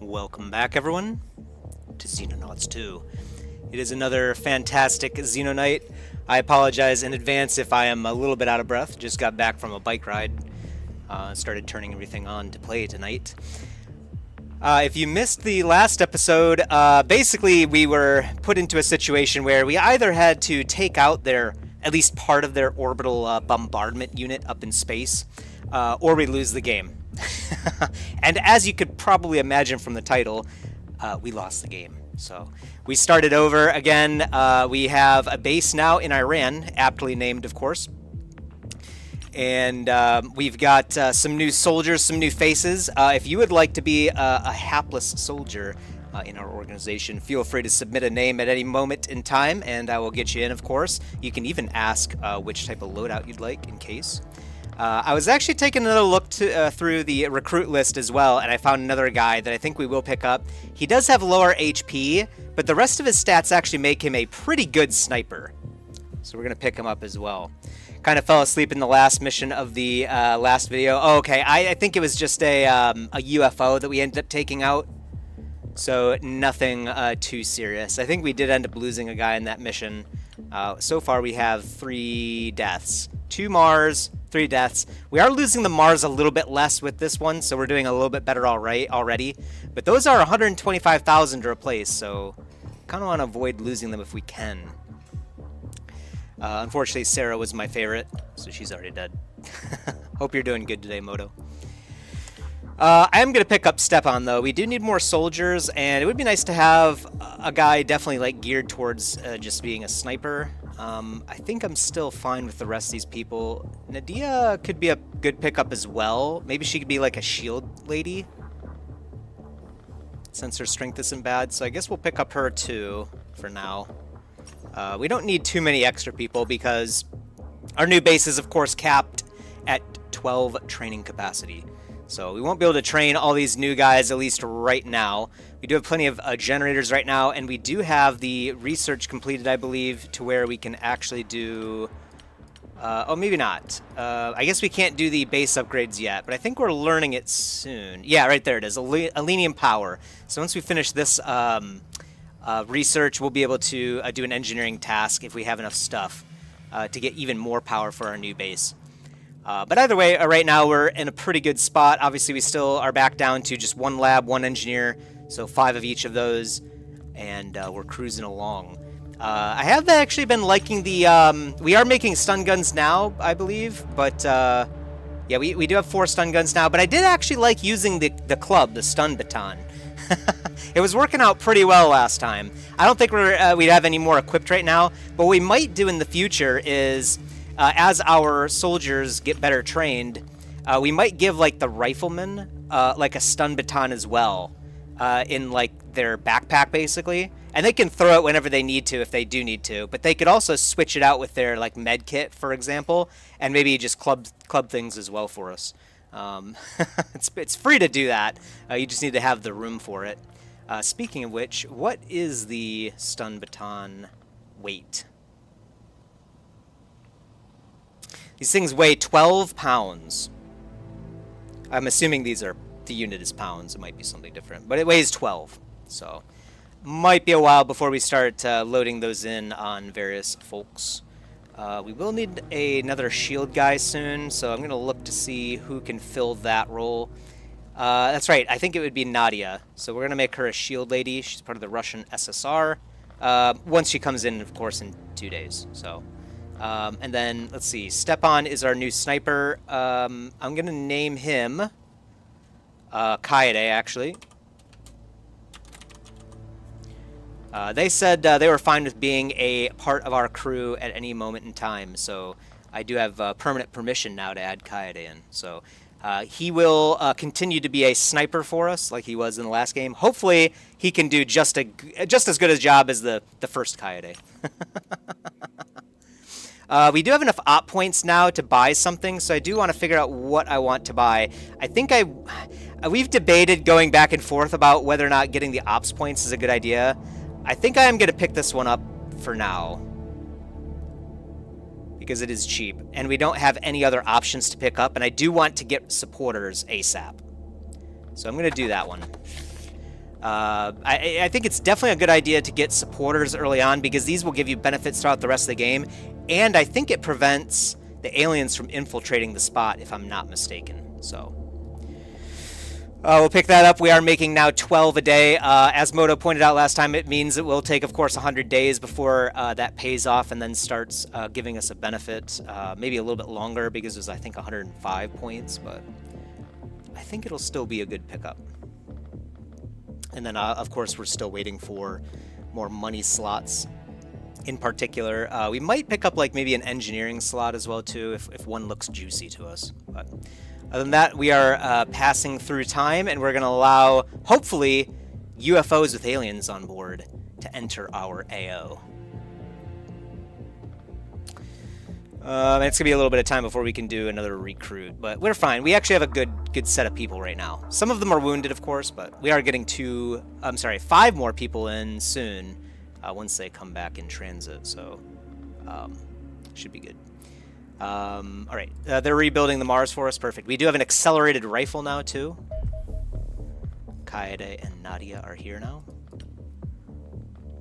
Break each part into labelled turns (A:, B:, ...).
A: Welcome back, everyone, to Xenonauts 2. It is another fantastic Xenonight. I apologize in advance if I am a little bit out of breath. Just got back from a bike ride. Started turning everything on to play tonight. If you missed the last episode, basically we were put into a situation where we either had to take out at least part of their orbital bombardment unit up in space, or we lose the game. And as you could probably imagine from the title, we lost the game. So we started over again. We have a base now in Iran, aptly named, of course. And we've got some new soldiers, some new faces. If you would like to be a hapless soldier in our organization, feel free to submit a name at any moment in time, and I will get you in, of course. You can even ask which type of loadout you'd like in case. I was actually taking another look through the recruit list as well, and I found another guy that I think we will pick up. He does have lower HP, but the rest of his stats actually make him a pretty good sniper. So we're going to pick him up as well. Kind of fell asleep in the last mission of the last video. Oh, okay, I think it was just a UFO that we ended up taking out. So nothing too serious. I think we did end up losing a guy in that mission. So far we have 3 deaths. 2 Mars, 3 deaths. We are losing the Mars a little bit less with this one, so we're doing a little bit better already. But those are 125,000 to replace, so kind of want to avoid losing them if we can. Unfortunately, Sarah was my favorite, so she's already dead. Hope you're doing good today, Moto. I am going to pick up Stepan, though. We do need more soldiers, and it would be nice to have a guy definitely like geared towards just being a sniper. I think I'm still fine with the rest of these people. Nadia could be a good pickup as well. Maybe she could be like a shield lady, since her strength isn't bad. So I guess we'll pick up her too for now. We don't need too many extra people because our new base is, of course, capped at 12 training capacity. So we won't be able to train all these new guys, at least right now. We do have plenty of generators right now, and we do have the research completed, I believe, to where we can actually do... oh, maybe not. I guess we can't do the base upgrades yet, but I think we're learning it soon. Yeah, right there it is, Alenium power. So once we finish this research, we'll be able to do an engineering task if we have enough stuff to get even more power for our new base. But either way, right now we're in a pretty good spot. Obviously, we still are back down to just 1 lab, 1 engineer, so 5 of each of those, and we're cruising along. I have actually been liking the... we are making stun guns now, I believe, but yeah, we do have 4 stun guns now, but I did actually like using the club, the stun baton. It was working out pretty well last time. I don't think we'd have any more equipped right now, but what we might do in the future is... as our soldiers get better trained, we might give like the riflemen like a stun baton as well in like their backpack basically, and they can throw it whenever they need to if they do need to. But they could also switch it out with their like med kit, for example, and maybe just club things as well for us. It's free to do that. You just need to have the room for it. Speaking of which, what is the stun baton weight? These things weigh 12 pounds. I'm assuming the unit is pounds. It might be something different, but it weighs 12. So might be a while before we start loading those in on various folks. We will need another shield guy soon, so I'm going to look to see who can fill that role. That's right, I think it would be Nadia. So we're going to make her a shield lady. She's part of the Russian SSR. Once she comes in, of course, in 2 days. So... and then, let's see, Stepan is our new sniper. I'm going to name him Kaede, actually. They said they were fine with being a part of our crew at any moment in time, so I do have permanent permission now to add Kaede in. So he will continue to be a sniper for us, like he was in the last game. Hopefully, he can do just as good a job as the first Kaede. We do have enough op points now to buy something, so I do want to figure out what I want to buy. I think we've debated going back and forth about whether or not getting the ops points is a good idea. I think I am going to pick this one up for now, because it is cheap, and we don't have any other options to pick up, and I do want to get supporters ASAP. So I'm going to do that one. I think it's definitely a good idea to get supporters early on because these will give you benefits throughout the rest of the game, and I think it prevents the aliens from infiltrating the spot, if I'm not mistaken. So we'll pick that up. We are making now 12 a day. As Moto pointed out last time, it means it will take, of course, 100 days before that pays off and then starts giving us a benefit. Maybe a little bit longer because there's, I think, 105 points, but I think it'll still be a good pickup. And then, of course, we're still waiting for more money slots. In particular, we might pick up like maybe an engineering slot as well too, if one looks juicy to us. But other than that, we are passing through time, and we're going to allow, hopefully, UFOs with aliens on board to enter our AO. And it's going to be a little bit of time before we can do another recruit, but we're fine. We actually have a good set of people right now. Some of them are wounded, of course, but we are getting 5 more people in soon once they come back in transit, so should be good. All right, they're rebuilding the Mars for us. Perfect. We do have an accelerated rifle now, too. Kaede and Nadia are here now.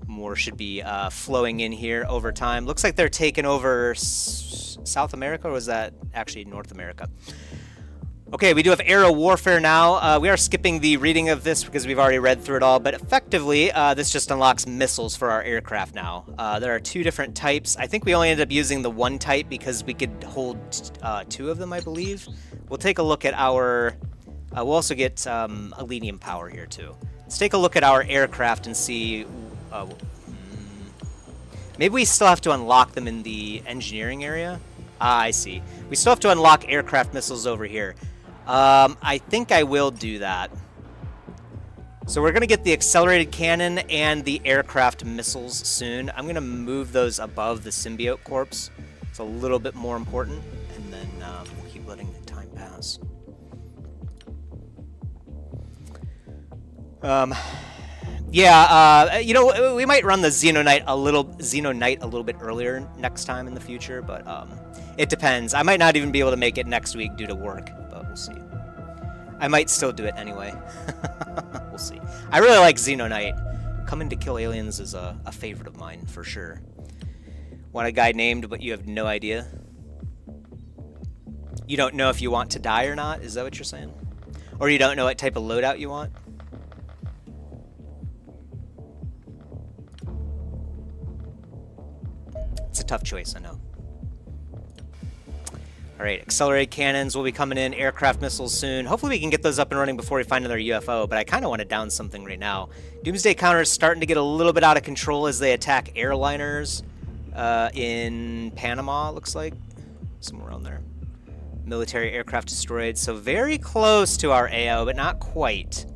A: More should be flowing in here over time. Looks like they're taking over South America, or was that actually North America? Okay, we do have aerial warfare now. We are skipping the reading of this because we've already read through it all, but effectively, this just unlocks missiles for our aircraft now. There are 2 different types. I think we only ended up using the 1 type because we could hold 2 of them, I believe. We'll take a look at our... we'll also get Elenium power here, too. Let's take a look at our aircraft and see... maybe we still have to unlock them in the engineering area? Ah, I see. We still have to unlock aircraft missiles over here. I think I will do that. So we're going to get the accelerated cannon and the aircraft missiles soon. I'm going to move those above the symbiote corpse. It's a little bit more important. And then we'll keep letting the time pass. Yeah, you know, we might run the Xenonite a little bit earlier next time in the future, but it depends. I might not even be able to make it next week due to work, but we'll see. I might still do it anyway. We'll see. I really like Xenonite. Coming to kill aliens is a favorite of mine, for sure. Want a guy named, but you have no idea? You don't know if you want to die or not? Is that what you're saying? Or you don't know what type of loadout you want? It's a tough choice, I know. Alright, accelerated cannons will be coming in, aircraft missiles soon. Hopefully we can get those up and running before we find another UFO, but I kind of want to down something right now. Doomsday counter is starting to get a little bit out of control as they attack airliners in Panama, looks like. Somewhere around there. Military aircraft destroyed, so very close to our AO, but not quite.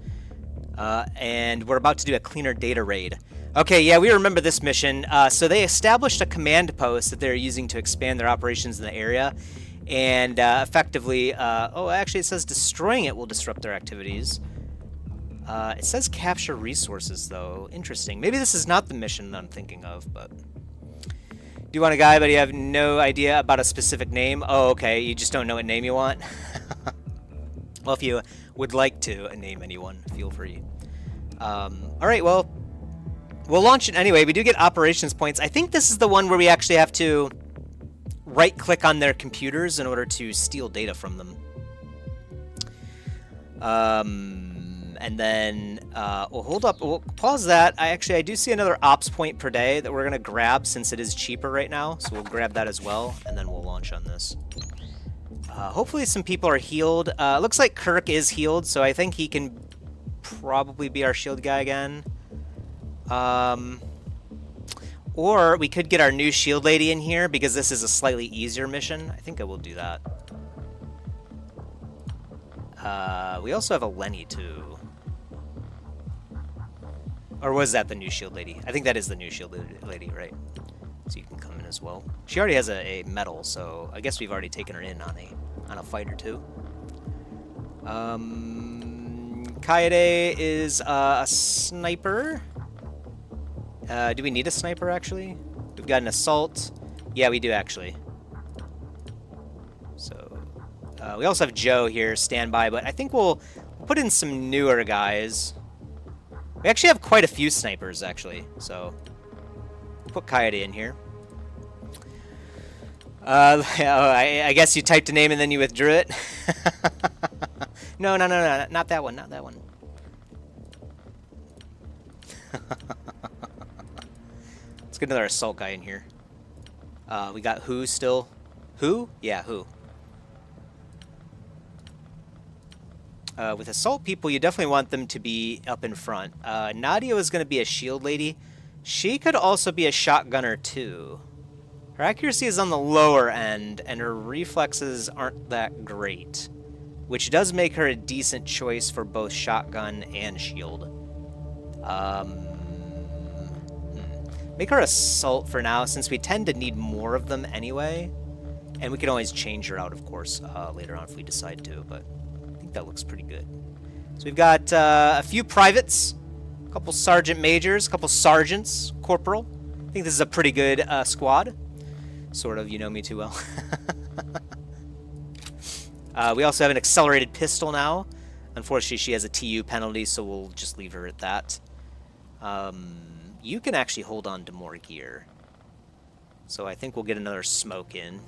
A: And we're about to do a cleaner data raid. Okay, yeah, we remember this mission. So they established a command post that they're using to expand their operations in the area. And effectively, oh, actually it says destroying it will disrupt their activities. It says capture resources, though. Interesting. Maybe this is not the mission that I'm thinking of, but... Do you want a guy, but you have no idea about a specific name? Oh, okay, you just don't know what name you want? Well, if you would like to name anyone, feel free. Alright, well... We'll launch it anyway. We do get operations points. I think this is the one where we actually have to right-click on their computers in order to steal data from them. And then, we'll hold up. We'll pause that. I do see another ops point per day that we're going to grab since it is cheaper right now. So we'll grab that as well, and then we'll launch on this. Hopefully some people are healed. Looks like Kirk is healed, so I think he can probably be our shield guy again. Or we could get our new shield lady in here because this is a slightly easier mission. I think I will do that. We also have a Lenny too. Or was that the new shield lady? I think that is the new shield lady, right? So you can come in as well. She already has a medal, so I guess we've already taken her in on a fight or two. Kaede is a sniper. Do we need a sniper, actually? We've got an assault. Yeah, we do, actually. So, we also have Joe here, standby, but I think we'll put in some newer guys. We actually have quite a few snipers, actually, so we'll put Coyote in here. I guess you typed a name and then you withdrew it. No, not that one, not that one. Let's get another assault guy in here. We got who still? Who? Yeah, who. With assault people, you definitely want them to be up in front. Nadia is going to be a shield lady. She could also be a shotgunner too. Her accuracy is on the lower end, and her reflexes aren't that great, which does make her a decent choice for both shotgun and shield. Make her assault for now, since we tend to need more of them anyway. And we can always change her out, of course, later on if we decide to, but I think that looks pretty good. So we've got a few privates, a couple sergeant majors, a couple sergeants, corporal. I think this is a pretty good squad. Sort of, you know me too well. We also have an accelerated pistol now. Unfortunately, she has a TU penalty, so we'll just leave her at that. You can actually hold on to more gear. So I think we'll get another smoke in.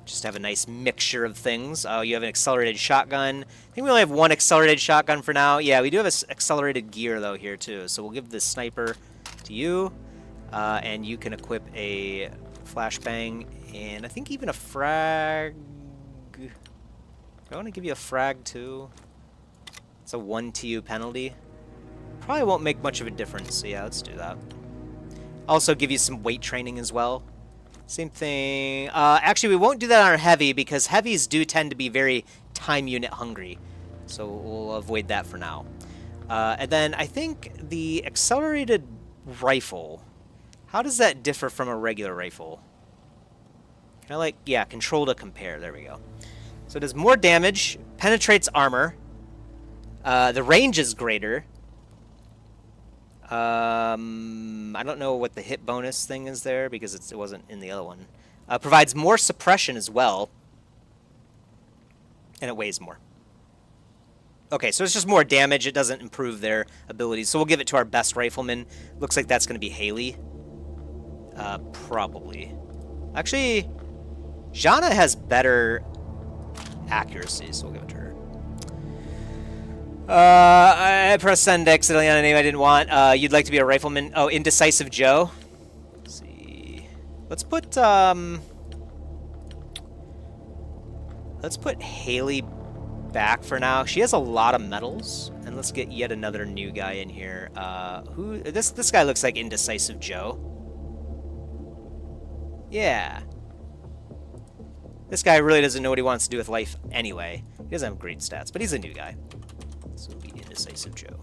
A: Just have a nice mixture of things. Oh, you have an accelerated shotgun. I think we only have one accelerated shotgun for now. Yeah, we do have accelerated gear, though, here, too. So we'll give the sniper to you. And you can equip a flashbang and I think even a frag. Do I want to give you a frag too? It's a 1 TU penalty. Probably won't make much of a difference, so yeah, let's do that. Also give you some weight training as well. Same thing. Actually, we won't do that on our heavy because heavies do tend to be very time unit hungry. So we'll avoid that for now. And then I think the accelerated rifle... How does that differ from a regular rifle? Can I, like, yeah, control to compare. There we go. So it does more damage, penetrates armor. The range is greater. I don't know what the hit bonus thing is there because it wasn't in the other one. Provides more suppression as well. And it weighs more. Okay, so it's just more damage. It doesn't improve their abilities. So we'll give it to our best rifleman. Looks like that's going to be Haley. Probably. Actually, Jana has better accuracy, so we'll give it to her. I pressed send accidentally on a name I didn't want. You'd like to be a rifleman? Oh, Indecisive Joe. Let's see. Let's put Haley back for now. She has a lot of medals, and let's get yet another new guy in here. Who? This guy looks like Indecisive Joe. Yeah. This guy really doesn't know what he wants to do with life anyway. He doesn't have great stats, but he's a new guy. So it'll be Indecisive Joe.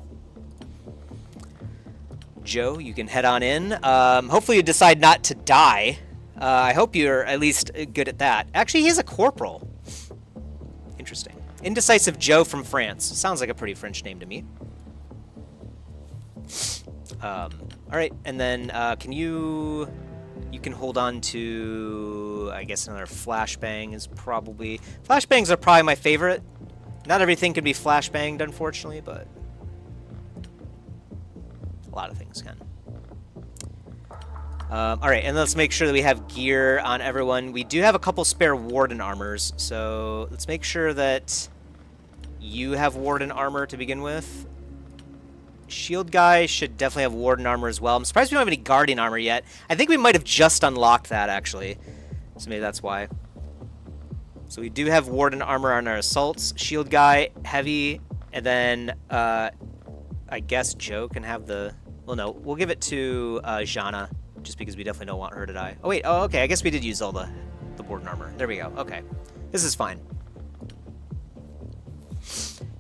A: Joe, you can head on in. Hopefully you decide not to die. I hope you're at least good at that. Actually, he's a corporal. Interesting. Indecisive Joe from France. Sounds like a pretty French name to me. Alright, and then can you... You can hold on to, I guess another flashbang is probably... Flashbangs are probably my favorite. Not everything can be flashbanged, unfortunately, but... A lot of things can. Alright, and let's make sure that we have gear on everyone. We do have a couple spare Warden armors, so let's make sure that you have Warden armor to begin with. Shield guy should definitely have Warden armor as well. I'm surprised we don't have any Guardian armor yet. I think we might have just unlocked that, actually. So maybe that's why. So we do have Warden armor on our assaults. Shield guy, heavy, and then I guess Joe can have the... Well, no, we'll give it to Jana, just because we definitely don't want her to die. Oh, wait, oh, okay, I guess we did use all the Warden armor. There we go, okay. This is fine.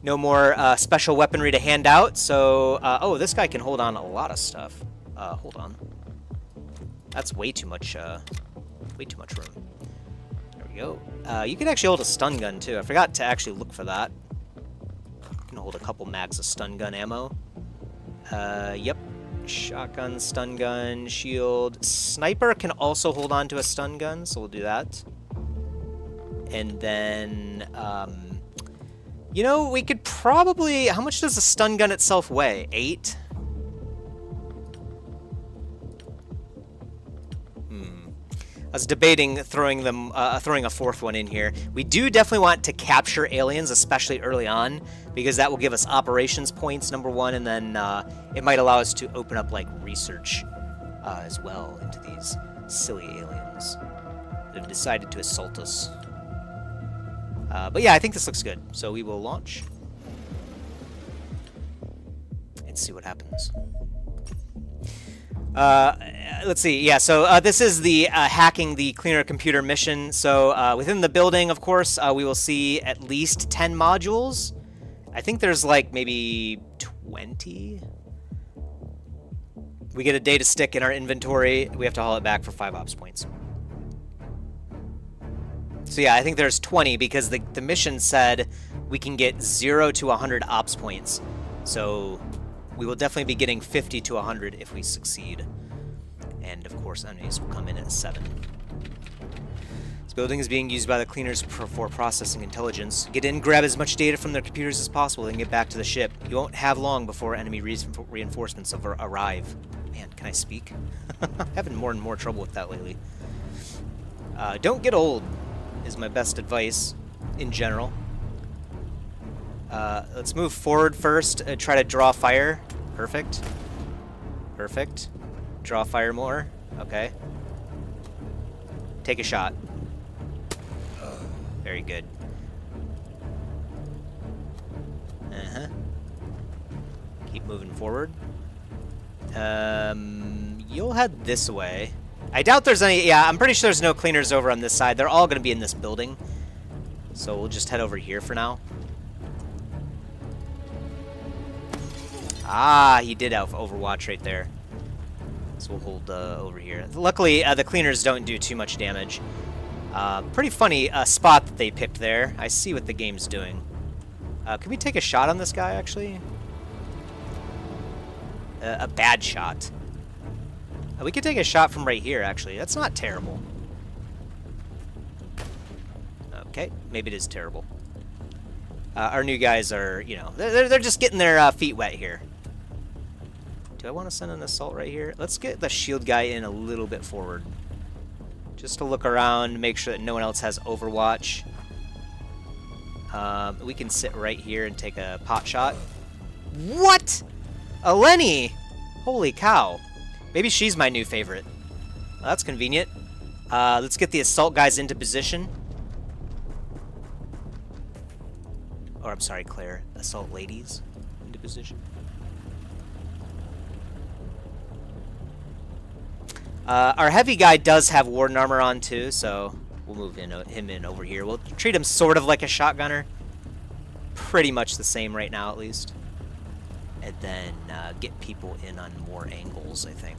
A: No more special weaponry to hand out, so... oh, this guy can hold on a lot of stuff. Hold on. That's way too much room. There we go. You can actually hold a stun gun, too. I forgot to actually look for that. You can hold a couple mags of stun gun ammo. Yep. Shotgun, stun gun, shield. Sniper can also hold on to a stun gun, so we'll do that. And then, You know, we could probably... How much does the stun gun itself weigh? 8? I was debating throwing a fourth one in here. We do definitely want to capture aliens, especially early on, because that will give us operations points, number one, and then it might allow us to open up like research as well into these silly aliens that have decided to assault us. But yeah, I think this looks good. So we will launch and see what happens. Let's see. Yeah, so this is the hacking the cleaner computer mission. So within the building, of course, we will see at least 10 modules. I think there's like maybe 20. We get a data stick in our inventory. We have to haul it back for 5 ops points. So yeah, I think there's 20 because the mission said we can get 0 to 100 ops points. So we will definitely be getting 50 to 100 if we succeed. And of course, enemies will come in at 7. This building is being used by the cleaners for processing intelligence. Get in, grab as much data from their computers as possible, then get back to the ship. You won't have long before enemy reinforcements arrive. Man, can I speak? I'm having more and more trouble with that lately. Don't get old is my best advice in general. Let's move forward first. Try to draw fire. Perfect. Perfect. Draw fire more. Okay. Take a shot. Very good. Uh-huh. Keep moving forward. You'll head this way. I doubt there's any... Yeah, I'm pretty sure there's no cleaners over on this side. They're all going to be in this building. So we'll just head over here for now. Ah, he did have Overwatch right there. So we'll hold over here. Luckily, the cleaners don't do too much damage. Pretty funny spot that they picked there. I see what the game's doing. Can we take a shot on this guy, actually? A bad shot. We could take a shot from right here, actually. That's not terrible. Okay, maybe it is terrible. Our new guys are, you know, they're just getting their feet wet here. Do I want to send an assault right here? Let's get the shield guy in a little bit forward. Just to look around, make sure that no one else has Overwatch. We can sit right here and take a pot shot. What? Eleni! Holy cow. Maybe she's my new favorite. Well, that's convenient. Let's get the assault guys into position. Or, I'm sorry, Claire. Assault ladies into position. Our heavy guy does have Warden armor on, too, so we'll move him in over here. We'll treat him sort of like a shotgunner. Pretty much the same right now, at least. And then get people in on more angles, I think.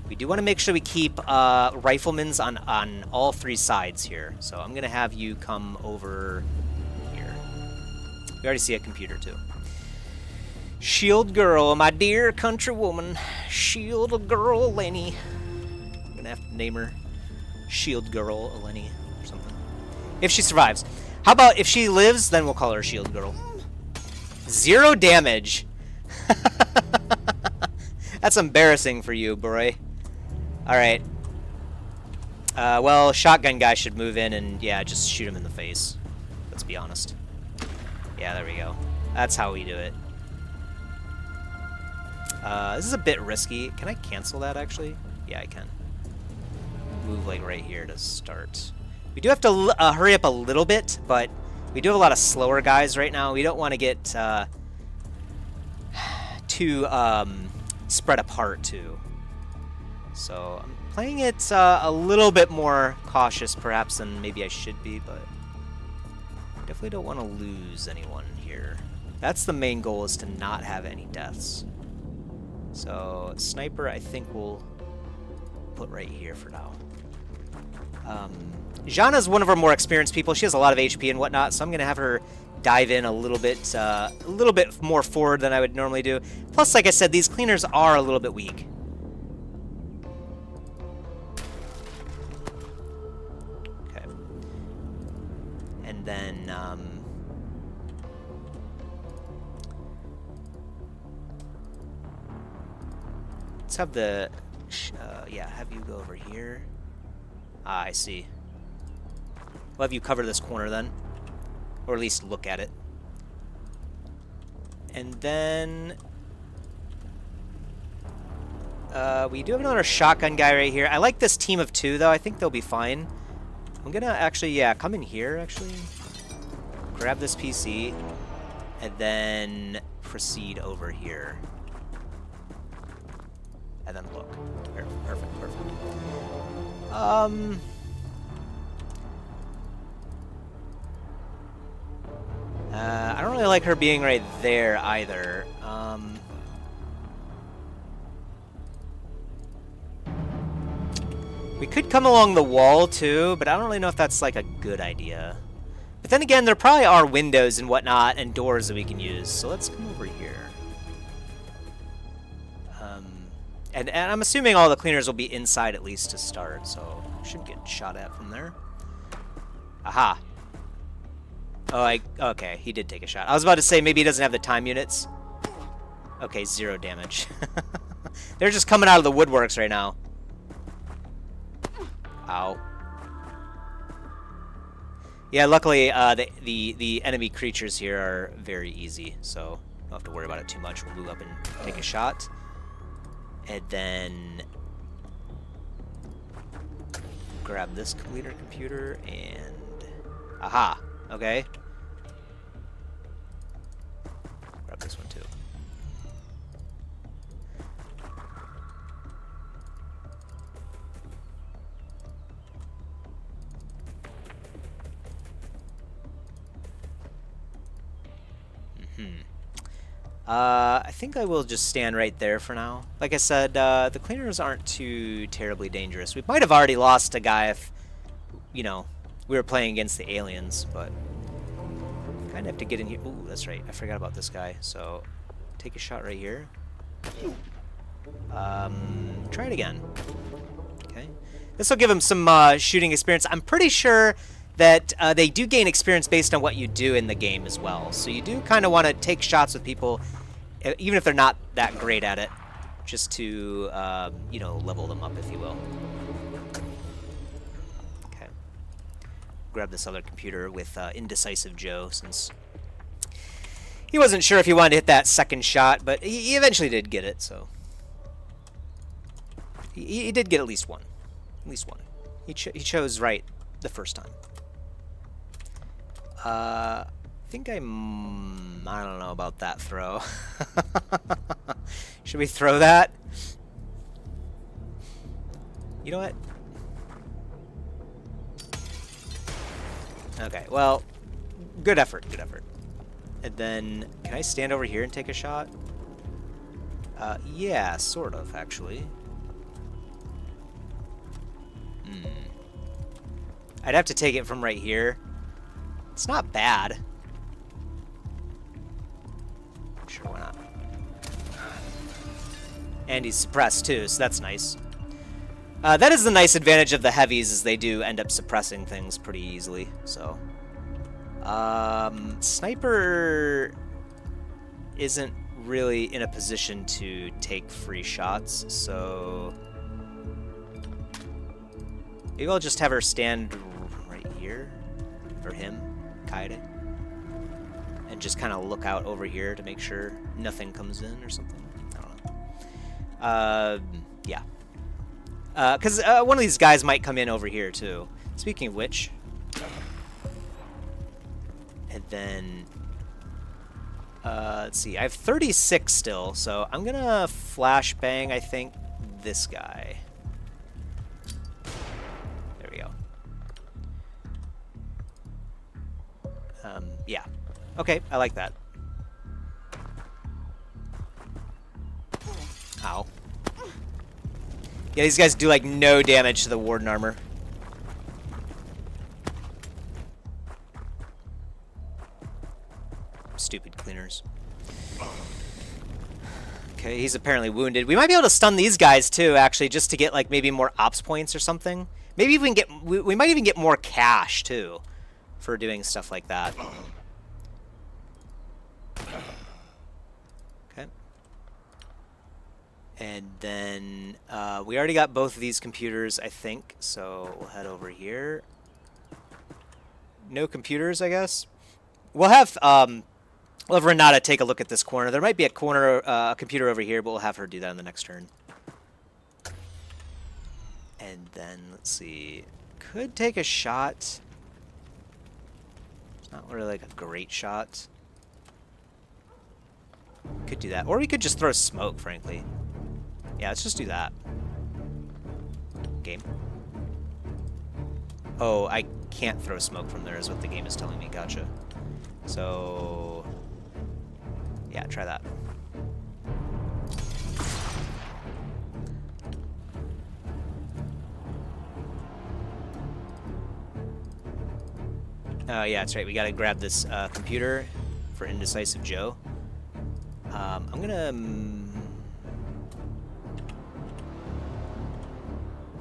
A: We do want to make sure we keep riflemen's on all 3 sides here. So I'm going to have you come over here. We already see a computer, too. Shield girl, my dear countrywoman. Shield girl Eleni. I'm going to have to name her Shield girl Eleni or something. If she survives. How about if she lives, then we'll call her Shield girl. 0 damage. That's embarrassing for you, boy. Alright. Well, shotgun guy should move in and, yeah, just shoot him in the face. Let's be honest. Yeah, there we go. That's how we do it. This is a bit risky. Can I cancel that, actually? Yeah, I can. Move, like, right here to start. We do have to hurry up a little bit, but we do have a lot of slower guys right now. We don't want to get too spread apart, too. So I'm playing it a little bit more cautious, perhaps, than maybe I should be, but definitely don't want to lose anyone here. That's the main goal, is to not have any deaths. So sniper, I think we'll put right here for now. Jana's one of our more experienced people. She has a lot of HP and whatnot, so I'm going to have her dive in a little bit more forward than I would normally do. Plus, like I said, these cleaners are a little bit weak. Okay. And then Let's have the... yeah, have you go over here. Ah, I see. We'll have you cover this corner then. Or at least look at it. And then... we do have another shotgun guy right here. I like this team of 2, though. I think they'll be fine. I'm gonna actually, yeah, come in here, actually. Grab this PC. And then proceed over here. And then look. Perfect, perfect. I don't really like her being right there either. We could come along the wall too, but I don't really know if that's like a good idea. But then again, there probably are windows and whatnot and doors that we can use. So let's come over here. And I'm assuming all the cleaners will be inside at least to start, so should get shot at from there. Aha. Oh, okay, he did take a shot. I was about to say maybe he doesn't have the time units. Okay, 0 damage. They're just coming out of the woodworks right now. Ow. Yeah, luckily the enemy creatures here are very easy, so don't have to worry about it too much. We'll move up and take a shot. And then grab this cleaner computer and... Aha! Okay. Grab this one too. I think I will just stand right there for now. Like I said, the cleaners aren't too terribly dangerous. We might have already lost a guy if, you know, we were playing against the aliens, but kind of have to get in here. Ooh, that's right. I forgot about this guy. So take a shot right here. Try it again. Okay. This will give him some shooting experience. I'm pretty sure that they do gain experience based on what you do in the game as well. So you do kind of want to take shots with people, even if they're not that great at it, just to, you know, level them up, if you will. Okay. Grab this other computer with Indecisive Joe, since he wasn't sure if he wanted to hit that second shot, but he eventually did get it, so... He did get at least one. At least one. He chose right the first time. I think I don't know about that throw. Should we throw that? You know what? Okay, well, good effort, good effort. And then, can I stand over here and take a shot? Yeah, sort of, actually. I'd have to take it from right here. It's not bad. Sure, why not? And he's suppressed too, so that's nice. That is the nice advantage of the heavies, is they do end up suppressing things pretty easily, so. Sniper isn't really in a position to take free shots, so... Maybe I'll just have her stand right here, or him. Kaede, and just kind of look out over here to make sure nothing comes in or something. I don't know. Yeah. Because one of these guys might come in over here too. Speaking of which, and then let's see. I have 36 still, so I'm gonna flashbang. I think this guy. Yeah. Okay, I like that. Ow. Yeah, these guys do, like, no damage to the Warden armor. Stupid cleaners. Okay, he's apparently wounded. We might be able to stun these guys, too, actually, just to get, like, maybe more ops points or something. Maybe even get... We might even get more cash, too, for doing stuff like that. Okay. And then we already got both of these computers, I think, so we'll head over here. No computers, I guess. We'll have Renata take a look at this corner. There might be a computer over here, but we'll have her do that on the next turn. And then, let's see, could take a shot. It's not really like a great shot. Could do that. Or we could just throw smoke, frankly. Yeah, let's just do that. Game. Oh, I can't throw smoke from there is what the game is telling me. Gotcha. So, yeah, try that. Yeah, that's right. We gotta grab this computer for Indecisive Joe. I'm gonna...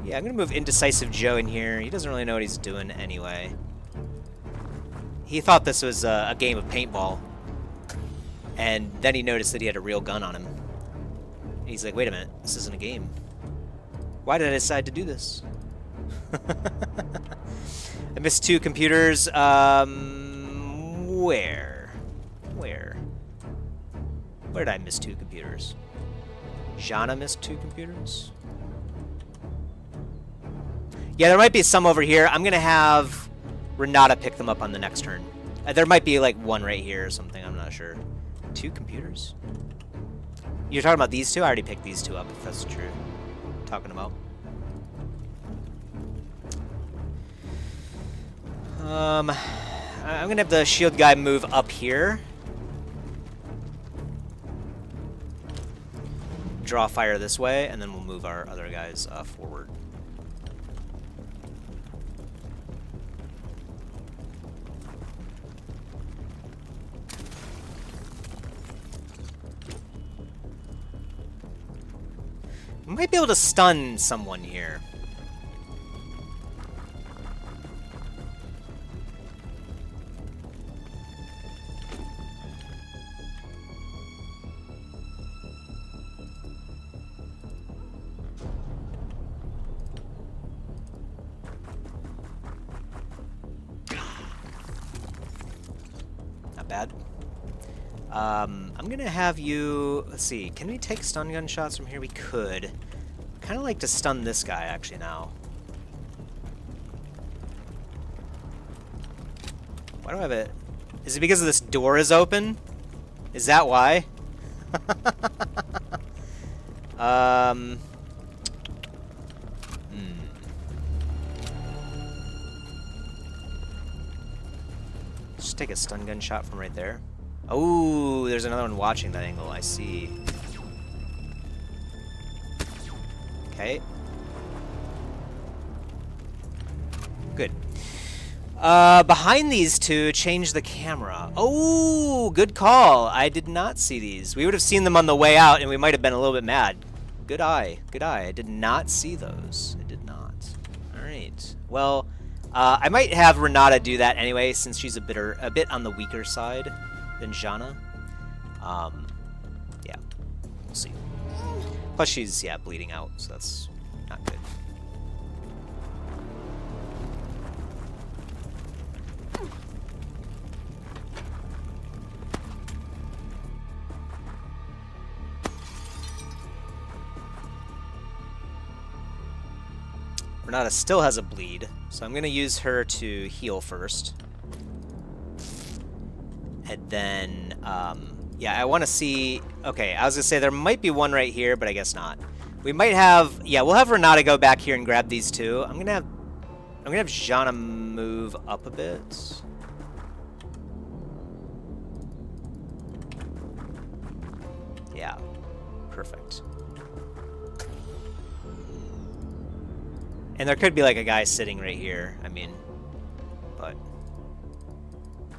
A: yeah, I'm gonna move Indecisive Joe in here. He doesn't really know what he's doing anyway. He thought this was a game of paintball. And then he noticed that he had a real gun on him. And he's like, wait a minute, this isn't a game. Why did I decide to do this? I missed 2 computers. Where? Where did I miss 2 computers? Jana missed 2 computers? Yeah, there might be some over here. I'm going to have Renata pick them up on the next turn. There might be like one right here or something. I'm not sure. 2 computers? You're talking about these 2? I already picked these 2 up, if that's true. Talking about. I'm going to have the shield guy move up here. Draw fire this way, and then we'll move our other guys forward. We might be able to stun someone here. Not bad. I'm gonna have you, let's see, can we take stun gun shots from here? We could. Kind of like to stun this guy actually now. Why do I have it? Is it because this door is open? Is that why? Just take a stun gun shot from right there. Oh, there's another one watching that angle. I see. Okay. Good. Behind these 2, change the camera. Oh, good call. I did not see these. We would have seen them on the way out, and we might have been a little bit mad. Good eye. Good eye. I did not see those. I did not. All right. Well, I might have Renata do that anyway, since she's a bit on the weaker side than Jana. Yeah. We'll see. Plus, she's, yeah, bleeding out, so that's not good. Renata still has a bleed, so I'm going to use her to heal first. And then, yeah, I want to see... Okay, I was going to say there might be one right here, but I guess not. We might have... Yeah, we'll have Renata go back here and grab these 2. I'm going to have Jana move up a bit. Yeah, perfect. And there could be like a guy sitting right here, I mean, but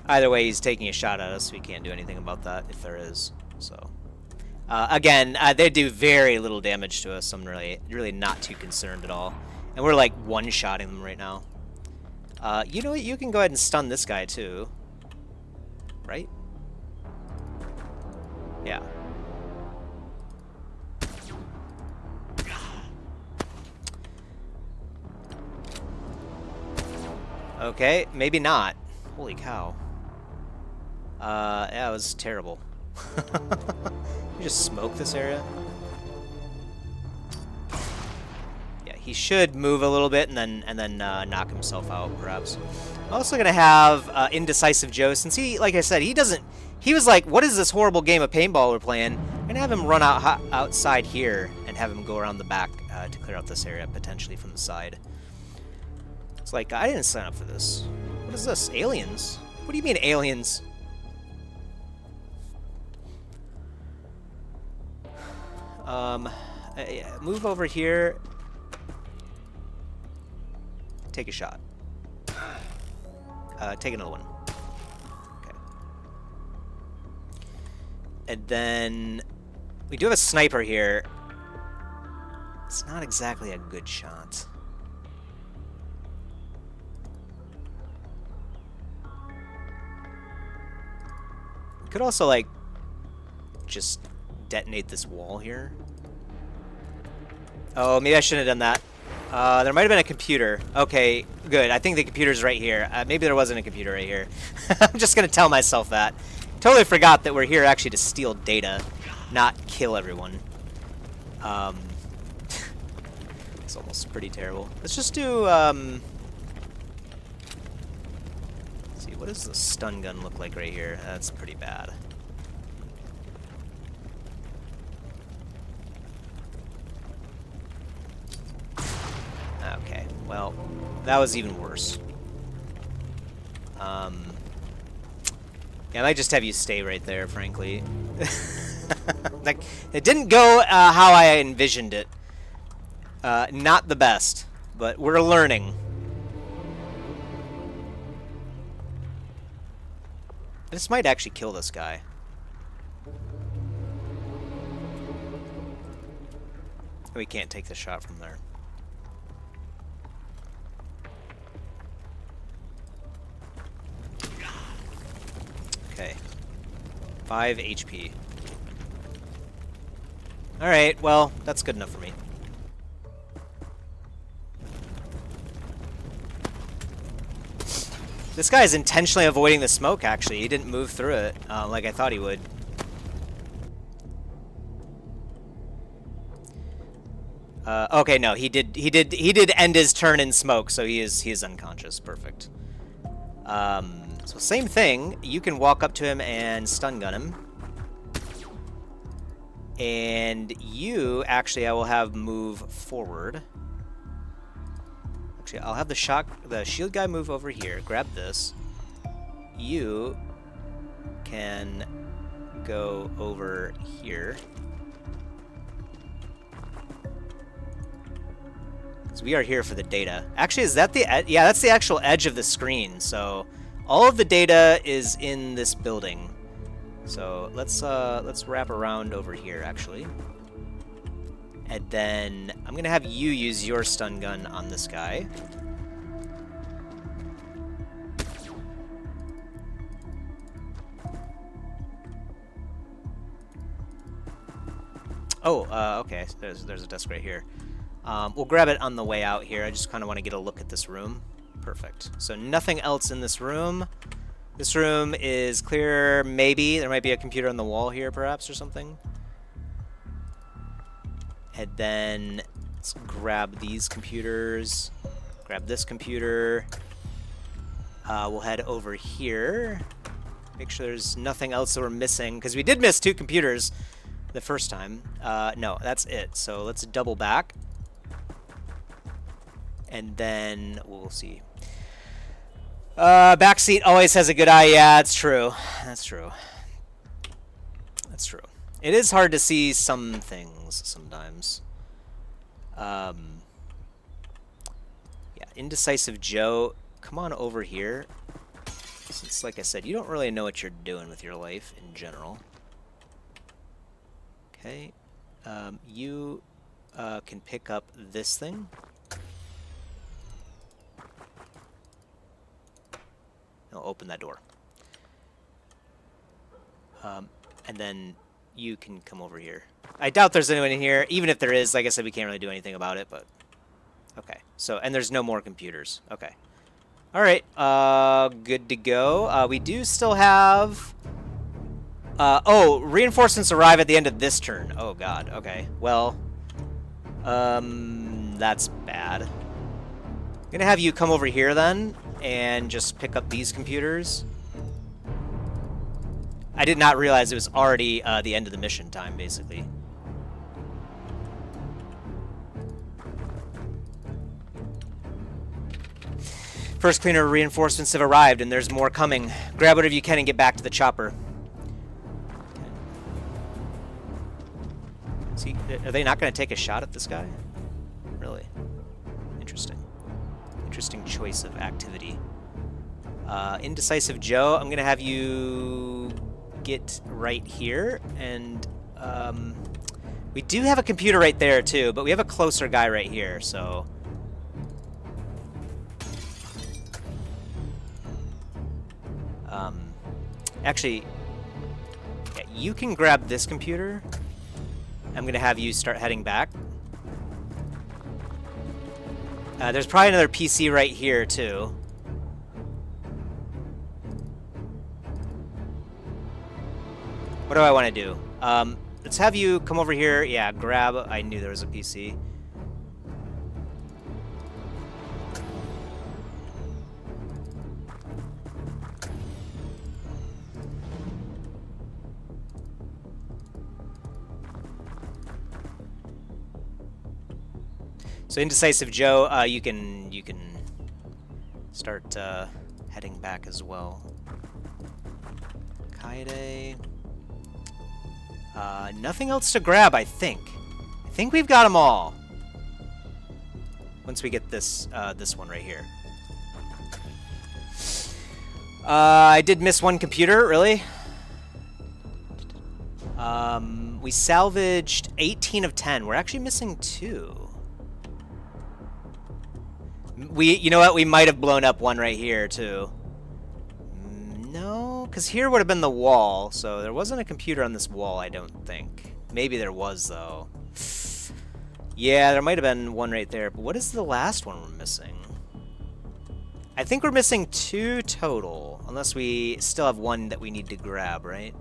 A: either way, he's taking a shot at us, so we can't do anything about that if there is. So, again, they do very little damage to us, so I'm really not too concerned at all. And we're like one-shotting them right now. You know what, you can go ahead and stun this guy too, right? Yeah. Okay, maybe not. Holy cow. Yeah, it was terrible. You just smoke this area? Yeah, he should move a little bit and then knock himself out, perhaps. Also gonna have Indecisive Joe, since he, like I said, he was like, what is this horrible game of paintball we're playing? I'm gonna have him run outside here and have him go around the back to clear out this area, potentially from the side. It's like, I didn't sign up for this. What is this? Aliens? What do you mean aliens? Move over here. Take a shot. Take another one. Okay. And then we do have a sniper here. It's not exactly a good shot. We could also, like, just detonate this wall here. Oh, maybe I shouldn't have done that. There might have been a computer. Okay, good. I think the computer's right here. Maybe there wasn't a computer right here. I'm just going to tell myself that. Totally forgot that we're here actually to steal data, not kill everyone. It's almost pretty terrible. Let's just do, let's see, what does the stun gun look like right here? That's pretty bad. Okay, well, that was even worse. Yeah, I might just have you stay right there, frankly. Like, it didn't go how I envisioned it. Not the best, but we're learning. This might actually kill this guy. We can't take the shot from there. Okay. 5 HP. Alright, well, that's good enough for me. This guy is intentionally avoiding the smoke, actually. He didn't move through it like I thought he would. Okay, no, he did end his turn in smoke, so he is unconscious. Perfect. So same thing. You can walk up to him and stun gun him. And you, actually, I will have move forward. Actually, I'll have the shield guy move over here. Grab this. You can go over here. So we are here for the data. Actually, is that the yeah? That's the actual edge of the screen. So all of the data is in this building. So let's wrap around over here, actually. And then I'm gonna have you use your stun gun on this guy. Oh, okay. There's a desk right here. We'll grab it on the way out here. I just kind of want to get a look at this room. Perfect. So nothing else in this room. This room is clear, maybe. There might be a computer on the wall here, perhaps, or something. And then let's grab these computers. Grab this computer. We'll head over here. Make sure there's nothing else that we're missing, because we did miss 2 computers the first time. No, that's it. So let's double back. And then we'll see. Backseat always has a good eye. Yeah, it's true. That's true. That's true. It is hard to see some things sometimes. Yeah, Indecisive Joe, come on over here. Since, like I said, you don't really know what you're doing with your life in general. Okay. You can pick up this thing. I'll open that door. And then you can come over here. I doubt there's anyone in here. Even if there is, like I said, we can't really do anything about it, but... Okay. So, and there's no more computers. Okay. Alright, good to go. We do still have... oh, reinforcements arrive at the end of this turn. Oh god, okay. Well, that's bad. I'm gonna have you come over here then, and just pick up these computers. I did not realize it was already the end of the mission time, basically. First cleaner reinforcements have arrived, and there's more coming. Grab whatever you can and get back to the chopper. See, are they not going to take a shot at this guy? Really? Interesting. Interesting choice of activity. Indecisive Joe, I'm going to have you get right here, and we do have a computer right there too, but we have a closer guy right here, so... actually, yeah, you can grab this computer. I'm going to have you start heading back. There's probably another PC right here, too. What do I want to do? Let's have you come over here. Yeah, grab... I knew there was a PC. So Indecisive Joe, you can start heading back as well. Kaede. Nothing else to grab, I think. I think we've got them all. Once we get this this one right here. I did miss one computer, really. We salvaged 18 of 10. We're actually missing 2. You know what? We might have blown up one right here, too. No, because here would have been the wall, so there wasn't a computer on this wall, I don't think. Maybe there was, though. Yeah, there might have been one right there, but what is the last one we're missing? I think we're missing 2 total, unless we still have one that we need to grab, right?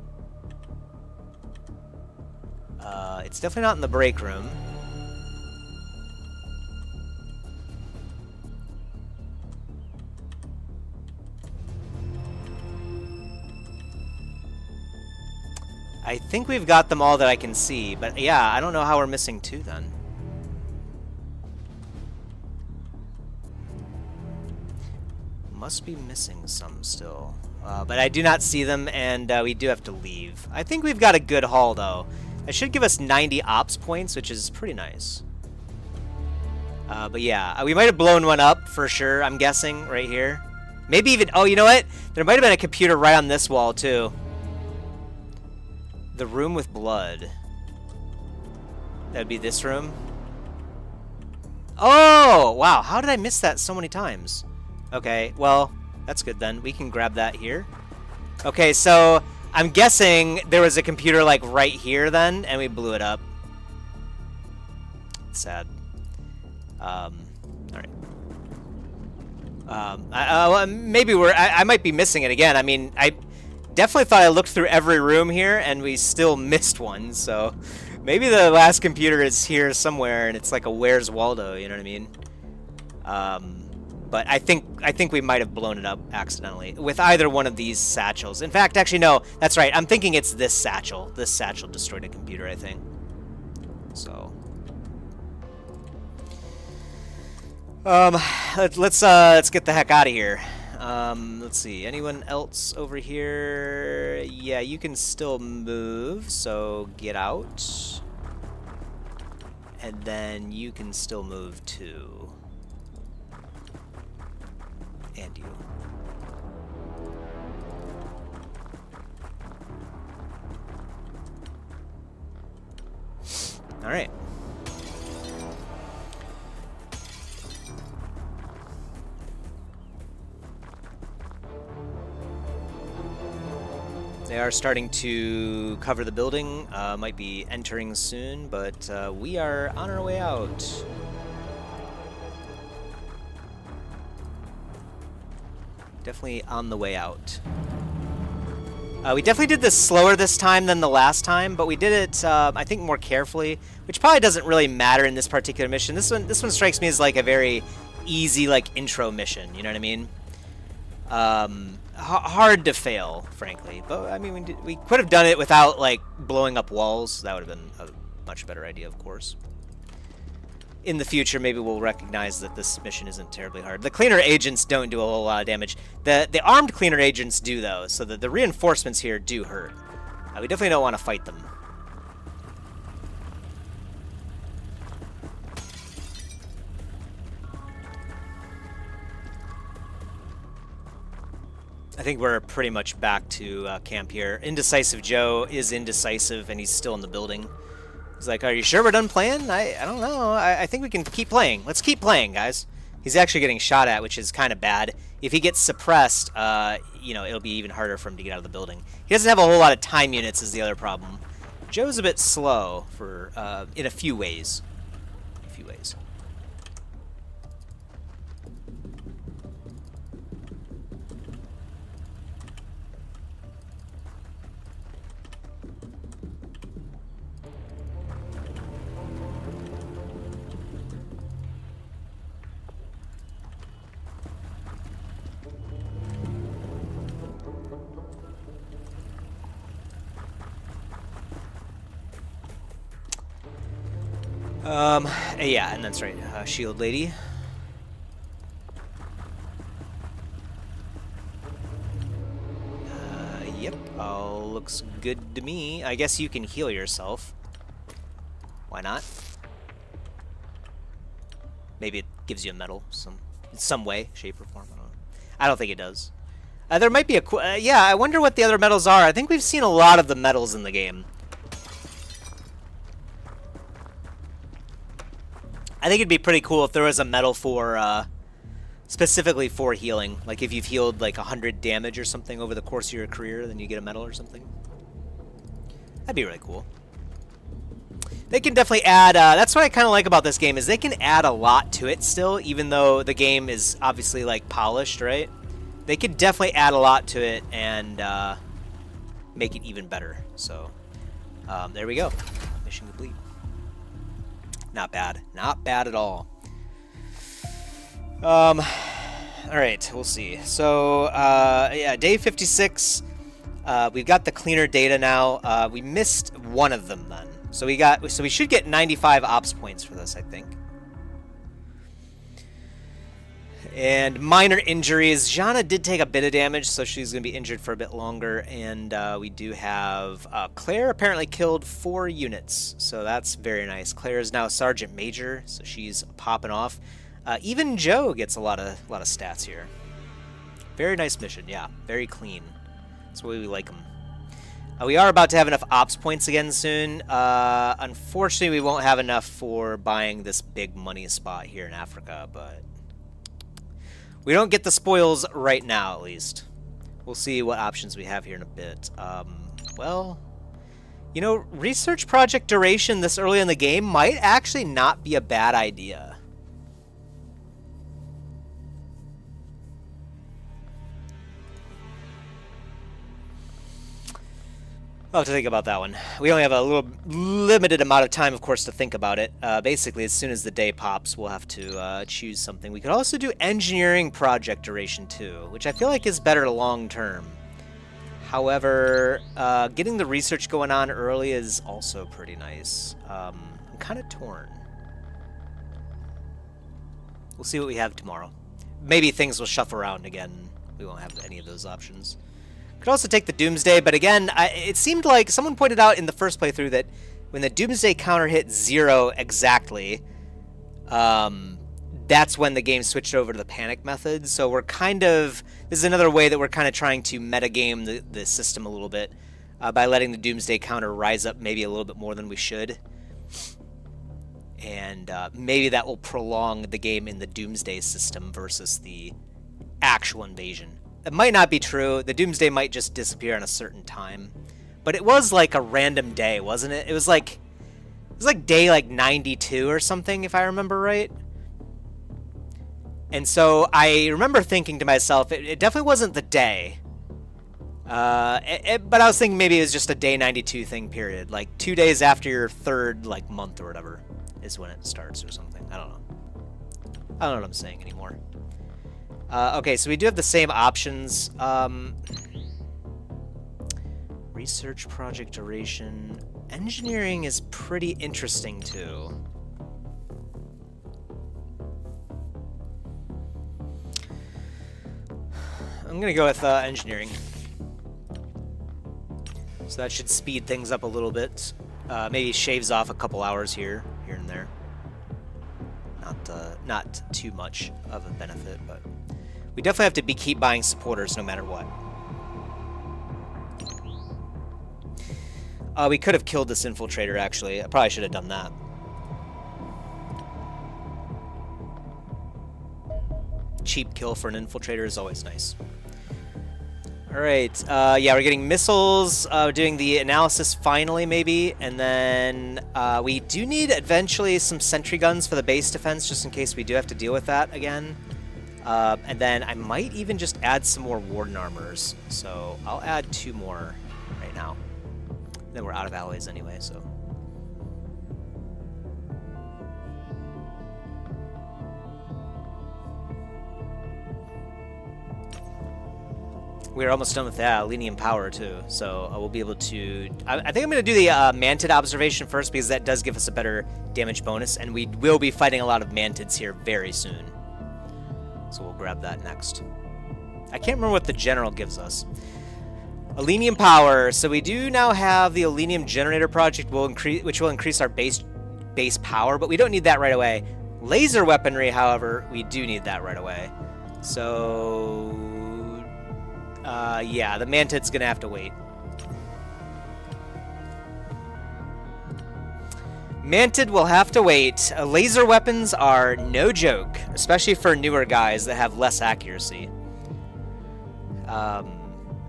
A: It's definitely not in the break room. I think we've got them all that I can see, but yeah, I don't know how we're missing 2 then. Must be missing some still. But I do not see them, and we do have to leave. I think we've got a good haul, though. It should give us 90 ops points, which is pretty nice. But yeah, we might have blown one up for sure, I'm guessing, right here. Maybe even... Oh, you know what? There might have been a computer right on this wall, too. The room with blood. That'd be this room. Oh, wow. How did I miss that so many times? Okay, well, that's good then. We can grab that here. Okay, so I'm guessing there was a computer like right here then, and we blew it up. Sad. All right. Maybe I might be missing it again. I mean, I definitely thought I looked through every room here, and we still missed one, so maybe the last computer is here somewhere, and it's like a Where's Waldo, you know what I mean? But I think we might have blown it up accidentally with either one of these satchels. In fact, actually, no, that's right. I'm thinking it's this satchel. This satchel destroyed a computer, I think. So, let's get the heck out of here. Let's see. Anyone else over here? Yeah, you can still move, so get out. And then you can still move too. And you. All right. They are starting to cover the building, might be entering soon, but we are on our way out. Definitely on the way out. We definitely did this slower this time than the last time, but we did it, I think, more carefully, which probably doesn't really matter in this particular mission. This one strikes me as like a very easy, like, intro mission. You know what I mean? Hard to fail, frankly. But I mean, we could have done it without like blowing up walls. That would have been a much better idea, of course. In the future, maybe we'll recognize that this mission isn't terribly hard. The cleaner agents don't do a whole lot of damage. The armed cleaner agents do, though, so the reinforcements here do hurt. We definitely don't want to fight them. I think we're pretty much back to camp here. Indecisive Joe is indecisive, and he's still in the building. He's like, are you sure we're done playing? I don't know. I think we can keep playing. Let's keep playing, guys. He's actually getting shot at, which is kind of bad. If he gets suppressed, you know, it'll be even harder for him to get out of the building. He doesn't have a whole lot of time units is the other problem. Joe's a bit slow for in a few ways. Yeah, and that's right, Shield Lady. Yep, all looks good to me. I guess you can heal yourself. Why not? Maybe it gives you a medal, in some way, shape, or form. I don't think it does. There might be a... yeah, I wonder what the other medals are. I think we've seen a lot of the medals in the game. I think it'd be pretty cool if there was a medal for, specifically for healing. Like if you've healed like 100 damage or something over the course of your career, then you get a medal or something. That'd be really cool. They can definitely add, that's what I kind of like about this game, is they can add a lot to it still, even though the game is obviously like polished, right? They could definitely add a lot to it and make it even better. So, there we go. Mission complete. Not bad. Not bad at all. Alright, we'll see. So, yeah, day 56. We've got the cleaner data now. We missed one of them then. So we should get 95 ops points for this, I think. And minor injuries. Jana did take a bit of damage, so she's going to be injured for a bit longer. And we do have Claire apparently killed 4 units, so that's very nice. Claire is now Sergeant Major, so she's popping off. Even Joe gets a lot of stats here. Very nice mission, yeah. Very clean. That's the way we like them. We are about to have enough ops points again soon. Unfortunately, we won't have enough for buying this big money spot here in Africa, but we don't get the spoils right now, at least. We'll see what options we have here in a bit. Well, you know, research project duration this early in the game might actually not be a bad idea. I'll have to think about that one. We only have a little limited amount of time, of course, to think about it. Basically, as soon as the day pops, we'll have to choose something. We could also do engineering project duration, too, which I feel like is better long-term. However, getting the research going on early is also pretty nice. I'm kind of torn. We'll see what we have tomorrow. Maybe things will shuffle around again. We won't have any of those options. Could also take the Doomsday, but again, it seemed like someone pointed out in the first playthrough that when the Doomsday counter hit 0 exactly, that's when the game switched over to the panic method. So we're kind of, this is another way that we're kind of trying to metagame the system a little bit by letting the Doomsday counter rise up maybe a little bit more than we should. And maybe that will prolong the game in the Doomsday system versus the actual invasion. It might not be true. The Doomsday might just disappear on a certain time. But it was like a random day, wasn't it? It was like day like 92 or something, if I remember right. And so I remember thinking to myself, it definitely wasn't the day. But I was thinking maybe it was just a day 92 thing period. Like 2 days after your third like month or whatever is when it starts or something. I don't know. I don't know what I'm saying anymore. Okay, so we do have the same options. Research project duration. Engineering is pretty interesting too. I'm gonna go with engineering. So that should speed things up a little bit. Maybe shaves off a couple hours here and there. Not too much of a benefit, but we definitely have to keep buying supporters no matter what. We could have killed this infiltrator, actually. I probably should have done that. Cheap kill for an infiltrator is always nice. Alright, yeah, we're getting missiles, doing the analysis finally, maybe, and then we do need eventually some sentry guns for the base defense, just in case we do have to deal with that again. And then I might even just add some more Warden armors, so I'll add 2 more right now. Then we're out of alloys anyway, so... We're almost done with that, Lenium Power too, so we'll be able to... I think I'm going to do the Mantid observation first, because that does give us a better damage bonus, and we will be fighting a lot of Mantids here very soon. So we'll grab that next. I can't remember what the General gives us. Lenium Power, so we do now have the Lenium Generator Project, which will increase our base power, but we don't need that right away. Laser Weaponry, however, we do need that right away. So... yeah, the Mantid's gonna have to wait. Mantid will have to wait. Laser weapons are no joke, especially for newer guys that have less accuracy.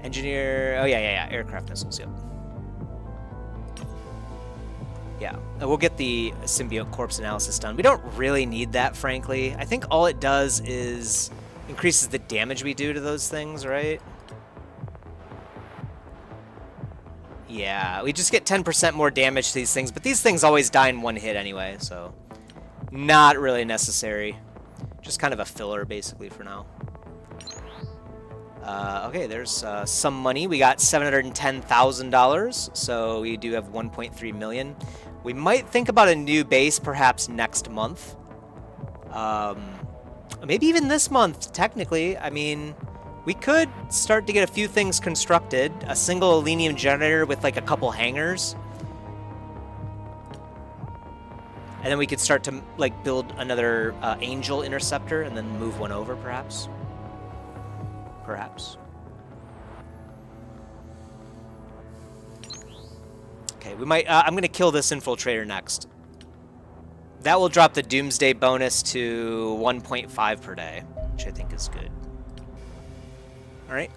A: Engineer... Oh, yeah. Aircraft missiles, yep. Yeah, we'll get the symbiote corpse analysis done. We don't really need that, frankly. I think all it does is increases the damage we do to those things, right? Yeah, we just get 10% more damage to these things, but these things always die in one hit anyway, so not really necessary. Just kind of a filler, basically, for now. Okay, there's some money. We got $710,000, so we do have 1.3 million. We might think about a new base perhaps next month. Maybe even this month, technically. I mean, we could start to get a few things constructed. A single Lenium generator with like a couple hangars. And then we could start to like build another Angel interceptor and then move one over, perhaps. Perhaps. Okay, we might. I'm gonna kill this infiltrator next. That will drop the Doomsday bonus to 1.5 per day, which I think is good. All right,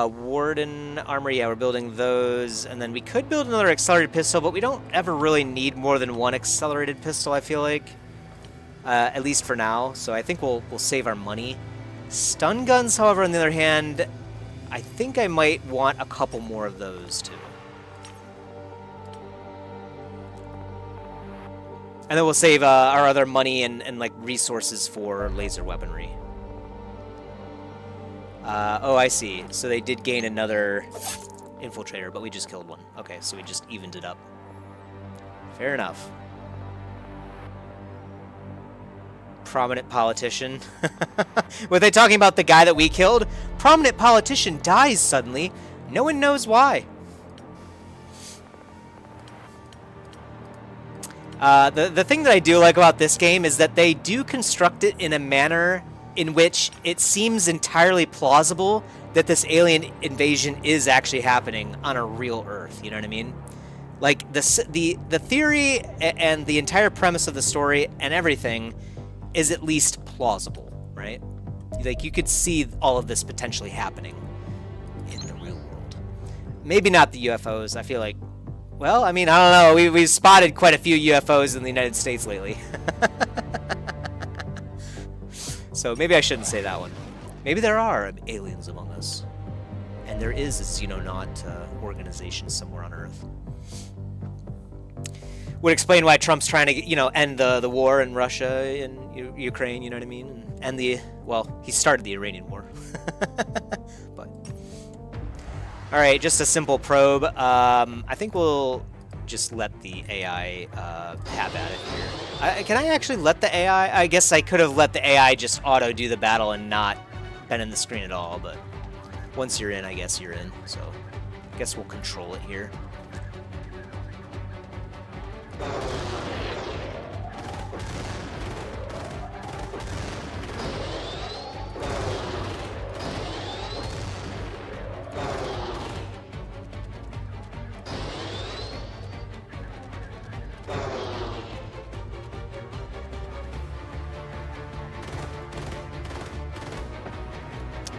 A: Warden armor. Yeah, we're building those, and then we could build another accelerated pistol, but we don't ever really need more than one accelerated pistol. I feel like, at least for now. So I think we'll save our money. Stun guns, however, on the other hand, I think I might want a couple more of those too. And then we'll save our other money and like resources for laser weaponry. Oh, I see. So they did gain another infiltrator, but we just killed one. Okay, so we just evened it up. Fair enough. Prominent politician. Were they talking about the guy that we killed? Prominent politician dies suddenly. No one knows why. The thing that I do like about this game is that they do construct it in a manner in which it seems entirely plausible that this alien invasion is actually happening on a real Earth. You know what I mean? Like the theory and the entire premise of the story and everything is at least plausible, right? Like you could see all of this potentially happening in the real world. Maybe not the UFOs. I feel like, well, I mean, I don't know. We've spotted quite a few UFOs in the United States lately. So maybe I shouldn't say that one. Maybe there are aliens among us. And there is a Xenonaut organization somewhere on Earth. Would explain why Trump's trying to, you know, end the war in Russia and Ukraine, you know what I mean? And well, he started the Iranian war. But alright, just a simple probe. I think we'll just let the AI have at it here. Can I actually let the AI? I guess I could have let the AI just auto do the battle and not been in the screen at all, but once you're in, I guess you're in. So I guess we'll control it here.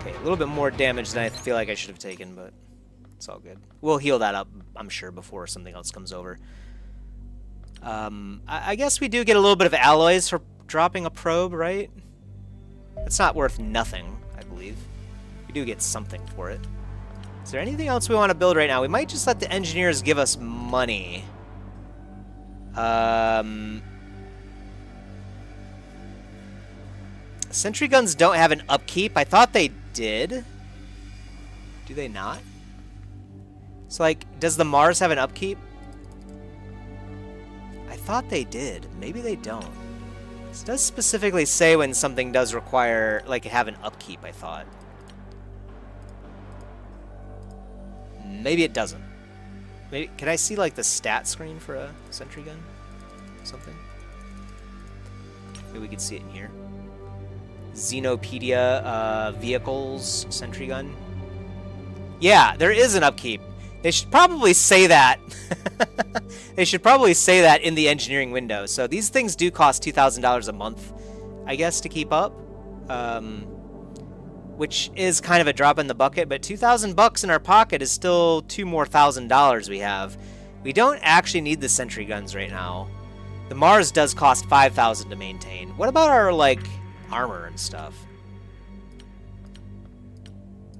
A: Okay, a little bit more damage than I feel like I should have taken, but it's all good. We'll heal that up, I'm sure, before something else comes over. I guess we do get a little bit of alloys for dropping a probe, right? It's not worth nothing, I believe. We do get something for it. Is there anything else we want to build right now? We might just let the engineers give us money. Sentry guns don't have an upkeep. I thought they did. Do they not? So, like, does the Mars have an upkeep? I thought they did. Maybe they don't. This does specifically say when something does require, like, have an upkeep, I thought. Maybe it doesn't. Maybe, can I see, like, the stat screen for a sentry gun? Something? Maybe we could see it in here. Xenopedia, vehicles, sentry gun. Yeah, there is an upkeep. They should probably say that. They should probably say that in the engineering window. So these things do cost $2,000 a month, I guess, to keep up. Which is kind of a drop in the bucket, but $2,000 in our pocket is still $2,000 more we have. We don't actually need the sentry guns right now. The Mars does cost $5,000 to maintain. What about our, like, armor and stuff?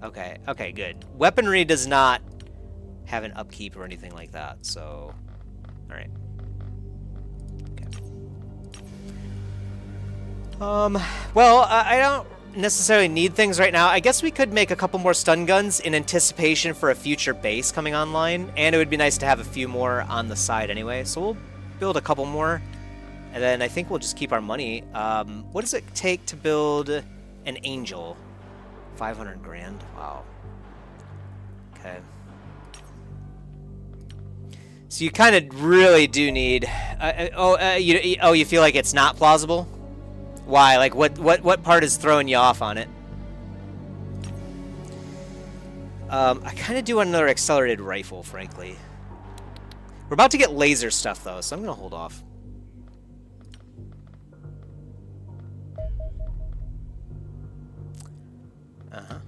A: Okay, okay, good. Weaponry does not have an upkeep or anything like that, so... Alright. Okay. Well, I don't necessarily need things right now. I guess we could make a couple more stun guns in anticipation for a future base coming online, and it would be nice to have a few more on the side anyway, so we'll build a couple more, and then I think we'll just keep our money. What does it take to build an angel? 500 grand? Wow. Okay. So you kind of really do need... you feel like it's not plausible? Why? Like, what part is throwing you off on it? I kind of do want another accelerated rifle, frankly. We're about to get laser stuff, though, so I'm going to hold off. Uh-huh.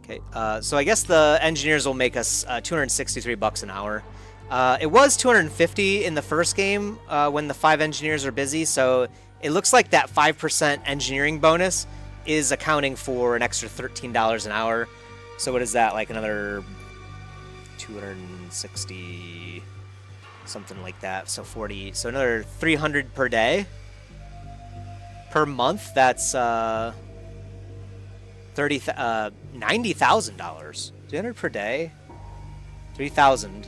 A: Okay, so I guess the engineers will make us $263 an hour. It was 250 in the first game when the 5 engineers are busy, so it looks like that 5% engineering bonus is accounting for an extra $13 an hour. So what is that, like another 260, something like that, so 40, so another 300 per day. Per month, that's $90,000. 300 per day, 3,000.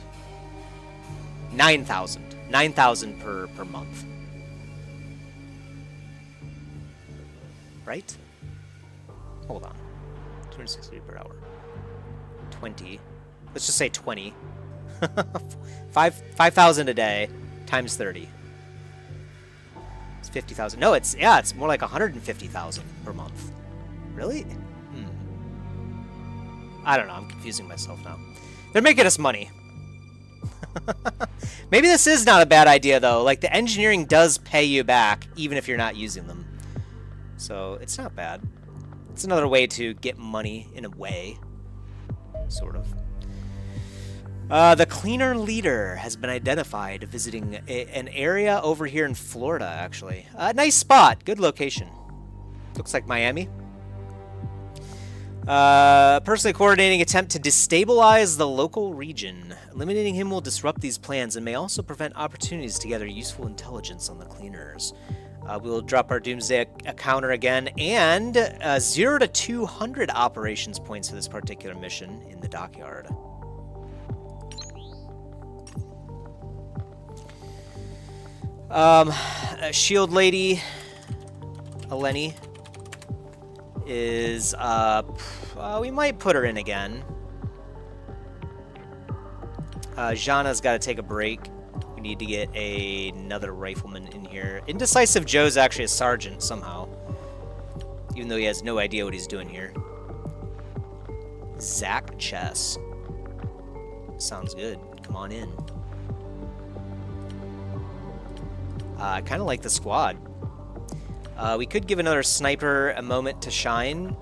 A: 9,000 per month, right? Hold on, 260 per hour. 20. Let's just say 20. 5,000 a day times 30. It's 50,000. No, it's more like 150,000 per month. Really? I don't know. I'm confusing myself now. They're making us money. Maybe this is not a bad idea, though. Like, the engineering does pay you back, even if you're not using them. So, it's not bad. It's another way to get money, in a way. Sort of. The cleaner leader has been identified visiting an area over here in Florida, actually. Nice spot. Good location. Looks like Miami. Personally coordinating attempt to destabilize the local region. Eliminating him will disrupt these plans and may also prevent opportunities to gather useful intelligence on the cleaners. We will drop our Doomsday counter again, and 0 to 200 operations points for this particular mission in the dockyard. Shield Lady, Eleni, is, we might put her in again. Jana's got to take a break. We need to get another rifleman in here. Indecisive Joe's actually a sergeant somehow, even though he has no idea what he's doing here. Zach Chess. Sounds good. Come on in. I kind of like the squad. We could give another sniper a moment to shine,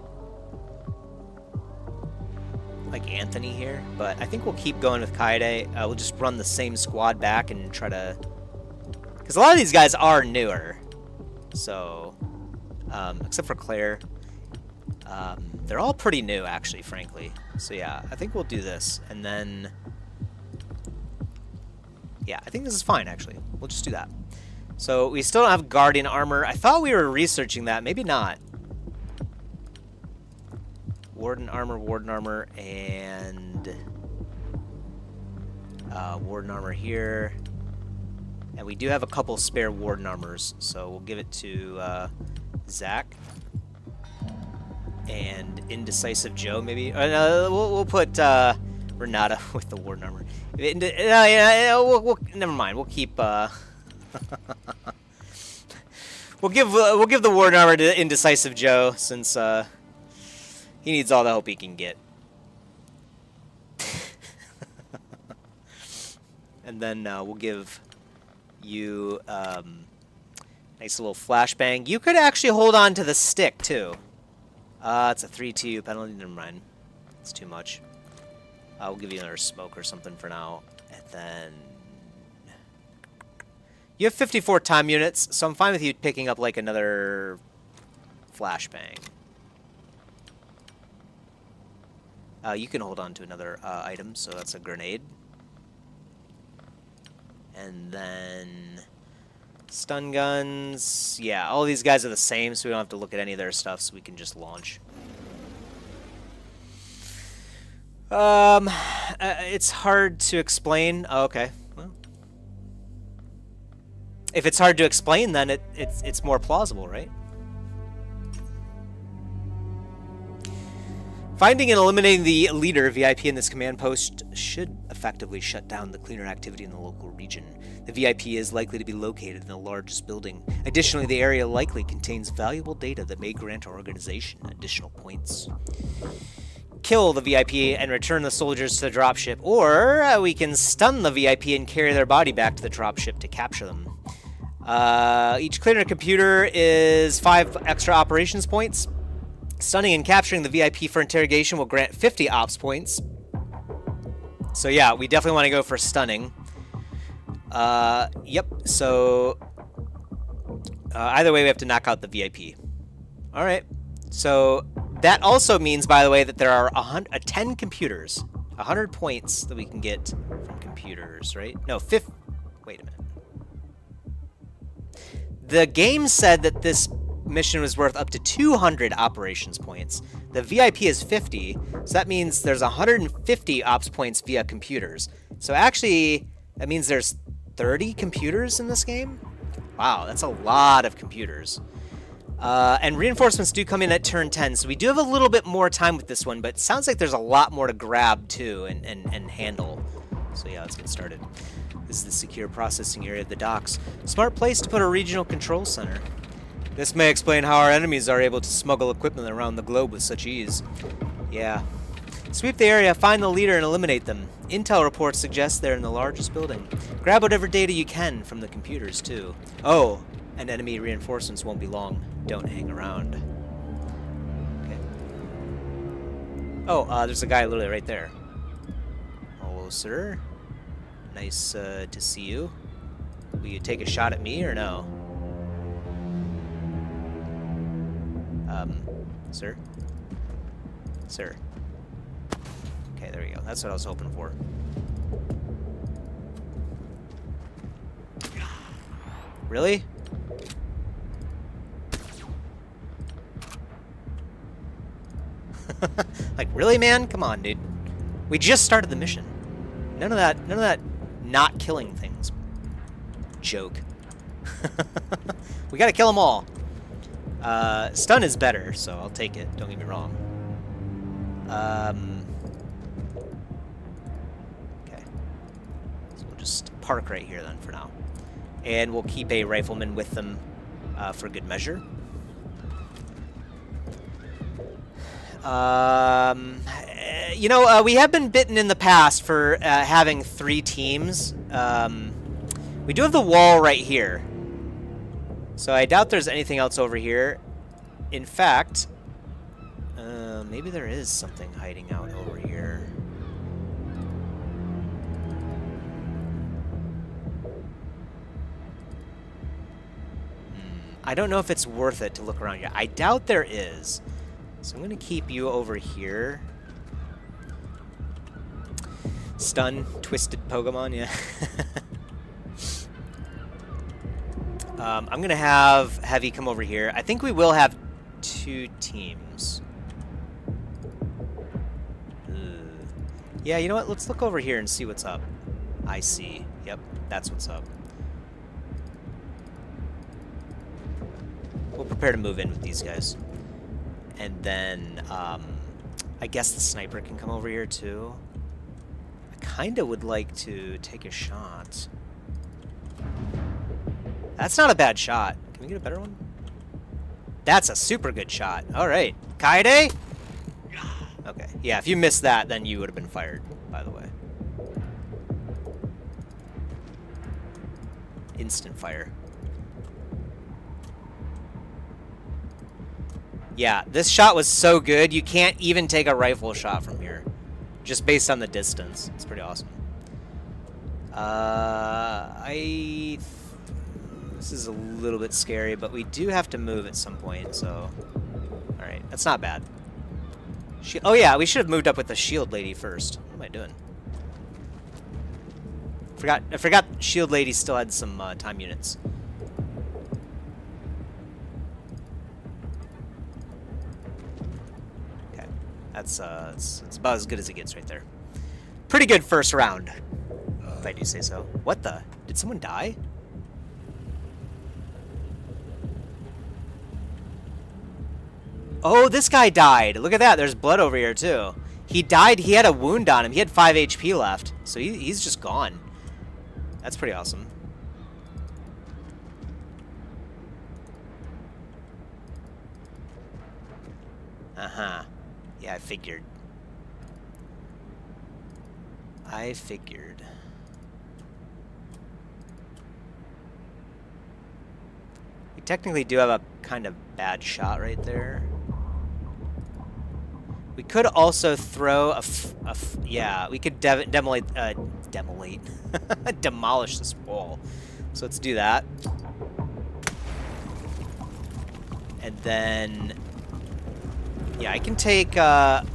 A: like Anthony here, but I think we'll keep going with Kaede. We'll just run the same squad back and try to... Because a lot of these guys are newer. So, except for Claire. They're all pretty new, actually, frankly. So yeah, I think we'll do this. And then... Yeah, I think this is fine, actually. We'll just do that. So, we still don't have Guardian armor. I thought we were researching that. Maybe not. Warden armor, and... Warden armor here. And we do have a couple spare Warden armors, so we'll give it to Zach. And Indecisive Joe, maybe? We'll put Renata with the Warden armor. Never mind. We'll keep... we'll give the Warden armor to Indecisive Joe, since he needs all the help he can get. And then we'll give you nice little flashbang. You could actually hold on to the stick too. It's a 3-2 penalty. Never mind. It's too much. We'll give you another smoke or something for now, and then. You have 54 time units, so I'm fine with you picking up, like, another flashbang. You can hold on to another item, so that's a grenade. And then... Stun guns... Yeah, all these guys are the same, so we don't have to look at any of their stuff, so we can just launch. It's hard to explain. Oh, okay. If it's hard to explain, then it's more plausible, right? Finding and eliminating the leader VIP in this command post should effectively shut down the cleaner activity in the local region. The VIP is likely to be located in the largest building. Additionally, the area likely contains valuable data that may grant our organization additional points. Kill the VIP and return the soldiers to the dropship, or we can stun the VIP and carry their body back to the dropship to capture them. Each cleaner computer is 5 extra operations points. Stunning and capturing the VIP for interrogation will grant 50 ops points. So yeah, we definitely want to go for stunning. Yep, so... either way, we have to knock out the VIP. Alright, so that also means, by the way, that there are 10 computers. 100 points that we can get from computers, right? No, wait a minute. The game said that this mission was worth up to 200 operations points. The VIP is 50, so that means there's 150 ops points via computers. So actually, that means there's 30 computers in this game? Wow, that's a lot of computers. And reinforcements do come in at turn 10, so we do have a little bit more time with this one, but it sounds like there's a lot more to grab, too, and handle. So yeah, let's get started. This is the secure processing area of the docks. Smart place to put a regional control center. This may explain how our enemies are able to smuggle equipment around the globe with such ease. Yeah. Sweep the area, find the leader, and eliminate them. Intel reports suggest they're in the largest building. Grab whatever data you can from the computers, too. Oh, and enemy reinforcements won't be long. Don't hang around. Okay. Oh, there's a guy literally right there. Hello, sir. Nice to see you. Will you take a shot at me or no? Sir? Sir. Okay, there you go. That's what I was hoping for. Really? Like, really, man? Come on, dude. We just started the mission. None of that not killing things joke. We gotta kill them all. Stun is better, so I'll take it. Don't get me wrong. Okay. So we'll just park right here then for now. And we'll keep a rifleman with them for good measure. You know, we have been bitten in the past for having 3 teams. We do have the wall right here. So I doubt there's anything else over here. In fact, maybe there is something hiding out over here. I don't know if it's worth it to look around here. I doubt there is. So I'm going to keep you over here. Stun, twisted Pokemon, yeah. I'm going to have Heavy come over here. I think we will have 2 teams. Yeah, you know what? Let's look over here and see what's up. I see. Yep, that's what's up. We'll prepare to move in with these guys. And then, I guess the sniper can come over here too. I kind of would like to take a shot. That's not a bad shot. Can we get a better one? That's a super good shot. All right. Kaede? Okay. Yeah, if you missed that, then you would have been fired, by the way. Instant fire. Yeah, this shot was so good, you can't even take a rifle shot from here. Just based on the distance. It's pretty awesome. This is a little bit scary, but we do have to move at some point, so... Alright, that's not bad. Oh yeah, we should have moved up with the shield lady first. What am I doing? I forgot shield lady still had some time units. That's it's about as good as it gets right there. Pretty good first round, if I do say so. What the? Did someone die? Oh, this guy died. Look at that. There's blood over here, too. He died. He had a wound on him. He had 5 HP left. So he's just gone. That's pretty awesome. Uh-huh. Yeah, I figured. We technically do have a kind of bad shot right there. We could also throw yeah, we could demolish this wall. So let's do that. And then, yeah, I can take, no,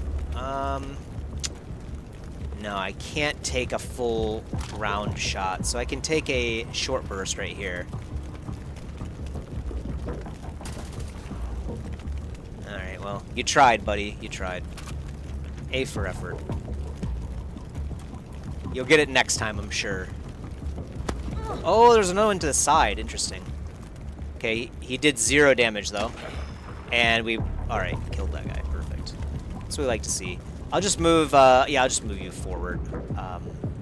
A: I can't take a full round shot, so I can take a short burst right here. Alright, well, you tried, buddy. You tried. A for effort. You'll get it next time, I'm sure. Oh, there's another one to the side. Interesting. Okay, he did 0 damage, though. And we... Alright, killed that guy. Perfect. That's what we like to see. I'll just move... yeah, I'll just move you forward.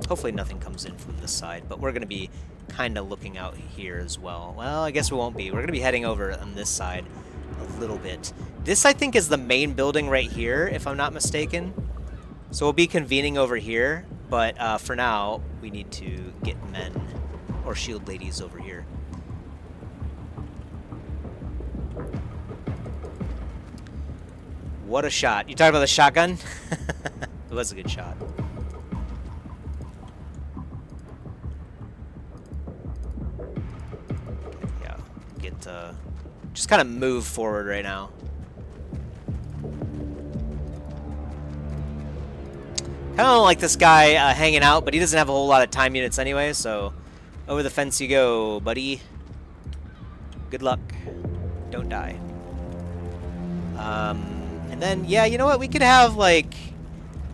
A: Hopefully nothing comes in from this side. But we're going to be kind of looking out here as well. Well, I guess we won't be. We're going to be heading over on this side a little bit. This, I think, is the main building right here, if I'm not mistaken. So we'll be convening over here. But for now, we need to get men or shield ladies over here. What a shot. You talking about the shotgun? It was a good shot. Yeah, get just kind of move forward right now. Kind of don't like this guy hanging out, but he doesn't have a whole lot of time units anyway, so over the fence you go, buddy. Good luck. Don't die. And then, yeah, you know what? We could have, like...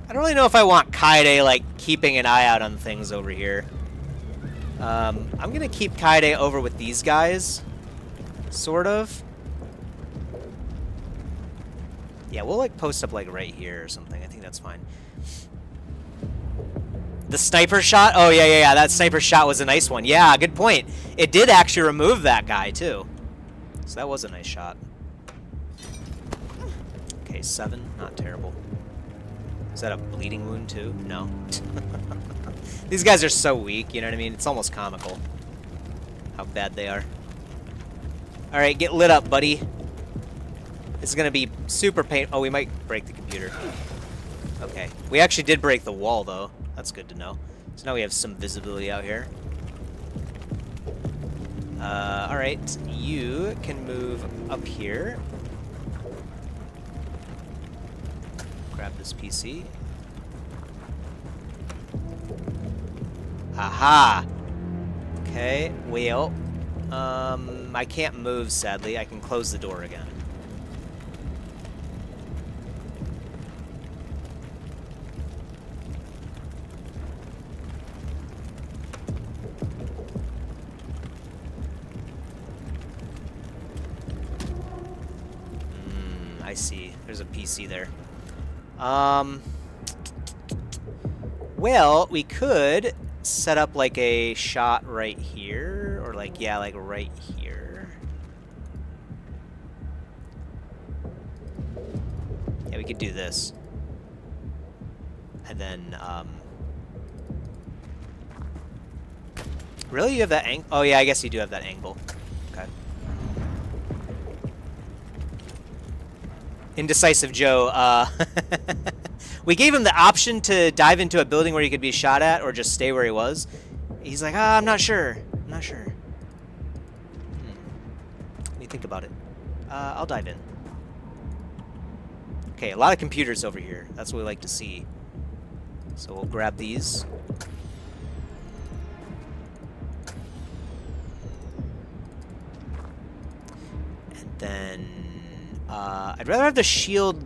A: I don't really know if I want Kaede, like, keeping an eye out on things over here. I'm going to keep Kaede over with these guys. Sort of. Yeah, we'll, like, post up, like, right here or something. I think that's fine. The sniper shot? Oh, yeah. That sniper shot was a nice one. Yeah, good point. It did actually remove that guy, too. So that was a nice shot. Okay, 7. Not terrible. Is that a bleeding wound, too? No. These guys are so weak, you know what I mean? It's almost comical how bad they are. Alright, get lit up, buddy. This is going to be super painful. Oh, we might break the computer. Okay. We actually did break the wall, though. That's good to know. So now we have some visibility out here. Alright, you can move up here. Grab this PC. Aha! Okay, well, I can't move, sadly. I can close the door again. I see. There's a PC there. Well, we could set up like a shot right here, or like, yeah, like right here. Yeah, we could do this. And then, really? You have that angle? Oh, yeah, I guess you do have that angle. Okay. Indecisive Joe, we gave him the option to dive into a building where he could be shot at or just stay where he was. He's like, I'm not sure. I'm not sure. Let me think about it. I'll dive in. Okay, a lot of computers over here. That's what we like to see. So we'll grab these. And then... I'd rather have the shield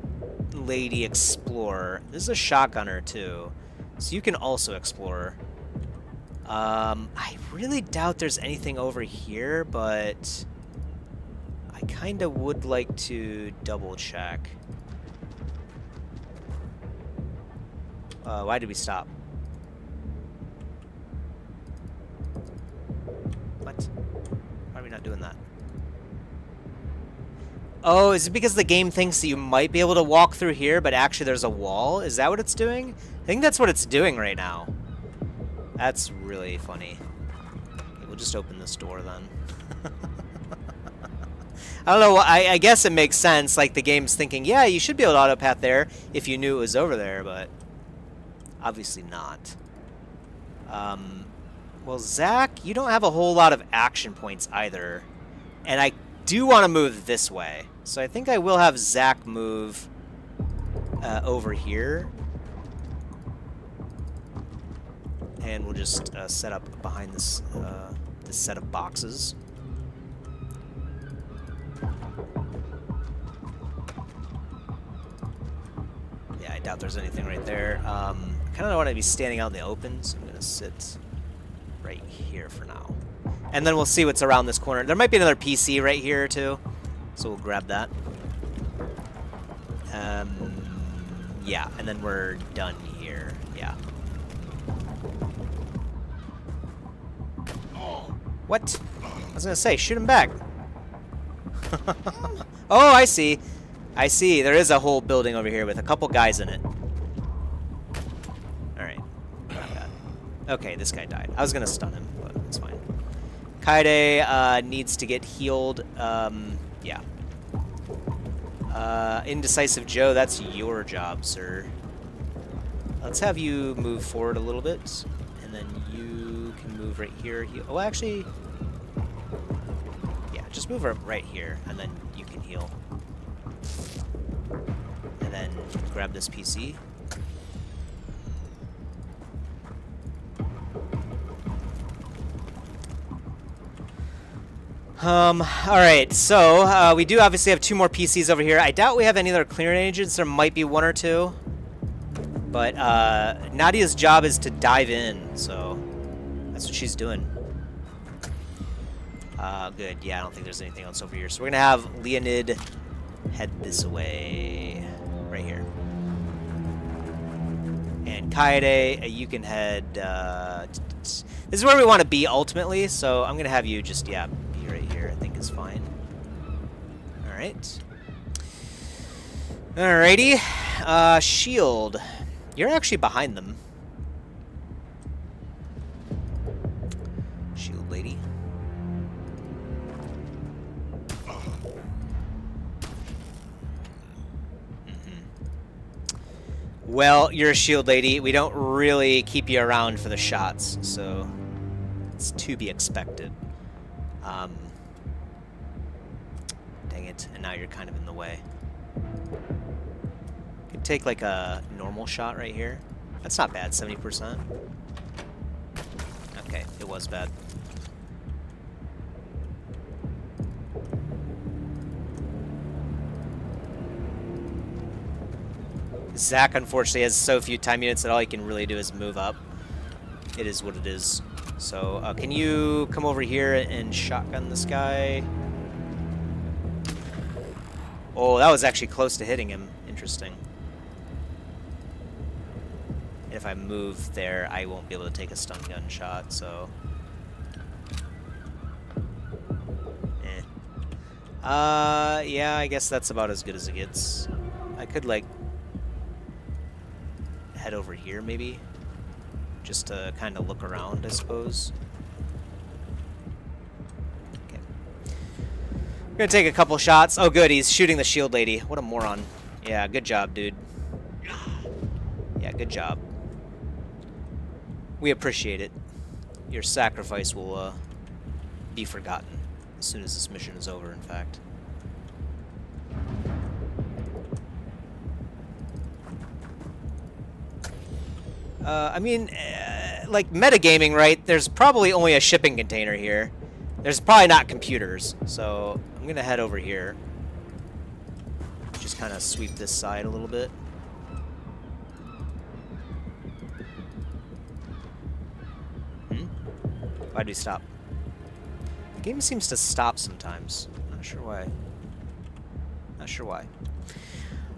A: lady explore. This is a shotgunner too, so you can also explore. I really doubt there's anything over here, but I kind of would like to double check. Why did we stop? What? Why are we not doing that? Oh, is it because the game thinks that you might be able to walk through here, but actually there's a wall? Is that what it's doing? I think that's what it's doing right now. That's really funny. Okay, we'll just open this door then. I don't know, I guess it makes sense, like the game's thinking, yeah, you should be able to autopath there if you knew it was over there, but obviously not. Well, Zach, you don't have a whole lot of action points either, and I do want to move this way, so I think I will have Zach move over here, and we'll just set up behind this this set of boxes. Yeah, I doubt there's anything right there. I kind of don't want to be standing out in the open, so I'm gonna sit right here for now. And then we'll see what's around this corner. There might be another PC right here, too. So we'll grab that. Yeah, and then we're done here. Yeah. What? I was going to say, shoot him back. Oh, I see. I see. There is a whole building over here with a couple guys in it. Alright. Not bad. Okay, this guy died. I was going to stun him, but it's fine. Kaede needs to get healed. Yeah. Indecisive Joe, that's your job, sir. Let's have you move forward a little bit, and then you can move right here. Oh, actually, yeah, just move right here, and then you can heal. And then grab this PC. Alright, so, we do obviously have 2 more PCs over here. I doubt we have any other clearing agents. There might be 1 or 2. But, Nadia's job is to dive in, so that's what she's doing. Good. Yeah, I don't think there's anything else over here. So we're gonna have Leonid head this way. Right here. And Kaede, you can head, this is where we want to be ultimately, so I'm gonna have you just, yeah, be right here, I think is fine. Alright. Alrighty. Shield. You're actually behind them. Shield lady. Well, you're a shield lady. We don't really keep you around for the shots, so it's to be expected. Dang it, and now you're kind of in the way. Could take like a normal shot right here. That's not bad, 70%. Okay, it was bad. Zach, unfortunately, has so few time units that all he can really do is move up. It is what it is. So, can you come over here and shotgun this guy? Oh, that was actually close to hitting him. Interesting. If I move there, I won't be able to take a stun gun shot, so... yeah, I guess that's about as good as it gets. I could, like... head over here, maybe? Just to kind of look around, I suppose. Okay. I'm gonna take a couple shots. Oh, good, he's shooting the shield lady. What a moron. Yeah, good job, dude. Yeah, good job. We appreciate it. Your sacrifice will, be forgotten as soon as this mission is over, in fact. I mean, like, metagaming, right? There's probably only a shipping container here. There's probably not computers, so I'm gonna head over here. Just kind of sweep this side a little bit. Why'd we stop? The game seems to stop sometimes. Not sure why. Not sure why.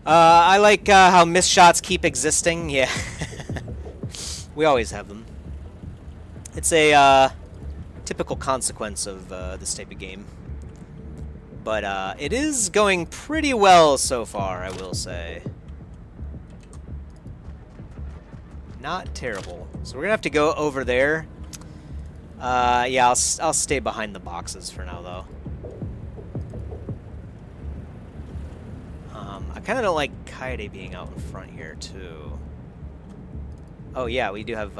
A: I like how missed shots keep existing. Yeah. We always have them. It's a typical consequence of this type of game. But it is going pretty well so far, I will say. Not terrible. So we're gonna have to go over there. Yeah, I'll stay behind the boxes for now, though. I kind of don't like Kaede being out in front here, too. Oh, yeah, we do have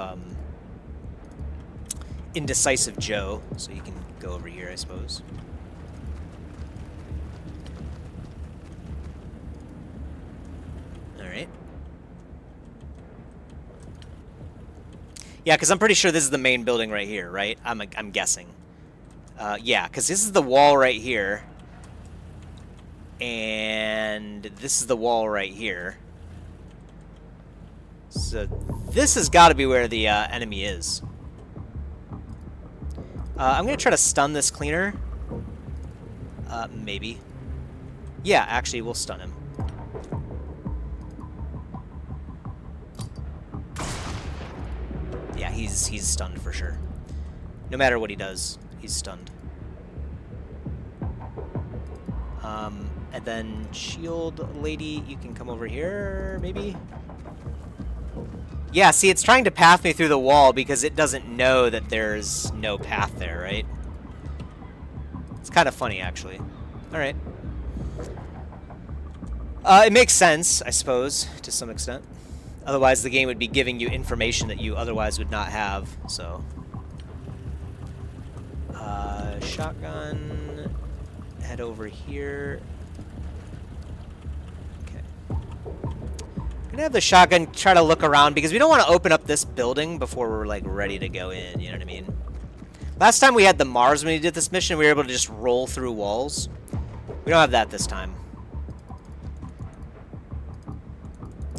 A: Indecisive Joe, so you can go over here, I suppose. Alright. Yeah, because I'm pretty sure this is the main building right here, right? I'm guessing. Yeah, because this is the wall right here. And this is the wall right here. So this has got to be where the enemy is. I'm going to try to stun this cleaner. Maybe. Yeah, actually, we'll stun him. Yeah, he's stunned for sure. No matter what he does, he's stunned. And then shield lady, you can come over here, maybe? Yeah, see, it's trying to path me through the wall because it doesn't know that there's no path there, right? It's kind of funny, actually. Alright. It makes sense, I suppose, to some extent. Otherwise, the game would be giving you information that you otherwise would not have, so... shotgun... Head over here... I'm gonna have the shotgun try to look around because we don't want to open up this building before we're like ready to go in, you know what I mean? Last time we had the Mars when we did this mission, we were able to just roll through walls. We don't have that this time.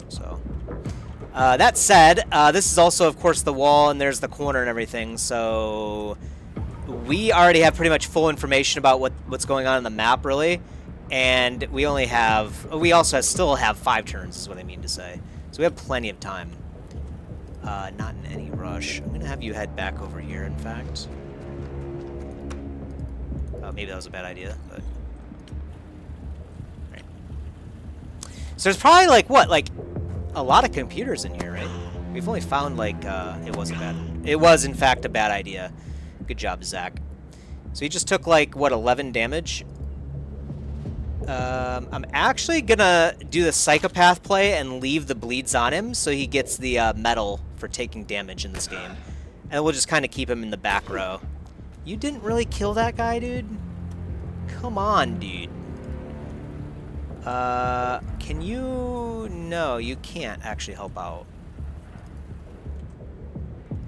A: So, that said, this is also, of course, the wall, and there's the corner and everything, so we already have pretty much full information about what's going on in the map, really, and we still have 5 turns, is what I mean to say. So we have plenty of time. Not in any rush. I'm going to have you head back over here, in fact. Maybe that was a bad idea, but... Right. So there's probably, like, what? Like, a lot of computers in here, right? We've only found, like, it was, in fact, a bad idea. Good job, Zach. So he just took, like, what, 11 damage? I'm actually gonna do the psychopath play and leave the bleeds on him so he gets the medal for taking damage in this game. And we'll just kind of keep him in the back row. You didn't really kill that guy, dude? Come on, dude. Can you... No, you can't actually help out.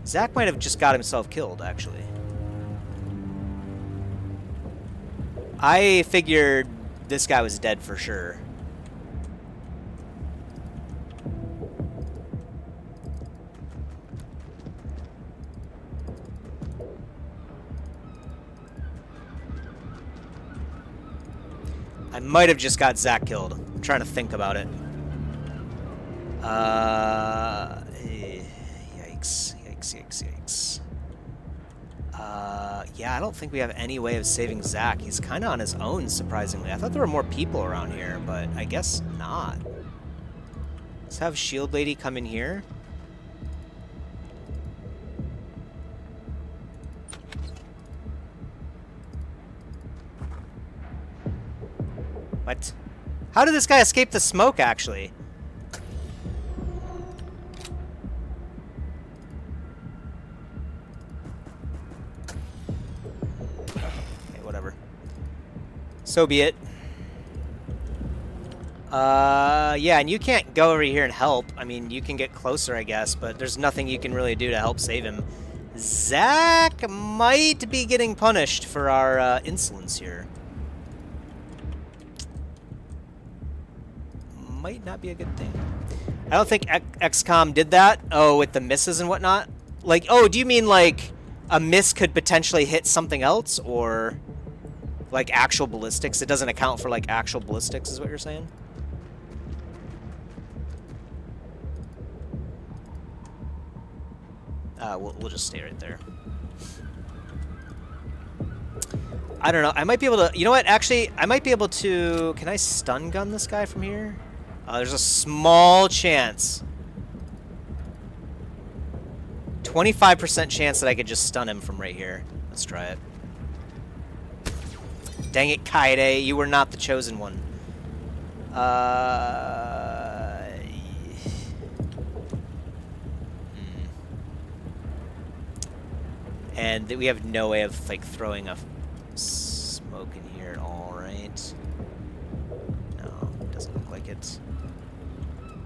A: Zach might have just got himself killed, actually. I figured this guy was dead for sure. I might have just got Zach killed. I'm trying to think about it. Yikes. Yeah, I don't think we have any way of saving Zach. He's kind of on his own, surprisingly. I thought there were more people around here, but I guess not. Let's have Shield Lady come in here. What? How did this guy escape the smoke, actually? So be it. Yeah, and you can't go over here and help. I mean, you can get closer, I guess, but there's nothing you can really do to help save him. Zach might be getting punished for our insolence here. Might not be a good thing. I don't think XCOM did that. Oh, with the misses and whatnot? Like, oh, do you mean, like, a miss could potentially hit something else, or... like actual ballistics? It doesn't account for like actual ballistics, is what you're saying? We'll just stay right there. I don't know. I might be able to... You know what? Actually, I might be able to... Can I stun gun this guy from here? There's a small chance. 25% chance that I could just stun him from right here. Let's try it. Dang it, Kaede, you were not the chosen one. And we have no way of, like, throwing a smoke in here at all, right? No, it doesn't look like it.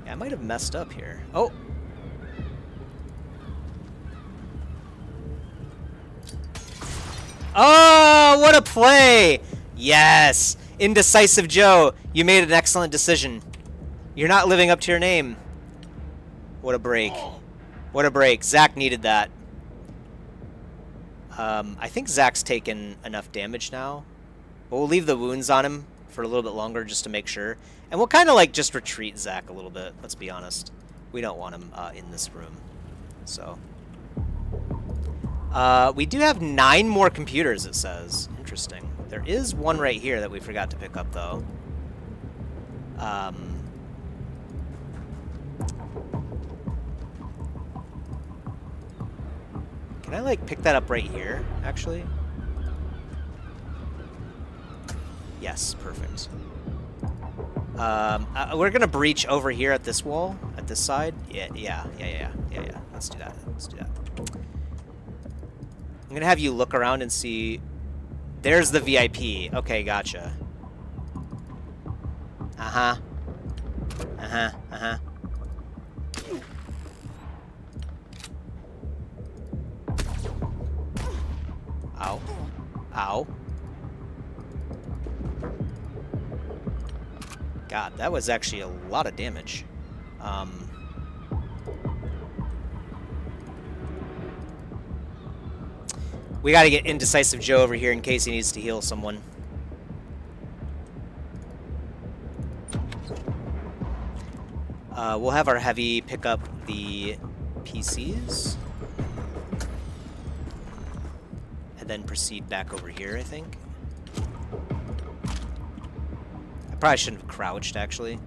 A: Yeah, I might have messed up here. Oh! Oh, what a play! Yes! Indecisive Joe, you made an excellent decision. You're not living up to your name. What a break. What a break. Zach needed that. I think Zach's taken enough damage now. But we'll leave the wounds on him for a little bit longer just to make sure. And we'll kind of like just retreat Zach a little bit, let's be honest. We don't want him in this room. So... we do have 9 more computers, it says. Interesting. There is one right here that we forgot to pick up, though. Can I, like, pick that up right here, actually? Yes, perfect. We're gonna breach over here at this wall, at this side. Yeah. Let's do that. I'm gonna have you look around and see. There's the VIP. Okay, gotcha. Ow. God, that was actually a lot of damage. We gotta get Indecisive Joe over here in case he needs to heal someone. We'll have our heavy pick up the PCs. And then proceed back over here, I think. I probably shouldn't have crouched, actually.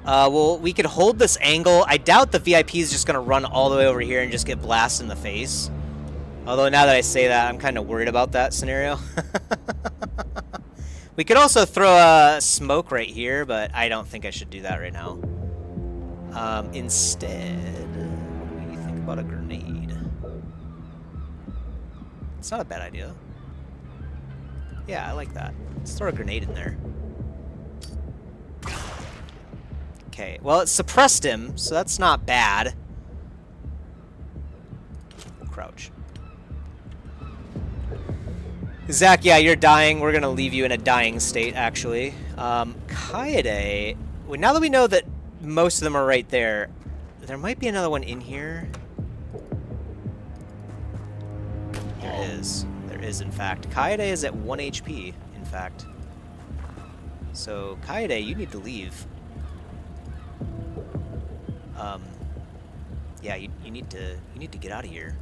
A: Well, we could hold this angle. I doubt the VIP is just going to run all the way over here and just get blasted in the face. Although, now that I say that, I'm kind of worried about that scenario. We could also throw a smoke right here, but I don't think I should do that right now. Instead, what do you think about a grenade? It's not a bad idea. Yeah, I like that. Let's throw a grenade in there. Okay, well, it suppressed him, so that's not bad. Crouch. Zach, yeah, you're dying. We're going to leave you in a dying state, actually. Kaede, well, now that we know that most of them are right there, there might be another one in here. There is. There is, in fact. Kaede is at 1 HP, in fact. So, Kaede, you need to leave. Yeah, you need to get out of here.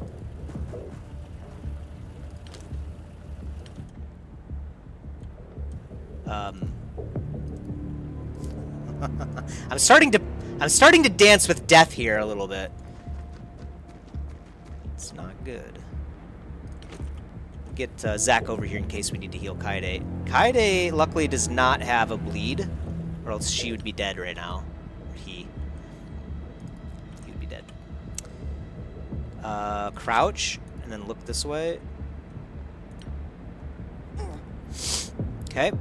A: I'm starting to dance with death here a little bit. It's not good. Get Zach over here in case we need to heal Kaede. Kaede luckily does not have a bleed, or else she would be dead right now. Or he would be dead. Crouch and then look this way. Okay.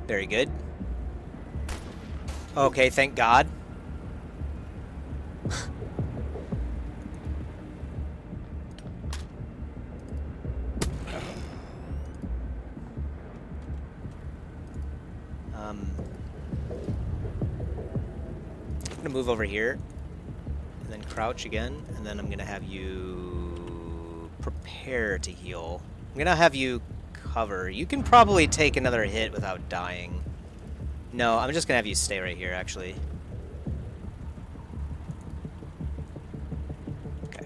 A: Very good. Okay, thank God. I'm gonna move over here, and then crouch again, and then I'm gonna have you prepare to heal. I'm gonna have you cover. You can probably take another hit without dying. No, I'm just gonna have you stay right here, actually. Okay.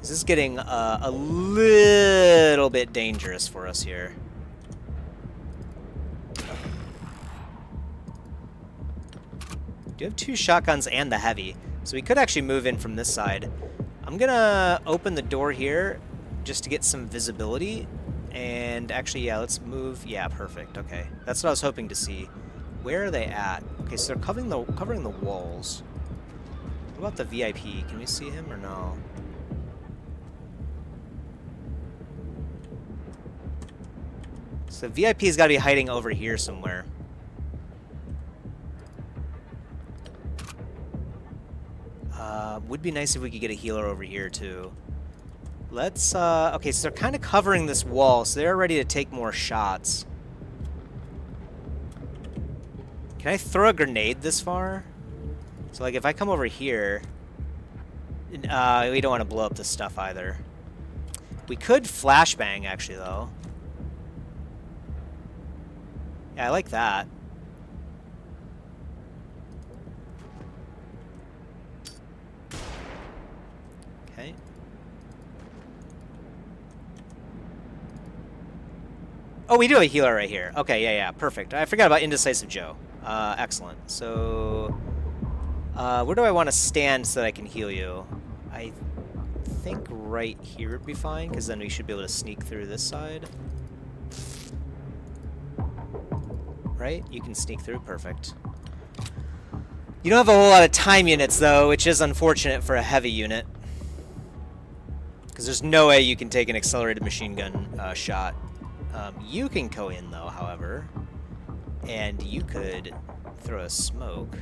A: This is getting a little bit dangerous for us here. We do have 2 shotguns and the heavy, so we could actually move in from this side. I'm gonna open the door here just to get some visibility. And actually, yeah, let's move. Yeah, perfect. Okay, that's what I was hoping to see. Where are they at? Okay, so they're covering the walls. What about the VIP? Can we see him or no? So the VIP's got to be hiding over here somewhere. Would be nice if we could get a healer over here too. Let's, okay, so they're kind of covering this wall, so they're ready to take more shots. Can I throw a grenade this far? So, like, if I come over here... we don't want to blow up this stuff either. We could flashbang, actually, though. Yeah, I like that. Okay. Oh, we do have a healer right here. Okay, yeah, perfect. I forgot about Indecisive Joe. Excellent. So, where do I want to stand so that I can heal you? I think right here would be fine, because then we should be able to sneak through this side. Right? You can sneak through. Perfect. You don't have a whole lot of time units, though, which is unfortunate for a heavy unit. Because there's no way you can take an accelerated machine gun shot. You can go in, though, however. And you could throw a smoke.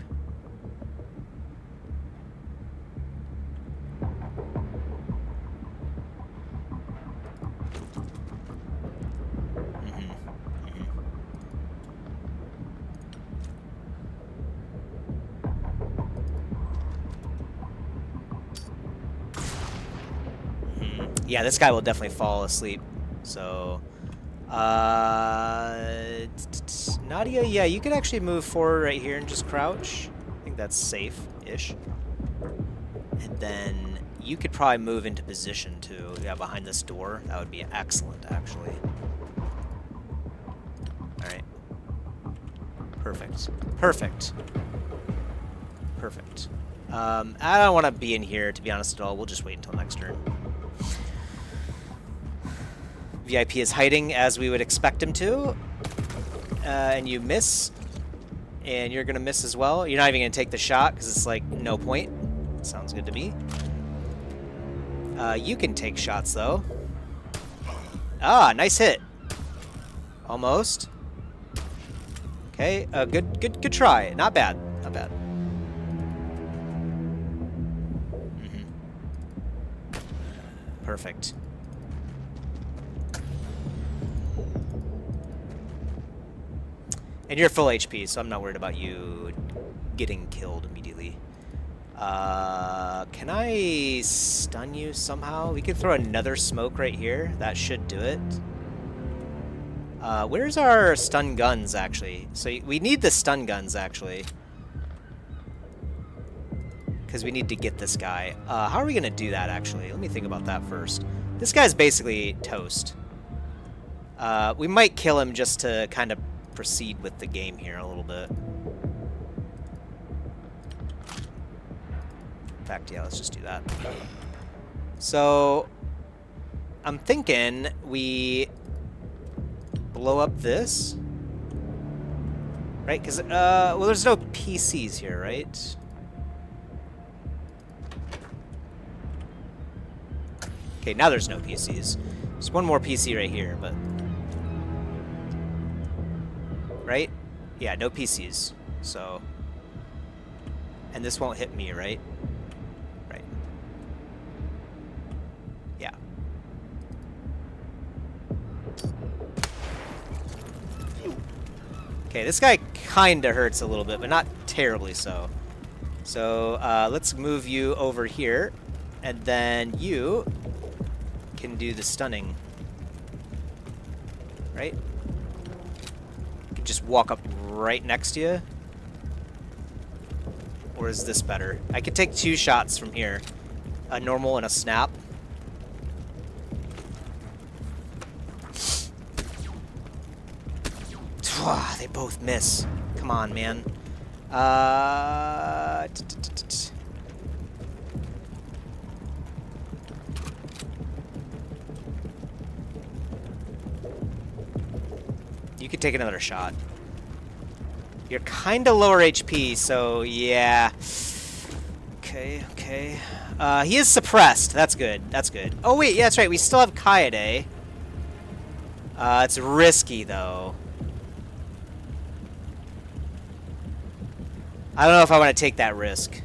A: Yeah, this guy will definitely fall asleep. So, Nadia, yeah, you could actually move forward right here and just crouch. I think that's safe-ish. And then you could probably move into position too. Yeah, behind this door. That would be excellent, actually. Alright. Perfect. Perfect. Perfect. I don't want to be in here, to be honest at all. We'll just wait until next turn. VIP is hiding as we would expect him to. And you miss. And you're going to miss as well. You're not even going to take the shot because it's like no point. Sounds good to me. You can take shots though. Ah, nice hit. Almost. Okay, good try. Not bad. Not bad. Perfect. And you're full HP, so I'm not worried about you getting killed immediately. Can I stun you somehow? We could throw another smoke right here. That should do it. Where's our stun guns, actually? So we need the stun guns, actually. Because we need to get this guy. How are we going to do that, actually? Let me think about that first. This guy's basically toast. We might kill him just to kind of proceed with the game here a little bit. In fact, yeah, let's just do that. So, I'm thinking we blow up this. Right? Because, well, there's no PCs here, right? Okay, now there's no PCs. There's one more PC right here, but... Right? Yeah, no PCs. So... And this won't hit me, right? Right. Yeah. Okay, this guy kinda hurts a little bit, but not terribly so. So, let's move you over here. And then you... can do the stunning. Right? You can just walk up right next to you. Or is this better? I could take 2 shots from here. A normal and a snap. They both miss. Come on, man. You could take another shot. You're kind of lower HP, so yeah. Okay, okay. He is suppressed. That's good. That's good. Oh, wait. Yeah, that's right. We still have Kaede. It's risky, though. I don't know if I want to take that risk.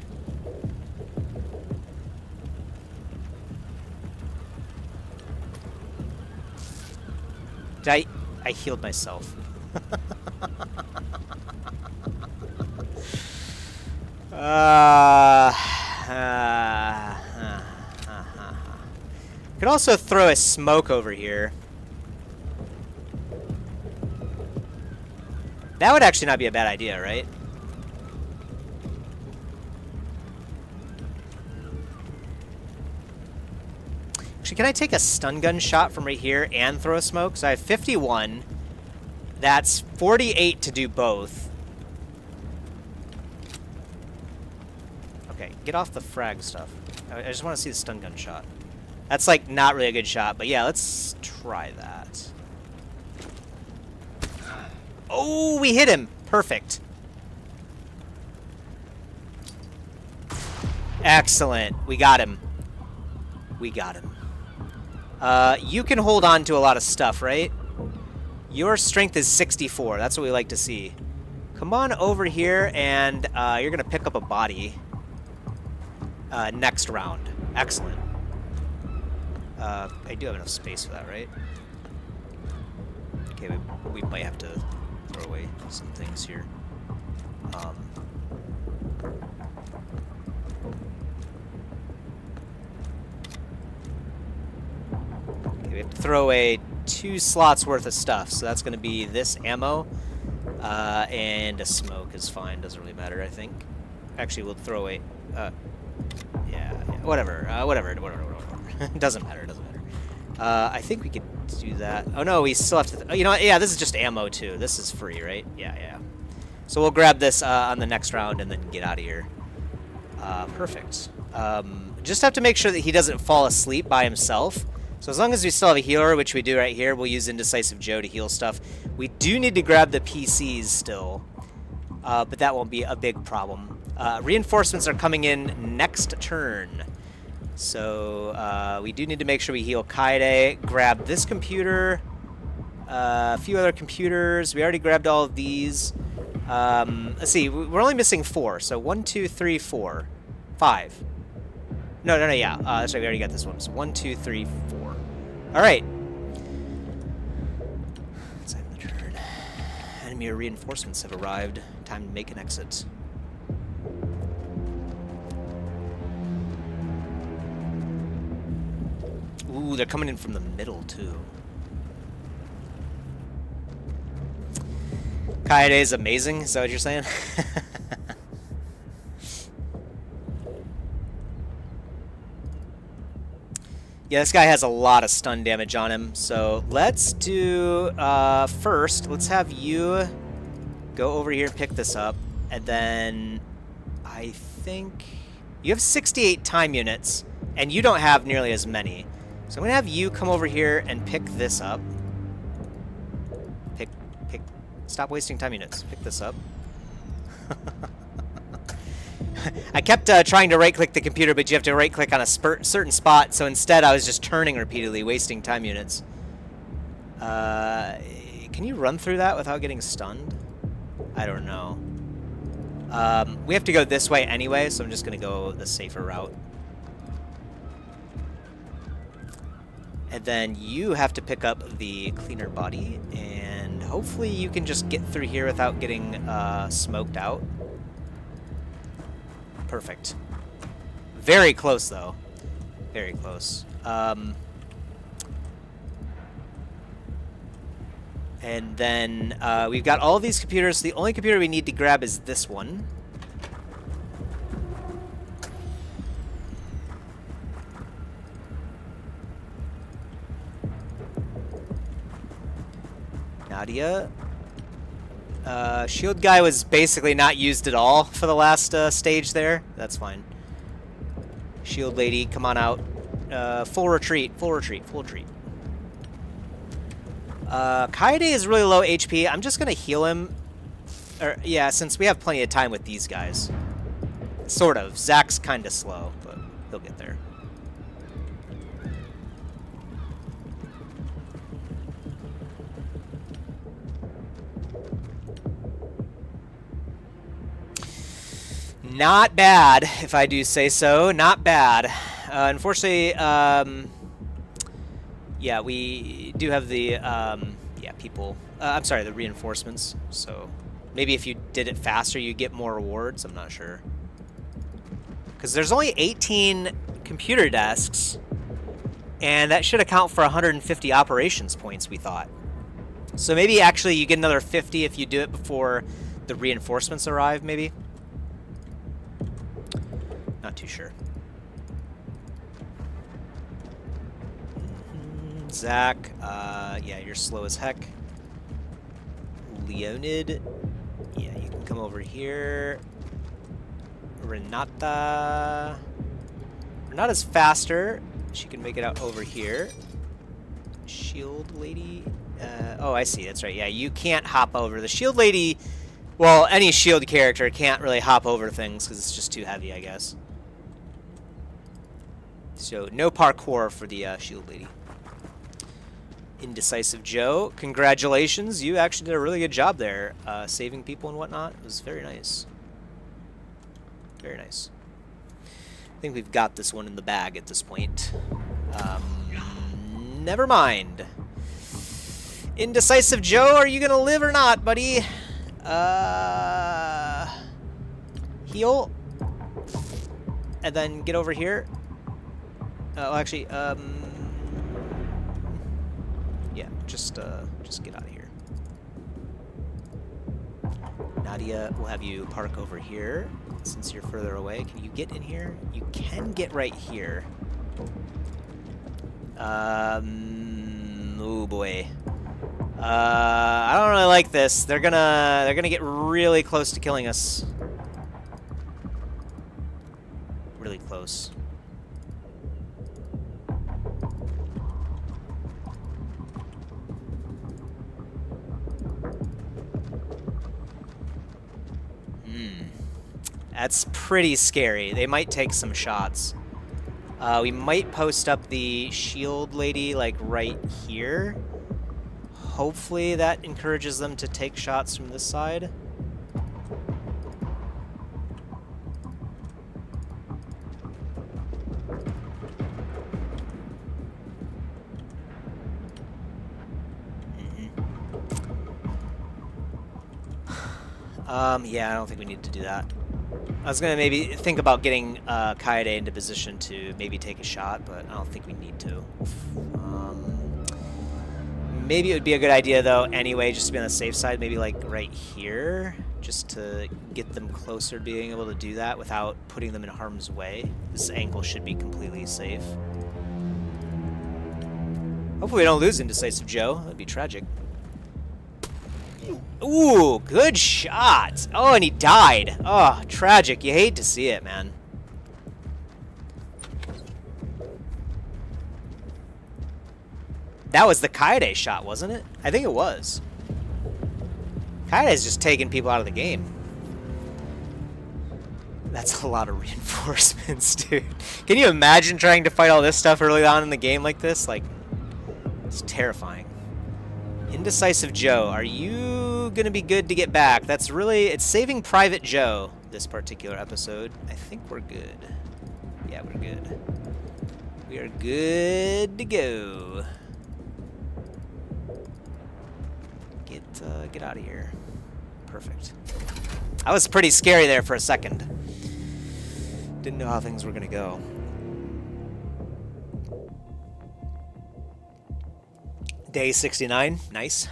A: I healed myself. Could also throw a smoke over here. That would actually not be a bad idea, right? Actually, can I take a stun gun shot from right here and throw a smoke? So I have 51. That's 48 to do both. Okay, get off the frag stuff. I just want to see the stun gun shot. That's, like, not really a good shot, but yeah, let's try that. Oh, we hit him! Perfect. Excellent. We got him. We got him. You can hold on to a lot of stuff, right? Your strength is 64. That's what we like to see. Come on over here, and you're going to pick up a body next round. Excellent. I do have enough space for that, right? Okay, we might have to throw away some things here. throw away 2 slots worth of stuff. So that's going to be this ammo, and a smoke is fine. Doesn't really matter, I think. Actually, we'll throw away. Yeah, whatever. Whatever. Doesn't matter. Doesn't matter. I think we could do that. Oh no, we still have to. You know what? Yeah, this is just ammo too. This is free, right? Yeah. So we'll grab this on the next round and then get out of here. Perfect. Just have to make sure that he doesn't fall asleep by himself. So as long as we still have a healer, which we do right here, we'll use Indecisive Joe to heal stuff. We do need to grab the PCs still, but that won't be a big problem. Reinforcements are coming in next turn. So we do need to make sure we heal Kaede, grab this computer, a few other computers. We already grabbed all of these. Let's see, we're only missing 4. So 1, 2, 3, 4, 5. No, yeah. That's right, we already got this one. So 1, 2, 3, 4. All right. Let's end the turn. Enemy reinforcements have arrived. Time to make an exit. Ooh, they're coming in from the middle, too. Kaede is amazing, is that what you're saying? Yeah, this guy has a lot of stun damage on him, so let's do, first, let's have you go over here and pick this up, and then I think you have 68 time units, and you don't have nearly as many. So I'm going to have you come over here and pick this up. Stop wasting time units. Pick this up. I kept trying to right-click the computer, but you have to right-click on a certain spot, so instead I was just turning repeatedly, wasting time units. Can you run through that without getting stunned? I don't know. We have to go this way anyway, so I'm just going to go the safer route. And then you have to pick up the cleaner body, and hopefully you can just get through here without getting smoked out. Perfect. Very close, though. Very close. And then we've got all these computers. The only computer we need to grab is this one. Nadia. Shield guy was basically not used at all for the last stage there. That's fine. Shield lady, come on out. Full retreat, full retreat, full retreat. Kaede is really low HP. I'm just going to heal him. Yeah, since we have plenty of time with these guys. Sort of. Zach's kind of slow, but he'll get there. Not bad, if I do say so. Not bad. Unfortunately, yeah, we do have the, yeah, people. I'm sorry, the reinforcements. So maybe if you did it faster, you get more rewards. I'm not sure. Because there's only 18 computer desks, and that should account for 150 operations points, we thought. So maybe actually you get another 50 if you do it before the reinforcements arrive, maybe. Not too sure. Zach, yeah, you're slow as heck. Leonid, yeah, you can come over here. Renata's faster. She can make it out over here. Shield lady. Oh, I see. That's right. Yeah, you can't hop over. The shield lady, well, any shield character can't really hop over things because it's just too heavy, I guess. So no parkour for the shield lady. Indecisive Joe, congratulations. You actually did a really good job there, saving people and whatnot. It was very nice. Very nice. I think we've got this one in the bag at this point. Never mind. Indecisive Joe, are you going to live or not, buddy? Heal. And then get over here. Oh, actually, Yeah, just get out of here. Nadia, we'll have you park over here since you're further away. Can you get in here? You can get right here. Oh boy. I don't really like this. They're gonna get really close to killing us. Really close. That's pretty scary. They might take some shots. We might post up the shield lady, like, right here. Hopefully that encourages them to take shots from this side. Yeah, I don't think we need to do that. I was gonna maybe think about getting Kaede into position to maybe take a shot, but I don't think we need to. Maybe it would be a good idea though, anyway, just to be on the safe side, maybe like right here, just to get them closer to being able to do that without putting them in harm's way. This angle should be completely safe. Hopefully we don't lose Indecisive Joe. That'd be tragic. Ooh, good shot. Oh, and he died. Oh, tragic. You hate to see it, man. That was the Kaede shot, wasn't it? I think it was. Kaide's just taking people out of the game. That's a lot of reinforcements, dude. Can you imagine trying to fight all this stuff early on in the game like this? Like, it's terrifying. Indecisive Joe, are you gonna be good to get back? That's really, it's saving Private Joe, this particular episode. I think we're good. Yeah, we're good. We are good to go. Get out of here. Perfect. That was pretty scary there for a second. Didn't know how things were gonna go. Day 69, nice.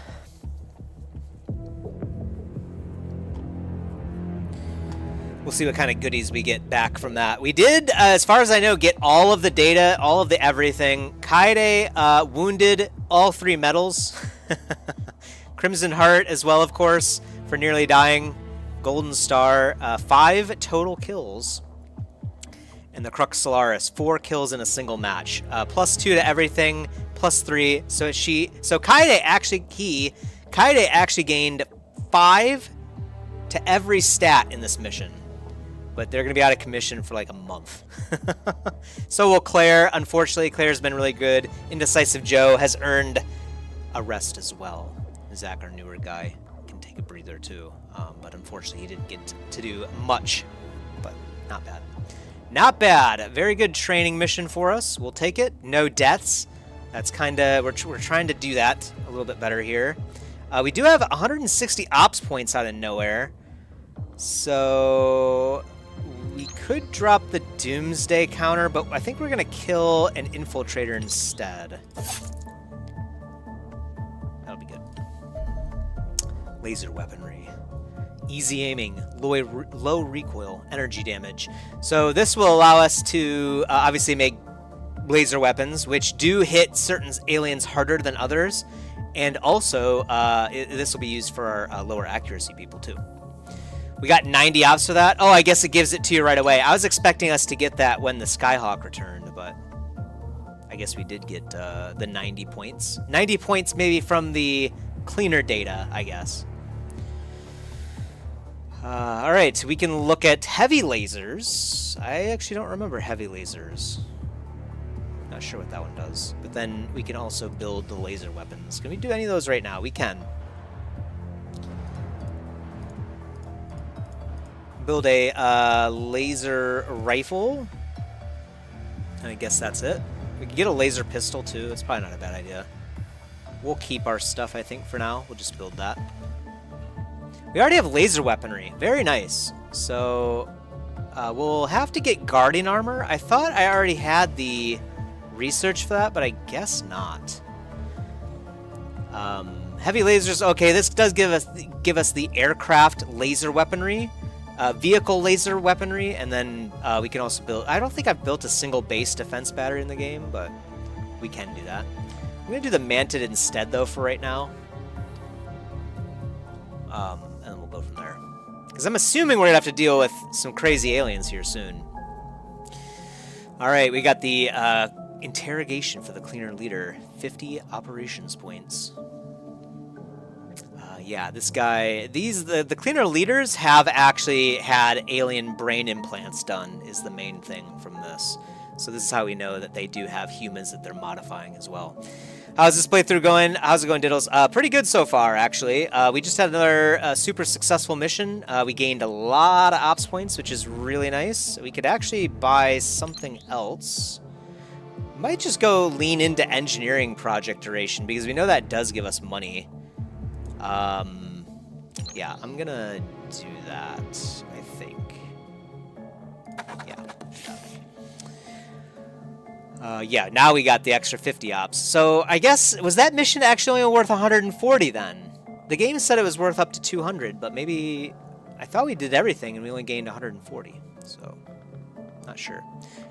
A: We'll see what kind of goodies we get back from that. We did, as far as I know, get all of the data, all of the everything. Kaede wounded all 3 medals. Crimson Heart as well, of course, for nearly dying. Golden Star, 5 total kills. And the Crux Solaris, 4 kills in a single match. +2 to everything, +3. So Kaede actually gained 5 to every stat in this mission. But they're going to be out of commission for like a month. So will Claire. Unfortunately, Claire's been really good. Indecisive Joe has earned a rest as well. Zach, our newer guy, can take a breather too. But unfortunately, he didn't get to do much. But not bad. Not bad. Very good training mission for us. We'll take it. No deaths. That's kind of, we're trying to do that a little bit better here. We do have 160 ops points out of nowhere. So we could drop the Doomsday counter, but I think we're going to kill an Infiltrator instead. That'll be good. Laser weaponry. Easy aiming, low recoil, energy damage. So this will allow us to obviously make laser weapons, which do hit certain aliens harder than others. And also, this will be used for our lower accuracy people too. We got 90 ops for that. Oh, I guess it gives it to you right away. I was expecting us to get that when the Skyhawk returned, but I guess we did get the 90 points. 90 points maybe from the cleaner data, I guess. All right, so we can look at heavy lasers. I actually don't remember heavy lasers. Not sure what that one does. But then we can also build the laser weapons. Can we do any of those right now? We can. Build a laser rifle. And I guess that's it. We can get a laser pistol too. It's probably not a bad idea. We'll keep our stuff, I think, for now. We'll just build that. We already have laser weaponry. Very nice. So we'll have to get guarding armor. I thought I already had the research for that, but I guess not. Heavy lasers. Okay, this does give us the aircraft laser weaponry, vehicle laser weaponry, and then we can also build. I don't think I've built a single base defense battery in the game, but we can do that. I'm gonna do the Mantid instead, though, for right now. And then we'll go from there. Because I'm assuming we're gonna have to deal with some crazy aliens here soon. All right, we got the interrogation for the cleaner leader. 50 operations points. Yeah, this guy. The cleaner leaders have actually had alien brain implants done. Is the main thing from this. So this is how we know that they do have humans that they're modifying as well. How's this playthrough going? How's it going, Diddles? Pretty good so far, actually. We just had another super successful mission. We gained a lot of ops points, which is really nice. We could actually buy something else. Might just go lean into engineering project duration, because we know that does give us money. Yeah, I'm gonna do that, I think. Yeah, now we got the extra 50 ops. So I guess, was that mission actually only worth 140 then? The game said it was worth up to 200, but maybe, I thought we did everything and we only gained 140, so not sure.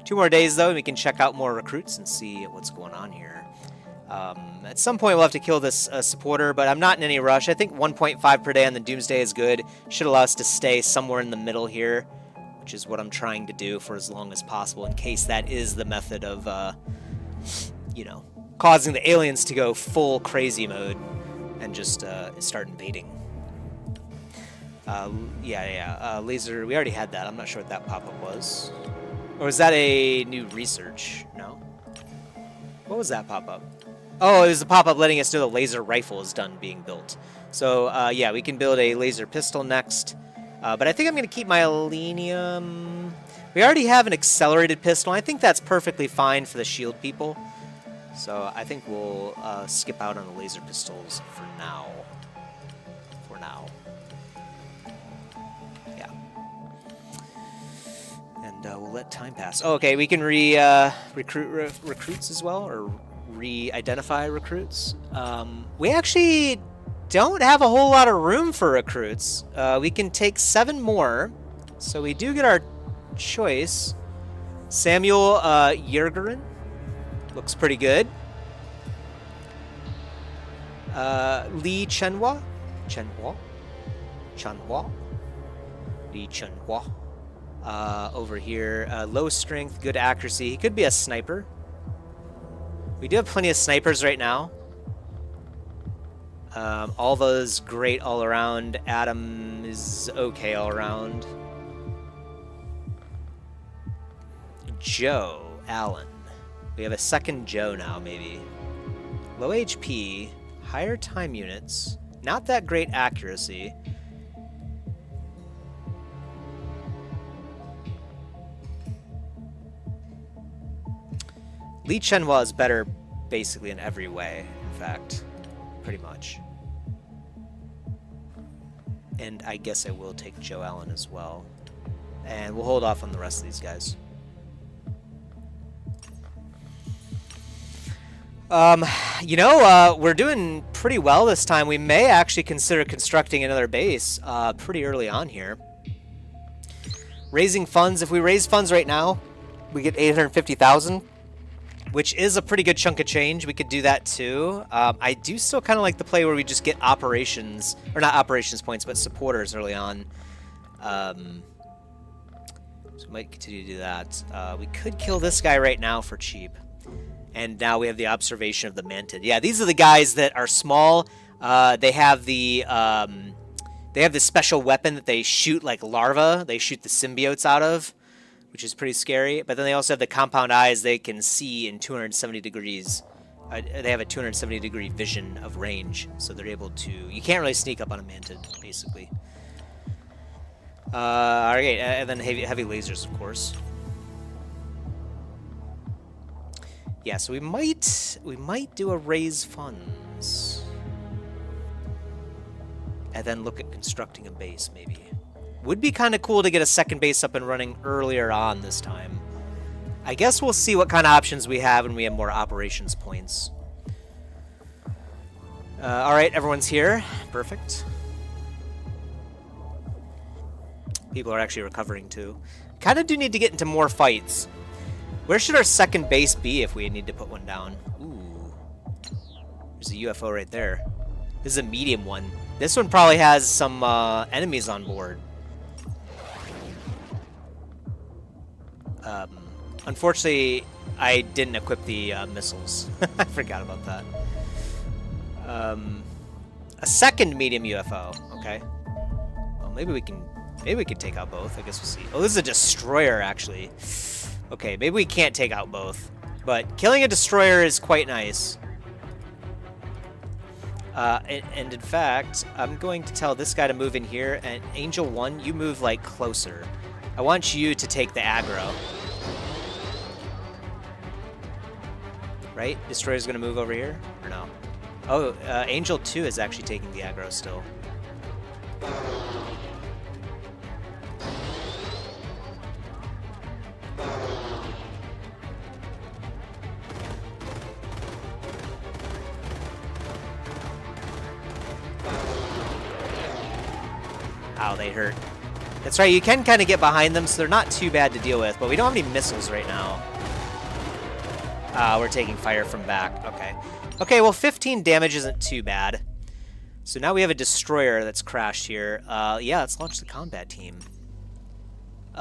A: 2 more days though, and we can check out more recruits and see what's going on here. At some point we'll have to kill this supporter, but I'm not in any rush. I think 1.5 per day on the Doomsday is good. Should allow us to stay somewhere in the middle here, which is what I'm trying to do for as long as possible, in case that is the method of, you know, causing the aliens to go full crazy mode and just start invading. Laser, we already had that. I'm not sure what that pop-up was. Or was that a new research? No? What was that pop-up? Oh, it was a pop-up letting us know the laser rifle is done being built. So, yeah, we can build a laser pistol next. But I think I'm going to keep my Elenium. We already have an accelerated pistol. I think that's perfectly fine for the shield people. So I think we'll skip out on the laser pistols for now. Yeah. And we'll let time pass. Oh, okay, we can recruit recruits as well, or re-identify recruits. We actually don't have a whole lot of room for recruits. We can take 7 more, so we do get our choice. Samuel Yergerin looks pretty good. Lee Chenhua, Lee Chenhua. Over here, low strength, good accuracy. He could be a sniper. We do have plenty of snipers right now. Alva's great all around. Adam is okay all around. Joe Allen. We have a second Joe now, maybe. Low HP, higher time units, not that great accuracy. Lee Chenhua is better basically in every way, in fact. Pretty much. And I guess I will take Joe Allen as well. And we'll hold off on the rest of these guys. You know, we're doing pretty well this time. We may actually consider constructing another base pretty early on here. Raising funds. If we raise funds right now, we get 850,000, which is a pretty good chunk of change. We could do that too. I do still kind of like the play where we just get operations, or not operations points, but supporters early on. So we might continue to do that. We could kill this guy right now for cheap. And now we have the observation of the Mantid. Yeah, these are the guys that are small. They have the special weapon that they shoot like larvae. They shoot the symbiotes out of, which is pretty scary. But then they also have the compound eyes. They can see in 270 degrees. They have a 270 degree vision of range, so they're able to. You can't really sneak up on a Mantid, basically. All right, and then heavy lasers, of course. Yeah, so we might do a raise funds, and then look at constructing a base, maybe. Would be kind of cool to get a second base up and running earlier on this time. I guess we'll see what kind of options we have when we have more operations points. Alright, everyone's here. Perfect. People are actually recovering too. Kind of do need to get into more fights. Where should our second base be if we need to put one down? Ooh. There's a UFO right there. This is a medium one. This one probably has some enemies on board. Unfortunately, I didn't equip the missiles. I forgot about that. A second medium UFO. Okay. Well, maybe we can take out both. I guess we'll see. Oh, this is a destroyer, actually. Okay, maybe we can't take out both. But killing a destroyer is quite nice. And in fact, I'm going to tell this guy to move in here. And Angel 1, you move, like, closer. I want you to take the aggro. Right? Destroyer's going to move over here? Or no? Oh, Angel 2 is actually taking the aggro still. Ow, they hurt. That's right, you can kind of get behind them, so they're not too bad to deal with, but we don't have any missiles right now. We're taking fire from back. Okay. Okay, well, 15 damage isn't too bad. So now we have a destroyer that's crashed here. Yeah, let's launch the combat team.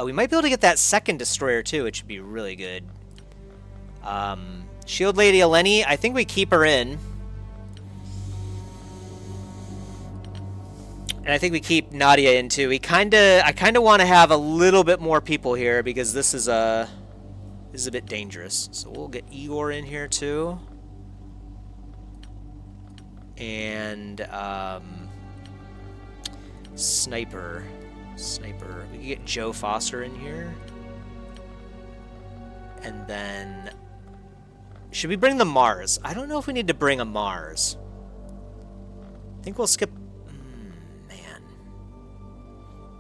A: We might be able to get that second destroyer, too, which would be really good. Shield Lady Eleni, I think we keep her in. And I think we keep Nadia in, too. I kind of want to have a little bit more people here, because this is a bit dangerous. So we'll get Igor in here, too. And, Sniper. We can get Joe Foster in here. And then... should we bring the Mars? I don't know if we need to bring a Mars. I think we'll skip... man.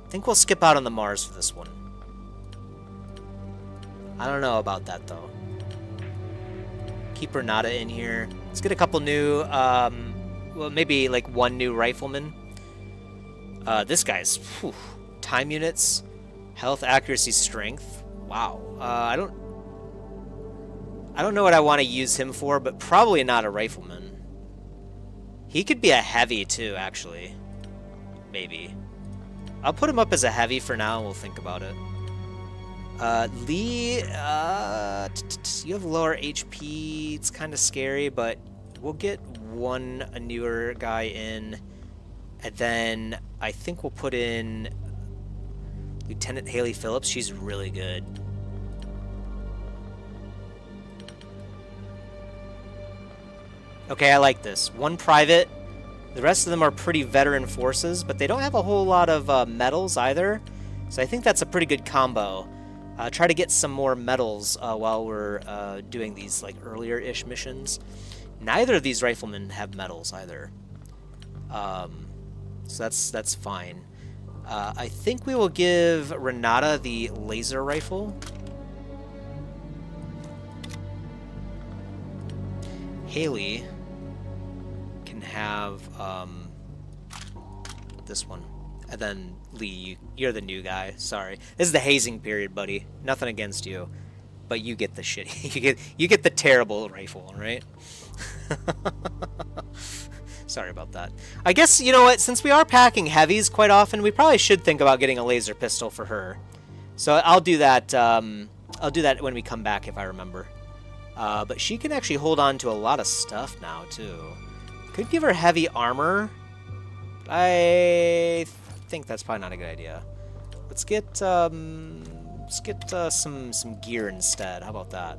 A: I think we'll skip out on the Mars for this one. I don't know about that, though. Keep Renata in here. Let's get a couple new... well, maybe like one new rifleman. This guy's... whew, time units, health, accuracy, strength. Wow. I don't know what I want to use him for, but probably not a rifleman. He could be a heavy too, actually. Maybe. I'll put him up as a heavy for now, and we'll think about it. Lee, you have lower HP. It's kind of scary, but we'll get one newer guy in, and then I think we'll put in Lieutenant Haley Phillips. She's really good. Okay, I like this. One private. The rest of them are pretty veteran forces, but they don't have a whole lot of medals either. So I think that's a pretty good combo. Try to get some more medals while we're doing these like earlier-ish missions. Neither of these riflemen have medals either. So that's fine. I think we will give Renata the laser rifle. Haley can have this one. And then Lee, you're the new guy. Sorry. This is the hazing period, buddy. Nothing against you. But you get the shitty. you get the terrible rifle, right? Sorry about that. I guess, you know what, since we are packing heavies quite often, we probably should think about getting a laser pistol for her. So I'll do that when we come back if I remember. But she can actually hold on to a lot of stuff now too. Could give her heavy armor. I think that's probably not a good idea. Let's get some gear instead. How about that?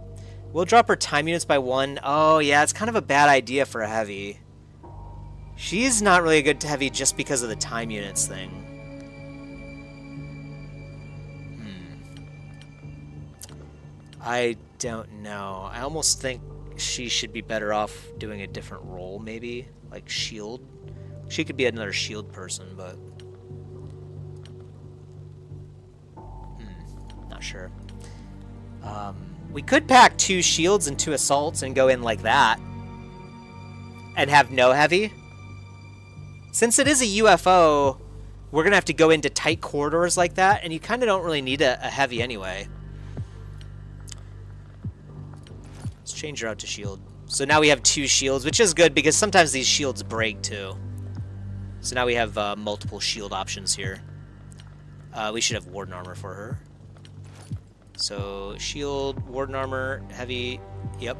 A: We'll drop her time units by 1. Oh yeah, it's kind of a bad idea for a heavy. She's not really a good heavy just because of the time units thing. I don't know. I almost think she should be better off doing a different role, maybe. Like shield. She could be another shield person, but... not sure. We could pack 2 shields and 2 assaults and go in like that. And have no heavy. Since it is a UFO, we're going to have to go into tight corridors like that, and you kind of don't really need a heavy anyway. Let's change her out to shield. So now we have 2 shields, which is good because sometimes these shields break too. So now we have multiple shield options here. We should have Warden Armor for her. So shield, Warden Armor, heavy, yep.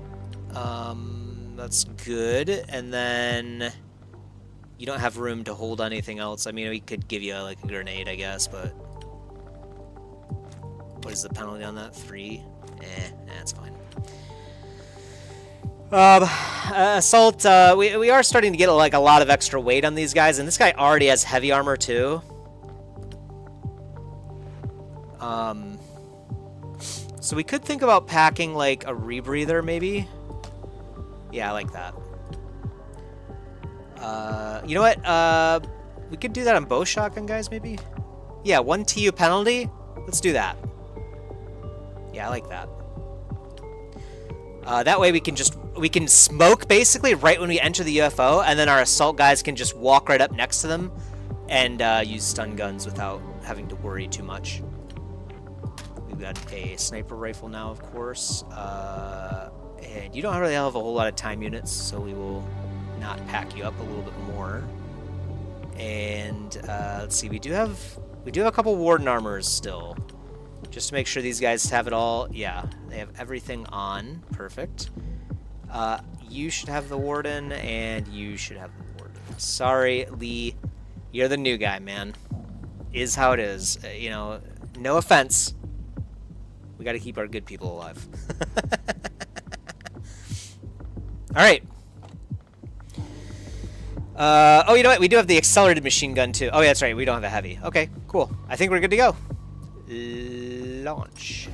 A: That's good. And then you don't have room to hold anything else. I mean, we could give you like a grenade, I guess, but what is the penalty on that? 3? That's fine. Assault, we are starting to get like a lot of extra weight on these guys, and this guy already has heavy armor too. So we could think about packing like a rebreather maybe. Yeah, I like that. You know what? We could do that on bow shotgun guys maybe. Yeah, 1 TU penalty. Let's do that. Yeah, I like that. That way we can smoke basically right when we enter the UFO, and then our assault guys can just walk right up next to them and use stun guns without having to worry too much. We've got a sniper rifle now, of course, and you don't really have a whole lot of time units, so we will not pack you up a little bit more. And let's see, we do have a couple Warden armors still. Just to make sure these guys have it all. Yeah, they have everything on. Perfect. You should have the Warden, and you should have the Warden. Sorry, Lee. You're the new guy, man. Is how it is. You know, no offense. We got to keep our good people alive. All right. Oh, you know what? We do have the accelerated machine gun, too. Oh, yeah, that's right. We don't have a heavy. Okay, cool. I think we're good to go. Launch.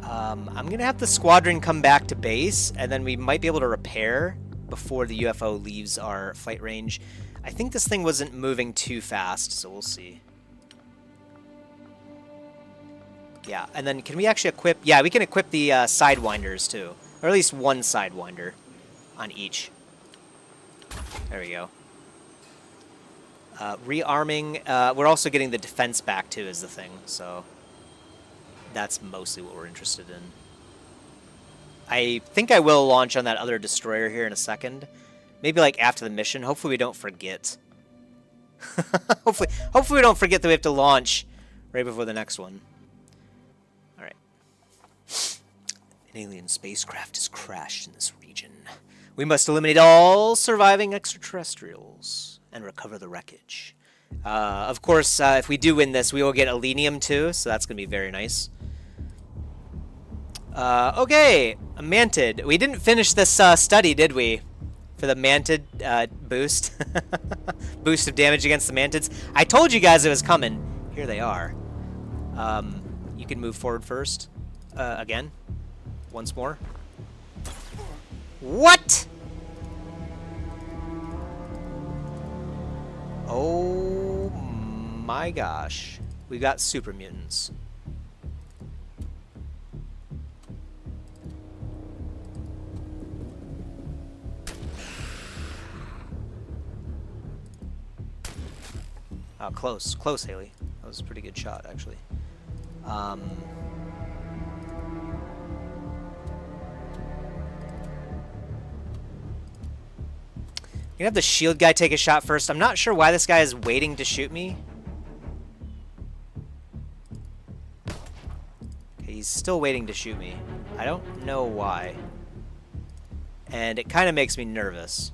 A: I'm gonna have the squadron come back to base, and then we might be able to repair before the UFO leaves our flight range. I think this thing wasn't moving too fast, so we'll see. Yeah, and then can we actually equip... Yeah, we can equip the sidewinders, too. Or at least one sidewinder on each. There we go. Rearming. We're also getting the defense back, too, is the thing, so... That's mostly what we're interested in. I think I will launch on that other destroyer here in a second. Maybe, like, after the mission. Hopefully we don't forget. Hopefully we don't forget that we have to launch right before the next one. Alright. An alien spacecraft has crashed in this region. We must eliminate all surviving extraterrestrials and recover the wreckage. Of course, if we do win this, we will get Elenium too, so that's going to be very nice. Okay, a Mantid. We didn't finish this study, did we? For the Mantid boost. Boost of damage against the Mantids. I told you guys it was coming. Here they are. You can move forward first. Again. Once more. What? Oh my gosh. We got super mutants. Oh, close. Close, Haley. That was a pretty good shot, actually. You can have the shield guy take a shot first. I'm not sure why this guy is waiting to shoot me. Okay, he's still waiting to shoot me. I don't know why. And it kind of makes me nervous.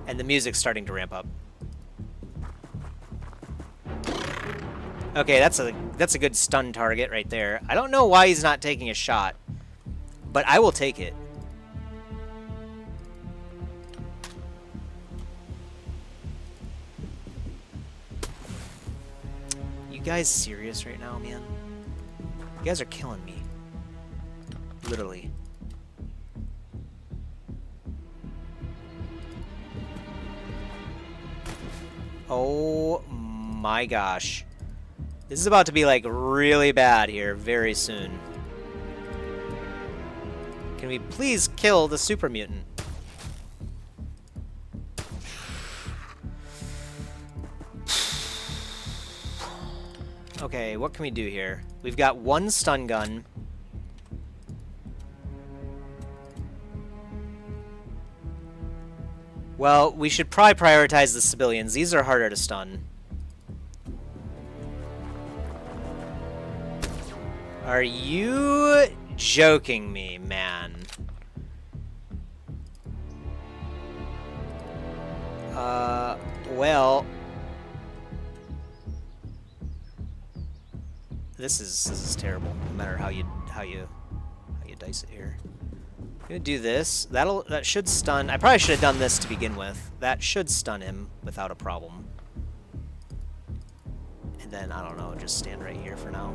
A: And the music's starting to ramp up. Okay, that's a good stun target right there. I don't know why he's not taking a shot, but I will take it. You guys serious right now, man? You guys are killing me. Literally. Oh my gosh. This is about to be like really bad here very soon. Can we please kill the super mutant? Okay, what can we do here? We've got one stun gun. Well, we should probably prioritize the civilians. These are harder to stun. Are you joking me, man? Well, this is terrible. No matter how you dice it here. I'm gonna do this. That should stun. I probably should have done this to begin with. That should stun him without a problem. And then I don't know, just stand right here for now.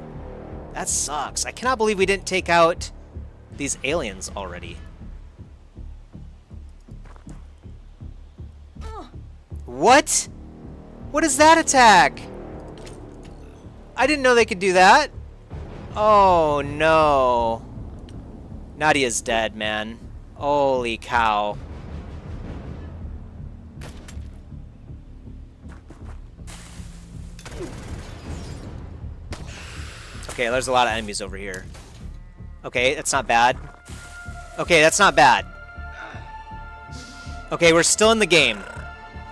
A: That sucks. I cannot believe we didn't take out these aliens already. What? What is that attack? I didn't know they could do that. Oh no. Nadia's dead, man. Holy cow. Okay, there's a lot of enemies over here. Okay, that's not bad. Okay, that's not bad. Okay, we're still in the game.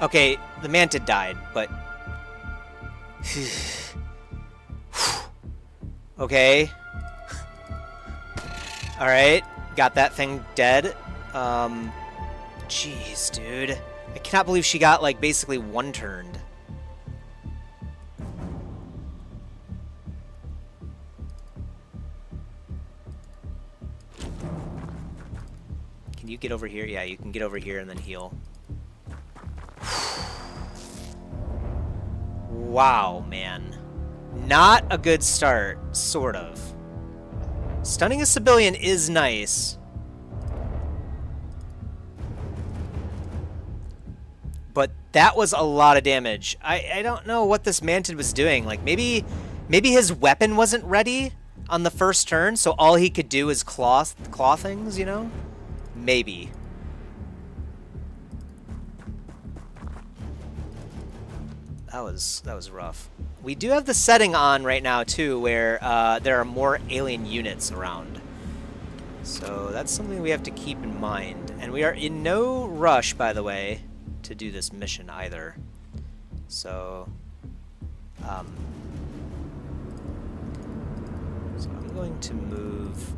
A: Okay, the Mantid died, but... Okay. Alright, got that thing dead. Jeez, dude. I cannot believe she got, like, basically one-turned. Can you get over here? Yeah, you can get over here and then heal. Wow, man. Not a good start, sort of. Stunning a civilian is nice. But that was a lot of damage. I don't know what this Mantid was doing. Like, maybe his weapon wasn't ready on the first turn, so all he could do is claw things, you know? Maybe. That was rough. We do have the setting on right now too, where there are more alien units around. So that's something we have to keep in mind. And we are in no rush, by the way, to do this mission either. So, I'm going to move.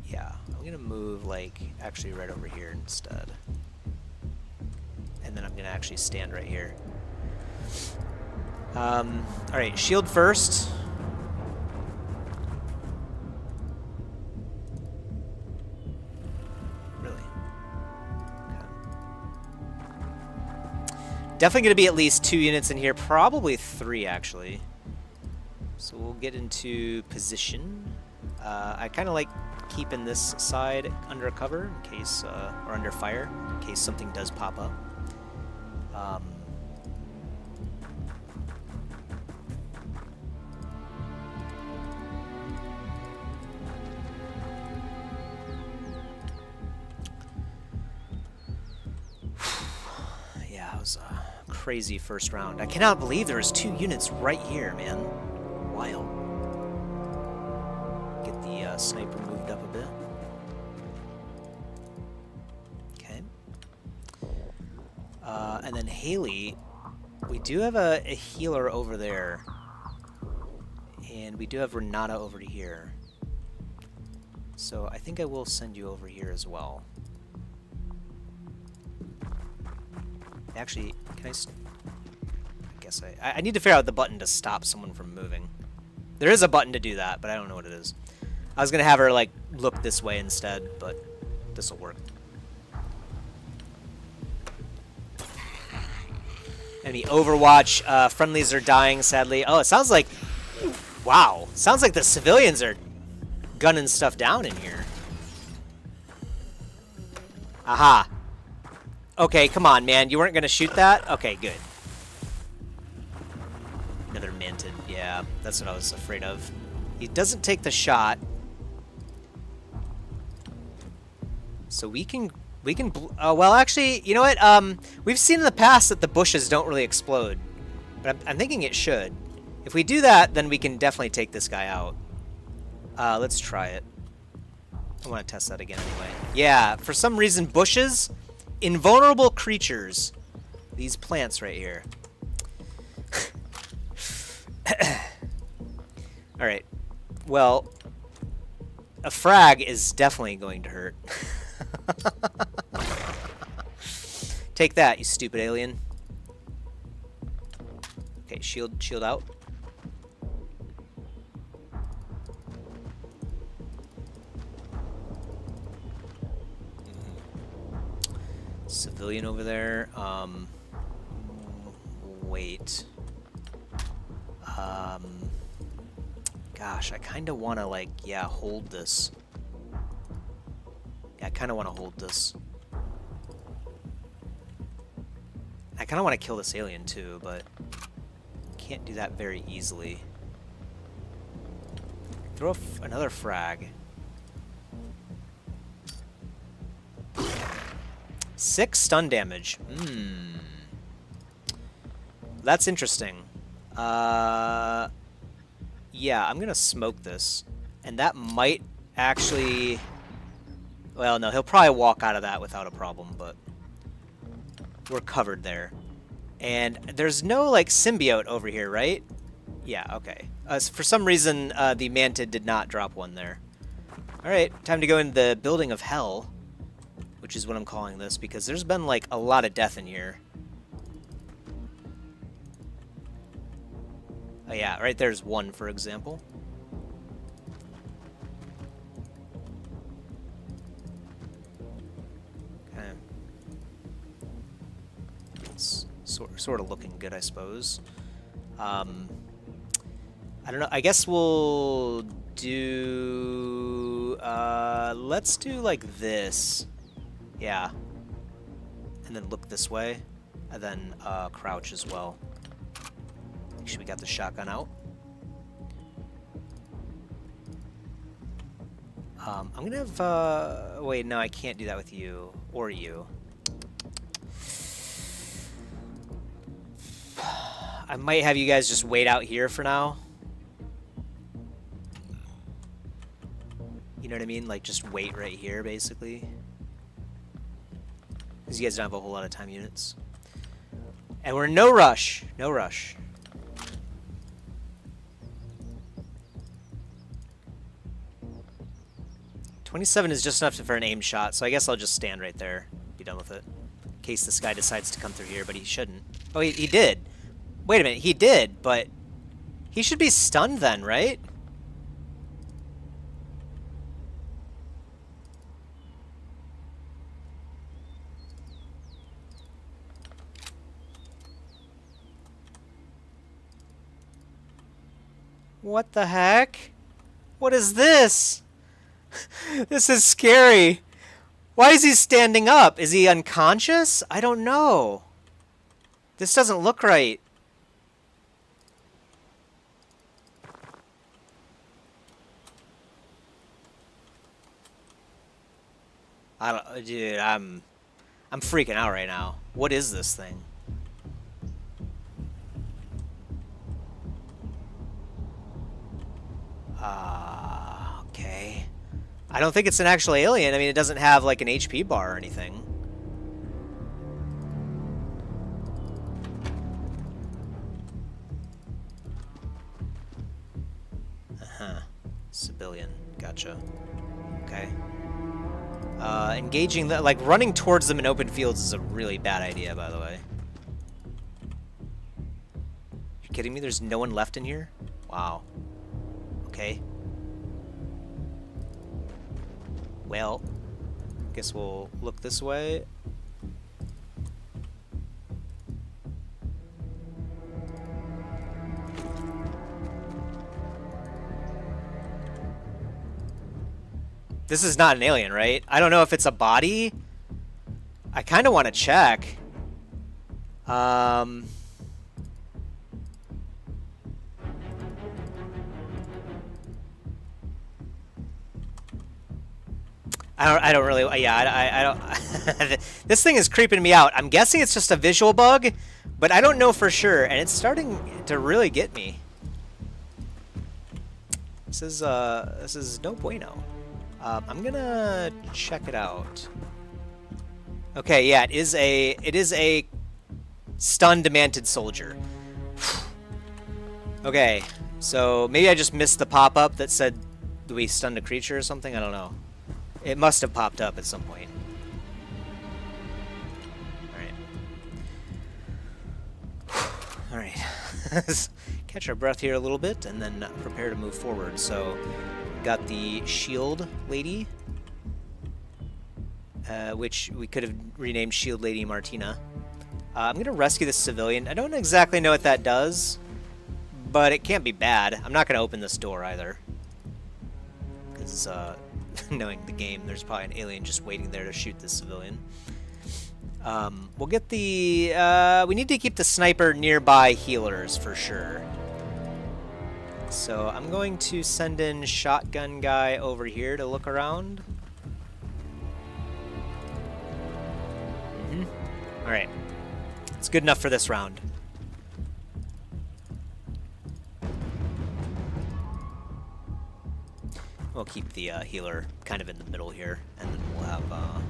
A: Yeah, I'm gonna move like actually right over here instead. And then I'm gonna actually stand right here. Alright, shield first. Really? Okay. Definitely gonna be at least 2 units in here, probably 3 actually. So we'll get into position. I kind of like keeping this side under cover in case, or under fire, in case something does pop up. Yeah, it was a crazy first round. I cannot believe there was 2 units right here, man. Wild. Get the sniper moved up a bit. Okay. And then Haley, we do have a healer over there. And we do have Renata over here. So I think I will send you over here as well. Actually, can I guess I need to figure out the button to stop someone from moving. There is a button to do that, but I don't know what it is. I was gonna have her like look this way instead, but this will work. Enemy Overwatch friendlies are dying, sadly. Oh, it sounds like, wow, sounds like the civilians are gunning stuff down in here. Aha. Okay, come on, man. You weren't gonna shoot that? Okay, good. Another Mantid. Yeah, that's what I was afraid of. He doesn't take the shot. So we can well, actually, you know what? We've seen in the past that the bushes don't really explode, but I'm thinking it should. If we do that, then we can definitely take this guy out. Let's try it. I want to test that again anyway. Yeah, for some reason, bushes, invulnerable creatures. These plants right here. All right. Well, a frag is definitely going to hurt. Take that, you stupid alien. Okay, shield out. Civilian over there. Wait. Gosh, I kind of want to, like, yeah, hold this. Yeah, I kind of want to hold this. I kind of want to kill this alien, too, but can't do that very easily. Throw another frag. 6 stun damage. That's interesting. Yeah, I'm gonna smoke this. And that might actually... Well, no, he'll probably walk out of that without a problem, but... We're covered there. And there's no, like, symbiote over here, right? Yeah, okay. For some reason, the Mantid did not drop one there. Alright, time to go into the Building of Hell, which is what I'm calling this, because there's been, like, a lot of death in here. Oh yeah, right there's one, for example. Okay. It's sort of looking good, I suppose. I don't know, I guess we'll do... let's do like this. Yeah. And then look this way. And then crouch as well. Make sure we got the shotgun out. I'm gonna have... wait, no, I can't do that with you. Or you. I might have you guys just wait out here for now. You know what I mean? Like, just wait right here, basically. Because you guys don't have a whole lot of time units. And we're in no rush. No rush. .27 is just enough for an aim shot, so I guess I'll just stand right there. Be done with it. In case this guy decides to come through here, but he shouldn't. Oh, he did. Wait a minute, he did, but... He should be stunned then, right? What the heck? What is this? This is scary. Why is he standing up? Is he unconscious? I don't know. This doesn't look right. Dude, I'm freaking out right now. What is this thing? Okay. I don't think it's an actual alien. I mean, it doesn't have, like, an HP bar or anything. Uh-huh. Civilian. Gotcha. Okay. Engaging the... Like, running towards them in open fields is a really bad idea, by the way. You kidding me? There's no one left in here? Wow. Okay. Well, guess we'll look this way. This is not an alien, right? I don't know if it's a body. I kind of want to check. I don't really, yeah, I don't, this thing is creeping me out. I'm guessing it's just a visual bug, but I don't know for sure, and it's starting to really get me. This is no bueno. I'm gonna check it out. Okay, yeah, it is a stunned manted soldier. Okay, so maybe I just missed the pop-up that said we stunned a creature or something, I don't know. It must have popped up at some point. Alright. Alright. Catch our breath here a little bit and then prepare to move forward. So, got the shield lady, which we could have renamed Shield Lady Martina. I'm going to rescue this civilian. I don't exactly know what that does, but it can't be bad. I'm not going to open this door either. Because, knowing the game, there's probably an alien just waiting there to shoot this civilian. We'll get the... we need to keep the sniper nearby healers for sure. So I'm going to send in shotgun guy over here to look around. Alright. It's good enough for this round. We'll keep the healer kind of in the middle here, and then we'll have, oh,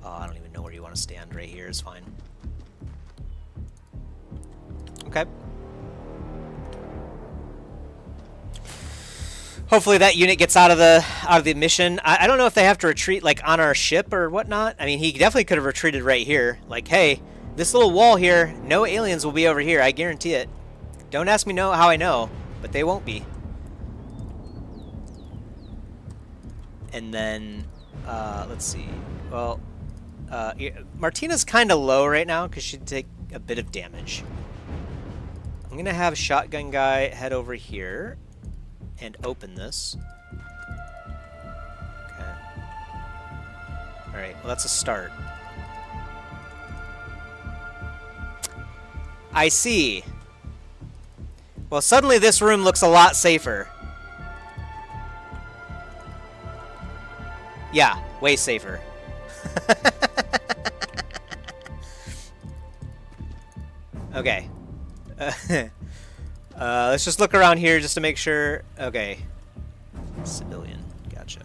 A: I don't even know where you want to stand. Right here is fine. Okay. Hopefully that unit gets out of the mission. I don't know if they have to retreat, like, on our ship or whatnot. I mean, he definitely could have retreated right here. Like, hey, this little wall here, no aliens will be over here. I guarantee it. Don't ask me how I know, but they won't be. And then, let's see. Well, Martina's kind of low right now because she'd take a bit of damage. I'm going to have shotgun guy head over here and open this. Okay. Alright, well that's a start. I see. Well, suddenly this room looks a lot safer. Yeah, way safer. Okay. Let's just look around here just to make sure. Okay. Civilian. Gotcha.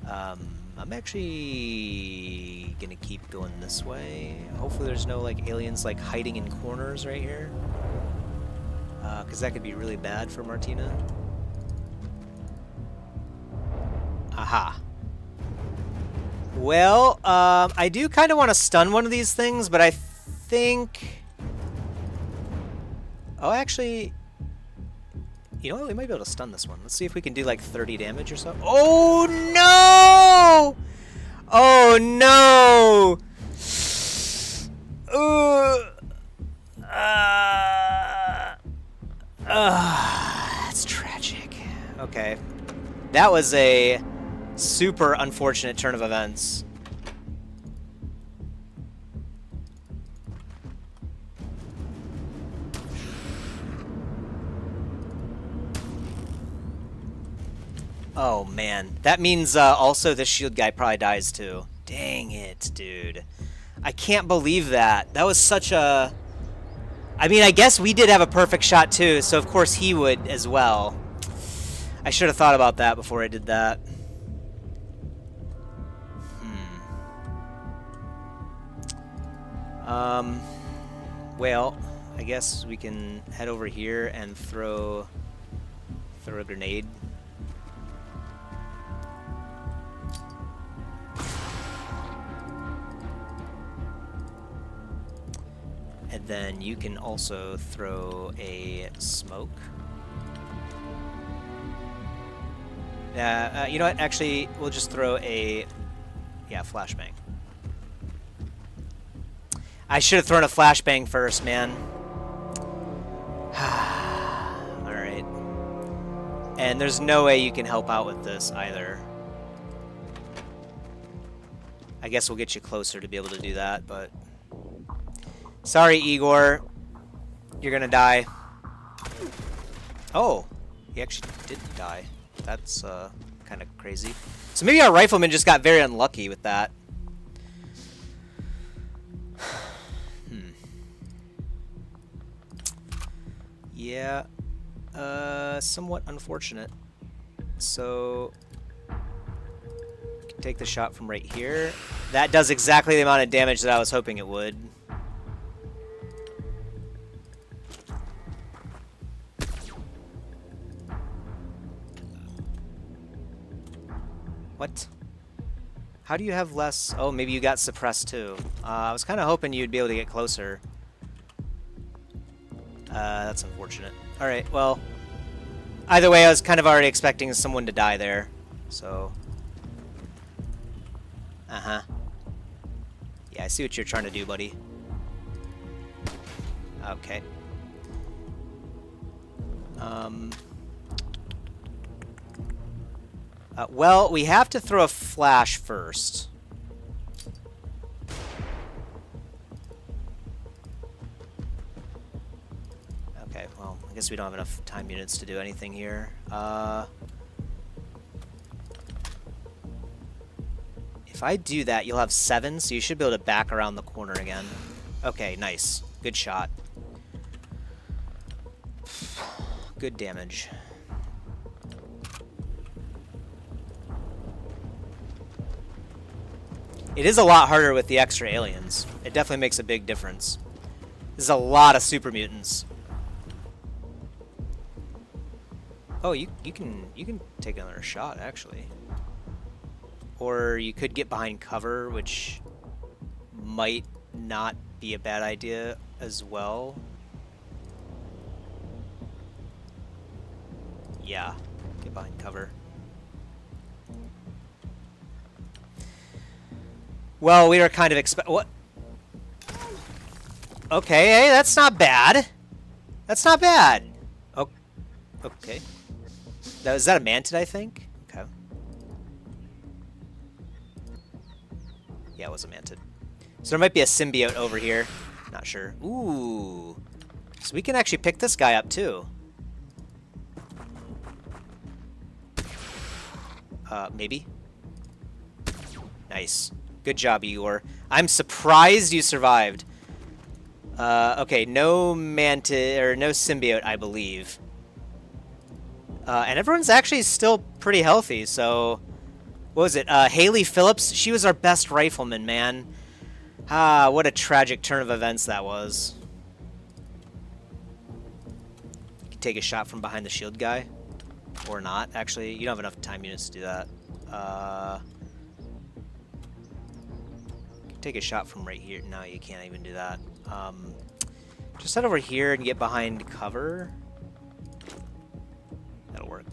A: I'm actually gonna keep going this way. Hopefully there's no, like, aliens, like, hiding in corners right here. Because that could be really bad for Martina. Aha. Well, I do kind of want to stun one of these things, but I think... Oh, actually... You know what? We might be able to stun this one. Let's see if we can do, like, 30 damage or so. Oh, no! Oh, no! That's tragic. Okay. That was a super unfortunate turn of events. Oh man, that means also this shield guy probably dies too. Dang it, dude. I can't believe that. That was such a... I mean, I guess we did have a perfect shot too, so of course he would as well. I should have thought about that before I did that. Well, I guess we can head over here and throw a grenade. And then you can also throw a smoke. You know what? Actually, we'll just throw a... Yeah, flashbang. I should have thrown a flashbang first, man. Alright. And there's no way you can help out with this either. I guess we'll get you closer to be able to do that, but... Sorry, Igor. You're gonna die. Oh! He actually didn't die. That's, kind of crazy. So maybe our rifleman just got very unlucky with that. Yeah, somewhat unfortunate. So, can take the shot from right here. That does exactly the amount of damage that I was hoping it would. What? How do you have less? Oh, maybe you got suppressed too. I was kind of hoping you'd be able to get closer. That's unfortunate. Alright, well, either way, I was kind of already expecting someone to die there, so... Uh-huh. Yeah, I see what you're trying to do, buddy. Okay. Well, we have to throw a flash first. Okay, well, I guess we don't have enough time units to do anything here. If I do that, you'll have 7, so you should be able to back around the corner again. Okay, nice. Good shot. Good damage. It is a lot harder with the extra aliens. It definitely makes a big difference. This is a lot of super mutants. Oh, you can take another shot actually. Or you could get behind cover, which might not be a bad idea as well. Yeah, get behind cover. Well, we were kind of what? Okay, hey, that's not bad. That's not bad. Oh, okay. Is that a mantid, I think? Okay. Yeah, it was a mantid. So there might be a symbiote over here. Not sure. Ooh. So we can actually pick this guy up, too. Maybe? Nice. Good job, Igor. I'm surprised you survived. Okay, no mantid, or no symbiote, I believe. And everyone's actually still pretty healthy, so... What was it? Haley Phillips? She was our best rifleman, man. Ah, what a tragic turn of events that was. You can take a shot from behind the shield guy. Or not, actually. You don't have enough time units to do that. You can take a shot from right here. No, you can't even do that. Just head over here and get behind cover. That'll work.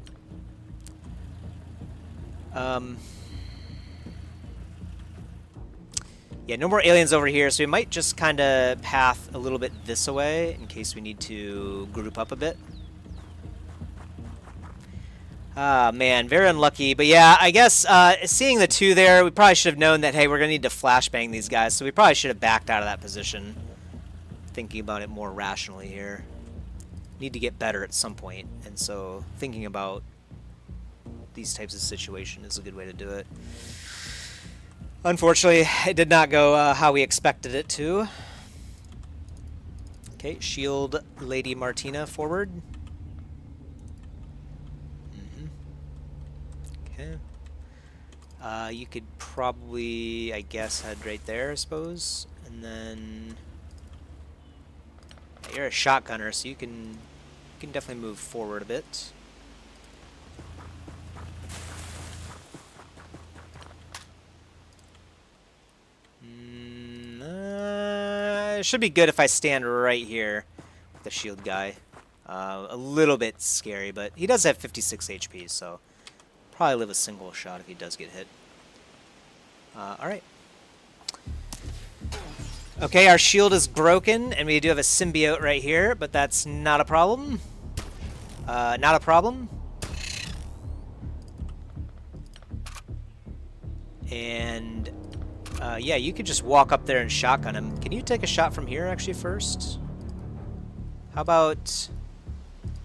A: Yeah, no more aliens over here, so we might just kind of path a little bit this way in case we need to group up a bit. Ah, man, very unlucky. But yeah, I guess seeing the 2 there, we probably should have known that, hey, we're going to need to flashbang these guys, so we probably should have backed out of that position. Thinking about it more rationally here. Need to get better at some point, and so thinking about these types of situations is a good way to do it. Unfortunately, it did not go how we expected it to. Okay, shield Lady Martina forward. Okay. You could probably, I guess, head right there, I suppose. And then... Yeah, you're a shotgunner, so you can definitely move forward a bit. It should be good if I stand right here with the shield guy. A little bit scary, but he does have 56 HP, so probably live a single shot if he does get hit. Alright. Okay, our shield is broken, and we do have a symbiote right here, but that's not a problem. Not a problem. And... yeah, you could just walk up there and shotgun him. Can you take a shot from here, actually, first? How about...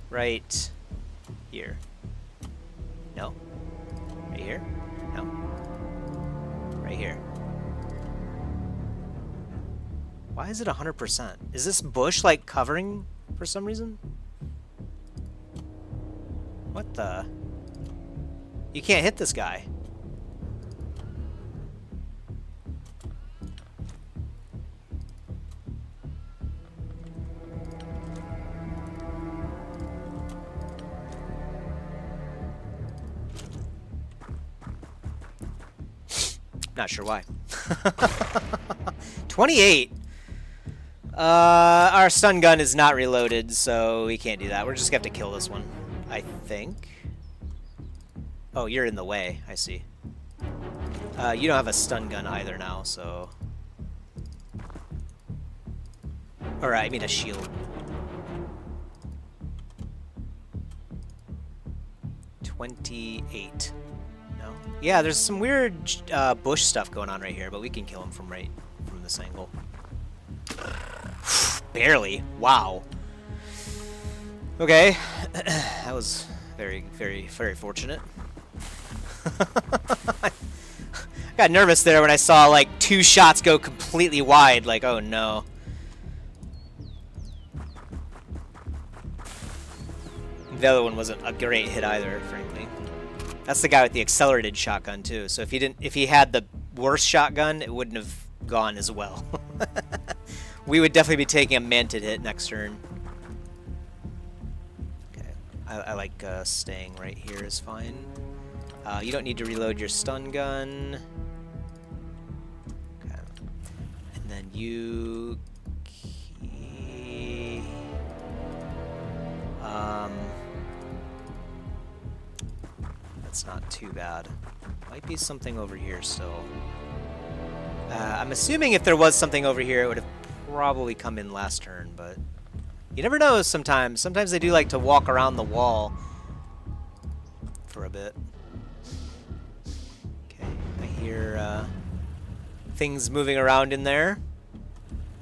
A: right here? No? Right here? No? right here. Why is it 100%? Is this bush, like, covering for some reason? What the? You can't hit this guy. Not sure why. 28. Our stun gun is not reloaded, so we can't do that. We're just gonna have to kill this one, I think. Oh, you're in the way. I see. You don't have a stun gun either now, so... Or, I mean a shield. 28. No? Yeah, there's some weird bush stuff going on right here, but we can kill him from this angle. Barely. Wow. Okay. That was very, very, very fortunate. I got nervous there when I saw like 2 shots go completely wide. Like, oh no. The other one wasn't a great hit either, frankly. That's the guy with the accelerated shotgun too. So if he had the worst shotgun, it wouldn't have gone as well. We would definitely be taking a manted hit next turn. Okay, I like staying right here is fine. You don't need to reload your stun gun. Okay, and then you. That's not too bad. Might be something over here still. I'm assuming if there was something over here, it would have probably come in last turn, but you never know sometimes. Sometimes they do like to walk around the wall for a bit. Okay, I hear things moving around in there.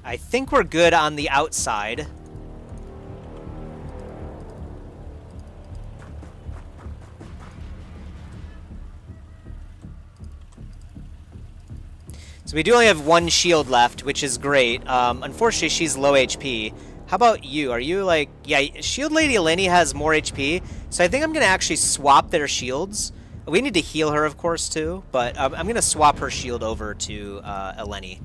A: I think we're good on the outside. So we do only have 1 shield left, which is great. Unfortunately, she's low HP. How about you? Are you like... Yeah, Shield Lady Eleni has more HP, so I think I'm going to actually swap their shields. We need to heal her, of course, too, but I'm going to swap her shield over to Eleni.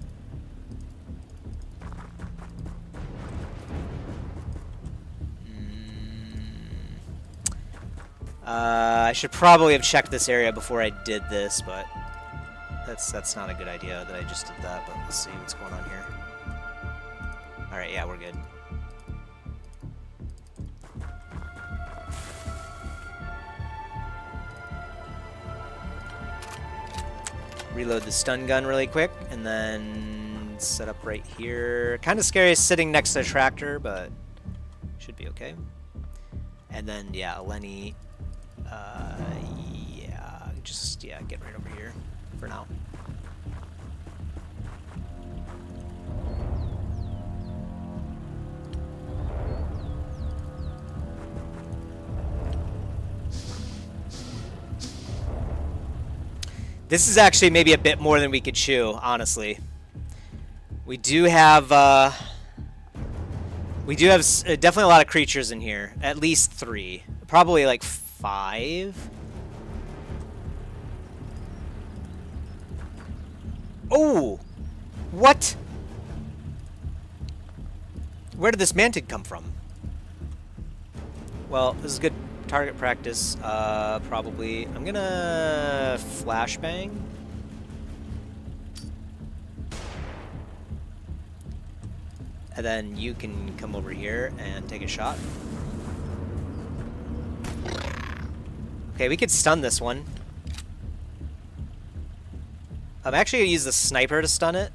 A: I should probably have checked this area before I did this, but... That's not a good idea that I just did that, but let's see what's going on here. Alright, yeah, we're good. Reload the stun gun really quick, and then set up right here. Kind of scary sitting next to a tractor, but should be okay. And then, yeah, Eleni, yeah, get right over here for now. This is actually maybe a bit more than we could chew, honestly. We do have definitely a lot of creatures in here. At least 3. Probably like 5. Oh! What? Where did this mantid come from? Well, this is good target practice. Probably. I'm gonna flashbang. And then you can come over here and take a shot. Okay, we could stun this one. I'm actually gonna use the sniper to stun it.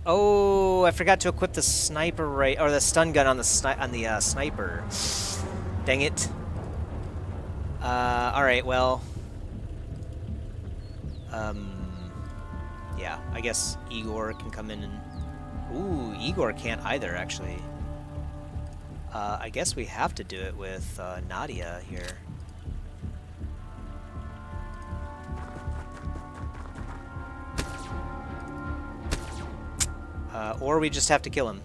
A: Oh, I forgot to equip the sniper or the stun gun on the sniper. Dang it. All right, well. Yeah, I guess Igor can come in and. Ooh, Igor can't either, actually. I guess we have to do it with Nadia here. Or we just have to kill him.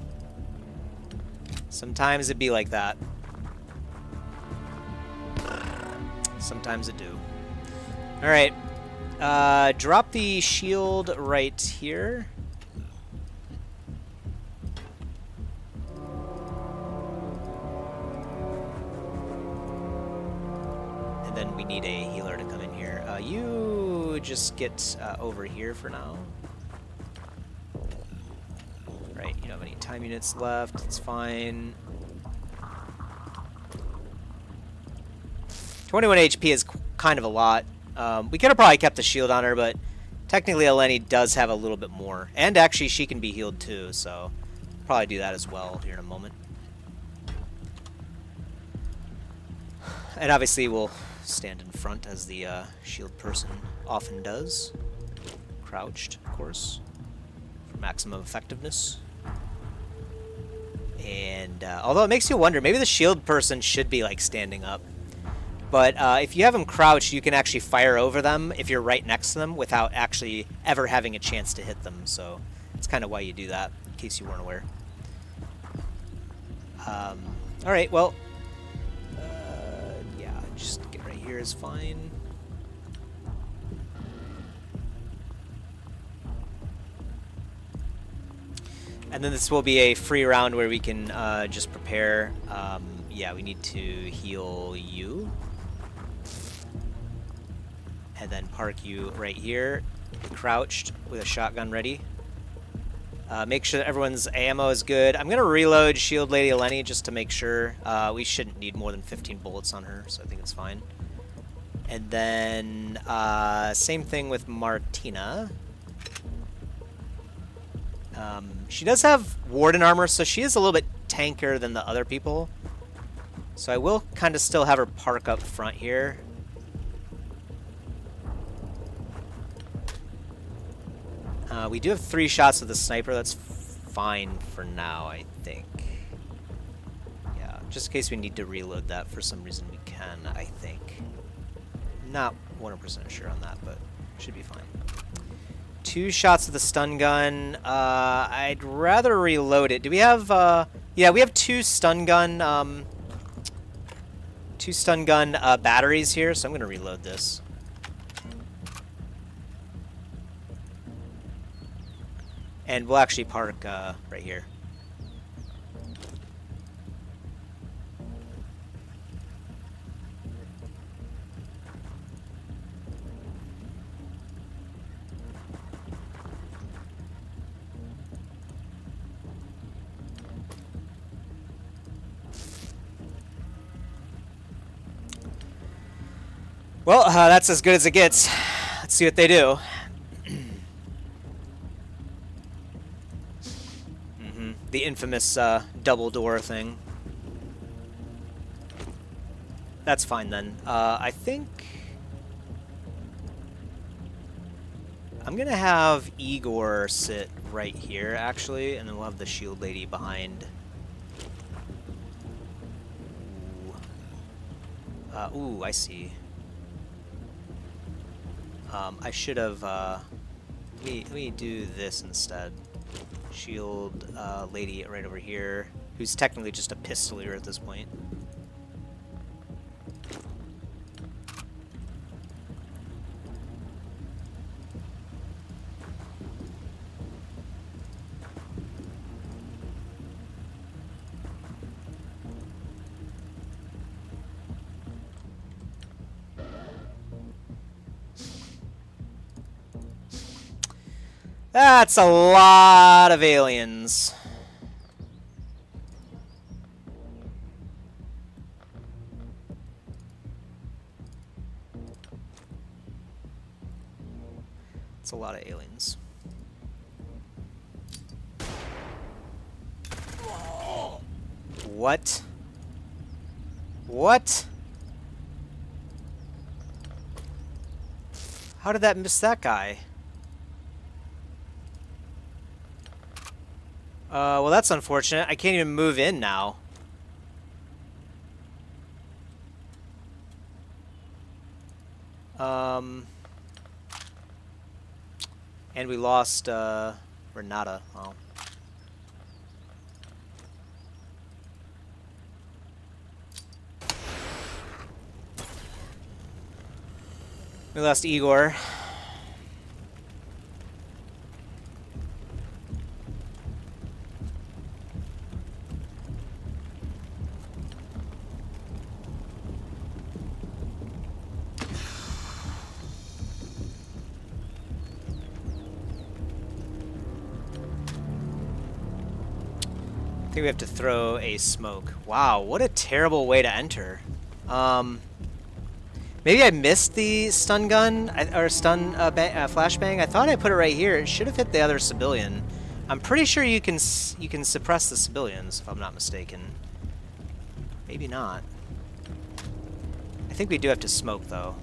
A: Sometimes it be like that. Sometimes it do. Alright. Drop the shield right here. And then we need a healer to come in here. You just get over here for now. Right, you don't have any time units left. It's fine. 21 HP is kind of a lot. We could have probably kept the shield on her, but technically Eleni does have a little bit more. And actually she can be healed too, so probably do that as well here in a moment. And obviously we'll stand in front as the shield person often does. Crouched, of course, for maximum effectiveness. And although it makes you wonder, maybe the shield person should be like standing up. But if you have them crouched, you can actually fire over them if you're right next to them without actually ever having a chance to hit them. So that's kind of why you do that, in case you weren't aware. Alright, well, yeah, just get right here is fine. And then this will be a free round where we can just prepare. Yeah, we need to heal you. And then park you right here, crouched with a shotgun ready. Make sure that everyone's ammo is good. I'm going to reload Shield Lady Eleni just to make sure. We shouldn't need more than 15 bullets on her, so I think it's fine. And then same thing with Martina. She does have Warden armor, so she is a little bit tankier than the other people. So I will kind of still have her park up front here. We do have 3 shots with the sniper. That's fine for now, I think. Yeah, just in case we need to reload that for some reason we can, I think. Not 100% sure on that, but should be fine. 2 shots with the stun gun. I'd rather reload it. Do we have, yeah, we have 2 stun gun, batteries here, so I'm going to reload this. And we'll actually park right here. Well, that's as good as it gets. Let's see what they do. The infamous double door thing. That's fine then. I think I'm gonna have Igor sit right here actually, and then we'll have the shield lady behind. Ooh, I see. I should have. Let me do this instead. Shield lady right over here, who's technically just a pistolier at this point. That's a lot of aliens. It's a lot of aliens. What? What? How did that miss that guy? Well, that's unfortunate. I can't even move in now. And we lost, Renata. Oh. We lost Igor. I think we have to throw a smoke. Wow, what a terrible way to enter. Maybe I missed the stun gun or stun flashbang. I thought I put it right here. It should have hit the other civilian. I'm pretty sure you can suppress the civilians, if I'm not mistaken. Maybe not. I think we do have to smoke though.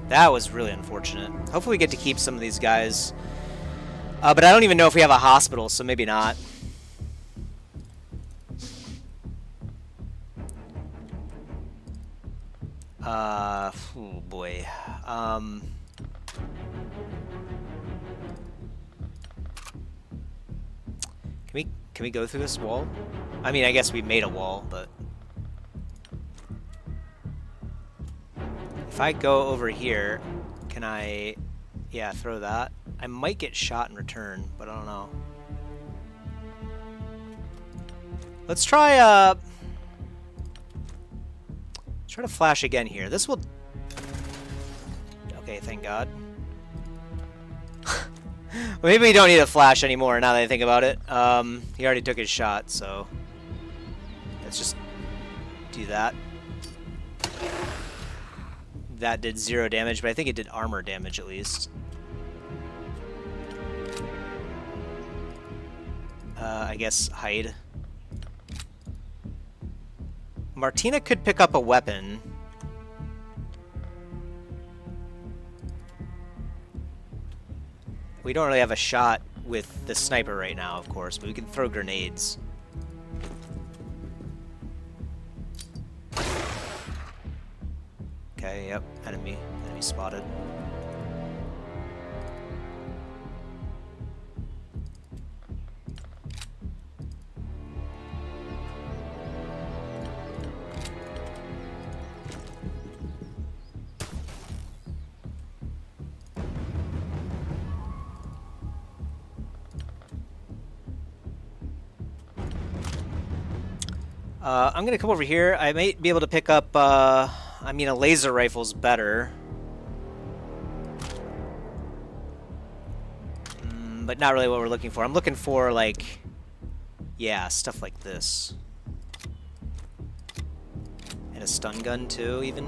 A: That was really unfortunate. Hopefully we get to keep some of these guys. But I don't even know if we have a hospital, so maybe not. Oh boy. Can we go through this wall? I mean, I guess we made a wall, but... If I go over here, can I, yeah, throw that? I might get shot in return, but I don't know. Let's try to flash again here. This will... Okay, thank God. Maybe we don't need a flash anymore now that I think about it. He already took his shot, so... Let's just do that. That did 0 damage, but I think it did armor damage at least. I guess hide. Martina could pick up a weapon. We don't really have a shot with the sniper right now, of course, but we can throw grenades. Okay, yep, enemy spotted. I'm gonna come over here. I might be able to pick up, I mean, a laser rifle's better. But not really what we're looking for. I'm looking for, like, yeah, stuff like this. And a stun gun, too, even.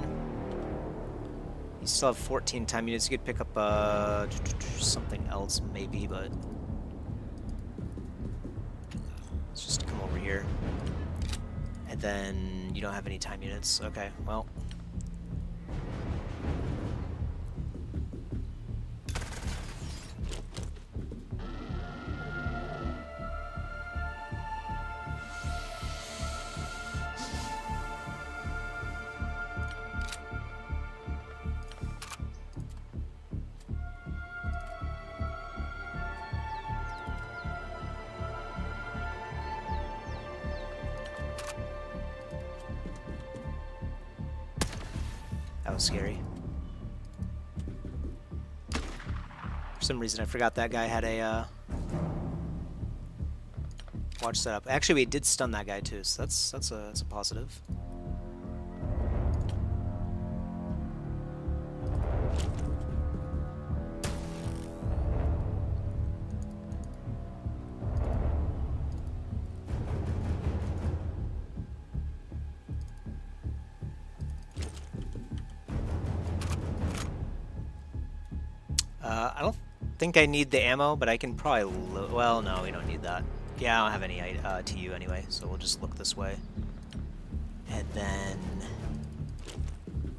A: You still have 14 time units. You could pick up, something else, maybe, but... Let's just come over here. And then you don't have any time units. Okay, well... That was scary. For some reason, I forgot that guy had a watch setup. Actually, we did stun that guy too, so that's a positive. I don't think I need the ammo, but I can probably well, no, we don't need that. Yeah, I don't have any TU anyway, so we'll just look this way. And then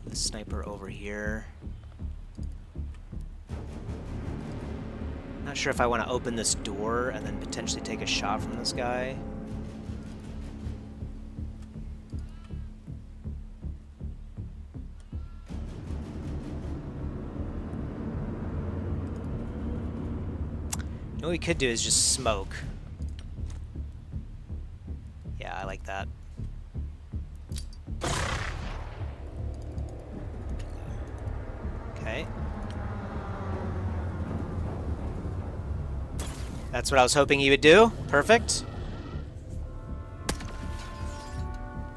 A: the sniper over here. Not sure if I want to open this door and then potentially take a shot from this guy. What we could do is just smoke. Okay. That's what I was hoping he would do. Perfect.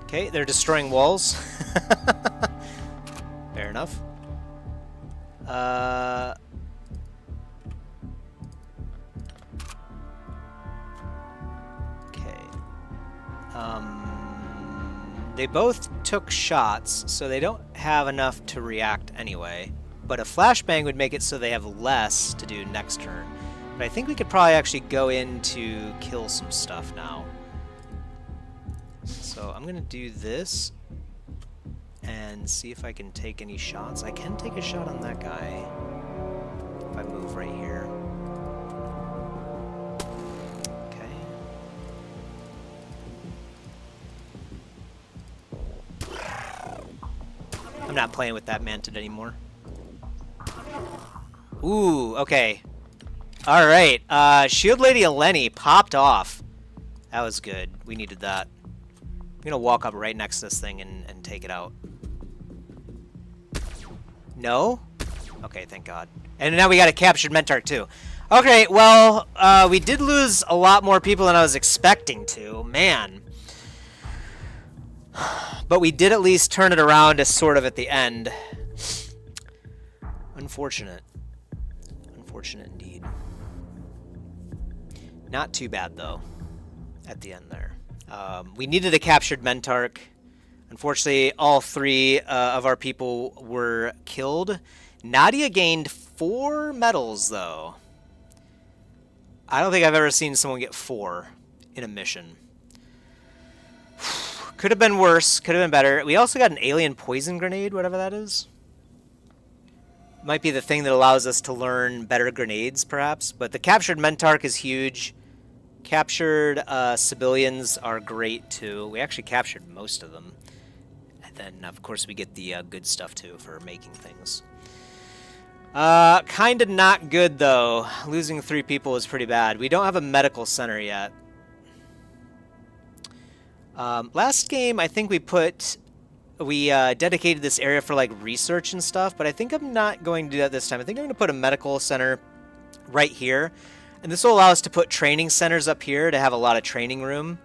A: Okay, they're destroying walls. Fair enough. Okay. They both took shots, so they don't have enough to react anyway. But a flashbang would make it so they have less to do next turn. But I think we could probably actually go in to kill some stuff now. So I'm going to do this and see if I can take any shots. I can take a shot on that guy if I move right here. Okay. I'm not playing with that mantid anymore. Ooh, okay. Alright, Shield Lady Eleni popped off. That was good. We needed that. I'm gonna walk up right next to this thing and take it out. No? Okay, thank God. And now we got a captured Mentarch too. Okay, well, we did lose a lot more people than I was expecting to. Man. But we did at least turn it around as sort of at the end. Unfortunate. Unfortunate indeed. Not too bad, though, at the end there. We needed a captured Mentarch. Unfortunately, all three of our people were killed. Nadia gained 4 medals, though. I don't think I've ever seen someone get 4 in a mission. Could have been worse. Could have been better. We also got an alien poison grenade, whatever that is. Might be the thing that allows us to learn better grenades, perhaps. But the captured Mentarch is huge. Captured civilians are great, too. We actually captured most of them. And then, of course, we get the good stuff, too, for making things. Kind of not good, though. Losing 3 people is pretty bad. We don't have a medical center yet. Last game, I think we dedicated this area for, like, research and stuff, but I think I'm not going to do that this time. I think I'm going to put a medical center right here. And this will allow us to put training centers up here to have a lot of training room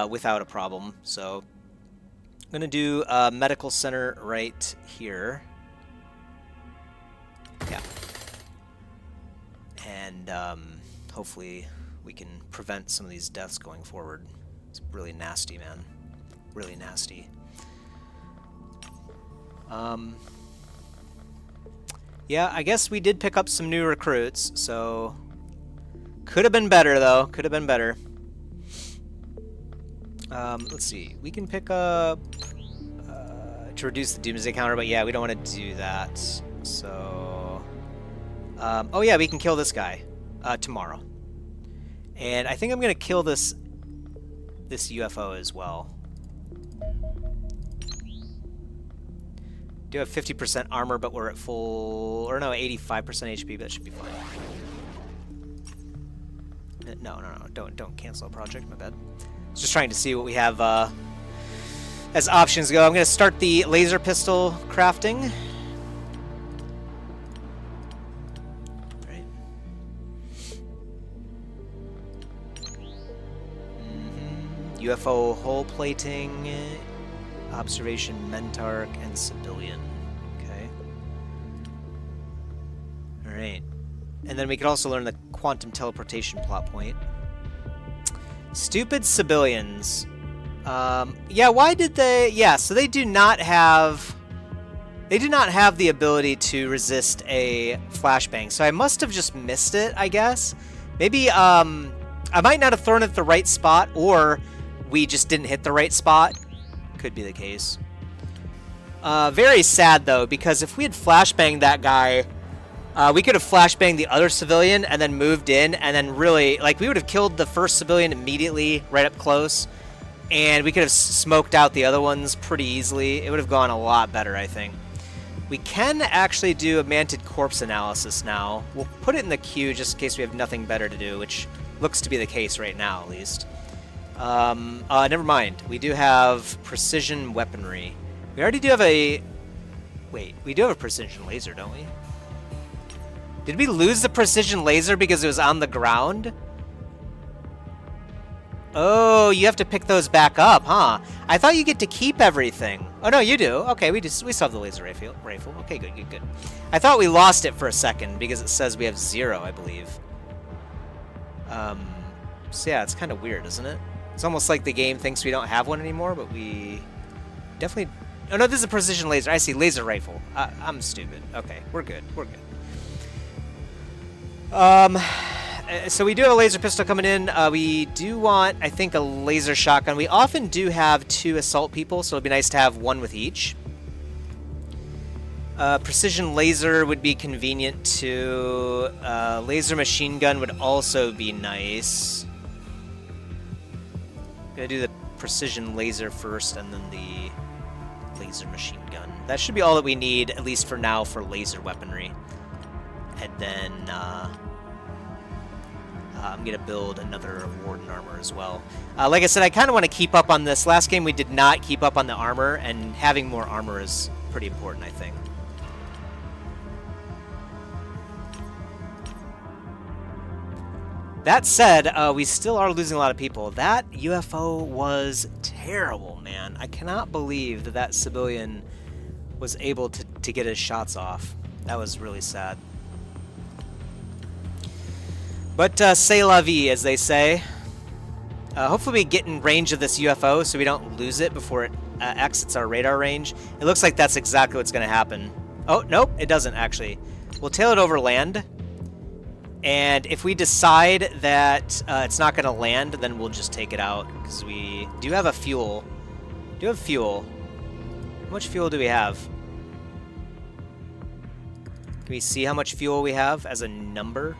A: without a problem. So I'm going to do a medical center right here. Yeah. And hopefully we can prevent some of these deaths going forward. It's really nasty, man. Really nasty. Yeah, I guess we did pick up some new recruits, so could have been better, though. Could have been better. Let's see. We can pick up to reduce the Doomsday counter, but yeah, we don't want to do that. So, oh yeah, we can kill this guy tomorrow. And I think I'm gonna kill this UFO as well. Do have 50% armor, but we're at full, or no, 85% HP, but that should be fine. No, don't cancel a project, my bad. I was just trying to see what we have as options go. I'm going to start the laser pistol crafting. Right. UFO hull plating. Observation, Mentarch, and Civilian. Okay. Alright. And then we could also learn the quantum teleportation plot point. Stupid civilians. Yeah, why did they... Yeah, so they do not have... They do not have the ability to resist a flashbang. So I must have just missed it, I guess. Maybe, I might not have thrown it at the right spot, or we just didn't hit the right spot. Could be the case. Very sad, though, because if we had flashbanged that guy, we could have flashbanged the other civilian and then moved in, and then really, like, we would have killed the first civilian immediately, right up close, and we could have smoked out the other ones pretty easily. It would have gone a lot better, I think. We can actually do a Mantid corpse analysis now. We'll put it in the queue just in case we have nothing better to do, which looks to be the case right now, at least. Never mind. We do have precision weaponry. We already do have a Wait, we do have a precision laser, don't we? Did we lose the precision laser because it was on the ground? Oh, you have to pick those back up, huh? I thought you get to keep everything. Oh, no, you do. Okay, we still have the laser rifle. Okay, good. I thought we lost it for a second because it says we have 0, I believe. So yeah, it's kind of weird, isn't it? It's almost like the game thinks we don't have one anymore, but we definitely... Oh, no, this is a precision laser. I see, laser rifle. I'm stupid. Okay, we're good. So we do have a laser pistol coming in. We do want, I think, a laser shotgun. We often do have 2 assault people, so it'd be nice to have 1 with each. Precision laser would be convenient too. Laser machine gun would also be nice. Gonna do the precision laser first and then the laser machine gun. That should be all that we need, at least for now, for laser weaponry. And then I'm gonna build another Warden armor as well. Like I said, I kind of want to keep up on this. Last game we did not keep up on the armor, and having more armor is pretty important, I think. That said, we still are losing a lot of people. That UFO was terrible, man. I cannot believe that that civilian was able to get his shots off. That was really sad. But c'est la vie, as they say. Hopefully we get in range of this UFO so we don't lose it before it exits our radar range. It looks like that's exactly what's going to happen. Oh, nope, it doesn't, actually. We'll tail it over land. And if we decide that it's not going to land, then we'll just take it out. Because we do have a fuel. How much fuel do we have? Can we see how much fuel we have as a number?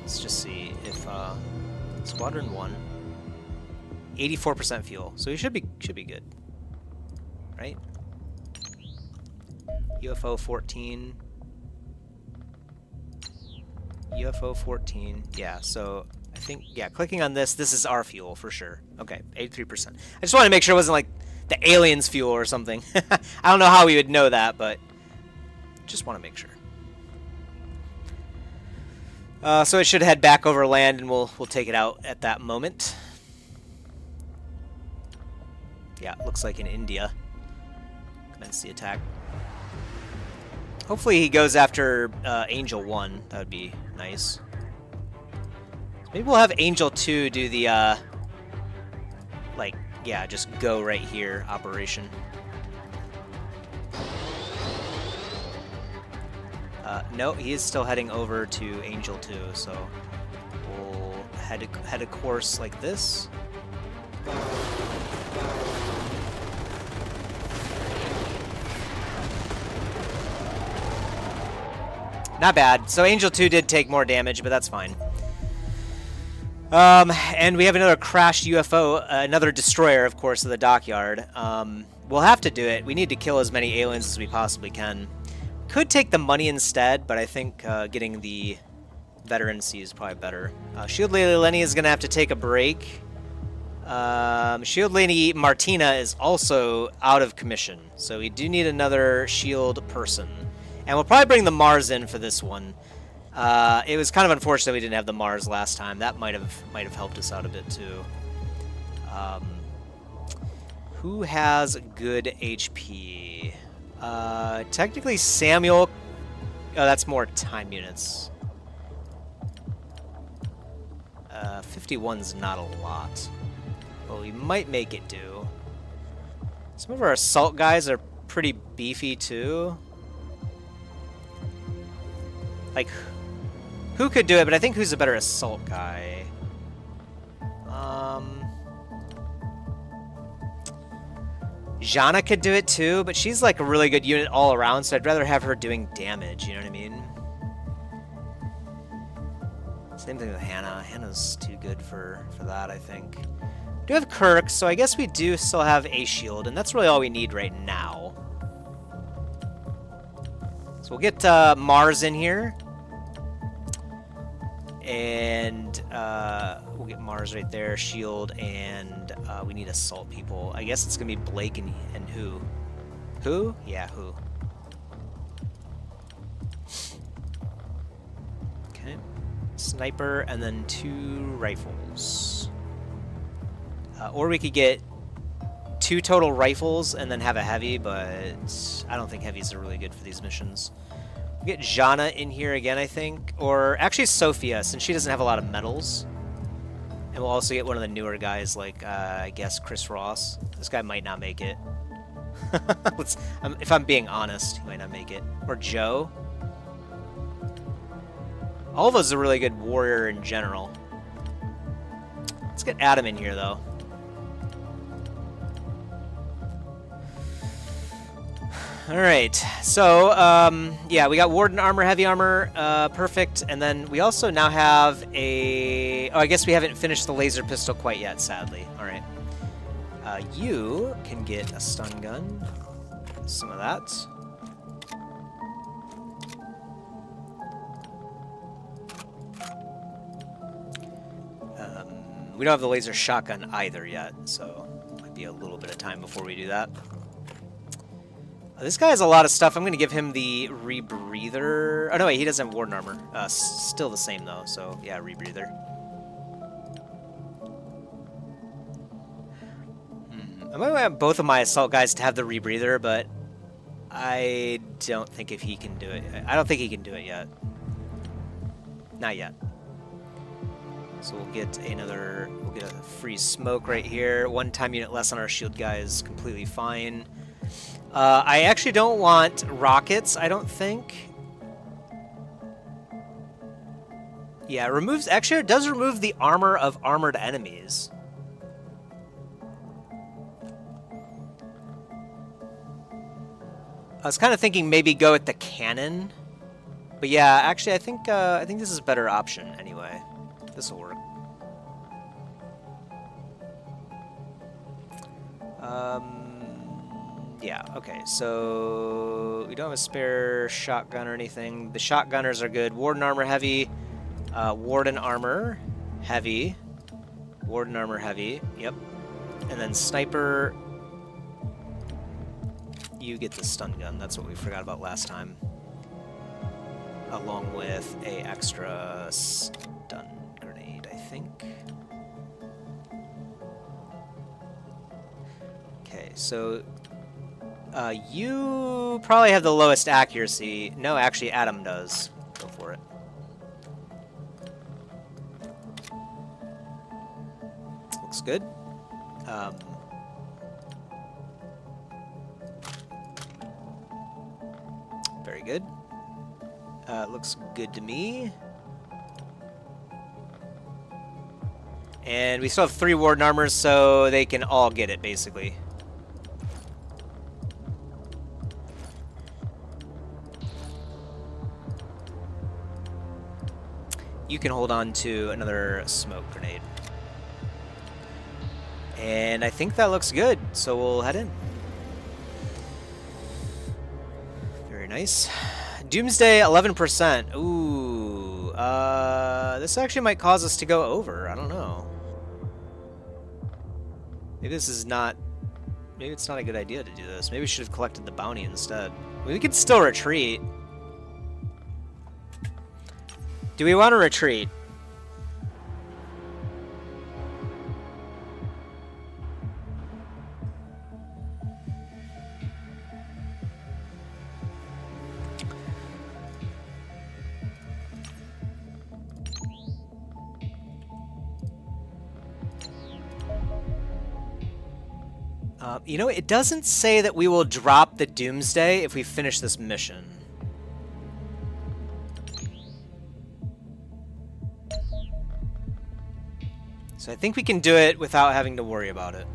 A: Let's just see if Squadron 1, 84% fuel, so we should be good, right? UFO 14, yeah. So I think, yeah, clicking on this is our fuel for sure. Okay, 83%. I just want to make sure it wasn't like the aliens' fuel or something. I don't know how we would know that, but just want to make sure. So it should head back over land, and we'll take it out at that moment. Yeah, it looks like in India. Commence the attack. Hopefully he goes after Angel 1. That would be nice. Maybe we'll have Angel 2 do the, like, yeah, just go right here operation. No, he is still heading over to Angel 2, so we'll head a course like this. Not bad. So Angel 2 did take more damage, but that's fine. And we have another crashed UFO, another destroyer, of course, of the dockyard. We'll have to do it. We need to kill as many aliens as we possibly can. Could take the money instead, but I think getting the veterancy is probably better. Shield Lady Lenny is going to have to take a break. Shield Lady Martina is also out of commission, so we do need another shield person. And we'll probably bring the Mars in for this one. It was kind of unfortunate we didn't have the Mars last time. That might have helped us out a bit too. Who has good HP? Technically Samuel. Oh, that's more time units. 51's not a lot. But we might make it do. Some of our assault guys are pretty beefy too. Like, who could do it? But I think who's a better assault guy? Jana could do it too, but she's like a really good unit all around, so I'd rather have her doing damage, you know what I mean? Same thing with Hannah. Hannah's too good for that, I think. We do have Kirk, so I guess we do still have a shield, and that's really all we need right now. So we'll get Mars in here. And we'll get Mars right there, shield, and we need assault people. I guess it's gonna be Blake and who? Who? Yeah, who? Okay. Sniper, and then 2 rifles. Or we could get 2 total rifles and then have a heavy, but I don't think heavies are really good for these missions. We'll get Jana in here again, I think. Or actually Sophia, since she doesn't have a lot of medals. And we'll also get one of the newer guys, like, I guess, Chris Ross. This guy might not make it. If I'm being honest, he might not make it. Or Joe. All of us are a really good warrior in general. Let's get Adam in here, though. Alright, so, yeah, we got Warden armor, heavy armor, perfect, and then we also now have a... Oh, I guess we haven't finished the laser pistol quite yet, sadly. Alright. You can get a stun gun, some of that. We don't have the laser shotgun either yet, so might be a little bit of time before we do that. This guy has a lot of stuff. I'm going to give him the rebreather. Oh, no, wait, he doesn't have warden armor. Still the same, though, so yeah, rebreather. I might want both of my assault guys to have the rebreather, but I don't think if he can do it. I don't think he can do it yet. Not yet. So we'll get a free smoke right here. 1 time unit less on our shield guy is completely fine. I actually don't want rockets, I don't think. Yeah, actually it does remove the armor of armored enemies. I was kind of thinking maybe go with the cannon. But yeah, actually I think this is a better option anyway. This will work. Yeah, okay, so we don't have a spare shotgun or anything. The shotgunners are good. Warden armor heavy, warden armor heavy, warden armor heavy, yep. And then sniper, you get the stun gun. That's what we forgot about last time. Along with a extra stun grenade, I think. Okay, so you probably have the lowest accuracy. No, actually, Adam does. Go for it. Looks good. Very good. Looks good to me. And we still have 3 warden armors, so they can all get it, basically. You can hold on to another smoke grenade. And I think that looks good, so we'll head in. Very nice. Doomsday, 11%. Ooh, this actually might cause us to go over. I don't know. Maybe this is not... Maybe it's not a good idea to do this. Maybe we should have collected the bounty instead. I mean, we could still retreat. Do we want to retreat? You know, it doesn't say that we will drop the Doomsday if we finish this mission. So I think we can do it without having to worry about it.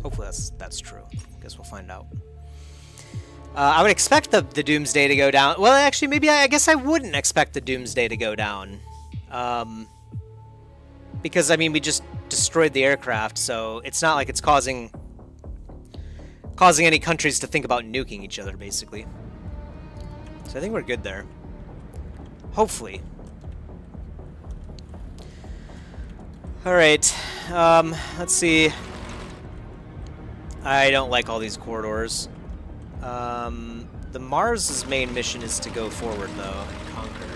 A: Hopefully that's true. Guess we'll find out. I would expect the Doomsday to go down. Well, actually, maybe I guess I wouldn't expect the Doomsday to go down. Because, I mean, we just destroyed the aircraft, so it's not like it's causing any countries to think about nuking each other, basically. So I think we're good there. Hopefully. Alright, let's see. I don't like all these corridors. The Mars's main mission is to go forward, though, and conquer.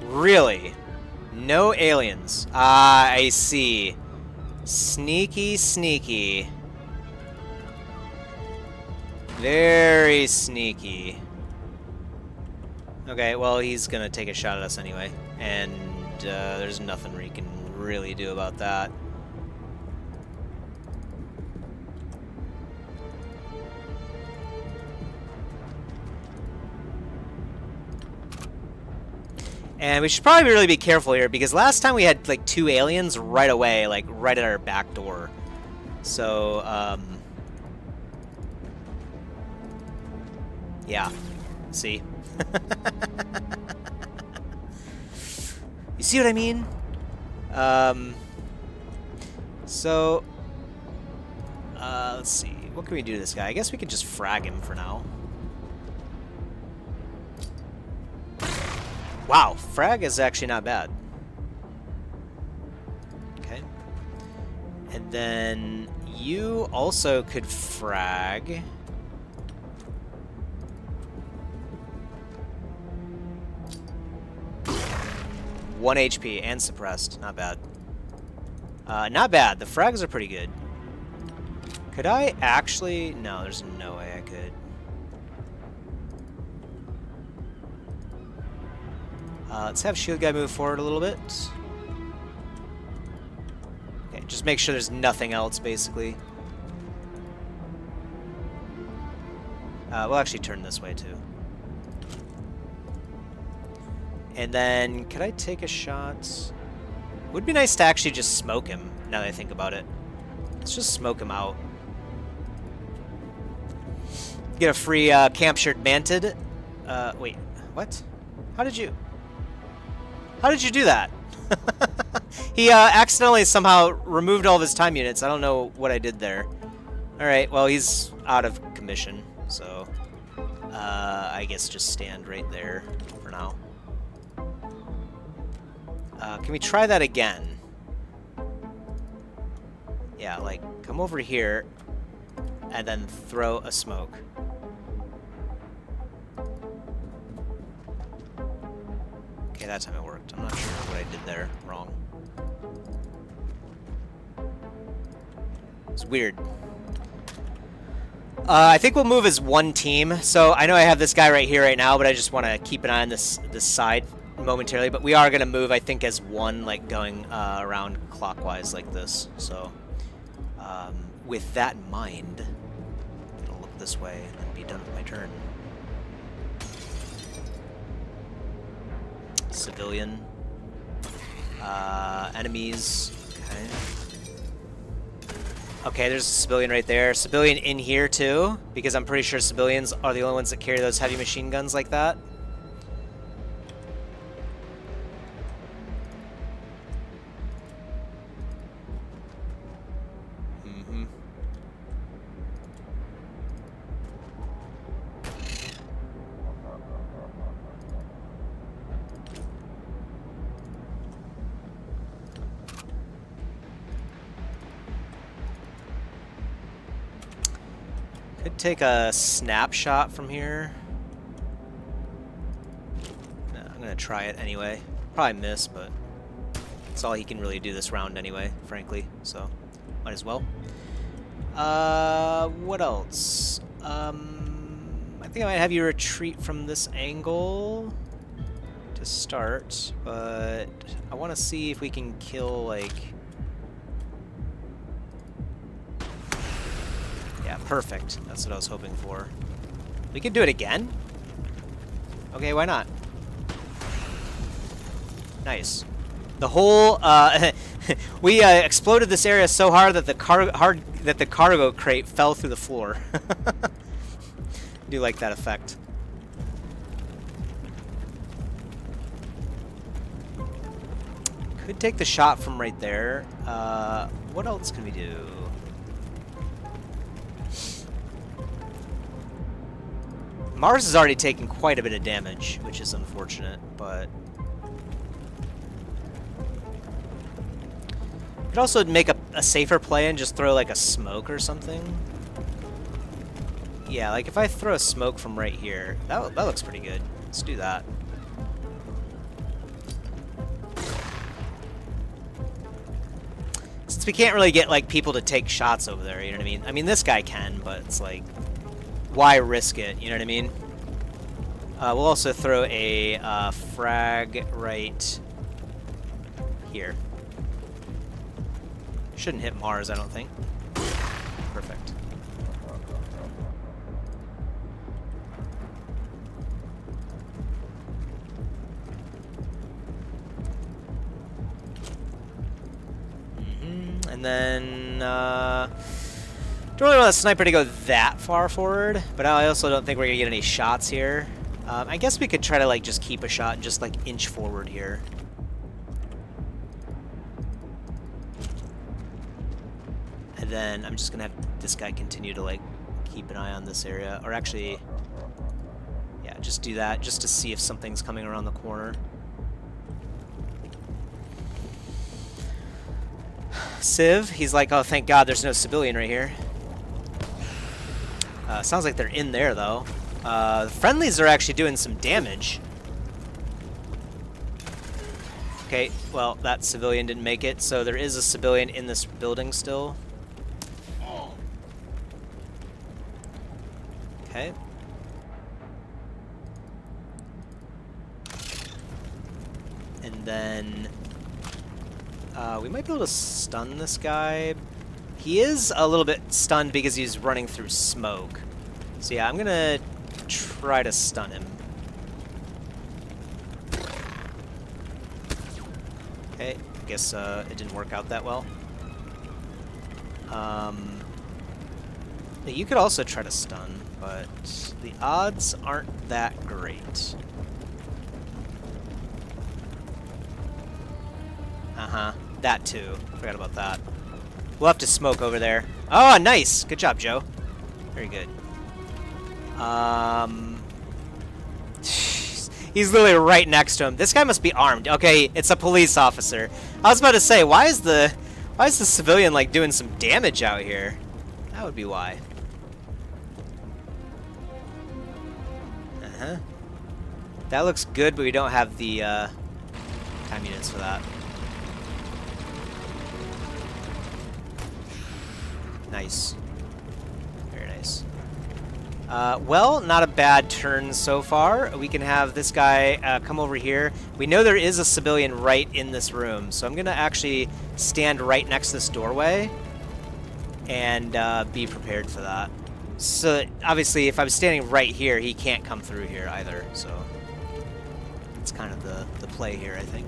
A: Really? No aliens. Ah, I see. Sneaky, sneaky. Very sneaky. Okay, well, he's gonna take a shot at us anyway. And there's nothing we can really do about that. And we should probably really be careful here, because last time we had, like, 2 aliens right away, like, right at our back door. So, yeah. See? You see what I mean? So, let's see. What can we do to this guy? I guess we could just frag him for now. Wow, frag is actually not bad. Okay. And then you also could frag. One HP and suppressed. Not bad. Not bad. The frags are pretty good. Could I actually... No, there's no way I could. Let's have Shield Guy move forward a little bit. Okay, just make sure there's nothing else, basically. We'll actually turn this way, too. And then, could I take a shot? Would be nice to actually just smoke him, now that I think about it. Let's just smoke him out. Get a free camp shirt manted. Wait, what? How did you do that? He accidentally somehow removed all of his time units. I don't know what I did there. Alright, well, he's out of commission, so I guess just stand right there for now. Can we try that again? Yeah, like, come over here and then throw a smoke. Okay, that time it worked. I'm not sure what I did there wrong. It's weird. I think we'll move as one team. So I know I have this guy right here right now, but I just want to keep an eye on this side momentarily. But we are going to move, I think, as one, like going around clockwise like this. So with that in mind, I'm going to look this way and be done with my turn. Civilian. Enemies. Okay. Okay, there's a civilian right there. Civilian in here too, because I'm pretty sure civilians are the only ones that carry those heavy machine guns like that. Could take a snapshot from here. No, I'm gonna try it anyway. Probably miss, but that's all he can really do this round anyway, frankly. So, might as well. What else? I think I might have you retreat from this angle to start, but I want to see if we can kill, like... Yeah, perfect. That's what I was hoping for. We could do it again? Okay, why not? Nice. The whole, we exploded this area so hard that the cargo crate fell through the floor. I do like that effect. Could take the shot from right there. What else can we do? Mars is already taking quite a bit of damage, which is unfortunate, but... Could also make a safer play and just throw like a smoke or something. Yeah, like if I throw a smoke from right here, that looks pretty good. Let's do that. Since we can't really get like people to take shots over there, you know what I mean? I mean, this guy can, but it's like, why risk it, you know what I mean? We'll also throw a frag right here. Shouldn't hit Mars, I don't think. Perfect. And then, don't really want the sniper to go that far forward, but I also don't think we're gonna get any shots here. I guess we could try to like just keep a shot and just like inch forward here. And then I'm just gonna have this guy continue to like keep an eye on this area, or actually, yeah, just do that just to see if something's coming around the corner. Civ, he's like, oh, thank God there's no civilian right here. Sounds like they're in there, though. The friendlies are actually doing some damage. Okay, well, that civilian didn't make it, so there is a civilian in this building still. Okay. And then... we might be able to stun this guy. He is a little bit stunned because he's running through smoke. So yeah, I'm gonna try to stun him. Okay, I guess it didn't work out that well. You could also try to stun, but the odds aren't that great. Uh-huh. That too. Forgot about that. We'll have to smoke over there. Oh, nice! Good job, Joe. Very good. He's literally right next to him. This guy must be armed. Okay, it's a police officer. I was about to say, why is the civilian like doing some damage out here? That would be why. Uh-huh. That looks good, but we don't have the time units for that. Nice. Very nice. Well, not a bad turn so far. We can have this guy come over here. We know there is a civilian right in this room, so I'm going to actually stand right next to this doorway and be prepared for that. So, obviously, if I was standing right here, he can't come through here either, so that's kind of the play here, I think.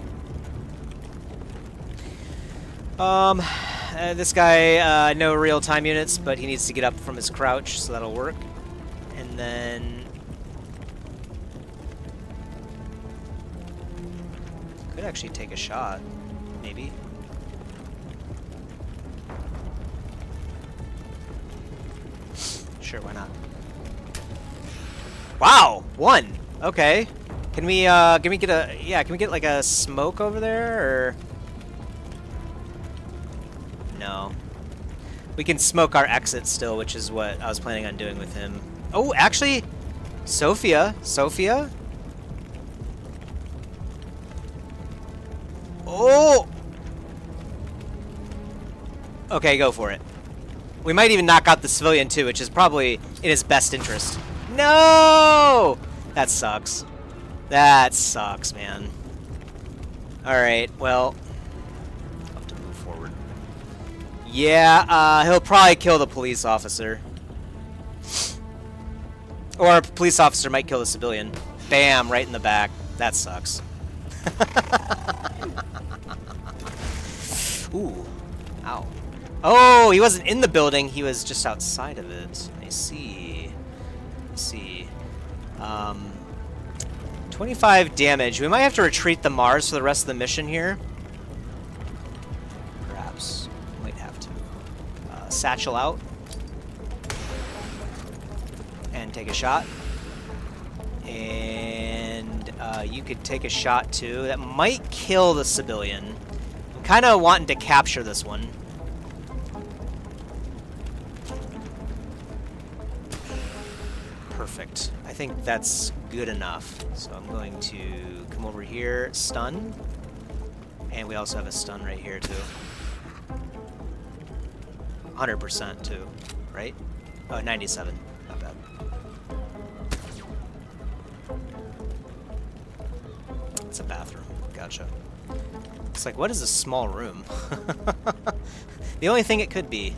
A: This guy, no real time units, but he needs to get up from his crouch, so that'll work. And then... could actually take a shot, maybe. Sure, why not? Wow! 1! Okay. Can we get a... yeah, can we get like a smoke over there, or... No. We can smoke our exit still, which is what I was planning on doing with him. Oh, actually, Sophia. Oh! Okay, go for it. We might even knock out the civilian too, which is probably in his best interest. No! That sucks. That sucks, man. Alright, well... I'll have to move forward. Yeah, he'll probably kill the police officer. Or a police officer might kill the civilian. Bam, right in the back. That sucks. Ooh. Ow. Oh, he wasn't in the building. He was just outside of it. I see. 25 damage. We might have to retreat the Mars for the rest of the mission here. satchel out and take a shot. And you could take a shot too. That might kill the civilian. I'm kind of wanting to capture this one. Perfect. I think that's good enough. So I'm going to come over here, stun. And we also have a stun right here too. 100% too, right? Oh, 97. Not bad. It's a bathroom. Gotcha. It's like, what is a small room? The only thing it could be.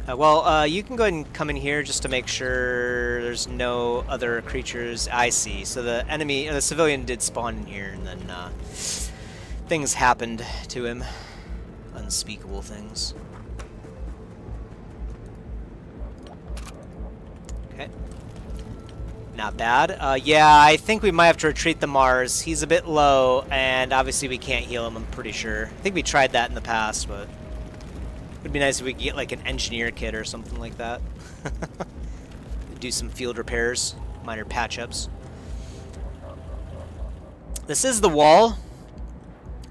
A: You can go ahead and come in here just to make sure there's no other creatures. I see. So the enemy, the civilian did spawn in here, and then things happened to him. Unspeakable things. Okay. Not bad. Yeah, I think we might have to retreat the Mars. He's a bit low, and obviously we can't heal him, I'm pretty sure. I think we tried that in the past, but... It would be nice if we could get like an engineer kit or something like that. Do some field repairs, minor patch-ups. This is the wall.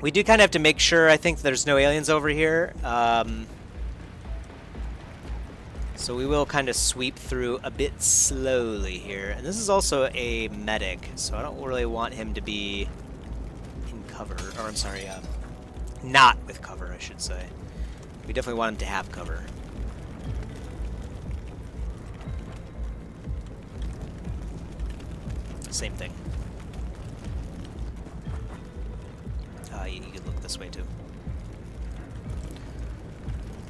A: We do kind of have to make sure, I think, there's no aliens over here. So we will kind of sweep through a bit slowly here. And this is also a medic, so I don't really want him to be in cover. Or, I'm sorry, not with cover, I should say. We definitely want him to have cover. Same thing. You could look this way too.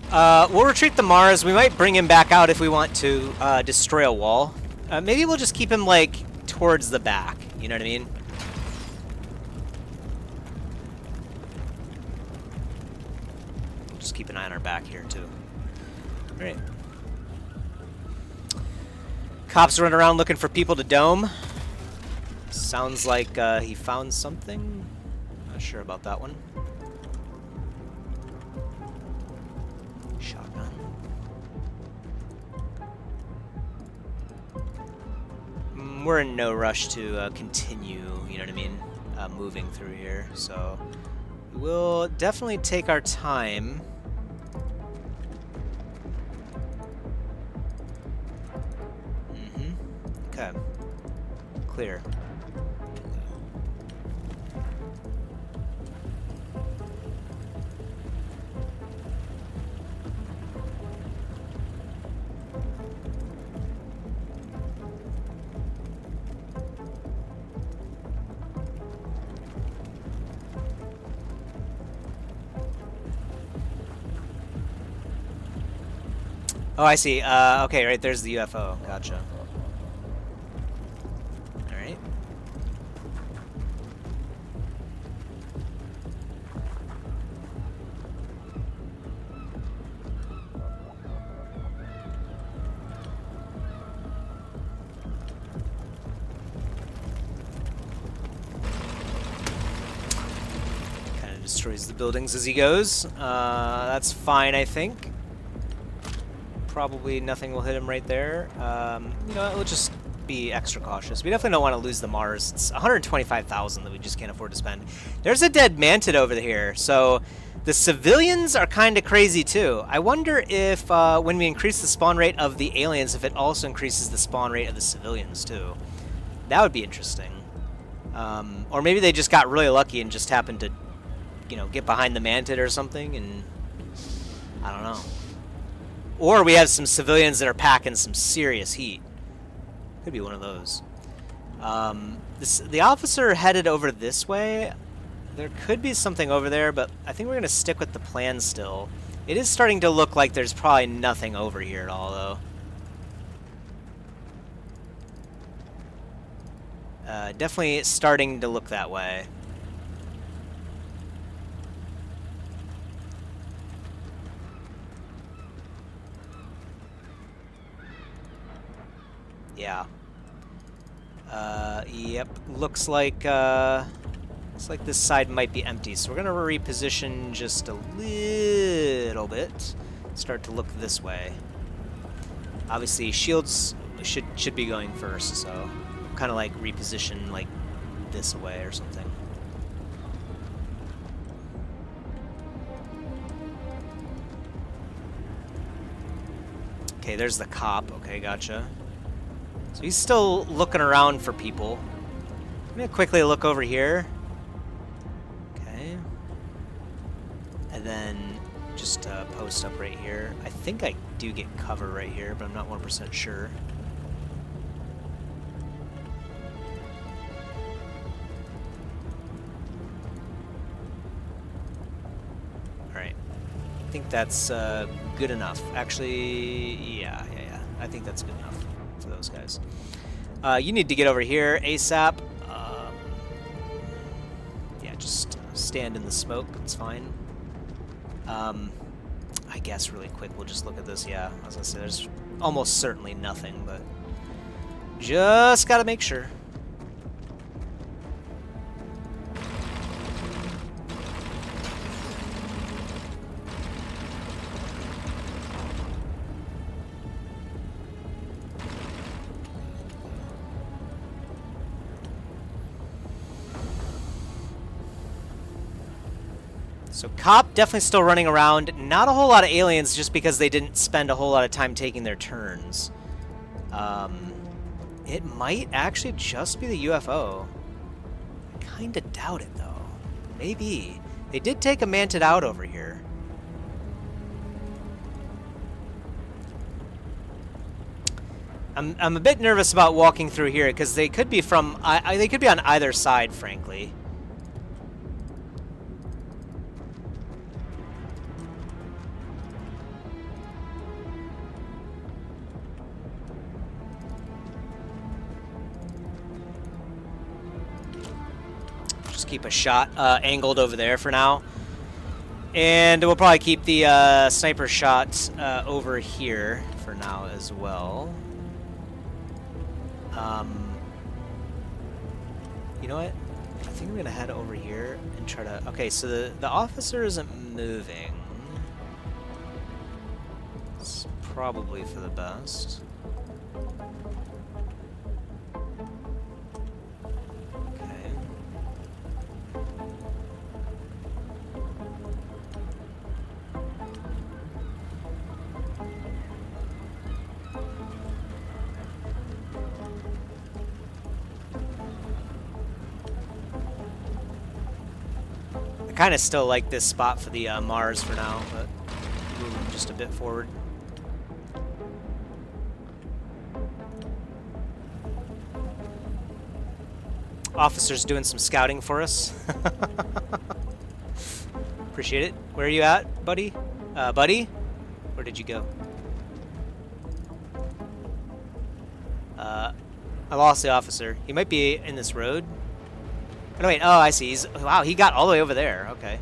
A: We'll retreat the Mars. We might bring him back out if we want to destroy a wall. Maybe we'll just keep him like towards the back. You know what I mean? Just keep an eye on our back here too. All right. Cops running around looking for people to dome. Sounds like he found something. Not sure about that one. Shotgun. We're in no rush to continue, you know what I mean, moving through here, so we'll definitely take our time. Okay. Clear. Oh, I see. Okay, right, there's the UFO. Gotcha. Alright. Kind of destroys the buildings as he goes. That's fine, I think. Probably nothing will hit him right there. You know, we'll just be extra cautious. We definitely don't want to lose the Mars. It's 125,000 that we just can't afford to spend. There's a dead mantid over here, so the civilians are kind of crazy too. I wonder if when we increase the spawn rate of the aliens, if it also increases the spawn rate of the civilians too. That would be interesting. Or maybe they just got really lucky and just happened to, you know, get behind the mantid or something, and I don't know. Or we have some civilians that are packing some serious heat. Could be one of those. The officer headed over this way. There could be something over there, but I think we're going to stick with the plan still. It is starting to look like there's probably nothing over here at all, though. Definitely starting to look that way. Yeah. Yep. Looks like, Looks like this side might be empty, so we're going to reposition just a little bit. Start to look this way. Obviously, shields should be going first, so kind of like reposition like this way or something. Okay, there's the cop. Okay, gotcha. So he's still looking around for people. I'm gonna quickly look over here. Okay. And then just post up right here. I think I do get cover right here, but I'm not 1% sure. Alright. I think that's good enough. Actually, yeah. I think that's good enough for those guys. You need to get over here ASAP. Yeah, just stand in the smoke. It's fine. I guess really quick we'll just look at this. Yeah, I was gonna say there's almost certainly nothing, but just gotta make sure. So cop definitely still running around. Not a whole lot of aliens just because they didn't spend a whole lot of time taking their turns. It might actually just be the UFO. I kind of doubt it though. Maybe. They did take a manted out over here. I'm a bit nervous about walking through here because they could be from they could be on either side, frankly. Keep a shot angled over there for now, and we'll probably keep the sniper shot over here for now as well. You know what? I think I'm gonna head over here and try to. Okay, so the officer isn't moving. It's probably for the best. I kind of still like this spot for the Mars for now, but move them just a bit forward. Officer's doing some scouting for us. Appreciate it. Where are you at, buddy? Buddy? Where did you go? I lost the officer. He might be in this road. Oh, wait. Oh, I see. Wow, he got all the way over there. Okay.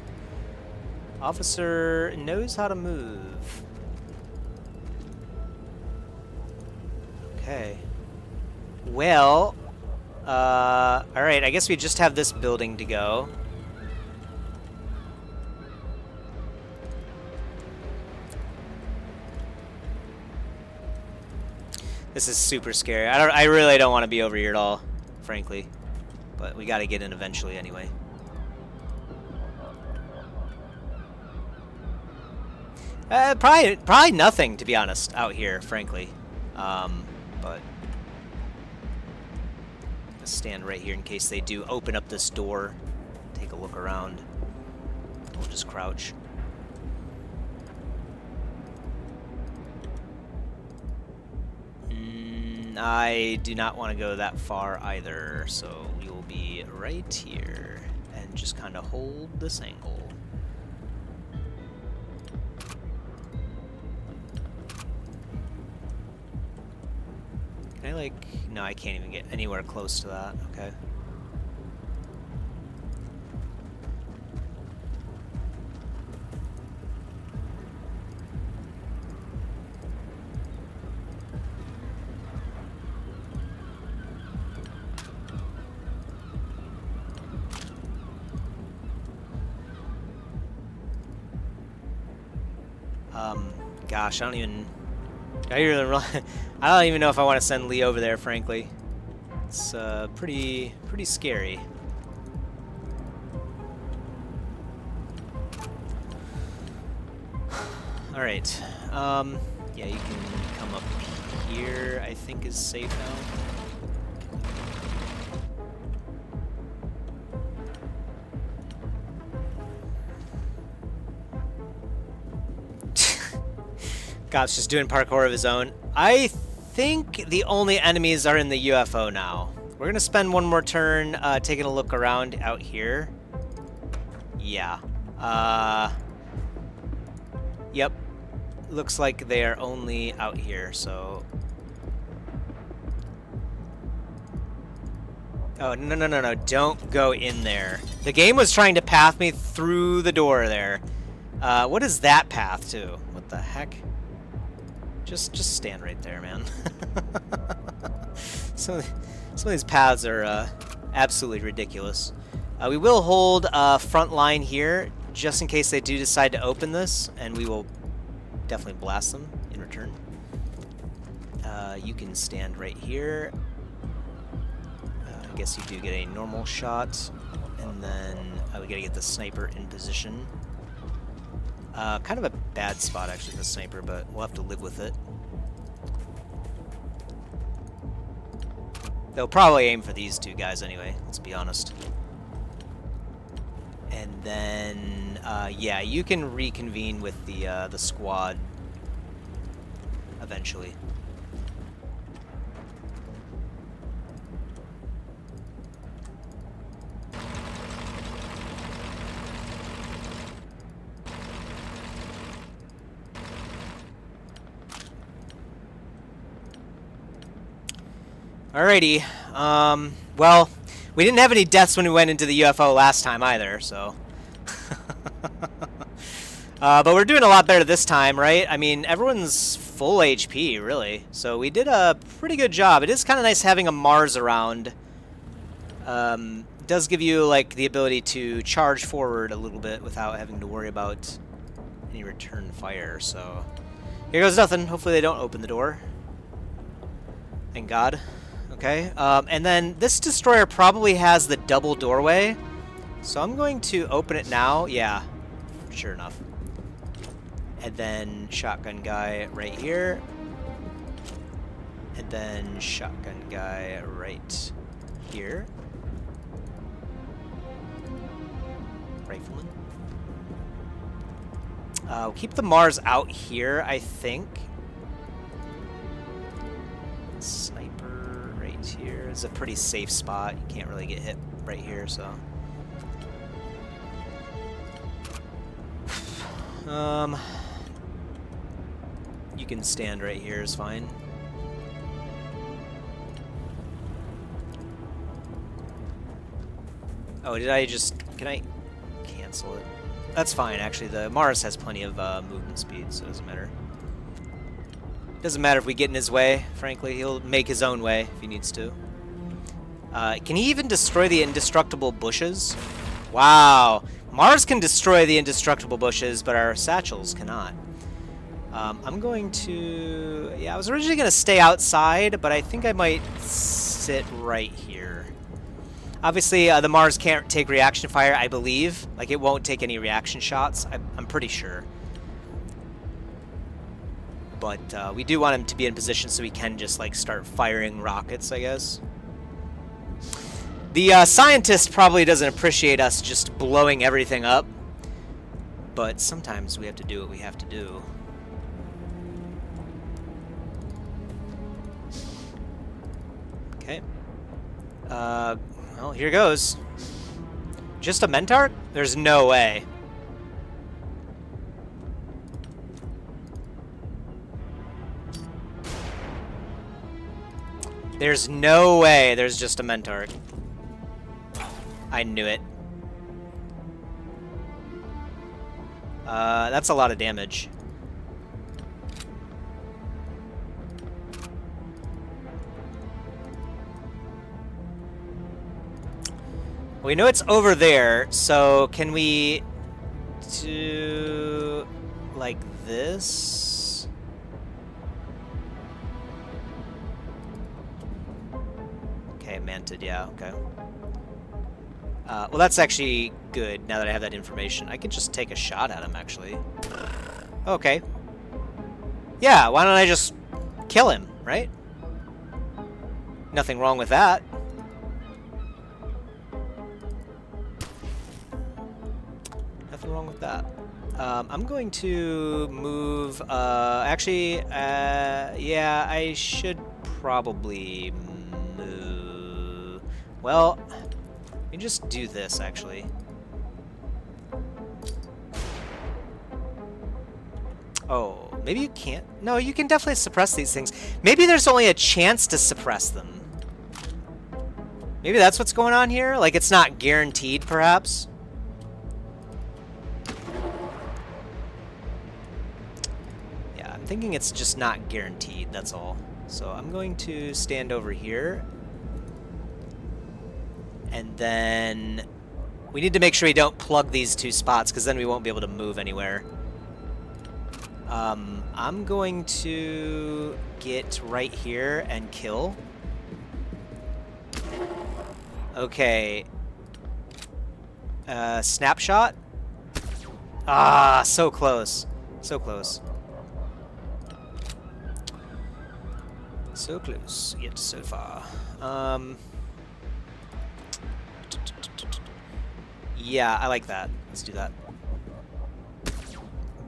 A: Officer knows how to move. Okay. Well, alright, I guess we just have this building to go. This is super scary. I really don't want to be over here at all, frankly. But we gotta get in eventually anyway. Probably nothing, to be honest, out here, frankly. But just stand right here in case they do open up this door. Take a look around. We'll just crouch. I do not want to go that far either, so we will be right here and just kind of hold this angle. Can I, like... No, I can't even get anywhere close to that. Okay. Gosh, I don't even know if I want to send Lee over there, frankly. It's pretty scary. All right. Yeah, you can come up here. I think is safe now. God's just doing parkour of his own. I think the only enemies are in the UFO now. We're gonna spend one more turn taking a look around out here. Yeah. Yep. Looks like they are only out here, so... Oh, no. Don't go in there. The game was trying to path me through the door there. What is that path to? What the heck? Just stand right there, man. Some of these paths are absolutely ridiculous. We will hold front line here, just in case they do decide to open this, and we will definitely blast them in return. You can stand right here. I guess you do get a normal shot, and then we gotta get the sniper in position. Kind of a bad spot, actually, the sniper, but we'll have to live with it. They'll probably aim for these two guys anyway, let's be honest. And then, yeah, you can reconvene with the squad eventually. Alrighty. Well, we didn't have any deaths when we went into the UFO last time either, so... but we're doing a lot better this time, right? I mean, everyone's full HP, really. So we did a pretty good job. It is kind of nice having a Mars around. It does give you, like, the ability to charge forward a little bit without having to worry about any return fire, so... Here goes nothing. Hopefully they don't open the door. Thank God. Okay, and then this destroyer probably has the double doorway, so I'm going to open it now. Yeah, sure enough. And then shotgun guy right here, and then shotgun guy right here. Rifleman. We'll keep the Mars out here, I think. Sniper right here is a pretty safe spot. You can't really get hit right here, so. You can stand right here is fine. Oh, did I just... Can I cancel it? That's fine, actually. The Mars has plenty of movement speed, so it doesn't matter. Doesn't matter if we get in his way, frankly. He'll make his own way if he needs to. Can he even destroy the indestructible bushes? Wow. Mars can destroy the indestructible bushes, but our satchels cannot. I'm going to... Yeah, I was originally going to stay outside, but I think I might sit right here. Obviously, the Mars can't take reaction fire, I believe. Like, it won't take any reaction shots. I'm pretty sure. But we do want him to be in position so he can just, like, start firing rockets, I guess. The scientist probably doesn't appreciate us just blowing everything up. But sometimes we have to do what we have to do. Okay. Well, here goes. Just a Mentark? There's no way. There's no way there's just a Mentark. I knew it. That's a lot of damage. We know it's over there, so can we do... like this. Okay, manted, yeah, okay. Well, that's actually good, now that I have that information. I can just take a shot at him, actually. Okay. Yeah, why don't I just kill him, right? Nothing wrong with that. Nothing wrong with that. I'm going to move, actually, yeah, I should probably move. Well, you can just do this, actually. Oh, maybe you can't. No, you can definitely suppress these things. Maybe there's only a chance to suppress them. Maybe that's what's going on here? Like, it's not guaranteed, perhaps? Yeah, I'm thinking it's just not guaranteed, that's all. So I'm going to stand over here. And then we need to make sure we don't plug these two spots, because then we won't be able to move anywhere. I'm going to get right here and kill. Okay. Snapshot? Ah, so close. So close. So close, yet so far. Yeah, I like that. Let's do that.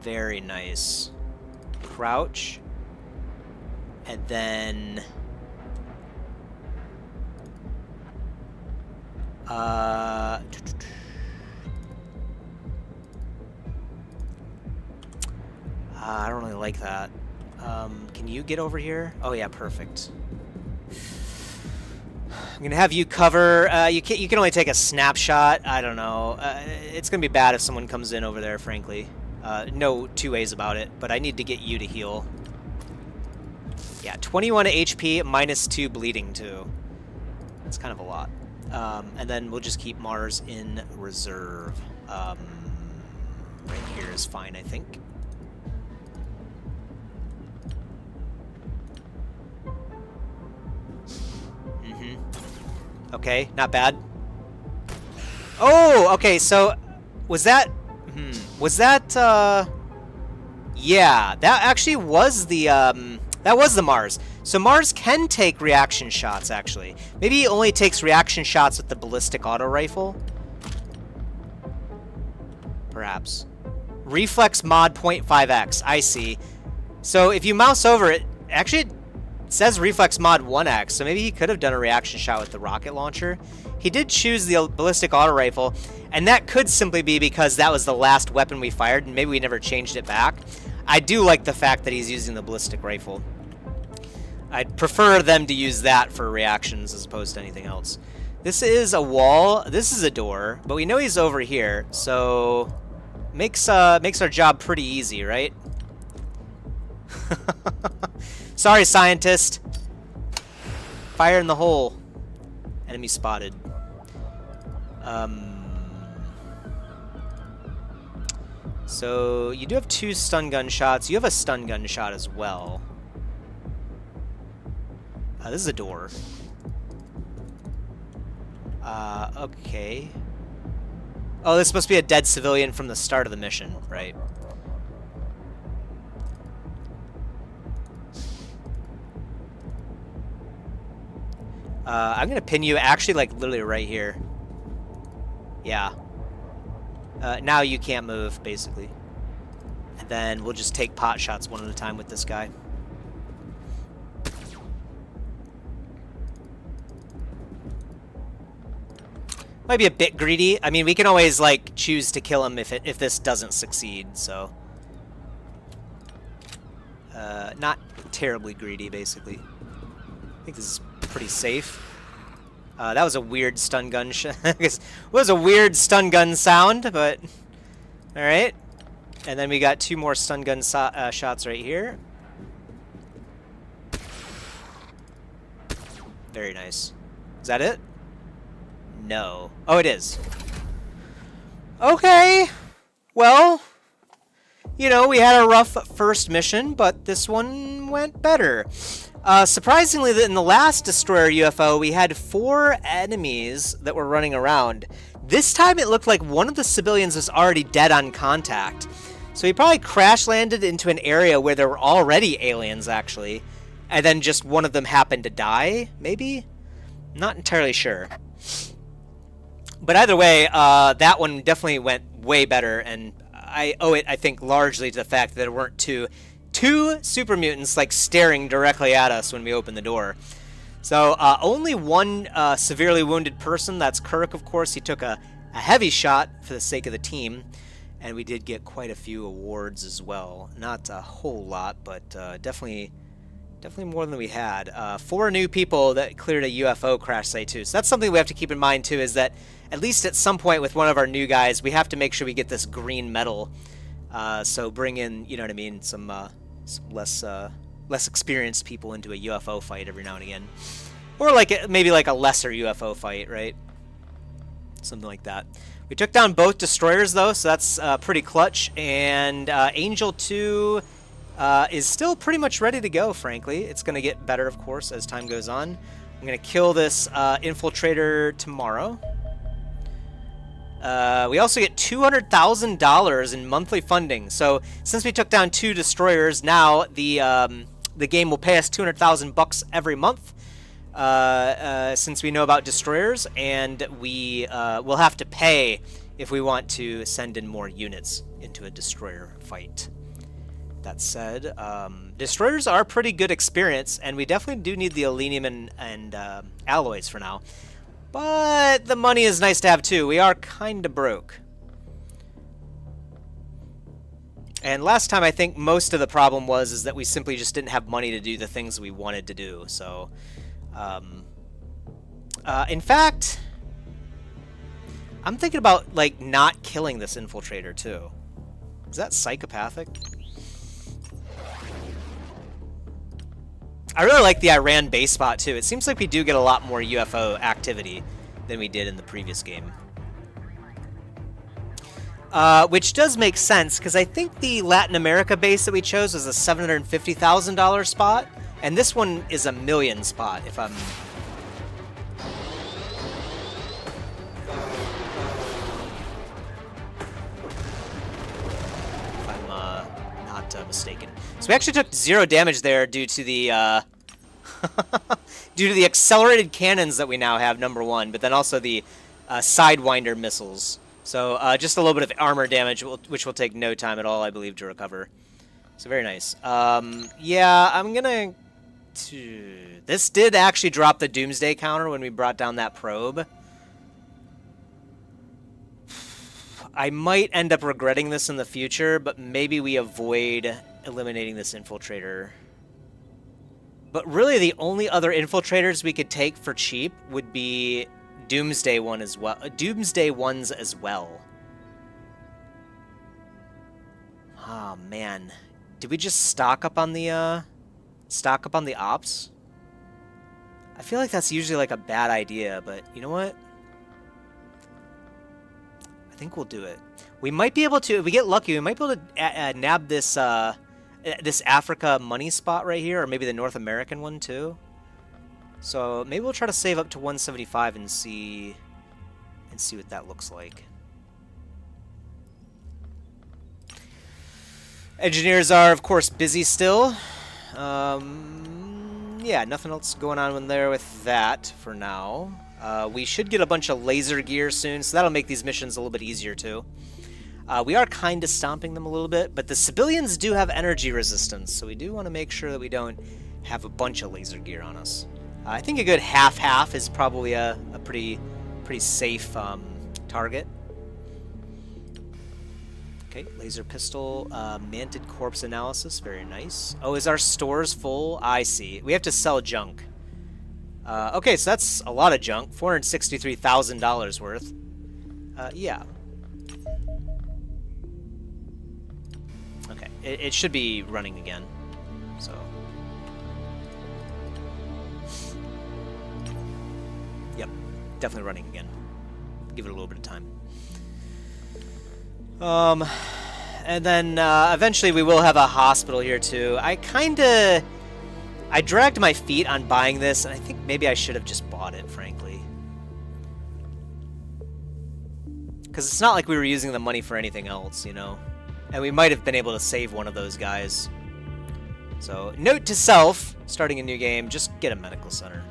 A: Very nice. Crouch. And then... I don't really like that. Can you get over here? Oh yeah, perfect. I'm gonna have you cover. You can only take a snapshot. I don't know. It's gonna be bad if someone comes in over there, frankly. No two ways about it. But I need to get you to heal. Yeah, 21 HP, -2 bleeding too. That's kind of a lot. And then we'll just keep Mars in reserve. Right here is fine, I think. Okay, not bad. Oh, okay, so was that was that yeah, that actually was the that was the Mars. So Mars can take reaction shots, actually. Maybe he only takes reaction shots with the ballistic auto rifle. Perhaps. Reflex mod 0.5x. I see. So if you mouse over it, actually it says reflex mod 1x, so maybe he could have done a reaction shot with the rocket launcher. He did choose the ballistic auto rifle, and that could simply be because that was the last weapon we fired, and maybe we never changed it back. I do like the fact that he's using the ballistic rifle. I'd prefer them to use that for reactions as opposed to anything else. This is a wall. This is a door, but we know he's over here, so makes our job pretty easy, right? Sorry, scientist. Fire in the hole. Enemy spotted. So you do have 2 stun gun shots. You have a stun gun shot as well. This is a door. Okay. Oh, this must be a dead civilian from the start of the mission, right? I'm gonna pin you actually like literally right here. Yeah. Now you can't move, basically. And then we'll just take pot shots one at a time with this guy. Might be a bit greedy. I mean, we can always like choose to kill him if this doesn't succeed, so not terribly greedy, basically. I think this is pretty safe. That was a weird stun gun. It was a weird stun gun sound, but all right. And then we got 2 more stun gun shots right here. Very nice. Is that it? No. Oh, it is. Okay. Well, you know, we had a rough first mission, but this one went better. Surprisingly, in the last destroyer UFO, we had 4 enemies that were running around. This time it looked like one of the civilians was already dead on contact. So he probably crash landed into an area where there were already aliens, actually. And then just one of them happened to die, maybe? Not entirely sure. But either way, that one definitely went way better, and I owe it, I think, largely to the fact that there weren't two super mutants like staring directly at us when we opened the door. So only one severely wounded person. That's Kirk, of course. He took a heavy shot for the sake of the team, and we did get quite a few awards as well. Not a whole lot, but definitely more than we had. 4 new people that cleared a UFO crash site too. So that's something we have to keep in mind too, is that at least at some point with one of our new guys, we have to make sure we get this green medal. So bring in, you know what I mean, some less experienced people into a UFO fight every now and again, or like maybe like a lesser UFO fight, right? Something like that. We took down both destroyers though, so that's pretty clutch. And Angel 2 is still pretty much ready to go. Frankly, it's going to get better, of course, as time goes on. I'm going to kill this infiltrator tomorrow. We also get $200,000 in monthly funding. So since we took down 2 destroyers, now the game will pay us $200,000 every month. Since we know about destroyers, and we will have to pay if we want to send in more units into a destroyer fight. That said, destroyers are pretty good experience, and we definitely do need the alenium and alloys for now. But the money is nice to have too. We are kind of broke. And last time, I think most of the problem is that we simply just didn't have money to do the things we wanted to do. So, in fact, I'm thinking about like not killing this infiltrator too. Is that psychopathic? I really like the Iran base spot too. It seems like we do get a lot more UFO activity than we did in the previous game. Which does make sense, because I think the Latin America base that we chose was a $750,000 spot, and this one is a $1 million spot, if I'm not mistaken. So we actually took 0 damage there due to the due to the accelerated cannons that we now have, number 1, but then also the Sidewinder missiles. So just a little bit of armor damage, which will take no time at all, I believe, to recover. So very nice. Yeah, I'm gonna... This did actually drop the Doomsday counter when we brought down that probe. I might end up regretting this in the future, but maybe we avoid eliminating this infiltrator. But really, the only other infiltrators we could take for cheap would be Doomsday ones as well. Oh man, did we just stock up on the ops? I feel like that's usually like a bad idea, but you know what? I think we'll do it. We might be able to, if we get lucky, we might be able to nab this this Africa money spot right here, or maybe the North American one too. So maybe we'll try to save up to 175 and see what that looks like. Engineers are, of course, busy still. Yeah, nothing else going on there with that for now. We should get a bunch of laser gear soon, so that'll make these missions a little bit easier too. We are kind of stomping them a little bit, but the civilians do have energy resistance, so we do want to make sure that we don't have a bunch of laser gear on us. I think a good half-half is probably a pretty safe target. Okay, laser pistol, manted corpse analysis, very nice. Oh, is our stores full? I see. We have to sell junk. Okay, so that's a lot of junk, $463,000 worth. Yeah. Okay, it should be running again, so. Yep, definitely running again. Give it a little bit of time. And then eventually we will have a hospital here too. I dragged my feet on buying this, and I think maybe I should have just bought it, frankly. Because it's not like we were using the money for anything else, you know? And we might have been able to save one of those guys. So, note to self, starting a new game, just get a medical center.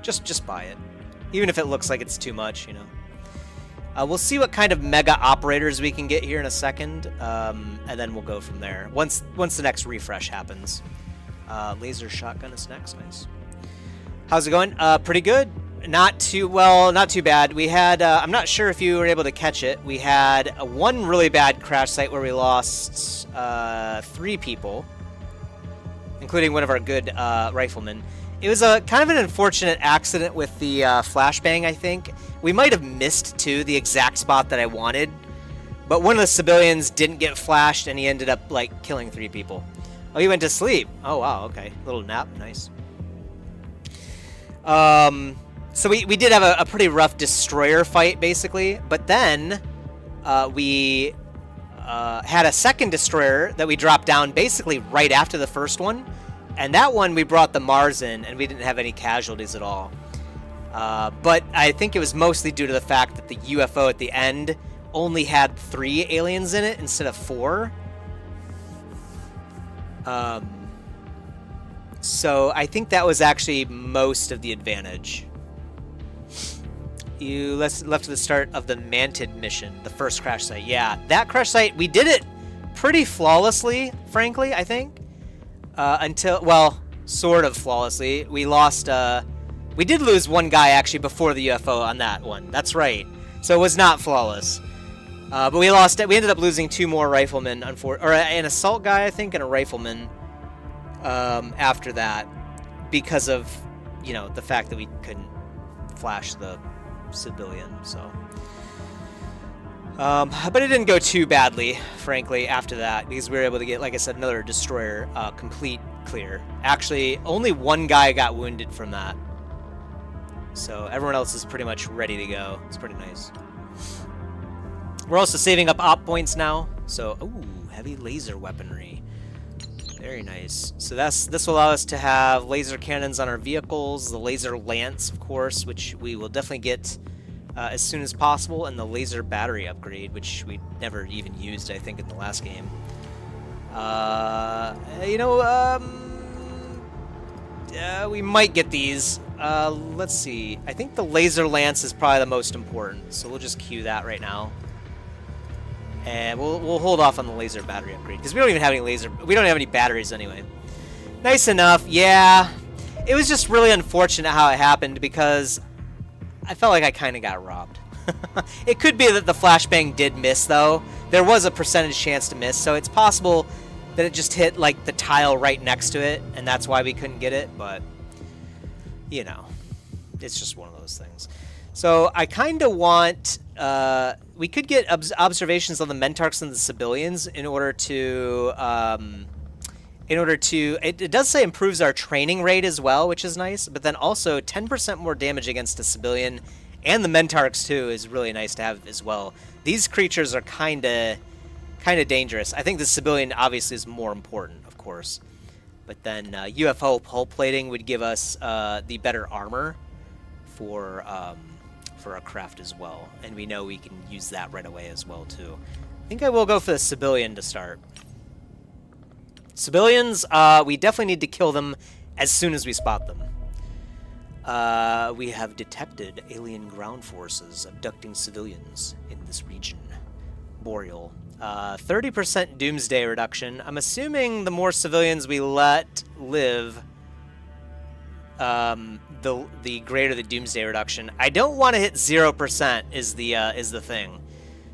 A: just buy it. Even if it looks like it's too much, you know? We'll see what kind of mega operators we can get here in a second, and then we'll go from there. Once the next refresh happens. Laser shotgun is next. Nice. How's it going? Pretty good. Not too bad. We had, I'm not sure if you were able to catch it, we had one really bad crash site where we lost 3 people, including one of our good riflemen. It was a kind of an unfortunate accident with the flashbang, I think. We might have missed, too, the exact spot that I wanted, but one of the civilians didn't get flashed, and he ended up, like, killing 3 people. Oh, he went to sleep. Oh, wow, okay. Little nap, nice. So we did have a pretty rough destroyer fight, basically, but then we had a second destroyer that we dropped down basically right after the first one, and that one we brought the Mars in, and we didn't have any casualties at all. But I think it was mostly due to the fact that the UFO at the end only had 3 aliens in it instead of 4. So I think that was actually most of the advantage. You left to the start of the Mantid mission, the first crash site. Yeah, that crash site, we did it pretty flawlessly, frankly, I think. Until, well, sort of flawlessly. We lost, we did lose one guy, actually, before the UFO on that one. That's right. So it was not flawless. But we lost it. We ended up losing 2 more riflemen, or an assault guy, I think, and a rifleman after that, because of, you know, the fact that we couldn't flash the civilian. So, but it didn't go too badly, frankly, after that, because we were able to get, like I said, another destroyer complete clear. Actually, only one guy got wounded from that, so everyone else is pretty much ready to go. It's pretty nice. We're also saving up op points now, so ooh, heavy laser weaponry. Very nice. So this will allow us to have laser cannons on our vehicles, the laser lance, of course, which we will definitely get as soon as possible, and the laser battery upgrade, which we never even used, I think, in the last game. You know, we might get these. Let's see. I think the laser lance is probably the most important, so we'll just queue that right now. And we'll hold off on the laser battery upgrade, because we don't even have any we don't have any batteries anyway. Nice enough. Yeah, it was just really unfortunate how it happened, because I felt like I kind of got robbed. It could be that the flashbang did miss, though. There was a percentage chance to miss, so it's possible that it just hit like the tile right next to it, and that's why we couldn't get it. But you know, it's just one of those things. So I kind of want, we could get observations on the Mentarchs and the civilians in order to, it does say improves our training rate as well, which is nice, but then also 10% more damage against a civilian, and the Mentarchs too is really nice to have as well. These creatures are kind of dangerous. I think the civilian obviously is more important, of course, but then UFO hull plating would give us the better armor for our craft as well, and we know we can use that right away as well too. I think I will go for the civilian to start. Civilians, we definitely need to kill them as soon as we spot them. We have detected alien ground forces abducting civilians in this region. Boreal. 30% doomsday reduction. I'm assuming the more civilians we let live, the greater the doomsday reduction. I don't want to hit 0% is the thing.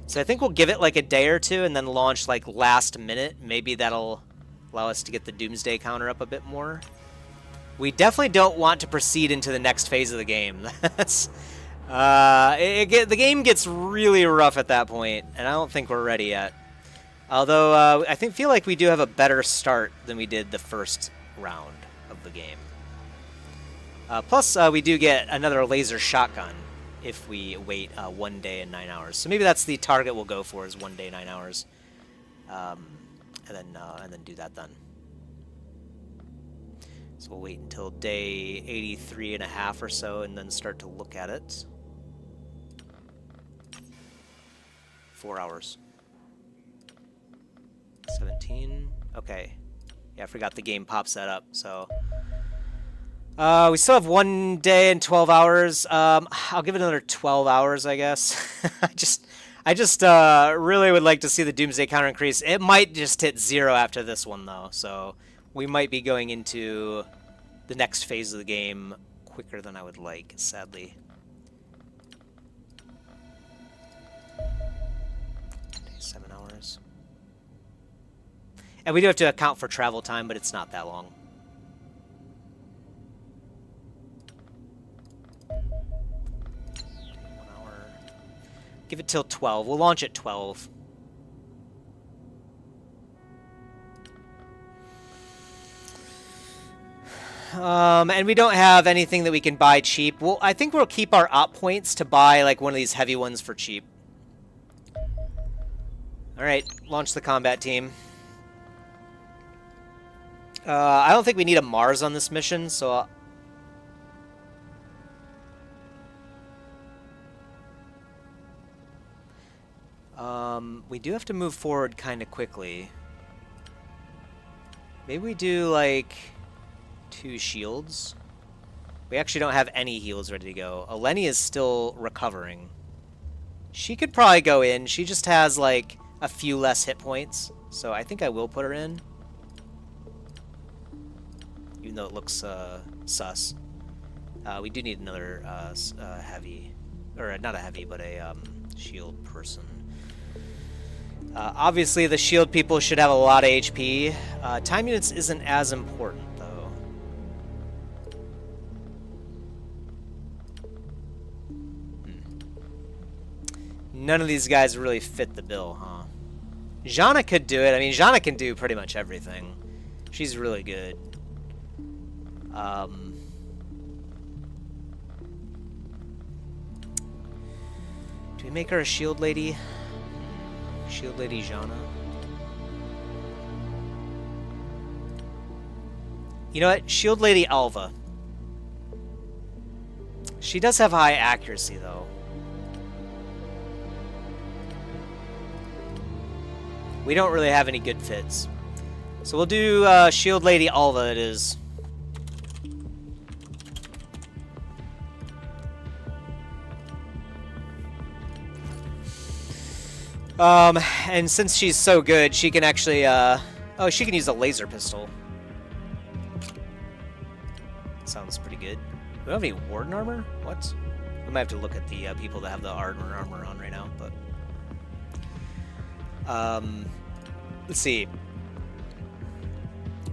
A: So I think we'll give it like a day or two and then launch like last minute. Maybe that'll allow us to get the doomsday counter up a bit more. We definitely don't want to proceed into the next phase of the game. That's the game gets really rough at that point, and I don't think we're ready yet. Although I feel like we do have a better start than we did the first round of the game. Plus, we do get another laser shotgun, if we wait 1 day and 9 hours. So maybe that's the target we'll go for, is 1 day, 9 hours. And then do that then. So we'll wait until day 83 and a half or so and then start to look at it. 4 hours. 17. Okay. Yeah, I forgot the game pops that up. So we still have 1 day and 12 hours. I'll give it another 12 hours, I guess. I just really would like to see the Doomsday counter increase. It might just hit 0 after this one, though. So we might be going into the next phase of the game quicker than I would like, sadly. 7 hours. And we do have to account for travel time, but it's not that long. Give it till 12. We'll launch at 12. And we don't have anything that we can buy cheap. Well, I think we'll keep our op points to buy like one of these heavy ones for cheap. All right, launch the combat team. I don't think we need a Mars on this mission, so we do have to move forward kind of quickly. Maybe we do, like, 2 shields. We actually don't have any heals ready to go. Eleni is still recovering. She could probably go in. She just has, like, a few less hit points. So I think I will put her in. Even though it looks sus. We do need another heavy. Or not a heavy, but a shield person. Obviously, the shield people should have a lot of HP. Time units isn't as important, though. None of these guys really fit the bill, huh? Zhana could do it. I mean, Zhana can do pretty much everything. She's really good. Do we make her a shield lady? Shield Lady Zhana. You know what? Shield Lady Alva. She does have high accuracy, though. We don't really have any good fits. So we'll do Shield Lady Alva, it is. And since she's so good, she can actually, oh, she can use a laser pistol. Sounds pretty good. Do we have any Warden armor? What? We might have to look at the people that have the armor on right now, but... let's see.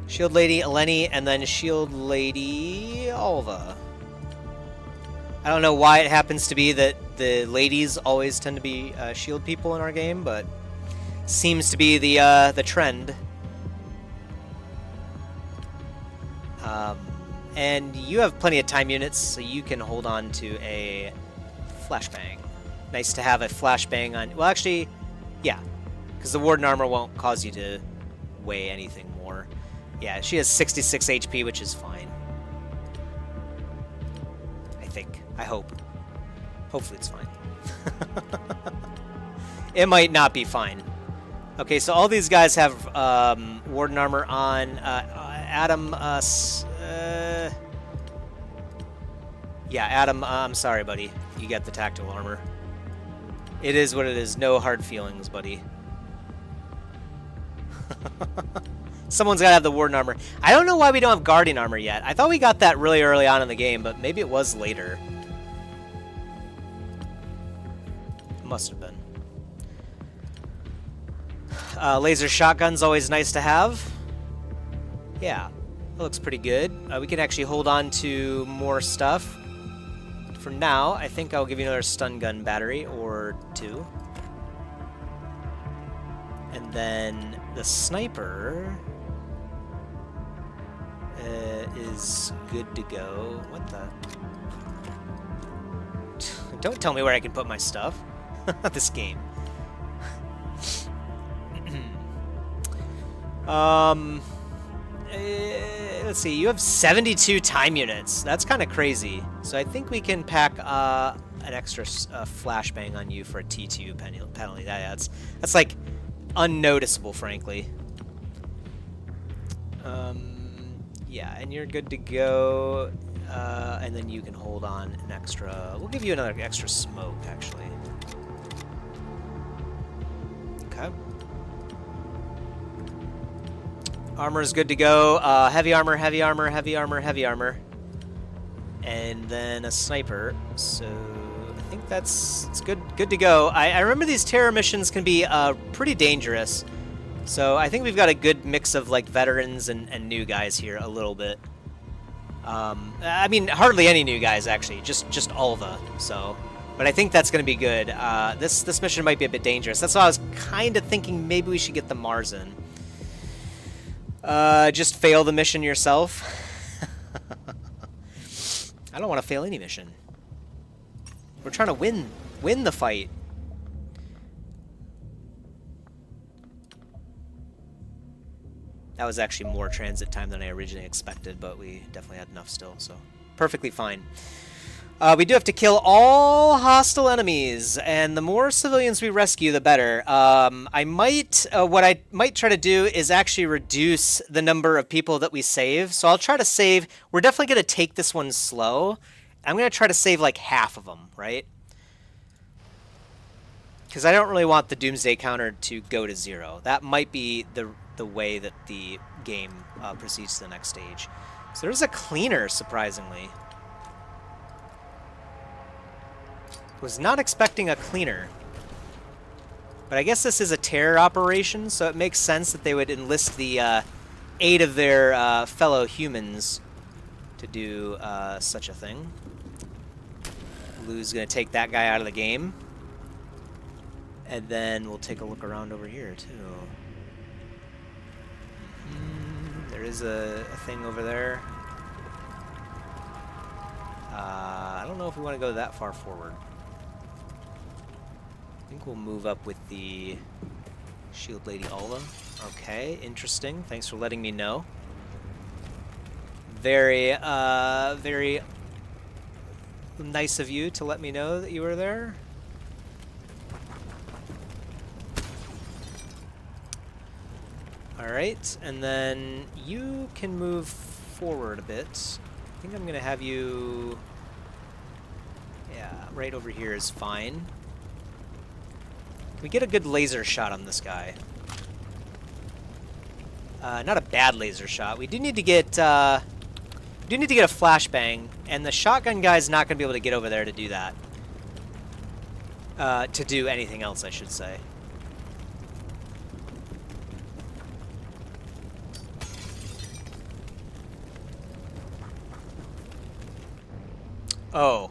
A: Shield Lady Eleni, and then Shield Lady Alva. I don't know why it happens to be that the ladies always tend to be shield people in our game, but seems to be the trend. And you have plenty of time units, so you can hold on to a flashbang. Nice to have a flashbang on. Well, actually, yeah, because the Warden armor won't cause you to weigh anything more. Yeah, she has 66 HP, which is fine. I think. I hope. Hopefully it's fine. It might not be fine. Okay, so all these guys have Warden armor on. Adam, yeah, Adam, I'm sorry, buddy. You get the tactical armor. It is what it is. No hard feelings, buddy. Someone's got to have the Warden armor. I don't know why we don't have Guardian armor yet. I thought we got that really early on in the game, but maybe it was later. Must have been. Laser shotgun's always nice to have. Yeah, that looks pretty good. We can actually hold on to more stuff. For now, I think I'll give you another stun gun battery or 2. And then the sniper is good to go. What the? Don't tell me where I can put my stuff. This game. Let's see. You have 72 time units. That's kind of crazy. So I think we can pack an extra flashbang on you for a T2 penalty. That's like unnoticeable, frankly. Yeah, and you're good to go. And then you can hold on an extra. We'll give you another extra smoke, actually. Okay. Armor is good to go. Heavy armor, heavy armor, heavy armor, heavy armor. And then a sniper. So I think it's good to go. I remember these terror missions can be pretty dangerous. So I think we've got a good mix of like veterans and new guys here a little bit. I mean, hardly any new guys actually, just Alva. So, but I think that's going to be good. This mission might be a bit dangerous. That's why I was kind of thinking maybe we should get the Mars in. Just fail the mission yourself. I don't want to fail any mission. We're trying to win the fight. That was actually more transit time than I originally expected, but we definitely had enough still, so perfectly fine. We do have to kill all hostile enemies, and the more civilians we rescue, the better. What I might try to do is actually reduce the number of people that we save. So I'll try to save. We're definitely going to take this one slow. I'm going to try to save like half of them, right? Because I don't really want the Doomsday counter to go to 0. That might be the way that the game proceeds to the next stage. So there's a cleaner, surprisingly. Was not expecting a cleaner. But I guess this is a terror operation, so it makes sense that they would enlist the aid of their fellow humans to do such a thing. Lou's going to take that guy out of the game. And then we'll take a look around over here, too. There is a thing over there. I don't know if we want to go that far forward. I think we'll move up with the Shield Lady Alva. Okay, interesting. Thanks for letting me know. Very, very nice of you to let me know that you were there. Alright, and then you can move forward a bit. I think I'm going to have you... Yeah, right over here is fine. Can we get a good laser shot on this guy? Not a bad laser shot. We do need to get a flashbang, and the shotgun guy's not going to be able to get over there to do that. To do anything else, I should say. Oh.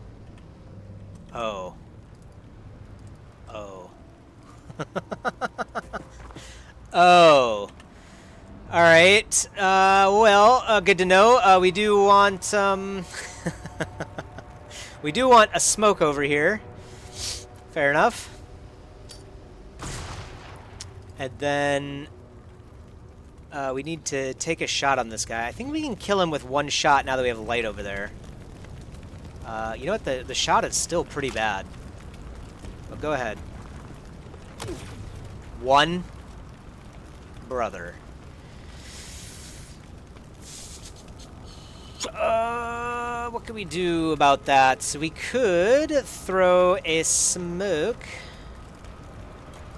A: Oh. Oh. Oh. Alright. Well, good to know. We do want, we do want a smoke over here. Fair enough. And then we need to take a shot on this guy. I think we can kill him with one shot now that we have a light over there. You know what? The shot is still pretty bad. But go ahead. One. Brother. What can we do about that? So we could throw a smoke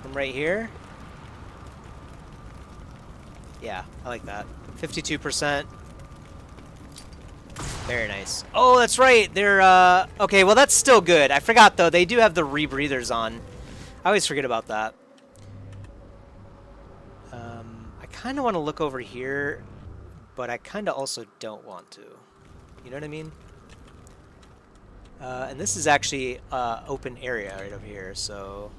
A: from right here. Yeah, I like that. 52%. Very nice. Oh, that's right. They're, okay, well, that's still good. I forgot, though. They do have the rebreathers on. I always forget about that. I kind of want to look over here, but I kind of also don't want to. You know what I mean? And this is actually open area right over here, so...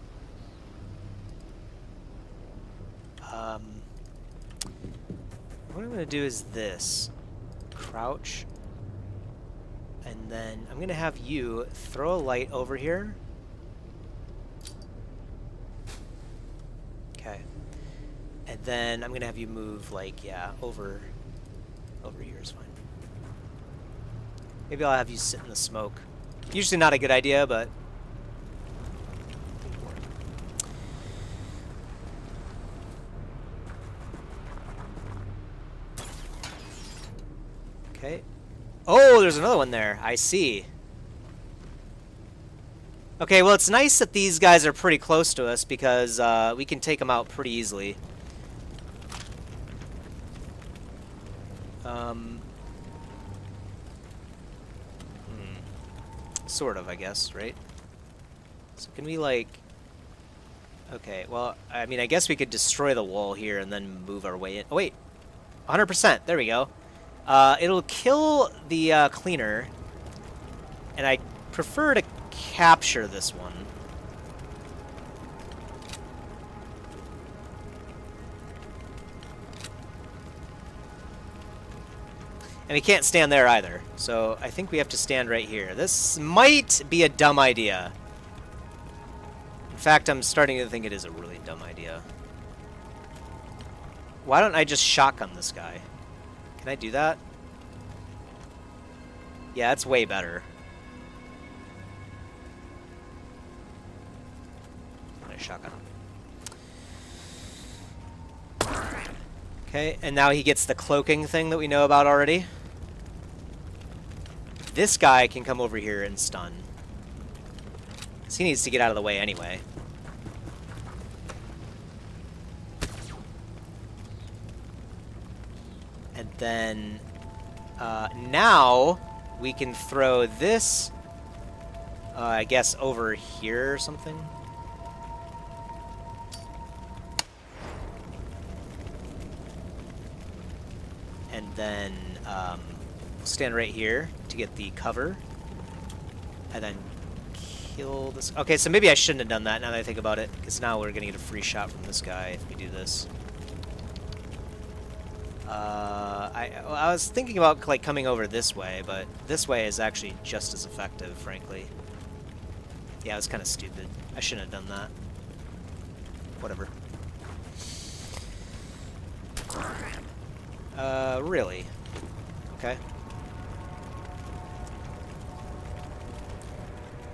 A: what I'm going to do is this. Crouch. And And then I'm going to have you throw a light over here. Okay. And then I'm going to have you move, like, yeah, over here is fine. Maybe I'll have you sit in the smoke. Usually not a good idea, but... Okay. Oh, there's another one there. I see. Okay, well, it's nice that these guys are pretty close to us because we can take them out pretty easily. Sort of, I guess, right? So can we, like... Okay, well, I mean, I guess we could destroy the wall here and then move our way in. Oh, wait. 100%. There we go. It'll kill the cleaner, and I prefer to capture this one. And we can't stand there either, so I think we have to stand right here. This might be a dumb idea. In fact, I'm starting to think it is a really dumb idea. Why don't I just shotgun this guy? Can I do that? Yeah, it's way better. Nice shotgun. Okay, and now he gets the cloaking thing that we know about already. This guy can come over here and stun. So he needs to get out of the way anyway. And then now we can throw this, I guess, over here or something. And then stand right here to get the cover. And then kill this. Okay, so maybe I shouldn't have done that now that I think about it, because now we're going to get a free shot from this guy if we do this. I was thinking about like coming over this way, but this way is actually just as effective, frankly. Yeah, it was kind of stupid. I shouldn't have done that. Whatever. Really? Okay.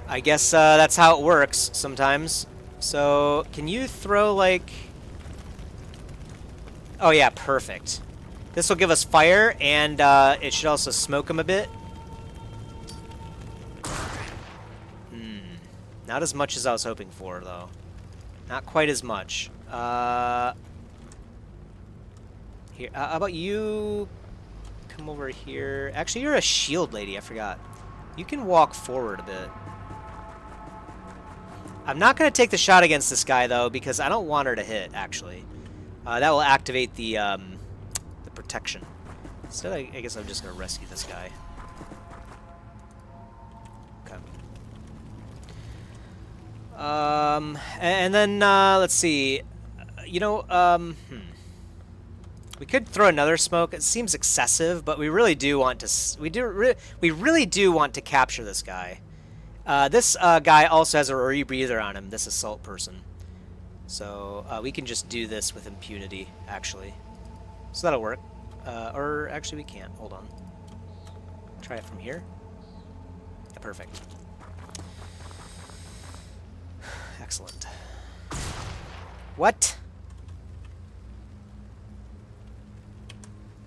A: I guess that's how it works sometimes. So, can you throw like... Oh yeah, perfect. This will give us fire, and it should also smoke him a bit. Not as much as I was hoping for, though. Not quite as much. Here, how about you come over here? Actually, you're a shield lady, I forgot. You can walk forward a bit. I'm not going to take the shot against this guy, though, because I don't want her to hit, actually. That will activate the protection. Instead, I guess I'm just going to rescue this guy. Okay. And then, let's see. You know, we could throw another smoke. It seems excessive, but we really do want to... We really do want to capture this guy. This guy also has a rebreather on him, this assault person. So we can just do this with impunity, actually. So that'll work. Or actually we can't. Hold on. Try it from here. Yeah, perfect. Excellent. What?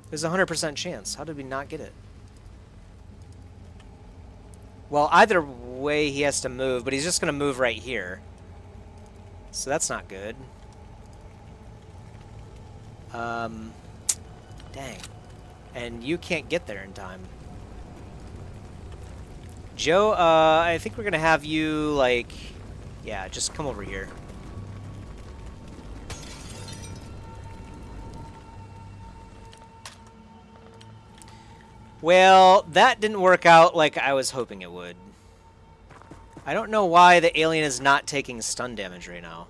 A: There's a 100% chance. How did we not get it? Well, either way he has to move, but he's just going to move right here. So that's not good. Dang. And you can't get there in time. Joe, I think we're going to have you, like... Yeah, just come over here. Well, that didn't work out like I was hoping it would. I don't know why the alien is not taking stun damage right now.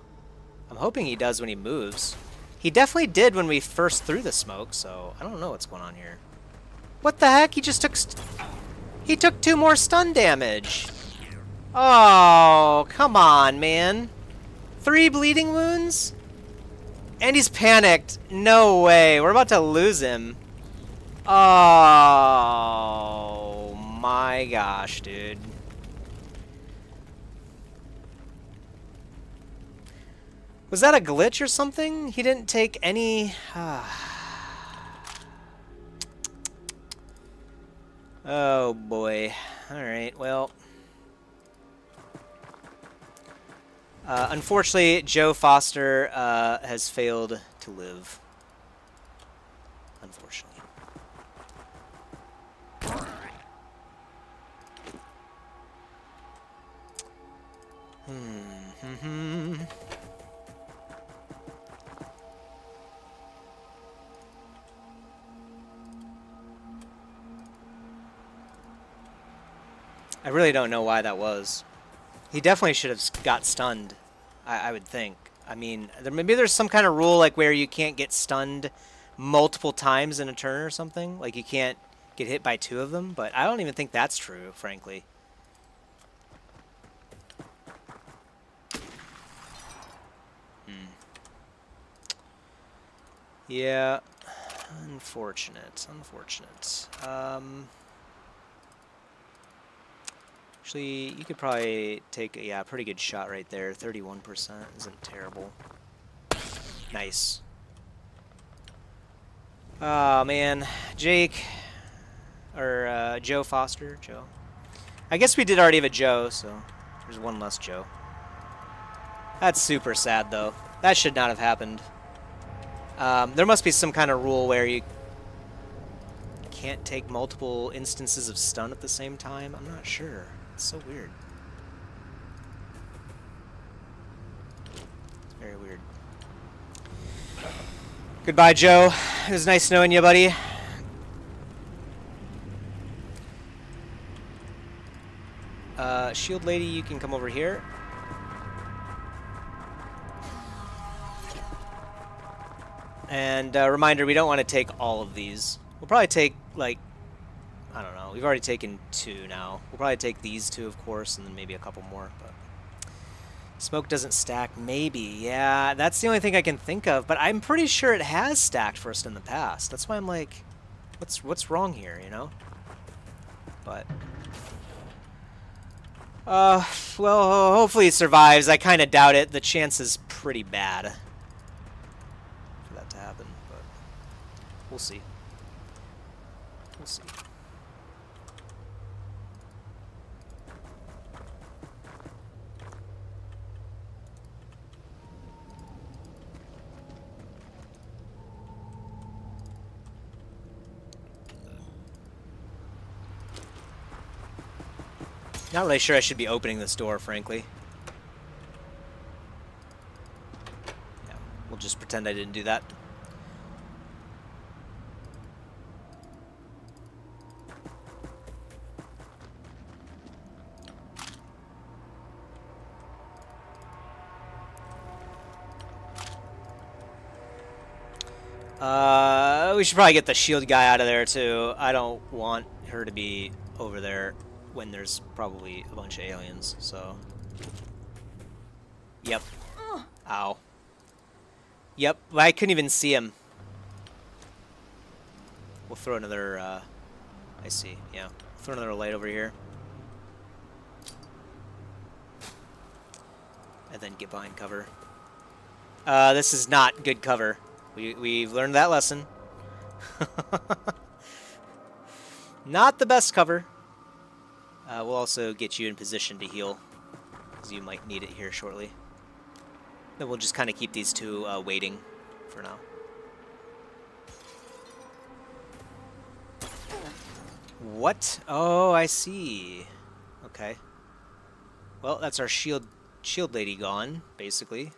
A: I'm hoping he does when he moves. He definitely did when we first threw the smoke, so I don't know what's going on here. What the heck? He just took... He took 2 more stun damage. Oh, come on, man. 3 bleeding wounds? And he's panicked. No way. We're about to lose him. Oh, my gosh, dude. Was that a glitch or something? He didn't take any... Oh, boy. Alright, well... unfortunately, Joe Foster has failed to live. Unfortunately. I really don't know why that was. He definitely should have got stunned, I would think. I mean, maybe there's some kind of rule like where you can't get stunned multiple times in a turn or something. Like you can't get hit by 2 of them, but I don't even think that's true, frankly. Yeah, unfortunate, unfortunate. Actually, you could probably take a pretty good shot right there. 31% isn't terrible. Nice. Oh, man. Jake. Or Joe Foster. Joe. I guess we did already have a Joe, so there's 1 less Joe. That's super sad, though. That should not have happened. There must be some kind of rule where you can't take multiple instances of stun at the same time. I'm not sure. It's so weird. It's very weird. Goodbye, Joe. It was nice knowing you, buddy. Shield lady, you can come over here. And reminder, we don't want to take all of these. We'll probably take, like, I don't know. We've already taken 2 now. We'll probably take these 2, of course, and then maybe a couple more. But smoke doesn't stack. Maybe. Yeah, that's the only thing I can think of. But I'm pretty sure it has stacked for us in the past. That's why I'm like, what's wrong here, you know? But... well, hopefully it survives. I kind of doubt it. The chance is pretty bad for that to happen. But we'll see. We'll see. Not really sure I should be opening this door, frankly. Yeah, we'll just pretend I didn't do that. We should probably get the shield guy out of there, too. I don't want her to be over there when there's probably a bunch of aliens, so... Yep. Ow. Yep, I couldn't even see him. We'll throw another, I see, yeah. Throw another light over here. And then get behind cover. This is not good cover. We've learned that lesson. Not the best cover. We'll also get you in position to heal, because you might need it here shortly. Then we'll just kind of keep these 2 waiting for now. What? Oh, I see. Okay. Well, that's our shield lady gone, basically.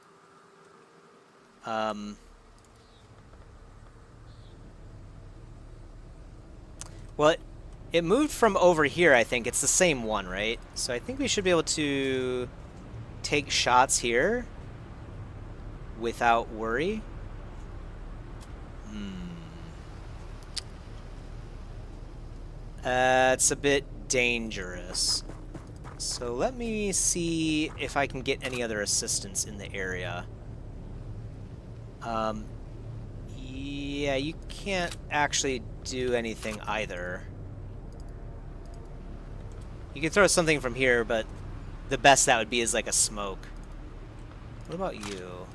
A: Well, it moved from over here, I think. It's the same one, right? So I think we should be able to take shots here without worry. It's a bit dangerous. So let me see if I can get any other assistance in the area. Yeah, you can't actually do anything either. You can throw something from here, but the best that would be is like a smoke. What about you?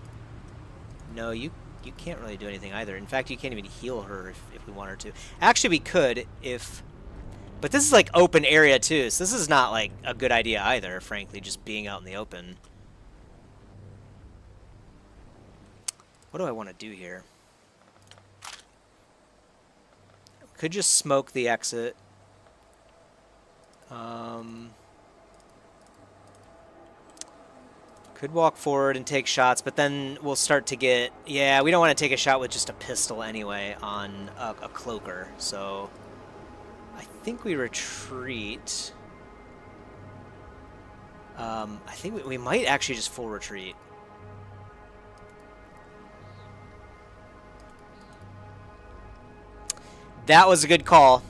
A: No, you can't really do anything either. In fact, you can't even heal her if we want her to. Actually, we could if... But this is like open area too, so this is not like a good idea either, frankly, just being out in the open. What do I want to do here? Could just smoke the exit. Could walk forward and take shots, but then we'll start to get... Yeah, we don't want to take a shot with just a pistol anyway on a cloaker, so... I think we retreat. I think we might actually just full retreat. That was a good call.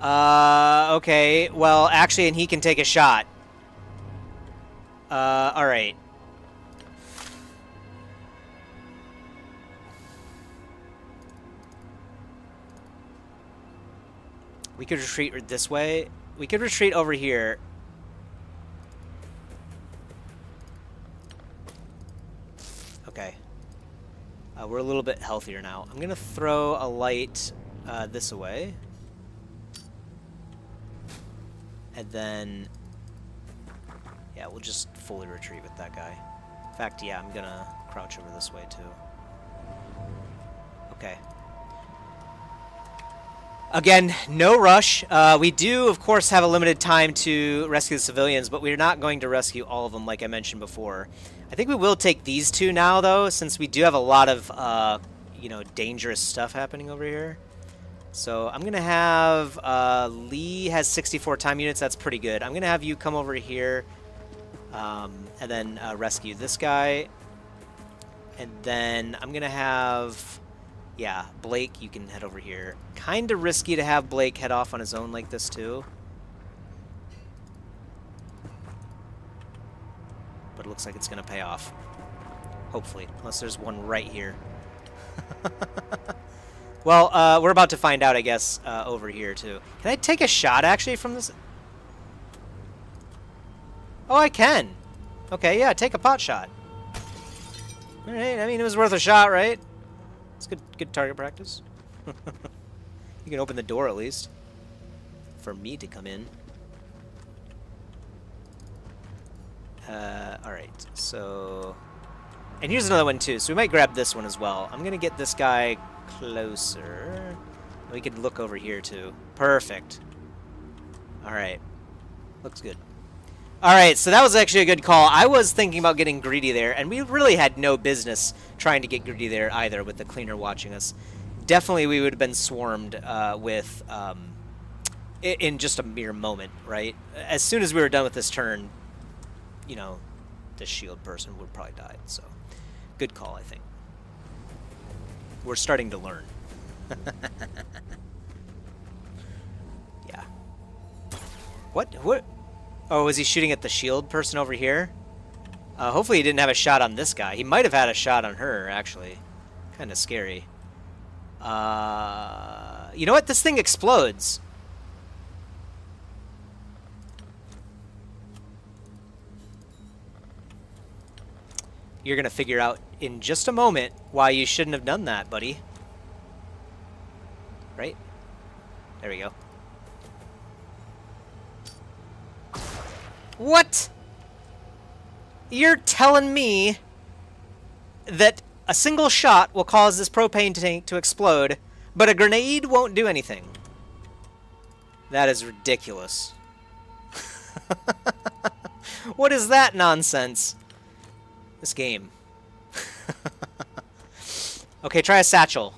A: Okay, well, actually, and he can take a shot. Alright. We could retreat this way. We could retreat over here. Okay. We're a little bit healthier now. I'm gonna throw a light this way. And then... Yeah, we'll just fully retreat with that guy. In fact, yeah, I'm gonna crouch over this way too. Okay. Again, no rush. We do, of course, have a limited time to rescue the civilians, but we're not going to rescue all of them, like I mentioned before. I think we will take these two now, though, since we do have a lot of, you know, dangerous stuff happening over here. So I'm going to have... Lee has 64 time units. That's pretty good. I'm going to have you come over here and then rescue this guy. And then I'm going to have... Yeah, Blake, you can head over here. Kind of risky to have Blake head off on his own like this, too. But it looks like it's going to pay off. Hopefully. Unless there's one right here. Well, we're about to find out, I guess, over here, too. Can I take a shot, actually, from this? Oh, I can. Okay, yeah, take a pot shot. All right, I mean, it was worth a shot, right? It's good target practice. You can open the door at least for me to come in. All right, so... And here's another one too, so we might grab this one as well. I'm gonna get this guy closer. We could look over here too. Perfect. All right, looks good. All right, so that was actually a good call. I was thinking about getting greedy there, and we really had no business trying to get greedy there either with the cleaner watching us. Definitely we would have been swarmed with in just a mere moment, right? As soon as we were done with this turn, you know, the shield person would probably die. So, good call, I think. We're starting to learn. Yeah. What? Oh, was he shooting at the shield person over here? Hopefully he didn't have a shot on this guy. He might have had a shot on her, actually. Kind of scary. You know what? This thing explodes. You're going to figure out in just a moment why you shouldn't have done that, buddy. Right? There we go. What? You're telling me that a single shot will cause this propane tank to explode, but a grenade won't do anything? That is ridiculous. What is that nonsense? This game. Okay, try a satchel.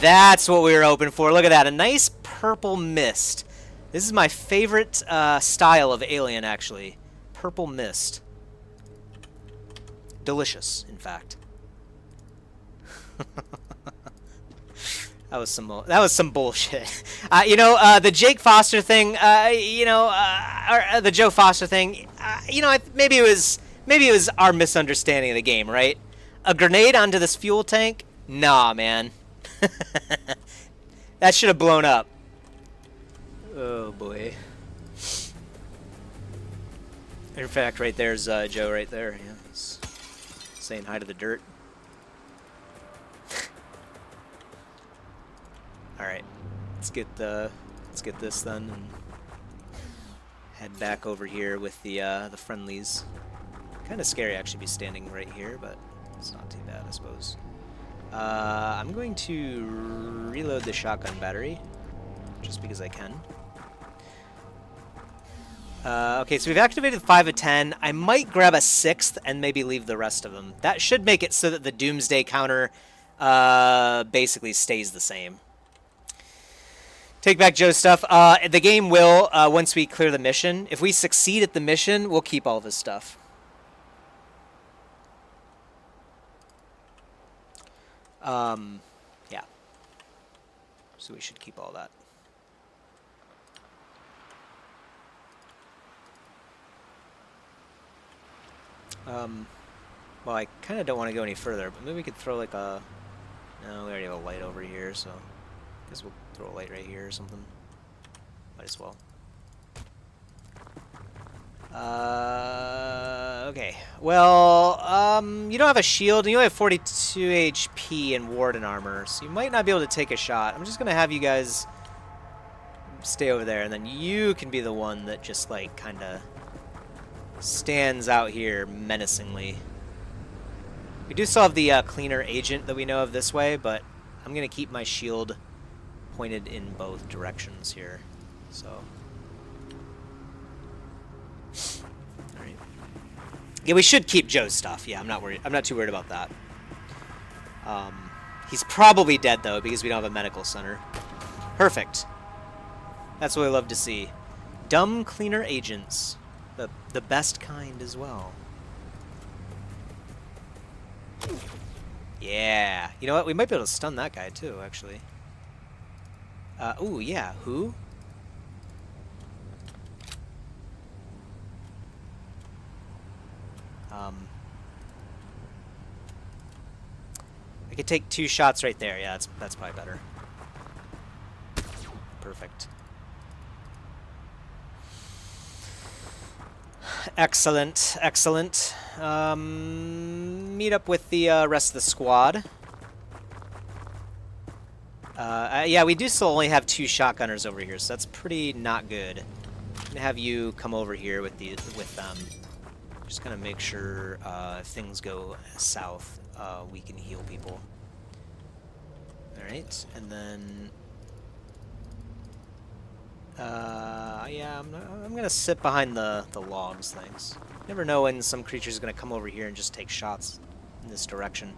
A: That's what we were hoping for. Look at that. A nice purple mist. This is my favorite style of alien, actually. Purple mist. Delicious, in fact. That was some bullshit. You know, the Jake Foster thing. You know, or the Joe Foster thing. You know, maybe it was our misunderstanding of the game, right? A grenade onto this fuel tank? Nah, man. That should have blown up. Oh boy. In fact, right there's Joe right there. Yeah, he's saying hi to the dirt. All right, let's get this then and head back over here with the friendlies. Kind of scary actually be standing right here, but it's not too bad, I suppose. I'm going to reload the shotgun battery just because I can. Okay, so we've activated 5 of 10. I might grab a 6th and maybe leave the rest of them. That should make it so that the Doomsday counter basically stays the same. Take back Joe's stuff. The game will, once we clear the mission, if we succeed at the mission, we'll keep all of his stuff. Yeah. So we should keep all that. Well, I kind of don't want to go any further, but maybe we could throw like a... No, we already have a light over here, so... I guess we'll throw a light right here or something. Might as well. Okay. Well, you don't have a shield, and you only have 42 HP and Warden armor, so you might not be able to take a shot. I'm just going to have you guys stay over there, and then you can be the one that just, like, kind of stands out here menacingly. We do still have the cleaner agent that we know of this way, but I'm going to keep my shield pointed in both directions here. So, all right. Yeah, we should keep Joe's stuff. Yeah, I'm not worried. I'm not too worried about that. He's probably dead though because we don't have a medical center. Perfect. That's what we love to see. Dumb cleaner agents, the best kind as well. Yeah. You know what? We might be able to stun that guy too, actually. Ooh, yeah. Who? I could take 2 shots right there. Yeah, that's probably better. Perfect. Excellent, excellent. Meet up with the rest of the squad. Yeah, we do still only have 2 shotgunners over here, so that's pretty not good. I'm gonna have you come over here with them. Just gonna make sure if things go south, we can heal people. All right, and then yeah, I'm gonna sit behind the logs. Thanks. Never know when some creature's gonna come over here and just take shots in this direction.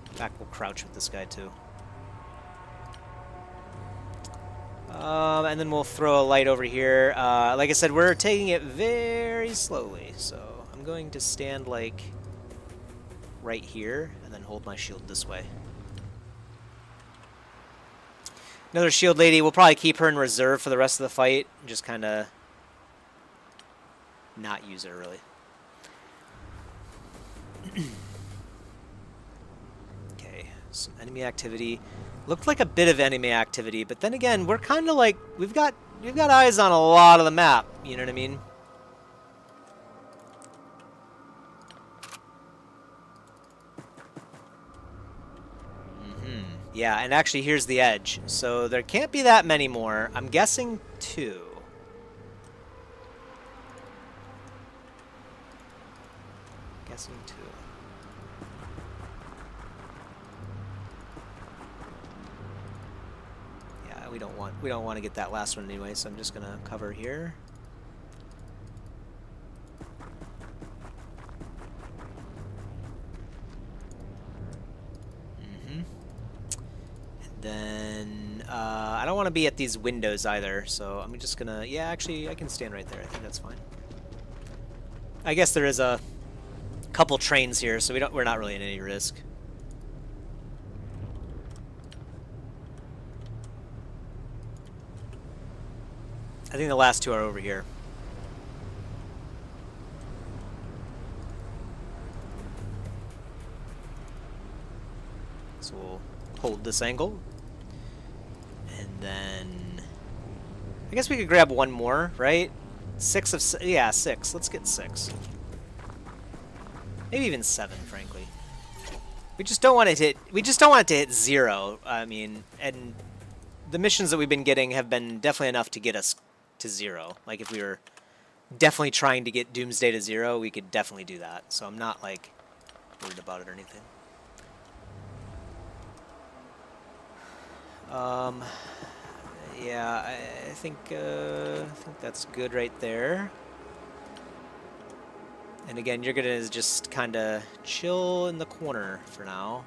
A: In fact, we'll crouch with this guy too. And then we'll throw a light over here. Like I said, we're taking it very slowly, so I'm going to stand like right here and then hold my shield this way. Another shield lady. We'll probably keep her in reserve for the rest of the fight and just kind of not use her really. Okay, some enemy activity. Looked like a bit of enemy activity, but then again, we're kind of like we've got eyes on a lot of the map. You know what I mean? Yeah, and actually, here's the edge. So there can't be that many more. I'm guessing 2. Guessing 2. We don't want to get that last one anyway, so I'm just gonna cover here. And then I don't want to be at these windows either, so I'm just gonna. Yeah, actually, I can stand right there. I think that's fine. I guess there is a couple trains here, so we're not really in any risk. I think the last two are over here. So we'll hold this angle. And then... I guess we could grab one more, right? 6 of... Yeah, 6. Let's get 6. Maybe even 7, frankly. We just don't want it to hit... We just don't want it to hit 0. I mean, and the missions that we've been getting have been definitely enough to get us to 0. Like, if we were definitely trying to get Doomsday to 0, we could definitely do that. So I'm not, like, worried about it or anything. Yeah, I think that's good right there. And again, you're gonna just kind of chill in the corner for now.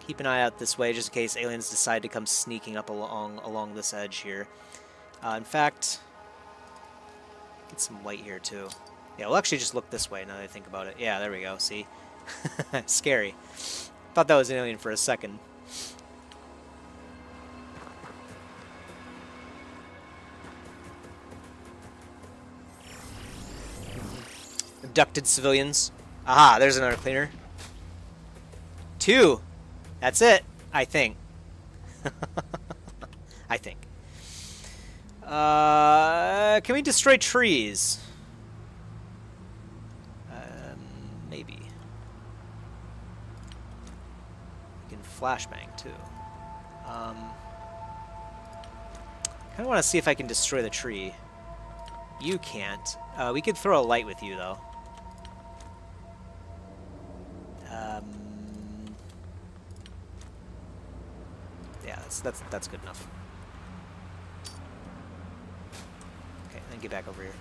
A: Keep an eye out this way, just in case aliens decide to come sneaking up along this edge here. In fact, get some light here too. Yeah, we'll actually just look this way now that I think about it. Yeah, there we go. See, scary. Thought that was an alien for a second. Abducted civilians. Aha, there's another cleaner. 2. That's it, I think. I think. Can we destroy trees? Maybe. We can flashbang too. Kind of want to see if I can destroy the tree. You can't. We could throw a light with you though. Yeah, that's good enough. Okay, then get back over here.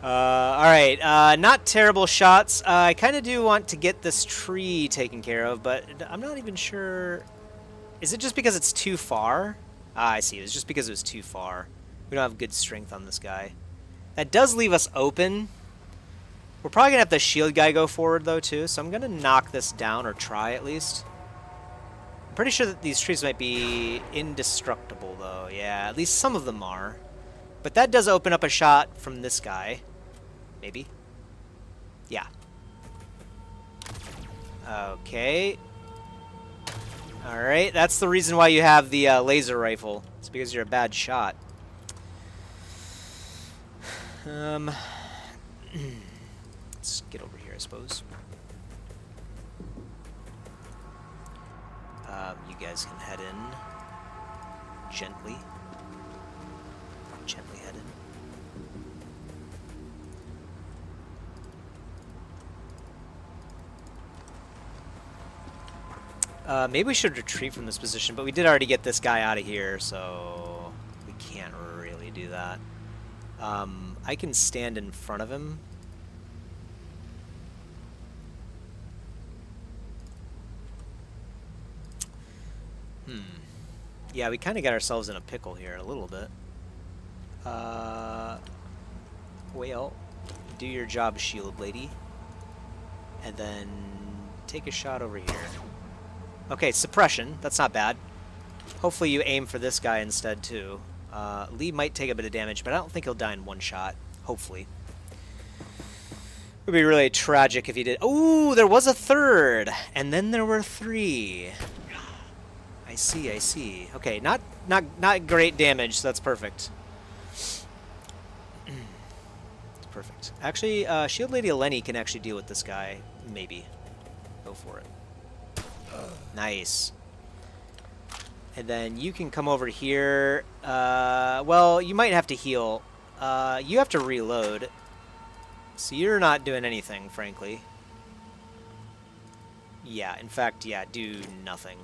A: Alright, not terrible shots. I kind of do want to get this tree taken care of, but I'm not even sure... Is it just because it's too far? Ah, I see. It was just because it was too far. We don't have good strength on this guy. That does leave us open. We're probably going to have the shield guy go forward, though, too. So I'm going to knock this down, or try at least. I'm pretty sure that these trees might be indestructible, though. Yeah, at least some of them are. But that does open up a shot from this guy. Maybe. Yeah. Okay. Alright, that's the reason why you have the laser rifle. It's because you're a bad shot. Let's get over here, I suppose. You guys can head in gently. Gently head in. Maybe we should retreat from this position, but we did already get this guy out of here, so we can't really do that. I can stand in front of him. Yeah, we kind of got ourselves in a pickle here a little bit. Well, do your job, shield lady. And then take a shot over here. Okay, suppression. That's not bad. Hopefully you aim for this guy instead, too. Lee might take a bit of damage, but I don't think he'll die in one shot. Hopefully. It would be really tragic if he did. Ooh, there was a third! And then there were 3. I see, I see. Okay, not great damage, so that's perfect. It's perfect. Actually, Shield Lady Eleni can actually deal with this guy. Maybe. Go for it. Nice. And then you can come over here. Well, you might have to heal. You have to reload. So you're not doing anything, frankly. Yeah, in fact, yeah, do nothing.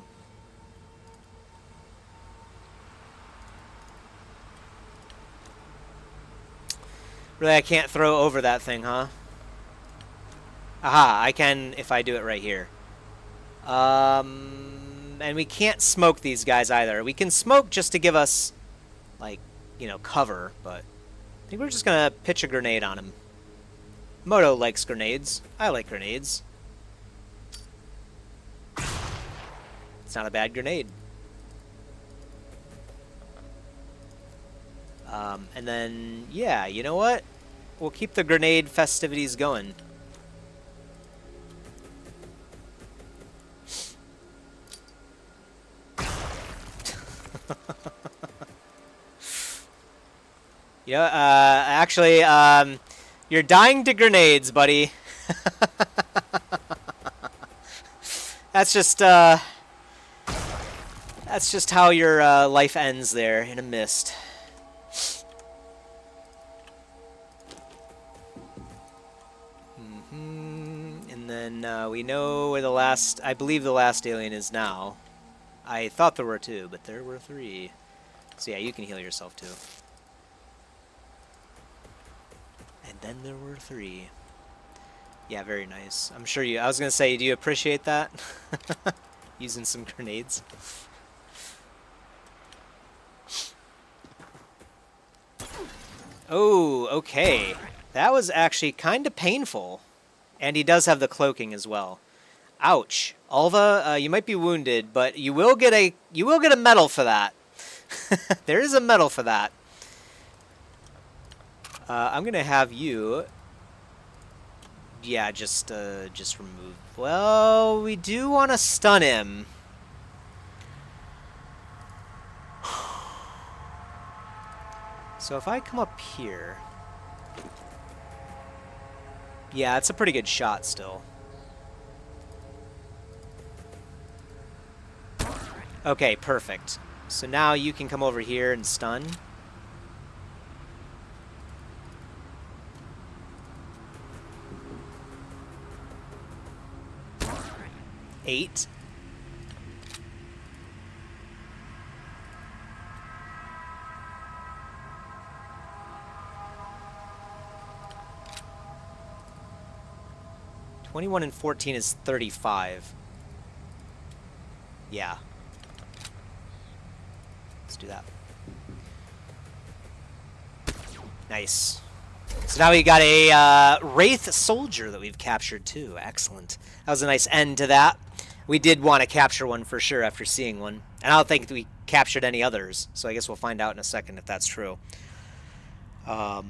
A: Really, I can't throw over that thing, huh? Aha, I can if I do it right here. And we can't smoke these guys either. We can smoke just to give us, like, you know, cover, but I think we're just gonna pitch a grenade on him. Moto likes grenades. I like grenades. It's not a bad grenade. And then, yeah, you know what? We'll keep the grenade festivities going. Yeah, actually, you're dying to grenades, buddy. That's just how your life ends there, in a mist. And then we know where the last, I believe the last alien is now. I thought there were 2, but there were 3. So yeah, you can heal yourself too. And then there were 3. Yeah, very nice. I'm sure you, I was gonna say, do you appreciate that? Using some grenades. Oh, okay. That was actually kind of painful. And he does have the cloaking as well. Ouch. Alva, you might be wounded, but you will get a medal for that. There is a medal for that. I'm gonna have you. Yeah, just remove. Well, we do want to stun him. So if I come up here, yeah, it's a pretty good shot still. Okay, perfect. So now you can come over here and stun. Eight. $21 and 14 is 35. Yeah. Let's do that. Nice. So now we got a Wraith Soldier that we've captured too. Excellent. That was a nice end to that. We did want to capture one for sure after seeing one. And I don't think we captured any others. So I guess we'll find out in a second if that's true. Yeah.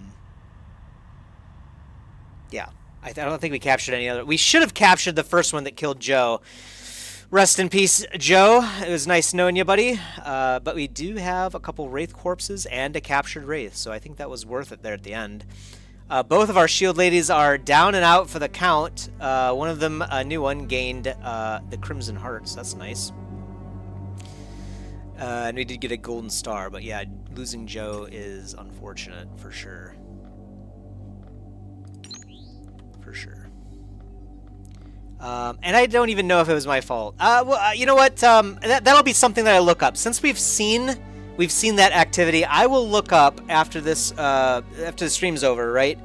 A: I don't think we captured any other. We should have captured the first one that killed Joe. Rest in peace, Joe. It was nice knowing you, buddy. But we do have a couple Wraith corpses and a captured Wraith, so I think that was worth it there at the end. Both of our shield ladies are down and out for the count. One of them, a new one, gained the Crimson Hearts. That's nice. And we did get a golden star, but yeah, losing Joe is unfortunate for sure. For sure. And I don't even know if it was my fault. Well, you know what? That'll be something that I look up. Since we've seen that activity, I will look up after this after the stream's over, right?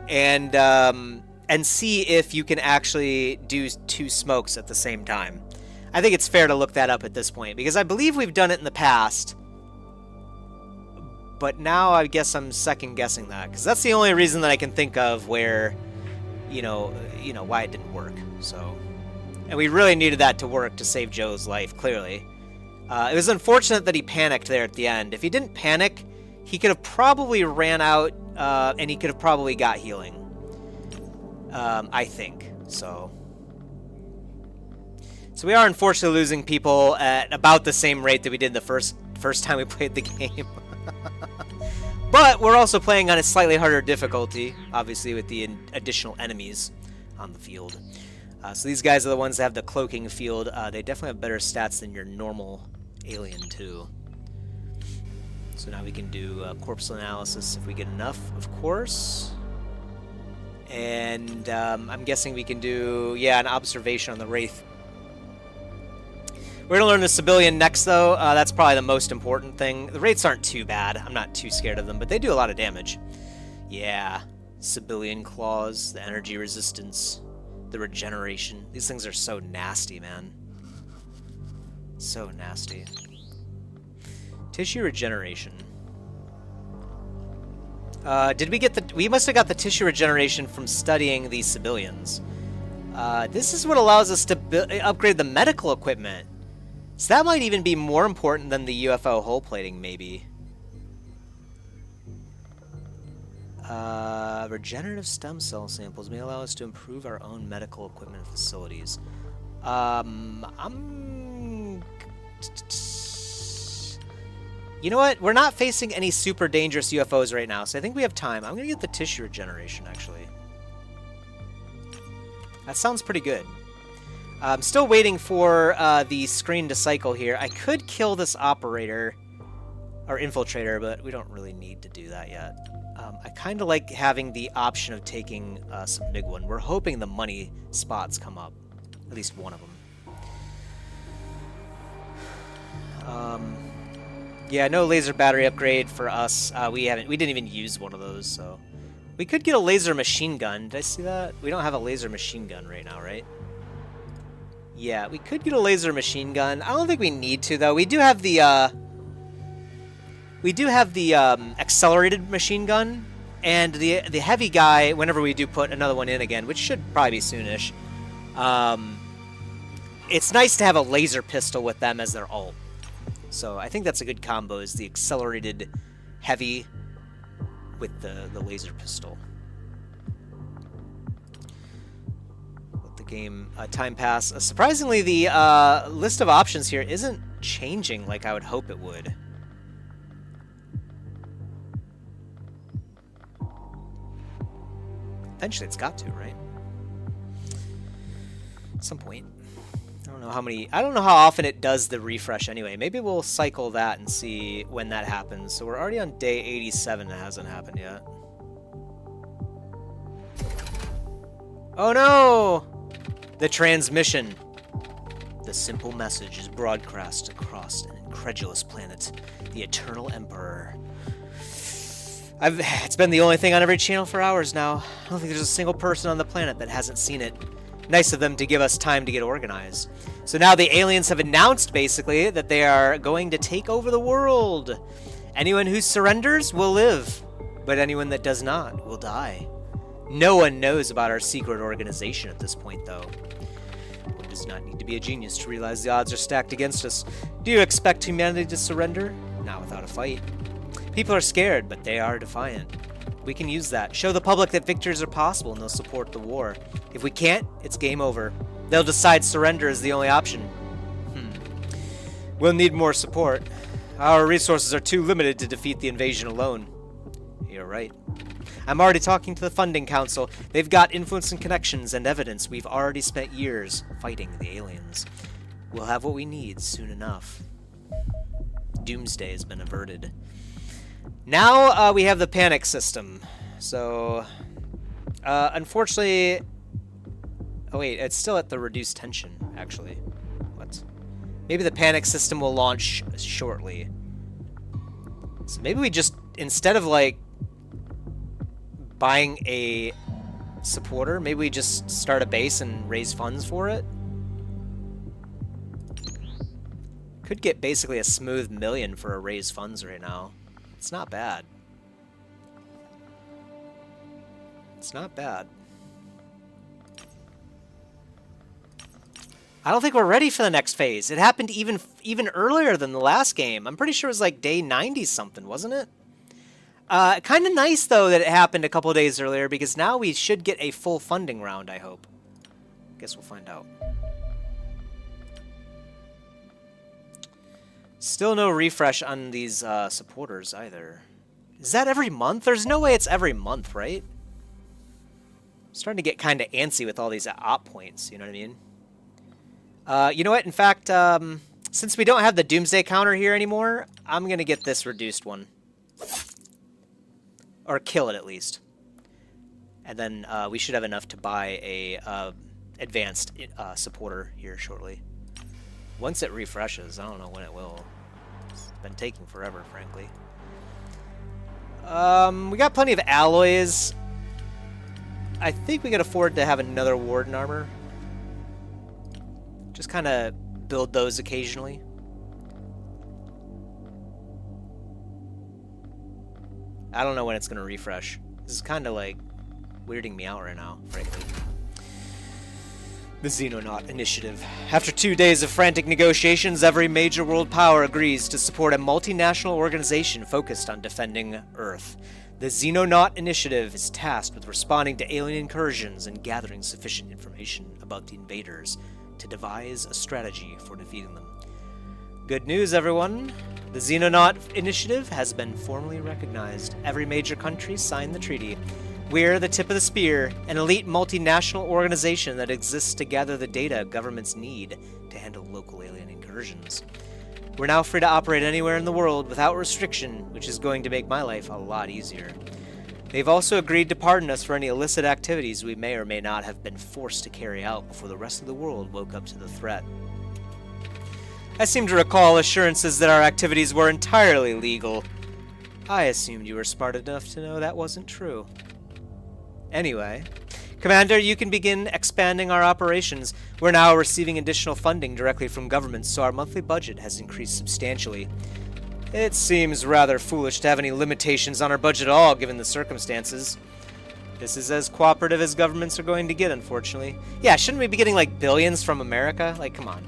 A: And see if you can actually do 2 smokes at the same time. I think it's fair to look that up at this point because I believe we've done it in the past. But now I guess I'm second guessing that because that's the only reason that I can think of where, you know why it didn't work. So, and we really needed that to work to save Joe's life. Clearly, it was unfortunate that he panicked there at the end. If he didn't panic, he could have probably ran out, and he could have probably got healing. I think so. So we are unfortunately losing people at about the same rate that we did the first time we played the game. But we're also playing on a slightly harder difficulty, obviously with the additional enemies on the field. So these guys are the ones that have the cloaking field. They definitely have better stats than your normal alien too. So now we can do corpse analysis if we get enough, of course. And I'm guessing we can do, yeah, an observation on the Wraith. We're going to learn the civilian next, though. That's probably the most important thing. The Wraiths aren't too bad. I'm not too scared of them, but they do a lot of damage. Yeah. Civilian claws, the energy resistance, the regeneration. These things are so nasty, man. So nasty. Tissue regeneration. Did we get the... We must have got the tissue regeneration from studying these civilians. This is what allows us to upgrade the medical equipment. So that might even be more important than the UFO hull plating, maybe. Regenerative stem cell samples may allow us to improve our own medical equipment and facilities. You know what? We're not facing any super dangerous UFOs right now, so I think we have time. I'm going to get the tissue regeneration, actually. That sounds pretty good. I'm still waiting for the screen to cycle here. I could kill this operator, or infiltrator, but we don't really need to do that yet. I kind of like having the option of taking some big one. We're hoping the money spots come up. At least one of them. Yeah, no laser battery upgrade for us. We didn't even use one of those, so we could get a laser machine gun. Did I see that? We don't have a laser machine gun right now, right? Yeah, we could get a laser machine gun. I don't think we need to, though. We do have the accelerated machine gun, and the heavy guy. Whenever we do put another one in again, which should probably be soonish. It's nice to have a laser pistol with them as their ult. So I think that's a good combo, is the accelerated heavy with the laser pistol. Let the game time pass. Surprisingly, the list of options here isn't changing like I would hope it would. Eventually it's got to, right? At some point. I don't know how often it does the refresh anyway. Maybe we'll cycle that and see when that happens. So we're already on day 87 and it hasn't happened yet. Oh no! The transmission. The simple message is broadcast across an incredulous planet. The Eternal Emperor. It's been the only thing on every channel for hours now. I don't think there's a single person on the planet that hasn't seen it. Nice of them to give us time to get organized. So now the aliens have announced, basically, that they are going to take over the world. Anyone who surrenders will live, but anyone that does not will die. No one knows about our secret organization at this point, though. One does not need to be a genius to realize the odds are stacked against us. Do you expect humanity to surrender? Not without a fight. People are scared, but they are defiant. We can use that. Show the public that victories are possible and they'll support the war. If we can't, it's game over. They'll decide surrender is the only option. We'll need more support. Our resources are too limited to defeat the invasion alone. You're right. I'm already talking to the Funding Council. They've got influence and connections and evidence. We've already spent years fighting the aliens. We'll have what we need soon enough. Doomsday has been averted. Now we have the panic system. So, unfortunately... Oh wait, it's still at the reduced tension, actually. What? Maybe the panic system will launch shortly. So maybe we just, instead of like buying a supporter, maybe we just start a base and raise funds for it. Could get basically a smooth million for a raise funds right now. It's not bad. It's not bad. I don't think we're ready for the next phase. It happened even earlier than the last game. I'm pretty sure it was like day 90 something, wasn't it? Kind of nice, though, that it happened a couple days earlier, because now we should get a full funding round, I hope. Guess we'll find out. Still no refresh on these supporters, either. Is that every month? There's no way it's every month, right? I'm starting to get kind of antsy with all these op points, you know what I mean? You know what? In fact, since we don't have the Doomsday counter here anymore, I'm going to get this reduced one. Or kill it, at least. And then we should have enough to buy a advanced supporter here shortly. Once it refreshes, I don't know when it will. It's been taking forever, frankly. We got plenty of alloys. I think we can afford to have another Warden armor. Just kind of build those occasionally. I don't know when it's going to refresh. This is kind of like weirding me out right now, frankly. The Xenonaut Initiative. After 2 days of frantic negotiations, every major world power agrees to support a multinational organization focused on defending Earth. The Xenonaut Initiative is tasked with responding to alien incursions and gathering sufficient information about the invaders to devise a strategy for defeating them. Good news, everyone! The Xenonaut Initiative has been formally recognized. Every major country signed the treaty. We're the tip of the spear, an elite multinational organization that exists to gather the data governments need to handle local alien incursions. We're now free to operate anywhere in the world without restriction, which is going to make my life a lot easier. They've also agreed to pardon us for any illicit activities we may or may not have been forced to carry out before the rest of the world woke up to the threat. I seem to recall assurances that our activities were entirely legal. I assumed you were smart enough to know that wasn't true. Anyway, Commander, you can begin expanding our operations. We're now receiving additional funding directly from governments, so our monthly budget has increased substantially. It seems rather foolish to have any limitations on our budget at all, given the circumstances. This is as cooperative as governments are going to get, unfortunately. Yeah, shouldn't we be getting, like, billions from America? Like, come on.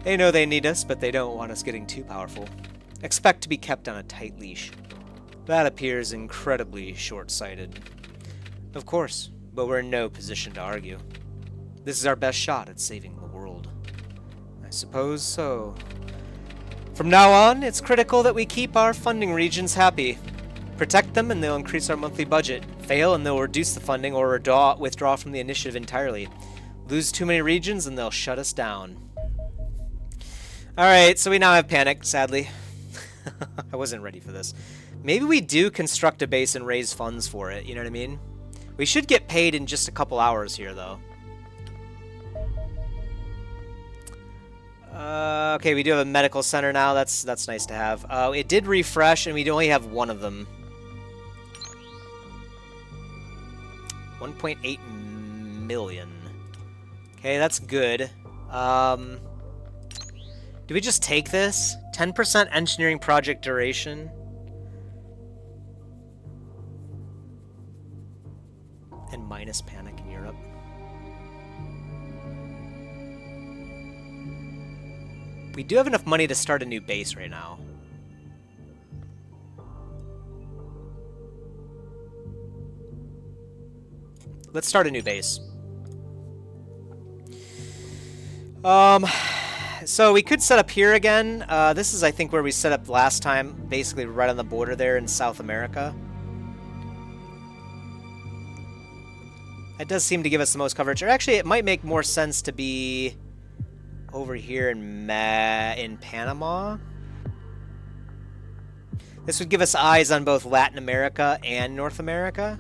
A: They know they need us, but they don't want us getting too powerful. Expect to be kept on a tight leash. That appears incredibly short-sighted. Of course, but we're in no position to argue. This is our best shot at saving the world. I suppose so. From now on, it's critical that we keep our funding regions happy. Protect them and they'll increase our monthly budget. Fail and they'll reduce the funding or withdraw from the initiative entirely. Lose too many regions and they'll shut us down. Alright, so we now have panic, sadly. I wasn't ready for this. Maybe we do construct a base and raise funds for it, you know what I mean? We should get paid in just a couple hours here, though. Okay, we do have a medical center now. That's nice to have. It did refresh, and we only have one of them. 1.8 million. Okay, that's good. Do we just take this? 10% engineering project duration. And minus panic in Europe. We do have enough money to start a new base right now. Let's start a new base. So we could set up here again. This is, I think, where we set up last time, basically right on the border there in South America. It does seem to give us the most coverage. Or actually, it might make more sense to be over here in Panama. This would give us eyes on both Latin America and North America.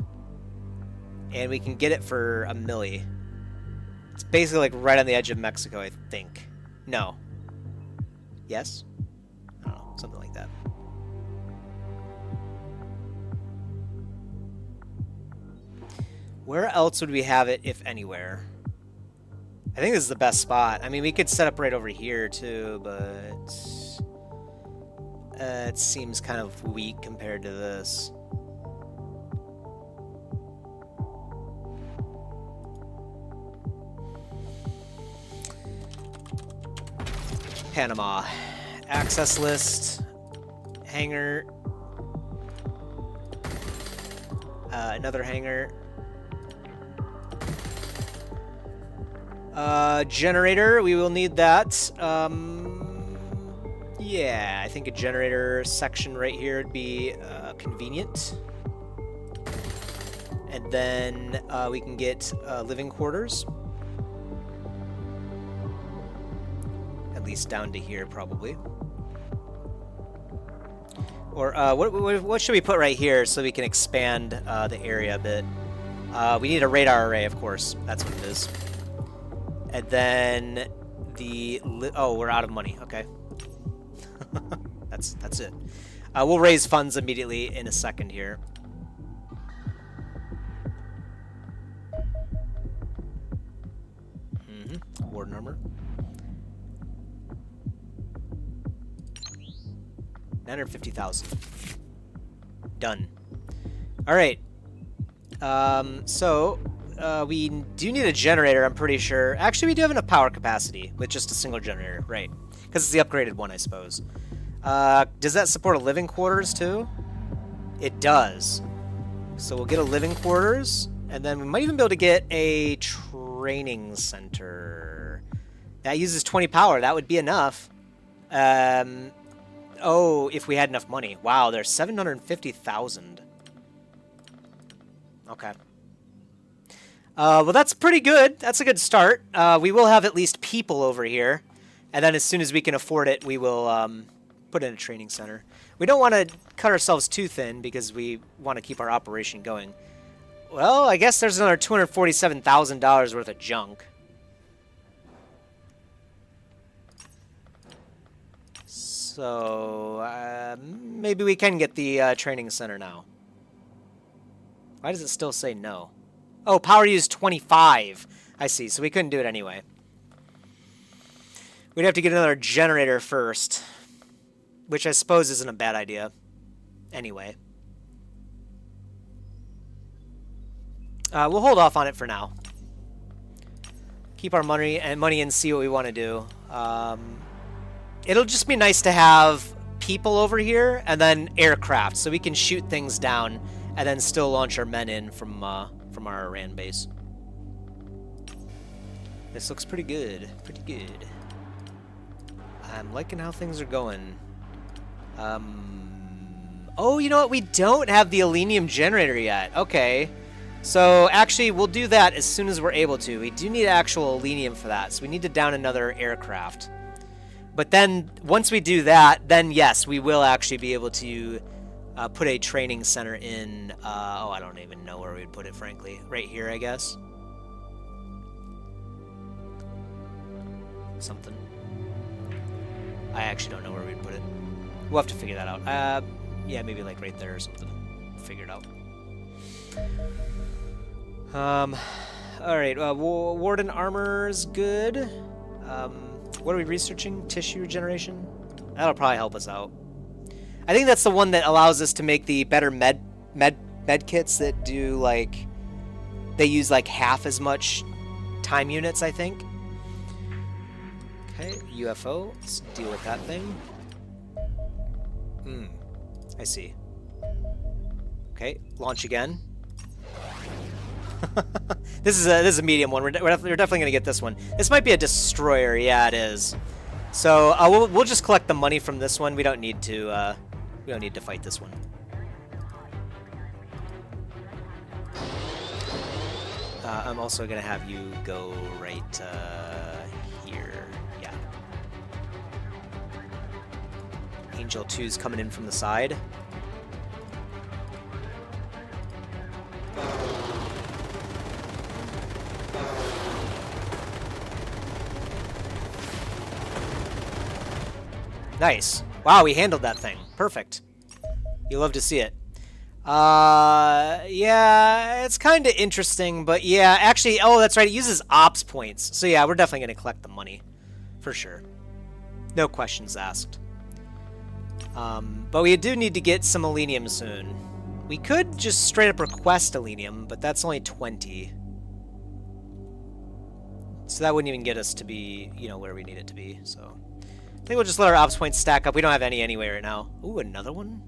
A: And we can get it for $1 million. It's basically like right on the edge of Mexico, I think. No. Yes? I don't know, something like that. Where else would we have it, if anywhere? I think this is the best spot. I mean, we could set up right over here, too, but... it seems kind of weak compared to this. Panama. Access list. Hangar. Another hangar. Generator, we will need that. Yeah, I think a generator section right here would be convenient. And then we can get living quarters. At least down to here, probably. Or what should we put right here so we can expand the area a bit? We need a radar array, of course. That's what it is. And then the... oh, we're out of money. Okay. That's it. We'll raise funds immediately in a second here. Warden armor. 950,000. Done. All right. So we do need a generator, I'm pretty sure. Actually, we do have enough power capacity with just a single generator, right? Because it's the upgraded one, I suppose. Does that support a living quarters, too? It does. So we'll get a living quarters, and then we might even be able to get a training center. That uses 20 power. That would be enough. Oh, if we had enough money. Wow, there's 750,000. Okay. Well, that's pretty good. That's a good start. We will have at least people over here. And then as soon as we can afford it, we will put in a training center. We don't want to cut ourselves too thin because we want to keep our operation going. Well, I guess there's another $247,000 worth of junk. So, maybe we can get the training center now. Why does it still say no? Oh, power use 25. I see, so we couldn't do it anyway. We'd have to get another generator first, which I suppose isn't a bad idea. Anyway. We'll hold off on it for now. Keep our money and see what we want to do. It'll just be nice to have people over here and then aircraft, so we can shoot things down and then still launch our men in from our Iran base. This looks pretty good. Pretty good. I'm liking how things are going. Oh, you know what? We don't have the Elenium generator yet. Okay. So, actually, we'll do that as soon as we're able to. We do need actual Elenium for that, so we need to down another aircraft. But then, once we do that, then yes, we will actually be able to put a training center in... oh, I don't even know where we'd put it, frankly. Right here, I guess. Something. I actually don't know where we'd put it. We'll have to figure that out. Yeah, maybe like right there or something. Figure it out. Alright, Warden Armor's good. What are we researching? Tissue regeneration? That'll probably help us out. I think that's the one that allows us to make the better med kits that do, like... They use, like, half as much time units, I think. Okay, UFO. Let's deal with that thing. I see. Okay, launch again. This is a medium one. We're definitely going to get this one. This might be a destroyer. Yeah, it is. So we'll just collect the money from this one. We don't need to fight this one. I'm also going to have you go right here. Yeah. Angel 2's coming in from the side. Nice. Wow, we handled that thing. Perfect. You love to see it. Yeah, it's kind of interesting, but yeah, actually, oh, that's right, it uses ops points. So yeah, we're definitely going to collect the money. For sure. No questions asked. But we do need to get some Elenium soon. We could just straight up request Elenium, but that's only 20. So that wouldn't even get us to be, you know, where we need it to be, so... I think we'll just let our ops points stack up. We don't have any anyway right now. Ooh, another one?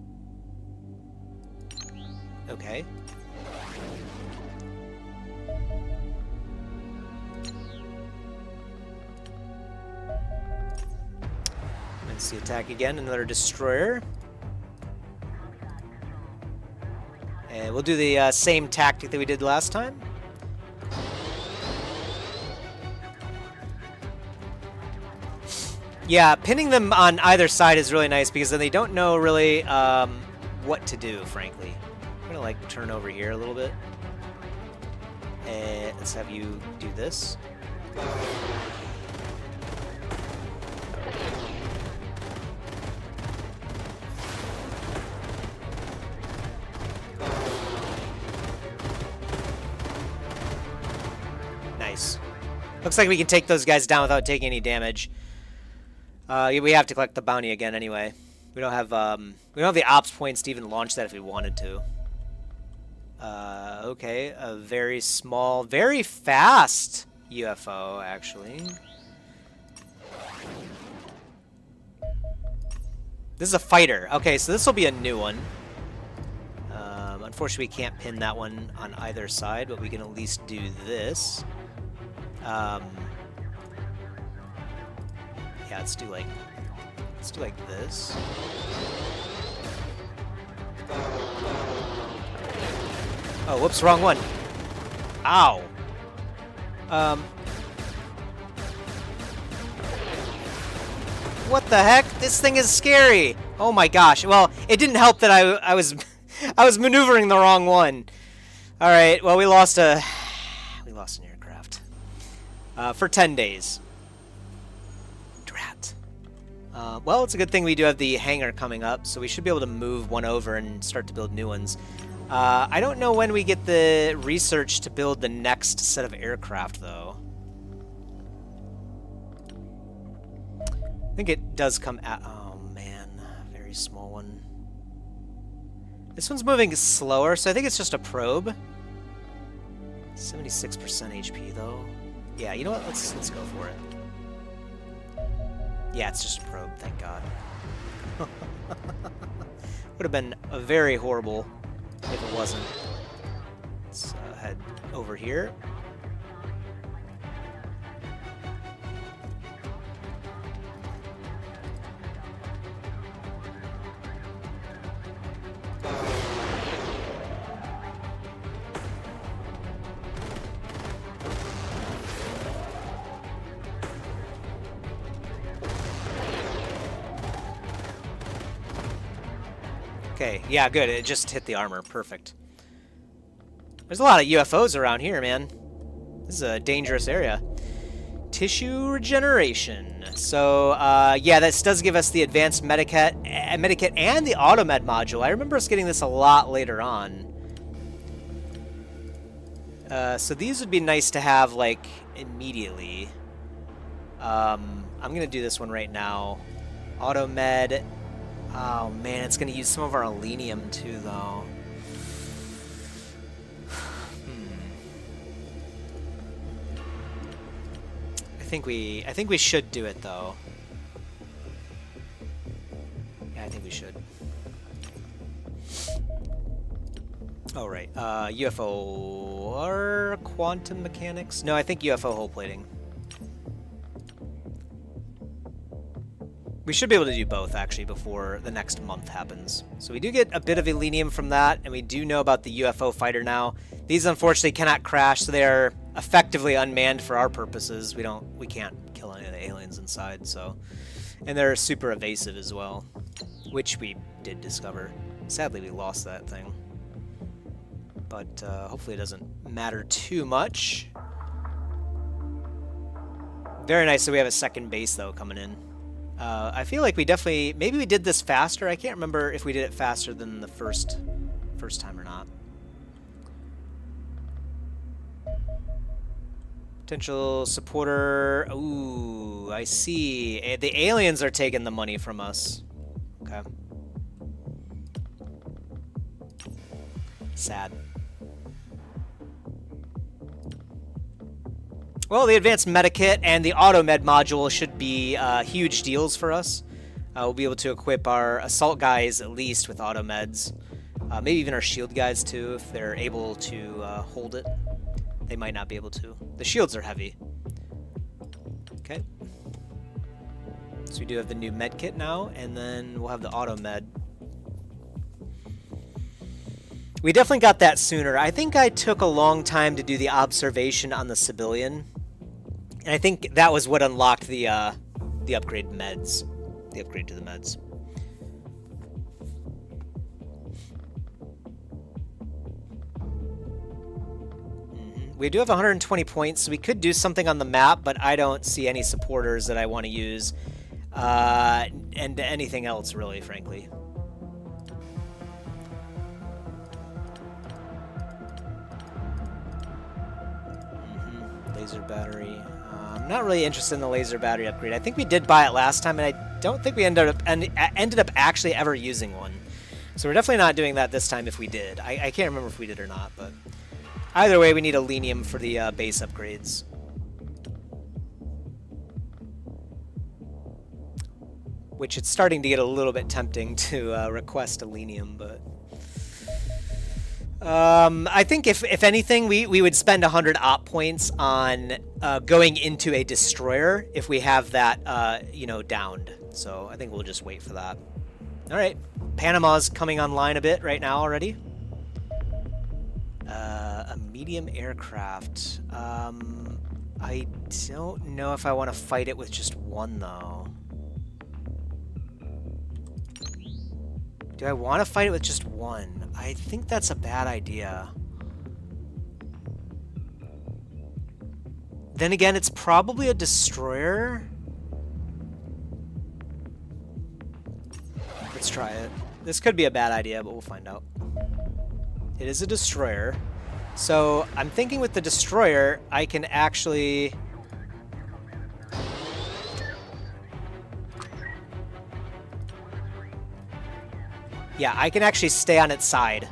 A: Okay. Let's see, attack again. Another destroyer. And we'll do the same tactic that we did last time. Yeah, pinning them on either side is really nice because then they don't know really what to do, frankly. I'm going to like turn over here a little bit. And let's have you do this. Nice. Looks like we can take those guys down without taking any damage. We have to collect the bounty again anyway. We don't have the ops points to even launch that if we wanted to. Okay, a very small, very fast UFO actually. This is a fighter. Okay, so this will be a new one. Unfortunately, we can't pin that one on either side, but we can at least do this. Yeah, let's do like this. Oh, whoops, wrong one. Ow. What the heck? This thing is scary. Oh my gosh. Well, it didn't help that I was I was maneuvering the wrong one. All right. Well, we lost an aircraft for 10 days. Drat. Well, it's a good thing we do have the hangar coming up, so we should be able to move one over and start to build new ones. I don't know when we get the research to build the next set of aircraft, though. I think it does come at... Oh, man. Very small one. This one's moving slower, so I think it's just a probe. 76% HP, though. Yeah, you know what? Let's go for it. Yeah, it's just a probe, thank God. Would have been very horrible if it wasn't. Let's head over here. Okay, yeah, good. It just hit the armor. Perfect. There's a lot of UFOs around here, man. This is a dangerous area. Tissue regeneration. So, yeah, this does give us the advanced medikit and the automed module. I remember us getting this a lot later on. So these would be nice to have, like, immediately. I'm going to do this one right now. Automed. Oh, man, it's going to use some of our alenium, too, though. I think we should do it, though. Yeah, I think we should. Oh, right. UFO or quantum mechanics? No, I think UFO hull plating. We should be able to do both, actually, before the next month happens. So we do get a bit of elenium from that, and we do know about the UFO fighter now. These, unfortunately, cannot crash, so they are effectively unmanned for our purposes. We can't kill any of the aliens inside, so... And they're super evasive as well, which we did discover. Sadly, we lost that thing. But hopefully it doesn't matter too much. Very nice that we have a second base, though, coming in. I feel like we definitely... Maybe we did this faster. I can't remember if we did it faster than the first time or not. Potential supporter... Ooh, I see. The aliens are taking the money from us. Okay. Sad. Well, the advanced medikit and the automed module should be huge deals for us. We'll be able to equip our assault guys at least with automeds. Maybe even our shield guys too, if they're able to hold it. They might not be able to. The shields are heavy. Okay. So we do have the new medkit now, and then we'll have the automed. We definitely got that sooner. I think I took a long time to do the observation on the civilian. And I think that was what unlocked the upgrade meds. The upgrade to the meds. We do have 120 points, so we could do something on the map, but I don't see any supporters that I want to use. And anything else, really, frankly. Laser battery. I'm not really interested in the laser battery upgrade. I think we did buy it last time, and I don't think we ended up actually ever using one. So we're definitely not doing that this time if we did. I can't remember if we did or not, but either way, we need alenium for the base upgrades. Which it's starting to get a little bit tempting to request alenium, but... I think if anything, we would spend 100 op points on going into a destroyer if we have that, you know, downed. So I think we'll just wait for that. All right, Panama's coming online a bit right now already. A medium aircraft. I don't know if I want to fight it with just one, though. Do I want to fight it with just one? I think that's a bad idea. Then again, it's probably a destroyer. Let's try it. This could be a bad idea, but we'll find out. It is a destroyer. So I'm thinking with the destroyer, I can actually... Yeah, I can actually stay on its side.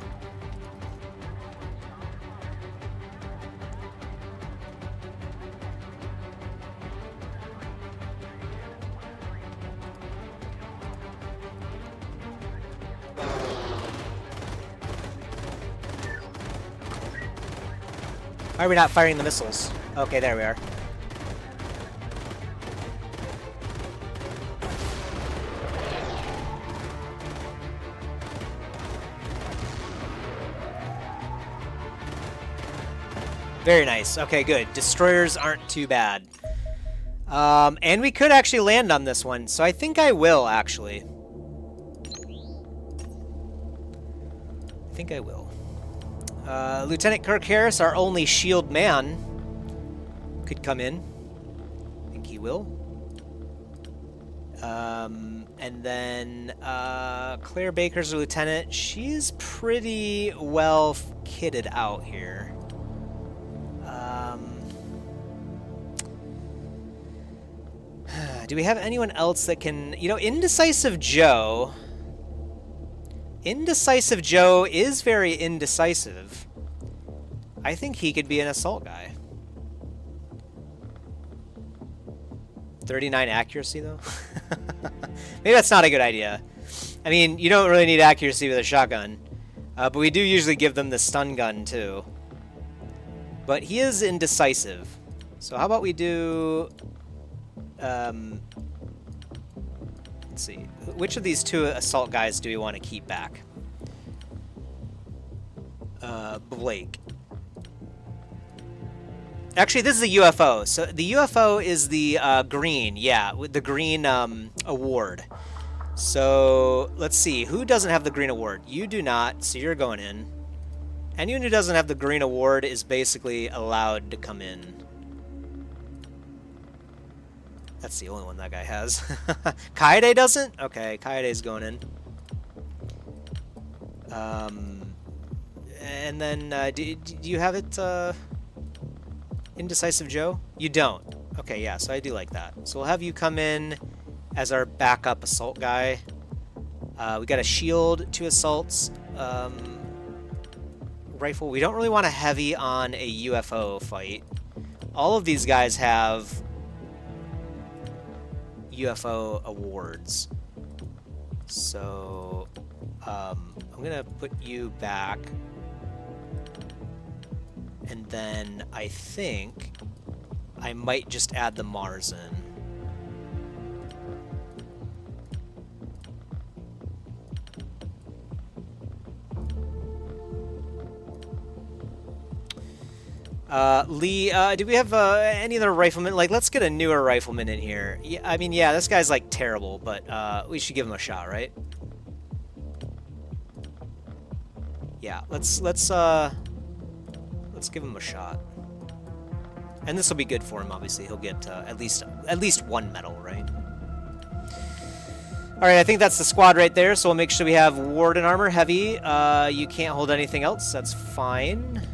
A: Why are we not firing the missiles? Okay, there we are. Very nice. Okay, good. Destroyers aren't too bad. And we could actually land on this one, so I think I will, actually. I think I will. Lieutenant Kirk Harris, our only shield man, could come in. I think he will. And then Claire Baker's a lieutenant. She's pretty well kitted out here. Do we have anyone else that can... You know, Indecisive Joe... Indecisive Joe is very indecisive. I think he could be an assault guy. 39 accuracy, though? Maybe that's not a good idea. I mean, you don't really need accuracy with a shotgun. But we do usually give them the stun gun, too. But he is indecisive. So how about we do... let's see. Which of these two assault guys do we want to keep back? Blake. Actually, this is a UFO. So the UFO is the green. Yeah, with the green award. So let's see. Who doesn't have the green award? You do not, so you're going in. Anyone who doesn't have the green award is basically allowed to come in. That's the only one that guy has. Kaede doesn't? Okay, Kaede's going in. And then, do you have it, Indecisive Joe? You don't. Okay, yeah, so I do like that. So we'll have you come in as our backup assault guy. We got a shield, 2 assaults, rifle. We don't really want a heavy on a UFO fight. All of these guys have UFO awards. So, I'm gonna put you back. And then I think I might just add the Mars in. Lee, do we have any other riflemen? Like, let's get a newer rifleman in here. Yeah, I mean, yeah, this guy's like terrible, but we should give him a shot, right? Yeah, let's give him a shot. And this will be good for him, obviously. He'll get at least 1 medal, right? All right, I think that's the squad right there. So we'll make sure we have Warden armor, heavy. You can't hold anything else. That's fine.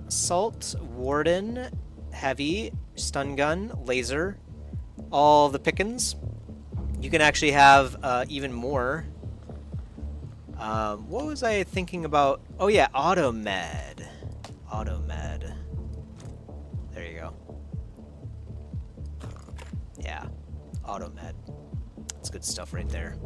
A: Assault, Warden, heavy, stun gun, laser, all the pickings. You can actually have even more. What was I thinking about? Oh yeah, Automed. Automed. There you go. Yeah, Automed. That's good stuff right there.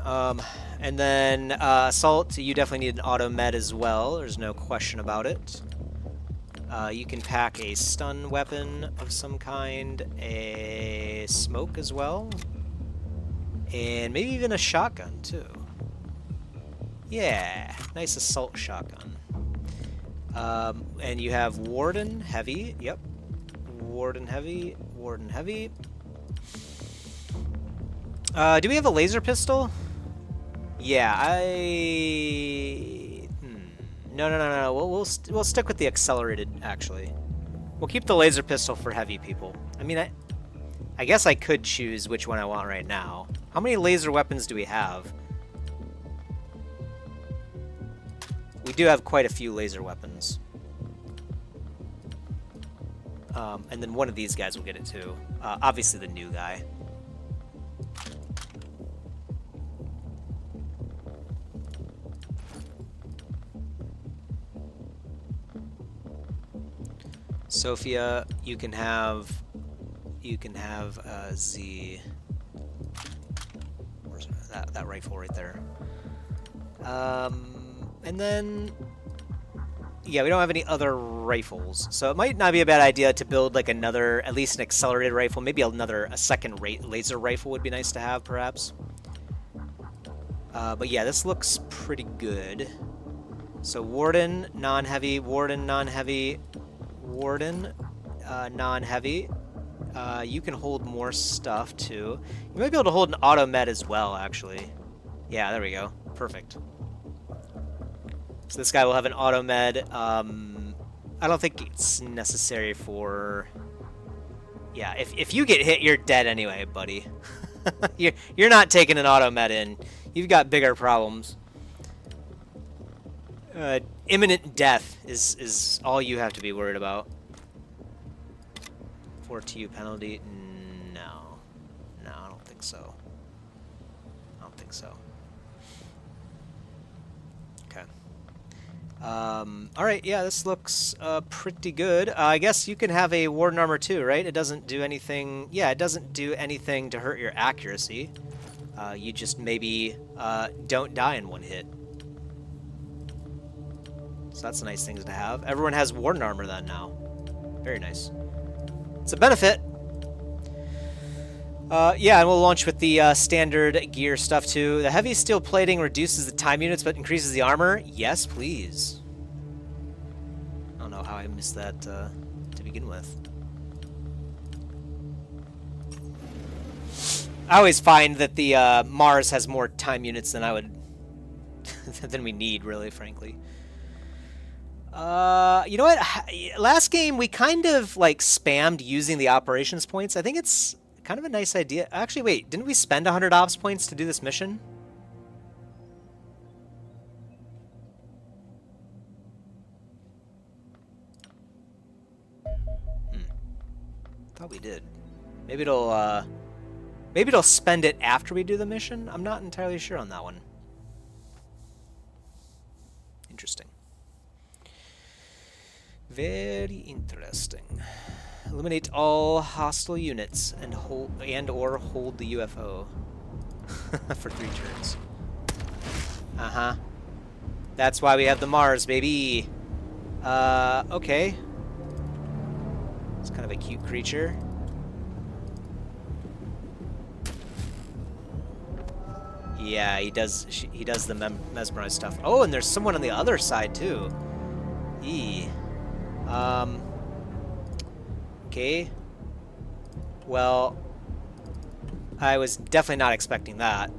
A: And then assault, you definitely need an auto med as well. There's no question about it. You can pack a stun weapon of some kind, a smoke as well, and maybe even a shotgun too. Yeah, nice assault shotgun. And you have Warden Heavy. Yep, Warden Heavy, Warden Heavy. Do we have a laser pistol? Yeah, No. We'll stick with the accelerated, actually. We'll keep the laser pistol for heavy people. I mean, I guess I could choose which one I want right now. How many laser weapons do we have? We do have quite a few laser weapons. And then one of these guys will get it too. Obviously the new guy. Sophia, you can have Z. Where's that rifle right there? And then yeah, we don't have any other rifles, so it might not be a bad idea to build like another, at least an accelerated rifle. Maybe a second laser rifle would be nice to have, perhaps. But yeah, this looks pretty good. So Warden, non-heavy, Warden, non-heavy, Warden, non-heavy. You can hold more stuff too. You might be able to hold an auto med as well, actually. Yeah, there we go. Perfect. So this guy will have an auto med. I don't think it's necessary for... Yeah, if you get hit, you're dead anyway, buddy. You're not taking an auto med in. You've got bigger problems. Imminent death is all you have to be worried about. 4TU penalty? No. No, I don't think so. I don't think so. Okay. Alright, yeah, this looks pretty good. I guess you can have a Warden Armor too, right? It doesn't do anything... Yeah, it doesn't do anything to hurt your accuracy. You just maybe don't die in one hit. So that's a nice thing to have. Everyone has Warden Armor then now. Very nice. It's a benefit. Yeah, and we'll launch with the standard gear stuff too. The heavy steel plating reduces the time units but increases the armor. Yes, please. I don't know how I missed that to begin with. I always find that the Mars has more time units than I would than we need, really, frankly. You know what? Last game we kind of like spammed using the operations points. I think it's kind of a nice idea. Actually, wait, didn't we spend 100 ops points to do this mission? Thought we did. Maybe it'll spend it after we do the mission. I'm not entirely sure on that one. Interesting. Very interesting. Eliminate all hostile units and or hold the UFO for 3 turns. Uh-huh. That's why we have the Mars, baby. Okay. It's kind of a cute creature. Yeah, he does the mesmerize stuff. Oh, and there's someone on the other side too. Eee. Okay. Well, I was definitely not expecting that.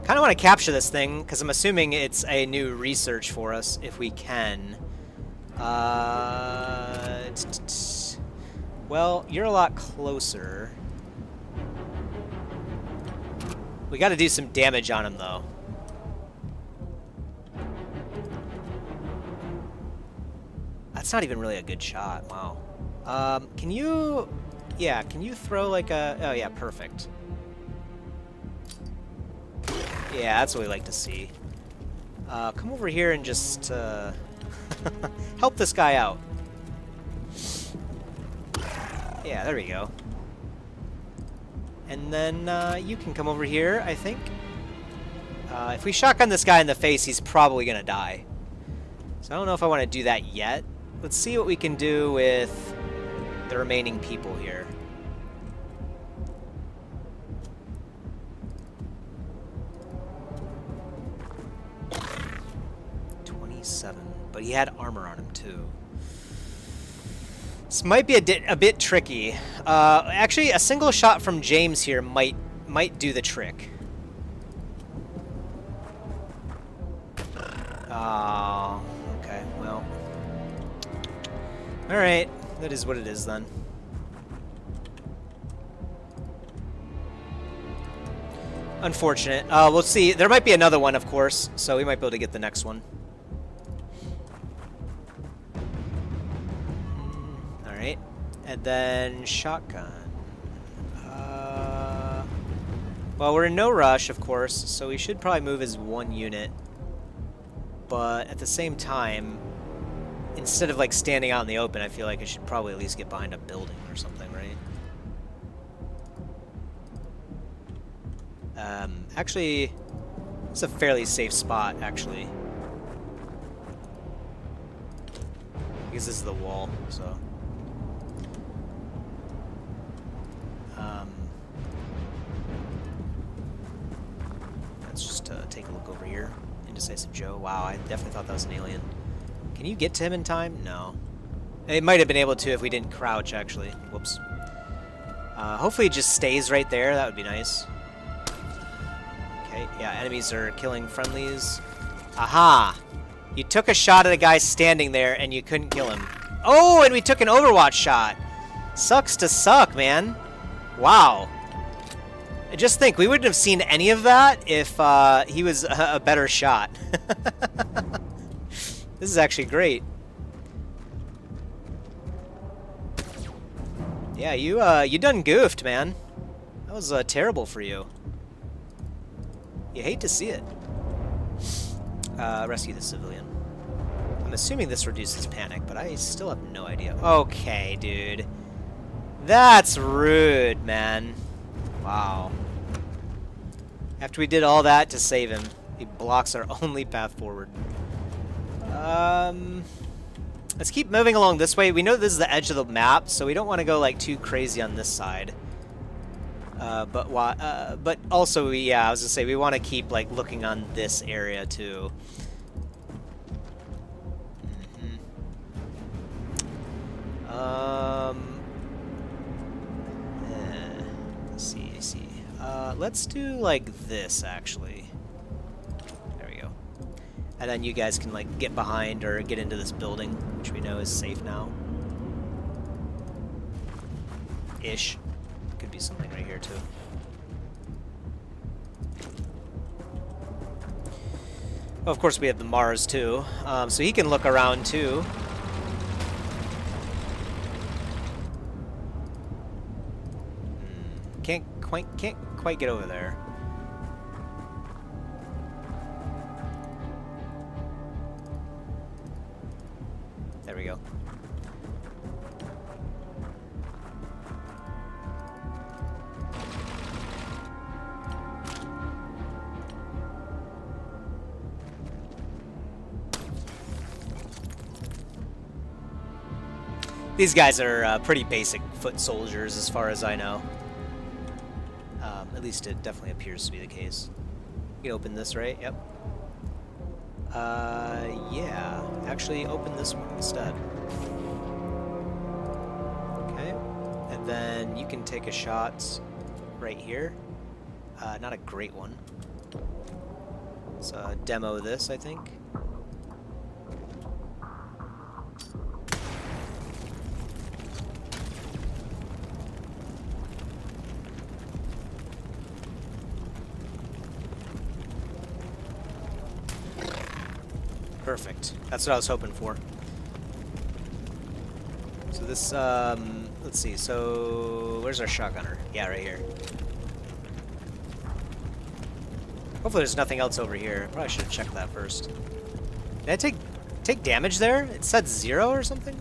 A: Kind of want to capture this thing because I'm assuming it's a new research for us if we can. Well, you're a lot closer. We got to do some damage on him though. That's not even really a good shot. Wow. Can you... Yeah, can you throw like a... Oh, yeah, perfect. Yeah, that's what we like to see. Come over here and just, help this guy out. Yeah, there we go. And then, you can come over here, I think. If we shotgun this guy in the face, he's probably gonna die. So I don't know if I want to do that yet. Let's see what we can do with the remaining people here. But he had armor on him too. This might be a bit tricky. Actually, a single shot from James here might do the trick. Oh, okay. Well, all right. That is what it is then. Unfortunate. We'll see. There might be another one, of course, so we might be able to get the next one. And then shotgun. Well, we're in no rush, of course, so we should probably move as one unit. But at the same time, instead of like standing out in the open, I feel like I should probably at least get behind a building or something, right? Actually, it's a fairly safe spot, actually. Because this is the wall, so... Let's just take a look over here. Indecisive Joe. Wow, I definitely thought that was an alien. Can you get to him in time? No. It might have been able to if we didn't crouch, actually. Whoops. Hopefully it just stays right there. That would be nice. Okay, yeah, enemies are killing friendlies. Aha! You took a shot at a guy standing there and you couldn't kill him. Oh, and we took an Overwatch shot. Sucks to suck, man. Wow. Just think, we wouldn't have seen any of that if he was a better shot. This is actually great. Yeah, you done goofed, man. That was terrible for you. You hate to see it. Rescue the civilian. I'm assuming this reduces panic, but I still have no idea. Okay, dude. That's rude, man. Wow. After we did all that to save him, he blocks our only path forward. Let's keep moving along this way. We know this is the edge of the map, so we don't want to go like too crazy on this side. But also, yeah, I was gonna say we want to keep like looking on this area too. Let's see. Let's do like this actually. There we go. And then you guys can like get behind or get into this building, which we know is safe now. Ish. Could be something right here too. Well, of course we have the Mars too, so he can look around too. Can't quite get over there. There we go. These guys are pretty basic foot soldiers as far as I know. At least it definitely appears to be the case. You can open this, right? Yep. Yeah. Actually, open this one instead. Okay. And then you can take a shot right here. Not a great one. Let's demo this, I think. Perfect. That's what I was hoping for. So this, let's see, so where's our shotgunner? Yeah, right here. Hopefully there's nothing else over here. Probably should have checked that first. Did I take damage there? It said 0 or something?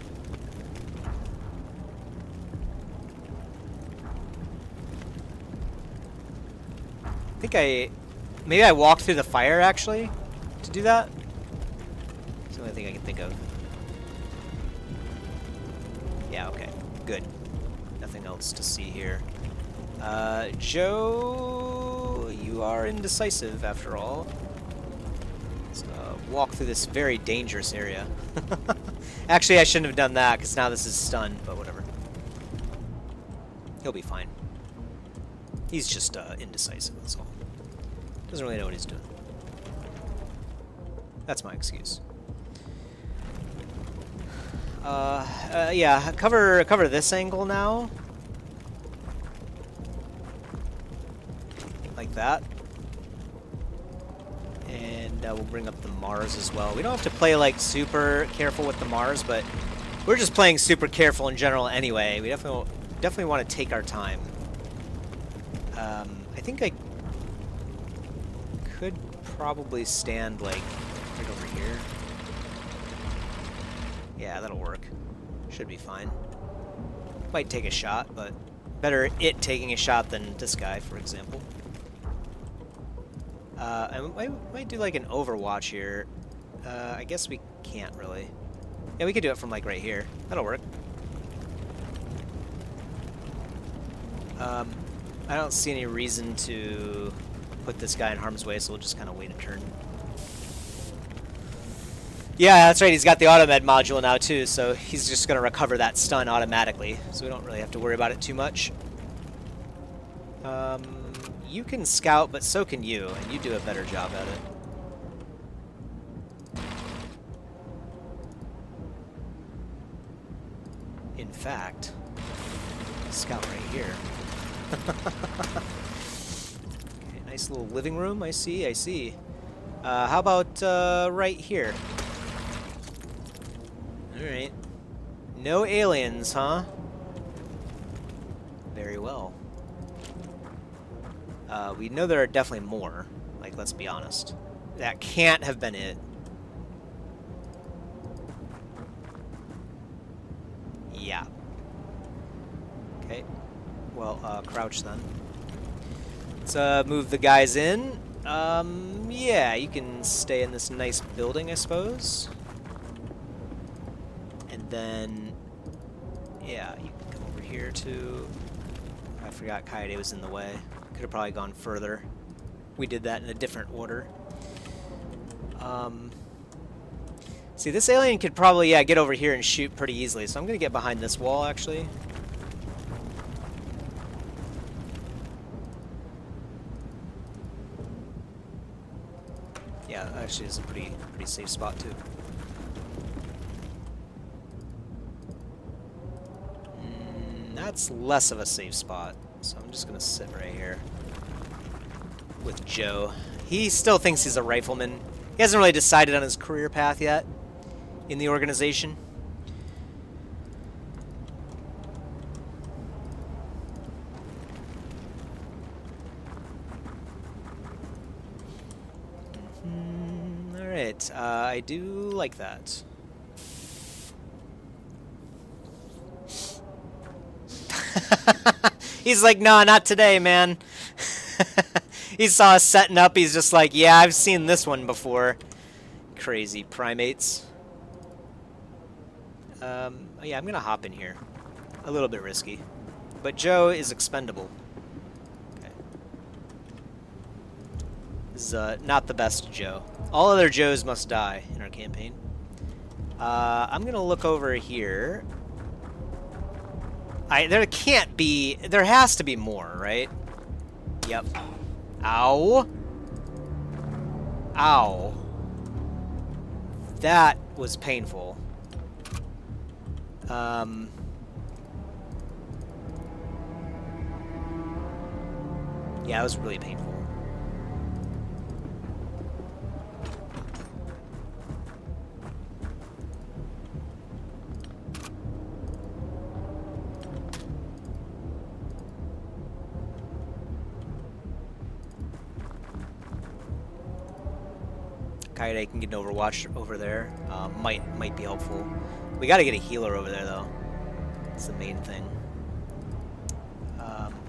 A: I think maybe I walked through the fire actually to do that. It's the only thing I can think of. Yeah, okay, good. Nothing else to see here. Joe, you are indecisive after all. Let's walk through this very dangerous area. Actually, I shouldn't have done that because now this is stunned, but whatever. He'll be fine. He's just indecisive, that's all. Doesn't really know what he's doing. That's my excuse. Yeah, cover this angle now. Like that. And we'll bring up the Mars as well. We don't have to play like super careful with the Mars, but we're just playing super careful in general anyway. We definitely want to take our time. I think I could probably stand like right over here. Yeah, that'll work. Should be fine. Might take a shot, but better it taking a shot than this guy, for example. I might do like an overwatch here. I guess we can't really. Yeah, we could do it from like right here. That'll work. I don't see any reason to put this guy in harm's way, so we'll just kind of wait a turn. Yeah, that's right, he's got the automed module now too, so he's just going to recover that stun automatically, so we don't really have to worry about it too much. You can scout, but so can you, and you do a better job at it. In fact, scout right here. Okay, nice little living room, I see. How about right here? Alright. No aliens, huh? Very well. We know there are definitely more. Like, let's be honest. That can't have been it. Yeah. Okay. Well, crouch then. Let's move the guys in. Yeah, you can stay in this nice building, I suppose. And then, yeah, you can come over here too. I forgot Kaede was in the way. Could have probably gone further. We did that in a different order. See, this alien could probably, yeah, get over here and shoot pretty easily. So I'm going to get behind this wall, actually. Yeah, actually is a pretty safe spot, too. That's less of a safe spot. So I'm just going to sit right here with Joe. He still thinks he's a rifleman. He hasn't really decided on his career path yet in the organization. Alright, I do like that. He's like, nah, not today, man. He saw us setting up. He's just like, yeah, I've seen this one before. Crazy primates. Yeah, I'm going to hop in here. A little bit risky. But Joe is expendable. Okay. This is not the best Joe. All other Joes must die in our campaign. I'm going to look over here. There can't be... There has to be more, right? Yep. Ow. Ow. That was painful. Yeah, it was really painful. Kaide can get an Overwatch over there. Might be helpful. We got to get a healer over there though. That's the main thing.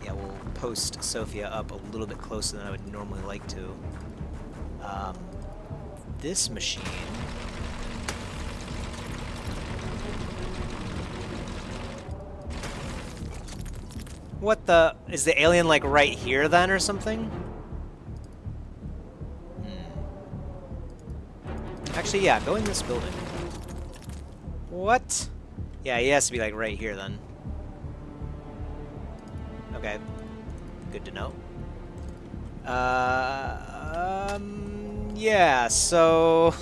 A: Yeah, we'll post Sophia up a little bit closer than I would normally like to. This machine. What the? Is the alien like right here then or something? Actually, yeah, go in this building. What? Yeah, he has to be like right here then. Okay. Good to know. Yeah, so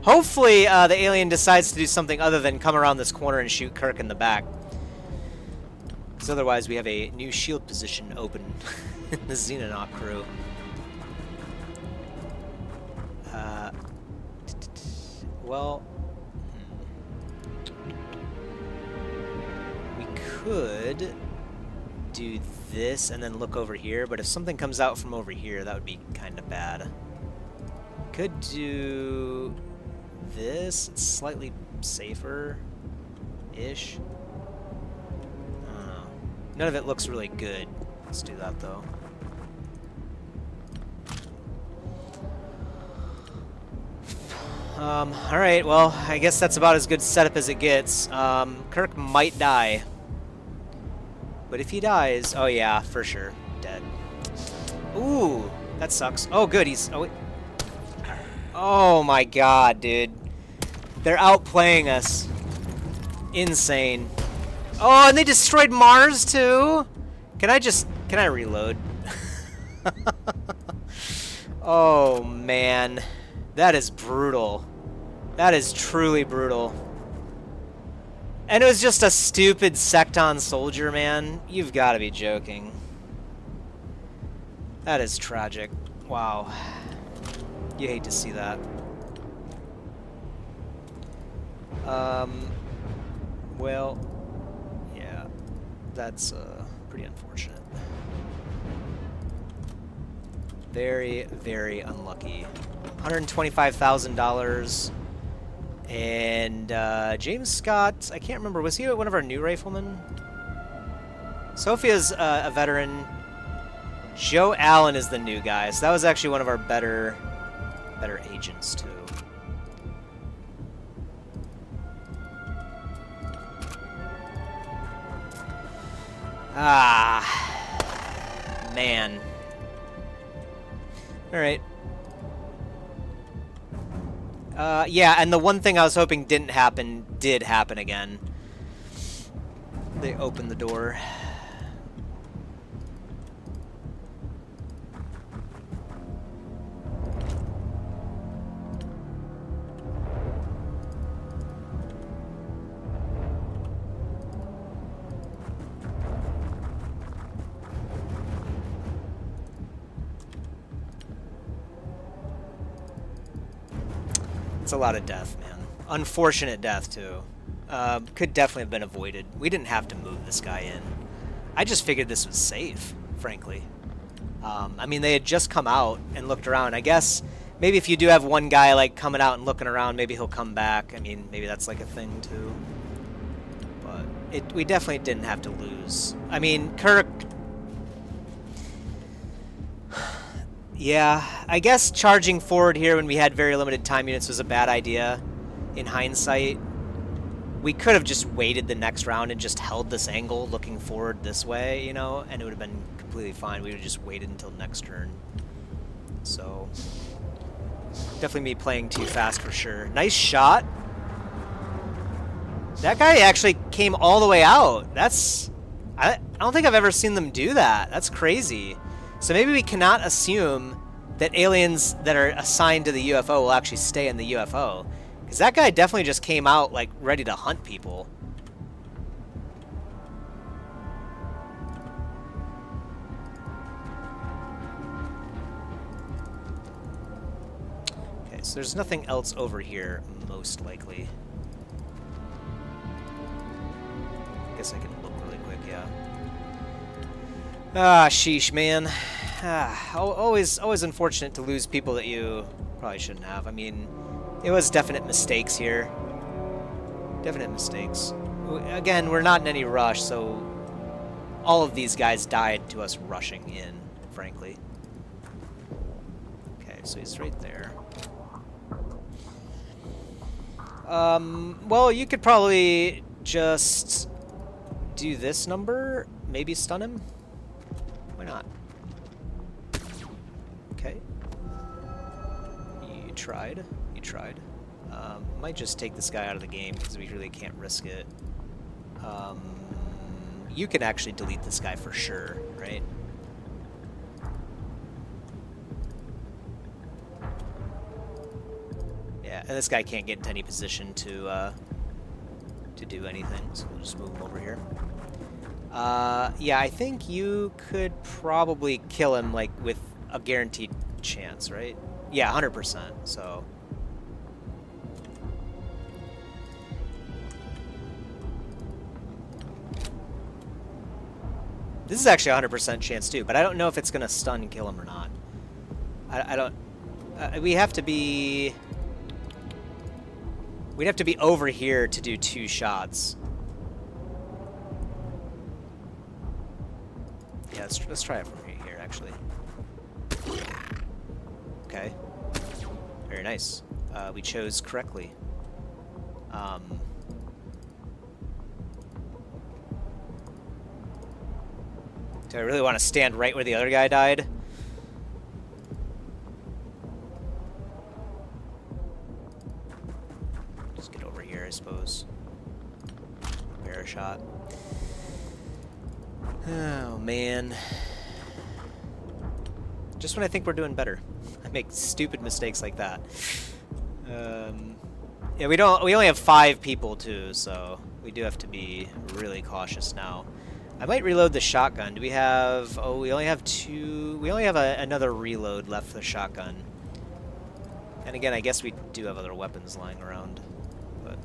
A: hopefully the alien decides to do something other than come around this corner and shoot Kirk in the back. Because otherwise we have a new shield position open in the Xenonaut crew. Well, we could do this and then look over here, but if something comes out from over here, that would be kind of bad. Could do this. It's slightly safer-ish. I don't know. None of it looks really good. Let's do that, though. Alright, well, I guess that's about as good setup as it gets. Kirk might die. But if he dies... Oh, yeah, for sure. Dead. Ooh, that sucks. Oh, good, he's... Oh, wait. Oh, my God, dude. They're outplaying us. Insane. Oh, and they destroyed Mars, too? Can I reload? Oh, man. That is brutal. That is truly brutal. And it was just a stupid Secton soldier, man. You've got to be joking. That is tragic. Wow. You hate to see that. Well, yeah. That's pretty unfortunate. Very, very unlucky. $125,000. And James Scott, I can't remember, was he one of our new riflemen? Sophia's a veteran. Joe Allen is the new guy, so that was actually one of our better agents too. Ah, man. All right. Yeah, and the one thing I was hoping didn't happen did happen again. They opened the door. It's a lot of death, man. Unfortunate death, too. Could definitely have been avoided. We didn't have to move this guy in. I just figured this was safe, frankly. I mean, they had just come out and looked around. I guess maybe if you do have one guy, like, coming out and looking around, maybe he'll come back. I mean, maybe that's, like, a thing, too. But we definitely didn't have to lose. I mean, Kirk... Yeah, I guess charging forward here when we had very limited time units was a bad idea. In hindsight, we could have just waited the next round and just held this angle looking forward this way, you know, and it would have been completely fine. We would have just waited until next turn. So, definitely me playing too fast for sure. Nice shot. That guy actually came all the way out. That's... I don't think I've ever seen them do that. That's crazy. So maybe we cannot assume that aliens that are assigned to the UFO will actually stay in the UFO. Because that guy definitely just came out, like, ready to hunt people. Okay, so there's nothing else over here, most likely. I guess I can look really quick, yeah. Ah, sheesh, man. Always unfortunate to lose people that you Probably shouldn't have. I mean, it was definite mistakes here. Definite mistakes. Again, we're not in any rush, so all of these guys died to us rushing in, frankly. Okay, so he's right there. Well, you could probably just do this number, maybe stun him. Why not? Okay. You tried. You tried. Might just take this guy out of the game because we really can't risk it. You can actually delete this guy for sure, right? Yeah, and this guy can't get into any position to do anything, so we'll just move him over here. Yeah, I think you could probably kill him, like, with a guaranteed chance, right? Yeah, 100%, so... This is actually a 100% chance, too, but I don't know if it's going to stun and kill him or not. I don't... we have to be... We'd have to be over here to do 2 shots. Yeah, let's try it from here, actually. Okay. Very nice. We chose correctly. Do I really want to stand right where the other guy died? Just get over here, I suppose. Bear a shot. Oh, man. Just when I think we're doing better, I make stupid mistakes like that. Yeah, we only have 5 people too, so we do have to be really cautious now. I might reload the shotgun. Do we have... Oh, we only have 2... We only have another reload left for the shotgun. And again, I guess we do have other weapons lying around. But...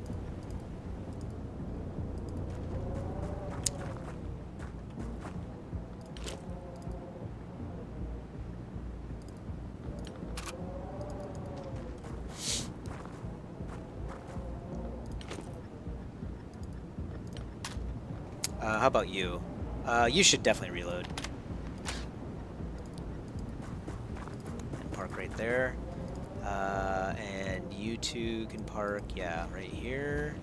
A: how about you? You should definitely reload. And park right there. And you two can park, yeah, right here.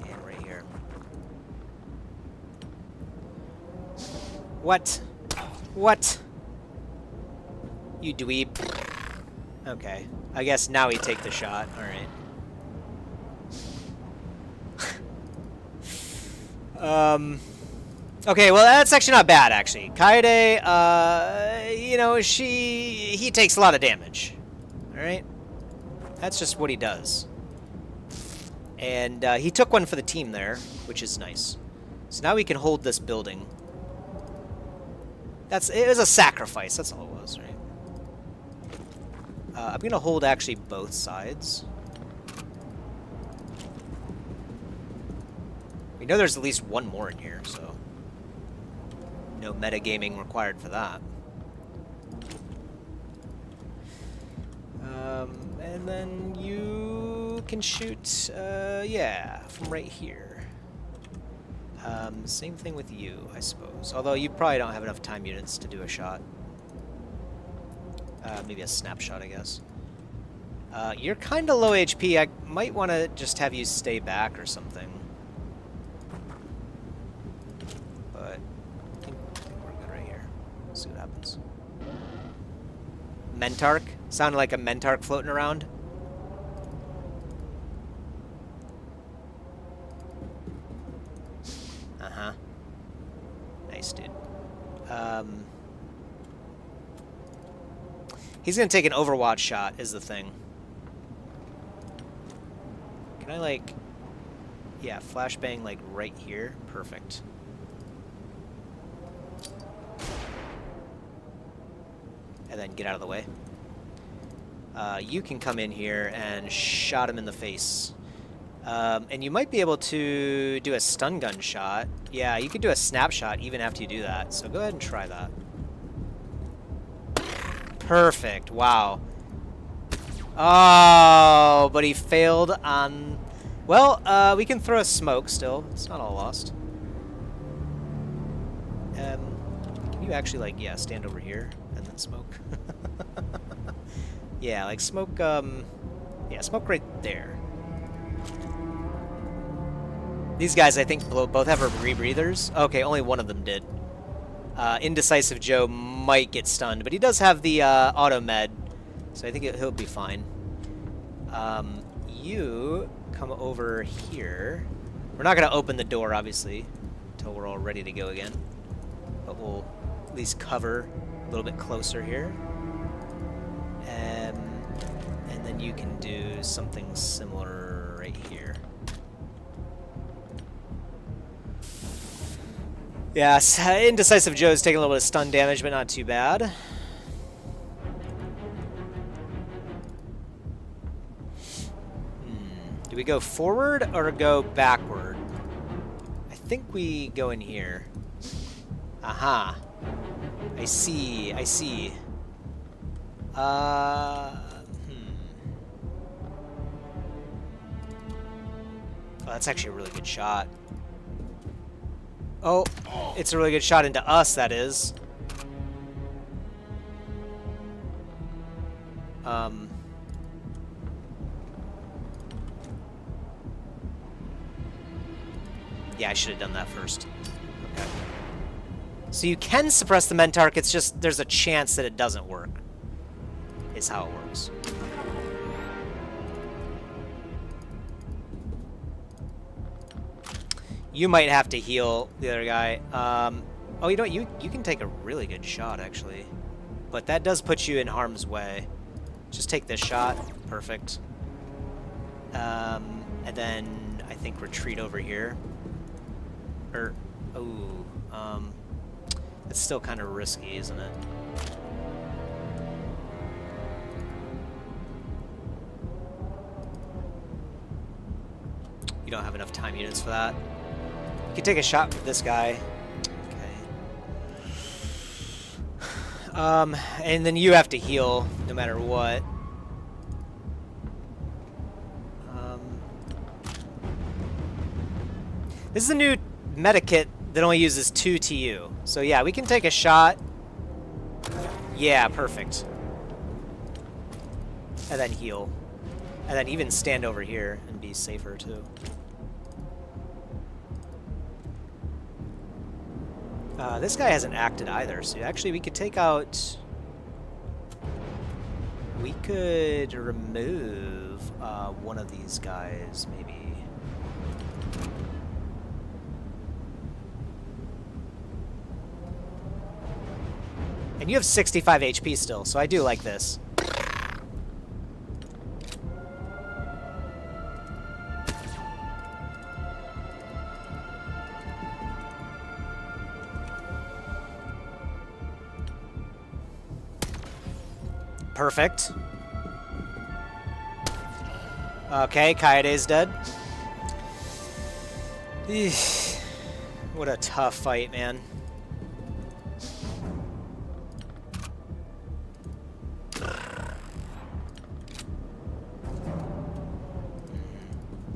A: And right here. What? What? You dweeb. Okay. I guess now we take the shot. Alright. Okay, well, that's actually not bad, actually. Kaede, you know, he takes a lot of damage. Alright? That's just what he does. And he took one for the team there, which is nice. So now we can hold this building. It was a sacrifice, that's all it was, right? I'm gonna hold actually both sides. We know there's at least one more in here, so no metagaming required for that. And then you can shoot, yeah, from right here. Same thing with you, I suppose. Although you probably don't have enough time units to do a shot. Maybe a snapshot, I guess. You're kind of low HP. I might want to just have you stay back or something. But I think we're good right here. Let's see what happens. Mentark? Sounded like a Mentark floating around. Uh-huh. Nice, dude. He's gonna take an Overwatch shot, is the thing. Can I, like... Yeah, flashbang, like, right here? Perfect. And then get out of the way. You can come in here and shot him in the face. And you might be able to do a stun gun shot. Yeah, you could do a snapshot even after you do that. So go ahead and try that. Perfect. Wow. Oh, but he failed on... Well, we can throw a smoke still. It's not all lost. Can you actually, like, yeah, stand over here and then smoke? Yeah, like smoke, yeah, smoke right there. These guys, I think, both have rebreathers. Okay, only one of them did. Indecisive Joe might get stunned, but he does have the auto med, so I think he'll be fine. You come over here. We're not going to open the door, obviously, until we're all ready to go again. But we'll at least cover a little bit closer here. And then you can do something similar right here. Yeah, Indecisive Joe's taking a little bit of stun damage, but not too bad. Do we go forward or go backward? I think we go in here. Aha. I see, I see. Oh, that's actually a really good shot. Oh, it's a really good shot into us, that is. Yeah, I should have done that first. Okay. So you can suppress the Mentarch, it's just there's a chance that it doesn't work. Is how it works. You might have to heal the other guy. Oh, you know what? You can take a really good shot, actually. But that does put you in harm's way. Just take this shot. Perfect. And then I think retreat over here. Or, ooh, it's still kind of risky, isn't it? You don't have enough time units for that. You can take a shot with this guy. Okay. And then you have to heal no matter what. This is a new medikit that only uses 2 TU. So yeah, we can take a shot. Yeah, perfect. And then heal. And then even stand over here and be safer too. This guy hasn't acted either, so actually we could take out... We could remove one of these guys, maybe. And you have 65 HP still, so I do like this. Perfect. Okay, Kaede's dead. Eesh. What a tough fight, man.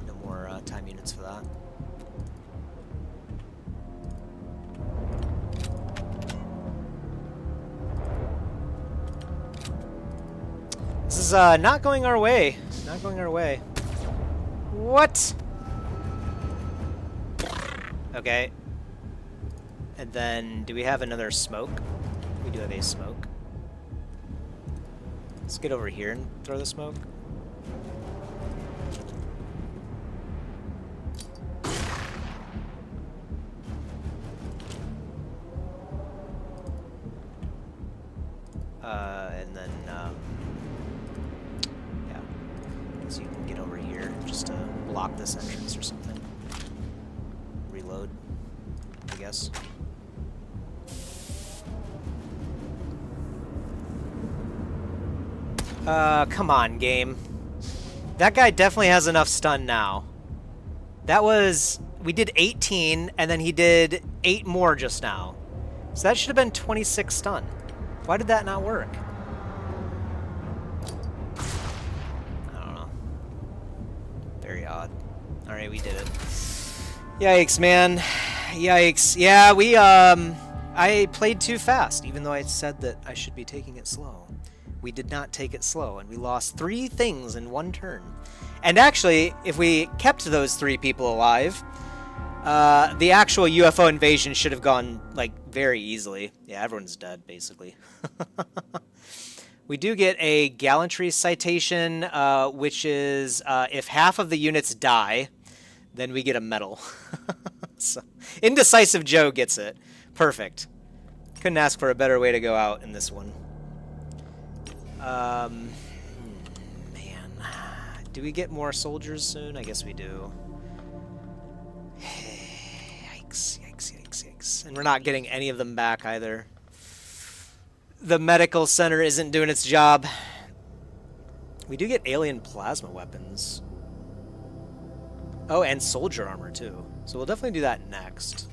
A: No more time units for that. This is not going our way. Not going our way. What? Okay. And then, do we have another smoke? We do have a smoke. Let's get over here and throw the smoke. And then, yeah. So you can get over here just to block this entrance or something. Reload, I guess. Come on, game. That guy definitely has enough stun now. That was... We did 18, and then he did 8 more just now. So that should have been 26 stun. Why did that not work? I don't know. Very odd. Alright, we did it. Yikes, man. Yikes. Yeah, we, I played too fast, even though I said that I should be taking it slow. We did not take it slow, and we lost 3 things in 1 turn. And actually, if we kept those 3 people alive, the actual UFO invasion should have gone, like, very easily. Yeah, everyone's dead, basically. We do get a gallantry citation, which is if half of the units die, then we get a medal. So, Indecisive Joe gets it. Perfect. Couldn't ask for a better way to go out in this one. Man. Do we get more soldiers soon? I guess we do. Yikes, yikes, yikes, yikes. And we're not getting any of them back either. The medical center isn't doing its job. We do get alien plasma weapons. Oh, and soldier armor too. So we'll definitely do that next.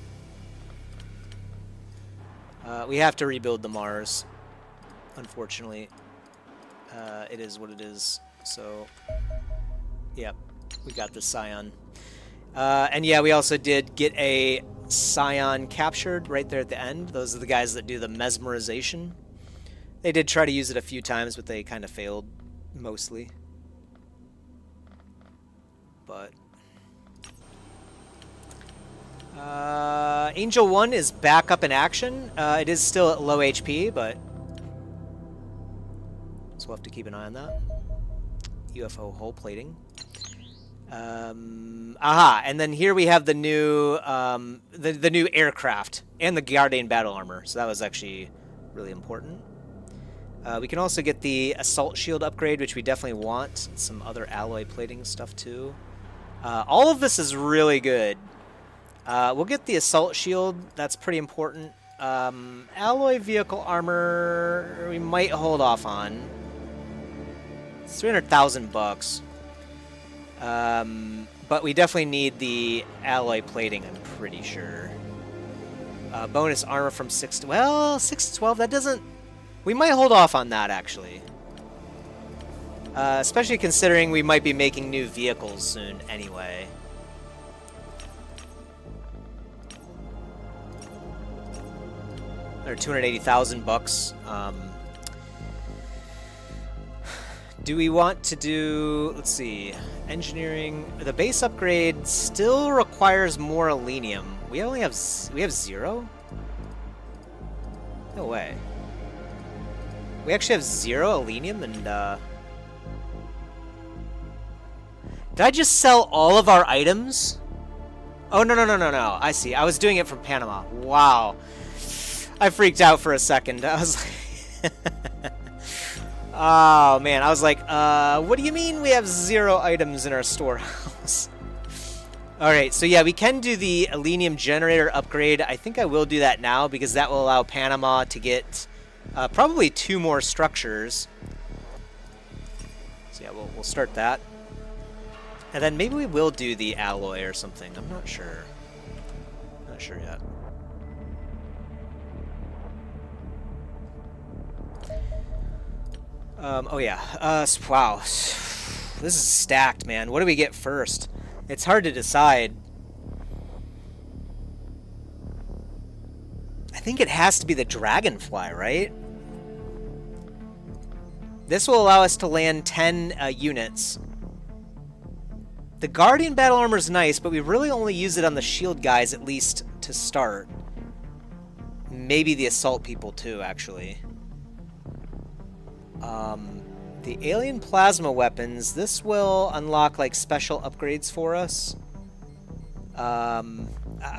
A: We have to rebuild the Mars. Unfortunately. It is what it is. So, yep, we got the Scion. And yeah, we also did get a Scion captured right there at the end. Those are the guys that do the mesmerization. They did try to use it a few times, but they kind of failed, mostly. But... Angel 1 is back up in action. It is still at low HP, but... So we'll have to keep an eye on that. UFO hull plating. Aha, and then here we have the new the new aircraft and the Guardian battle armor. So that was actually really important. We can also get the assault shield upgrade, which we definitely want. Some other alloy plating stuff too. All of this is really good. We'll get the assault shield. That's pretty important. Alloy vehicle armor we might hold off on. It's 300,000 bucks. But we definitely need the alloy plating, I'm pretty sure. Bonus armor from 6 to... Well, 6 to 12, that doesn't... We might hold off on that, actually. Especially considering we might be making new vehicles soon anyway. They're 280,000 bucks. Do we want to do, let's see, engineering? The base upgrade still requires more alenium. We have 0? No way. We actually have 0 alenium and did I just sell all of our items? Oh, no. I see. I was doing it from Panama. Wow. I freaked out for a second. I was like... Oh, man. I was like, what do you mean we have 0 items in our storehouse? Alright, so yeah, we can do the Elenium generator upgrade. I think I will do that now because that will allow Panama to get probably 2 more structures. So yeah, we'll start that. And then maybe we will do the alloy or something. I'm not sure. Not sure yet. Oh yeah. Wow. This is stacked, man. What do we get first? It's hard to decide. I think it has to be the Dragonfly, right? This will allow us to land 10 units. The Guardian battle armor is nice, but we really only use it on the shield guys, at least to start. Maybe the assault people too, actually. The alien plasma weapons, this will unlock like special upgrades for us. I'm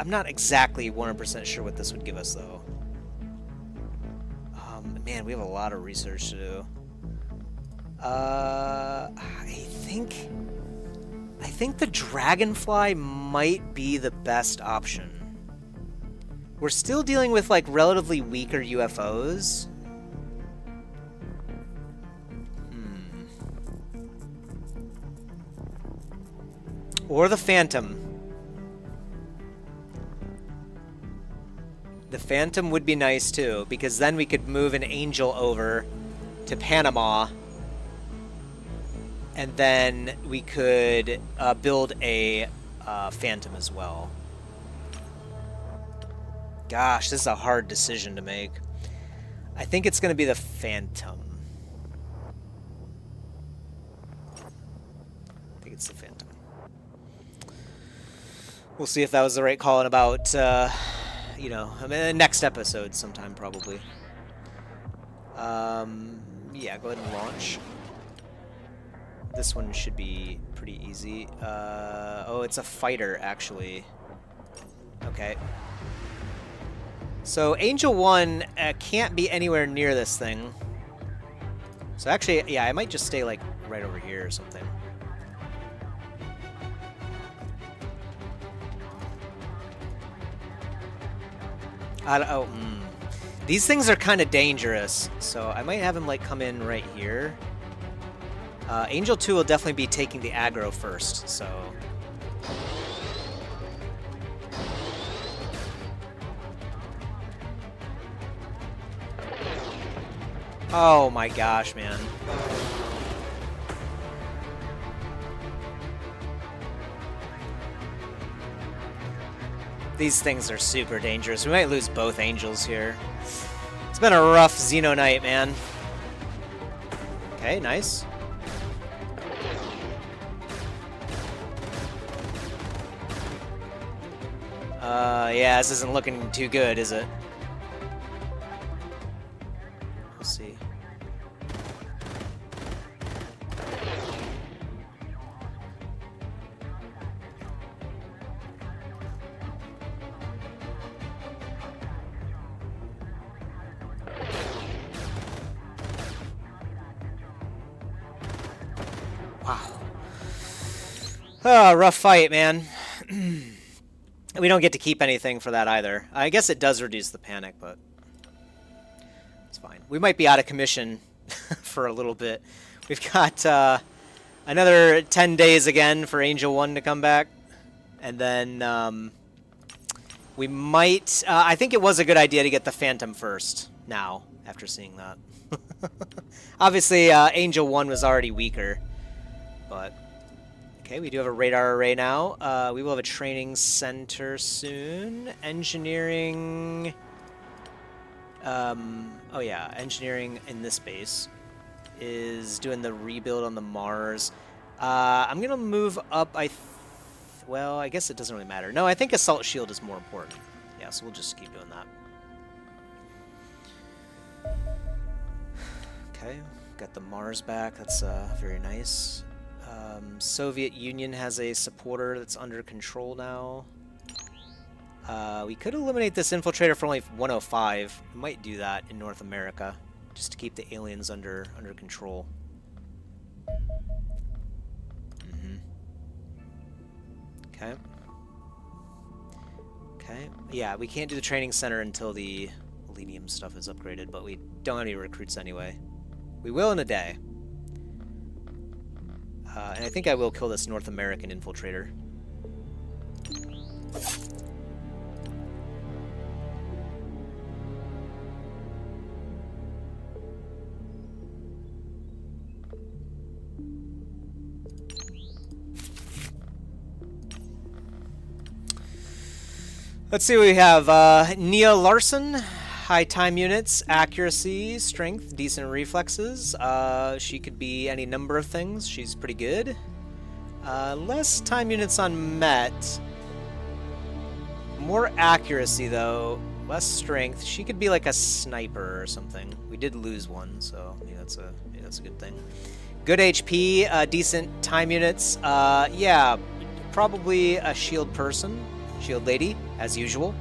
A: not exactly 100% sure what this would give us though. Man, we have a lot of research to do. I think the Dragonfly might be the best option. We're still dealing with like relatively weaker UFOs. Or the Phantom. The Phantom would be nice too, because then we could move an Angel over to Panama, and then we could build a Phantom as well. Gosh, this is a hard decision to make. I think it's going to be the Phantom. I think it's the Phantom. We'll see if that was the right call in about, you know, I mean, next episode sometime probably. Yeah, go ahead and launch. This one should be pretty easy. Oh, it's a fighter, actually. Okay. So Angel 1 can't be anywhere near this thing. So actually, yeah, I might just stay like right over here or something. These things are kind of dangerous, so I might have him like come in right here. Angel 2 will definitely be taking the aggro first, so... Oh my gosh, man. These things are super dangerous. We might lose both Angels here. It's been a rough Xenonight, man. Okay, nice. Yeah, this isn't looking too good, is it? We'll see. Wow. Oh, rough fight, man. We don't get to keep anything for that either. I guess it does reduce the panic, but it's fine. We might be out of commission for a little bit. We've got another 10 days again for Angel 1 to come back. And then we might... I think it was a good idea to get the Phantom first now, after seeing that. Obviously, Angel 1 was already weaker, but... Okay, we do have a radar array now. We will have a training center soon. Engineering... oh yeah, engineering in this base is doing the rebuild on the Mars. I'm going to move up, well, I guess it doesn't really matter. No, I think Assault Shield is more important. Yeah, so we'll just keep doing that. Okay, got the Mars back. That's very nice. Soviet Union has a supporter that's under control now. We could eliminate this infiltrator for only 105. We might do that in North America, just to keep the aliens under control. Okay. Okay. Yeah, we can't do the training center until the Millennium stuff is upgraded, but we don't have any recruits anyway. We will in a day. And I think I will kill this North American infiltrator. Let's see what we have. Nia Larson. High time units, accuracy, strength, decent reflexes. She could be any number of things. She's pretty good. Less time units on Met. More accuracy, though. Less strength. She could be like a sniper or something. We did lose one, so maybe that's a good thing. Good HP, decent time units. Yeah, probably a shield person. Shield lady, as usual.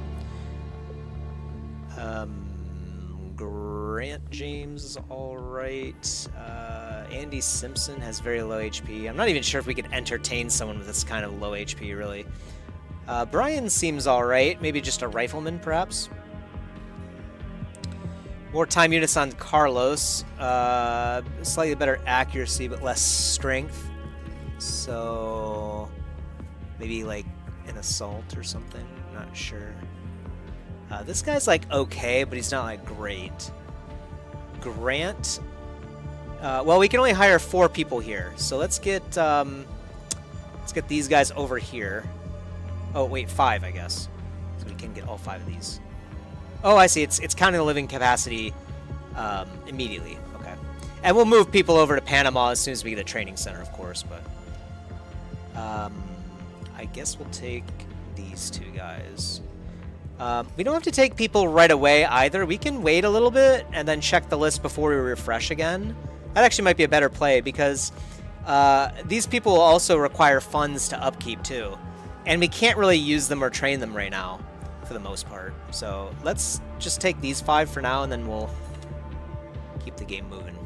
A: Grant James is alright. Andy Simpson has very low HP. I'm not even sure if we could entertain someone with this kind of low HP, really. Brian seems alright. Maybe just a rifleman, perhaps. More time units on Carlos. Slightly better accuracy, but less strength. So... maybe like an assault or something. Not sure. This guy's like okay, but he's not like great. Grant. Well, we can only hire 4 people here, so let's get these guys over here. Oh wait, 5 I guess. So we can get all 5 of these. Oh, I see. It's counting the living capacity immediately. Okay, and we'll move people over to Panama as soon as we get a training center, of course. But I guess we'll take these 2 guys. We don't have to take people right away either. We can wait a little bit and then check the list before we refresh again. That actually might be a better play because these people will also require funds to upkeep too. And we can't really use them or train them right now for the most part. So let's just take these 5 for now and then we'll keep the game moving.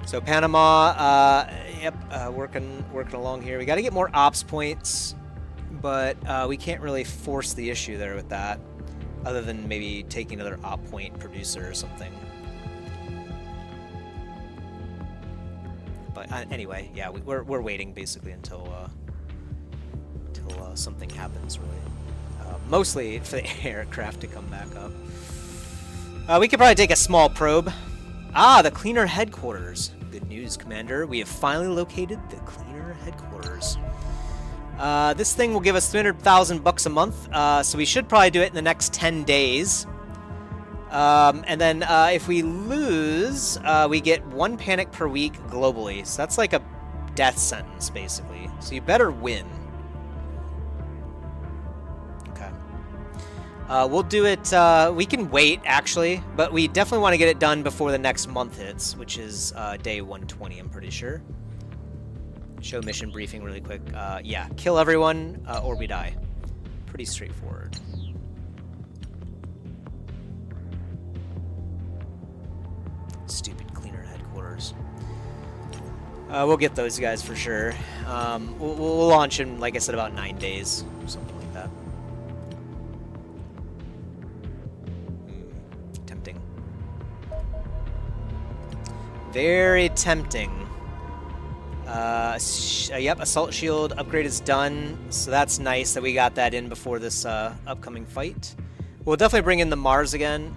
A: So Panama, working along here. We got to get more ops points. But we can't really force the issue there with that, other than maybe taking another op point producer or something. But anyway, yeah, we're waiting basically until something happens, really. Mostly for the aircraft to come back up. We could probably take a small probe. Ah, the cleaner headquarters. Good news, Commander. We have finally located the cleaner headquarters. This thing will give us 300,000 bucks a month, so we should probably do it in the next 10 days. And then if we lose, we get 1 panic per week globally. So that's like a death sentence, basically. So you better win. Okay. We'll do it, we can wait, actually, but we definitely want to get it done before the next month hits, which is day 120, I'm pretty sure. Show mission briefing really quick. Yeah, kill everyone or we die. Pretty straightforward. Stupid cleaner headquarters. We'll get those guys for sure. We'll launch in, like I said, about 9 days or something like that. Tempting. Very tempting. Yep, assault shield upgrade is done, so that's nice that we got that in before this upcoming fight. We'll definitely bring in the Mars again.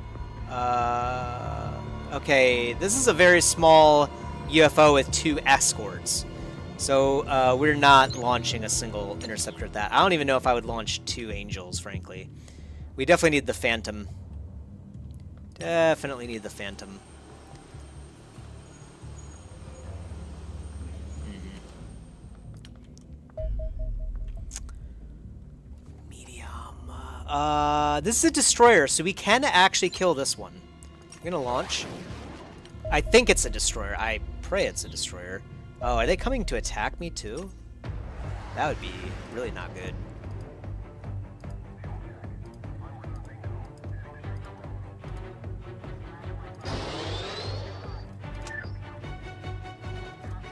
A: Okay, this is a very small UFO with 2 escorts, so we're not launching a single interceptor at that. I don't even know if I would launch 2 Angels, frankly. We definitely need the Phantom. Definitely need the Phantom. This is a destroyer, so we can actually kill this one. I'm gonna launch. I think it's a destroyer. I pray it's a destroyer. Oh, are they coming to attack me too? That would be really not good.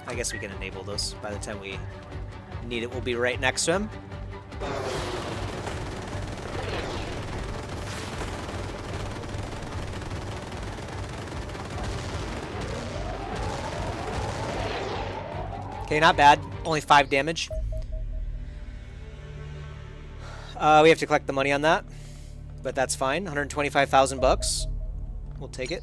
A: I guess we can enable this. By the time we need it, we'll be right next to him. Okay, not bad. Only 5 damage. We have to collect the money on that, but that's fine. 125,000 bucks. We'll take it.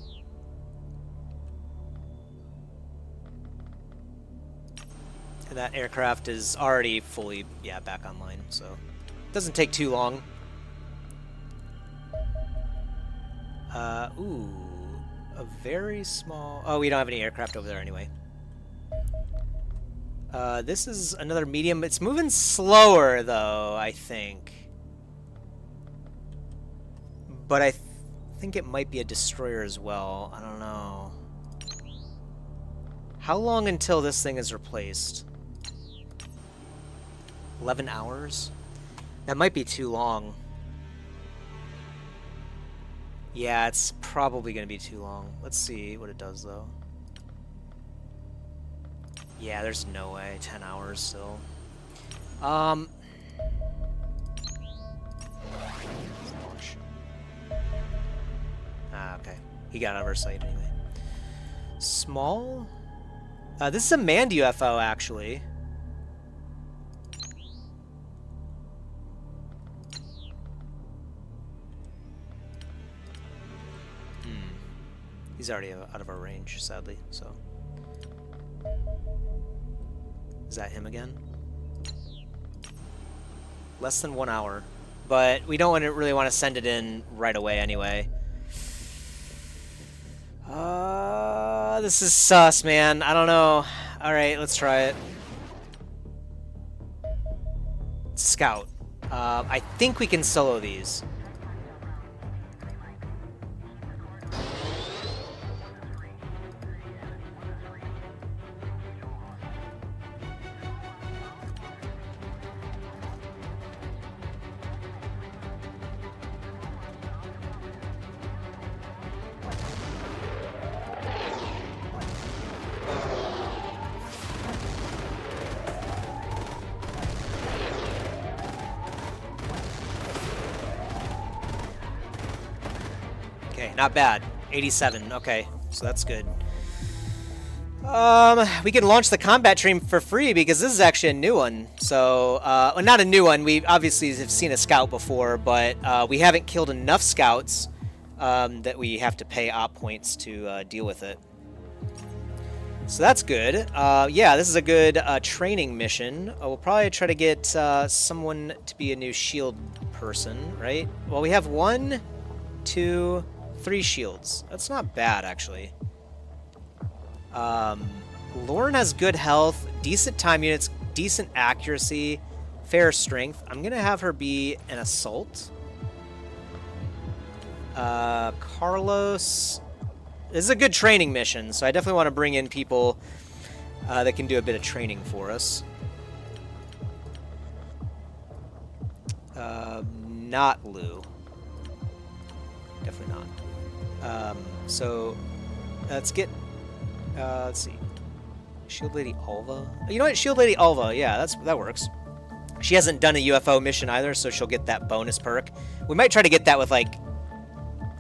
A: And that aircraft is already fully, back online, so it doesn't take too long. Ooh, a very small. Oh, we don't have any aircraft over there anyway. This is another medium. It's moving slower, though, I think. But I think it might be a destroyer as well. I don't know. How long until this thing is replaced? 11 hours? That might be too long. Yeah, it's probably going to be too long. Let's see what it does, though. Yeah, there's no way. 10 hours still. Ah, okay. He got out of our sight anyway. Small? This is a manned UFO, actually. He's already out of our range, sadly, so. Is that him again? Less than 1 hour. But we don't really want to send it in right away anyway. This is sus, man. I don't know. Alright, let's try it. Scout. I think we can solo these. Not bad. 87. Okay, so that's good. We can launch the combat stream for free because this is actually a new one. So, well, not a new one. We obviously have seen a scout before, but we haven't killed enough scouts that we have to pay op points to deal with it. So that's good. Yeah, this is a good training mission. We'll probably try to get someone to be a new shield person, right? Well, we have 1, 2, 3 shields. That's not bad, actually. Lauren has good health, decent time units, decent accuracy, fair strength. I'm going to have her be an assault. Carlos... This is a good training mission, so I definitely want to bring in people that can do a bit of training for us. Not Lou. Definitely not. So let's get, let's see, Shield Lady Alva. You know what, Shield Lady Alva, yeah, that works. She hasn't done a UFO mission either, so she'll get that bonus perk. We might try to get that with like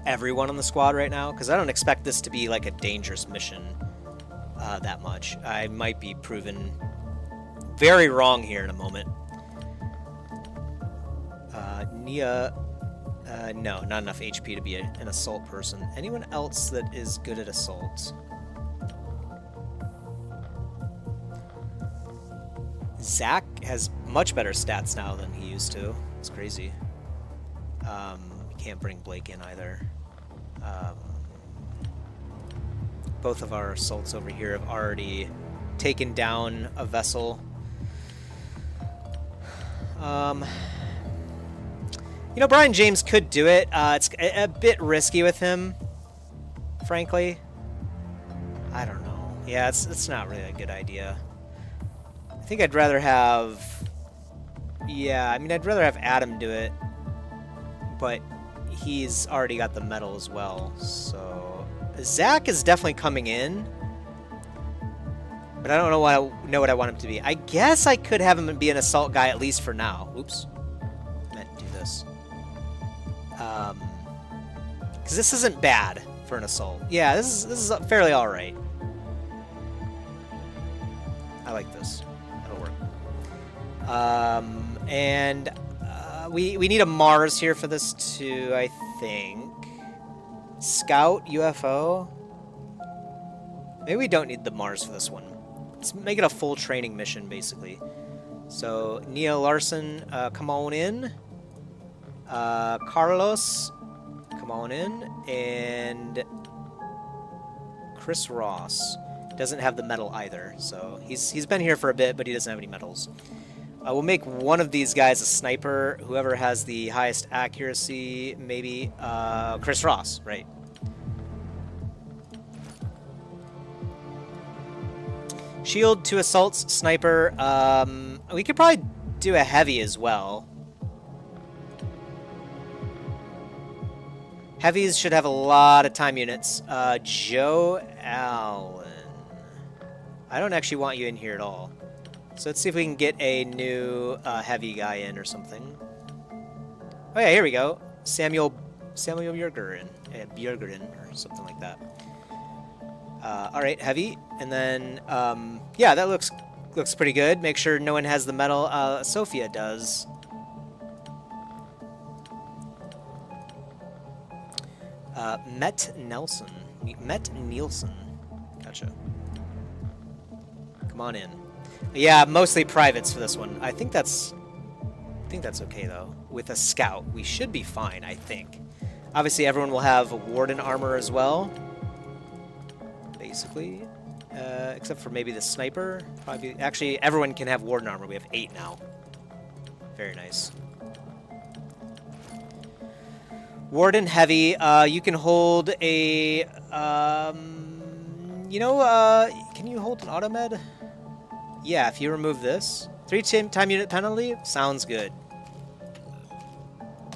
A: everyone on the squad right now, because I don't expect this to be like a dangerous mission that much. I might be proven very wrong here in a moment. Nia. No, not enough HP to be an assault person. Anyone else that is good at assault? Zach has much better stats now than he used to. It's crazy. We can't bring Blake in either. Both of our assaults over here have already taken down a vessel. You know, Brian James could do it. It's a bit risky with him, frankly. I don't know. Yeah, it's not really a good idea. I think I'd rather have... Yeah, I mean, I'd rather have Adam do it, but he's already got the medal as well, so... Zach is definitely coming in, but I don't know what I want him to be. I guess I could have him be an assault guy at least for now. Oops. Meant to do this. Because this isn't bad for an assault. Yeah, this is fairly alright. I like this. That'll work. And we need a Mars here for this too, I think. Scout UFO. Maybe we don't need the Mars for this one. Let's make it a full training mission, basically. So, Nia Larson, come on in. Carlos, come on in. And Chris Ross doesn't have the medal either. So, he's been here for a bit, but he doesn't have any medals. We'll make one of these guys a sniper. Whoever has the highest accuracy, maybe Chris Ross, right? Shield, 2 assaults, sniper. We could probably do a heavy as well. Heavies should have a lot of time units. Joe Allen. I don't actually want you in here at all. So let's see if we can get a new heavy guy in or something. Oh yeah, here we go. Samuel Björgren. Björgren or something like that. Alright, heavy. And then, yeah, that looks pretty good. Make sure no one has the medal. Sophia does. Met Nelson. Met Nielsen. Gotcha. Come on in. Yeah, mostly privates for this one. I think that's okay though. With a scout, we should be fine, I think. Obviously, everyone will have warden armor as well. Basically, except for maybe the sniper. Probably, actually, everyone can have warden armor. We have 8 now. Very nice. Warden heavy. You can hold a. Can you hold an automed? Yeah, if you remove this. 3 time unit penalty? Sounds good.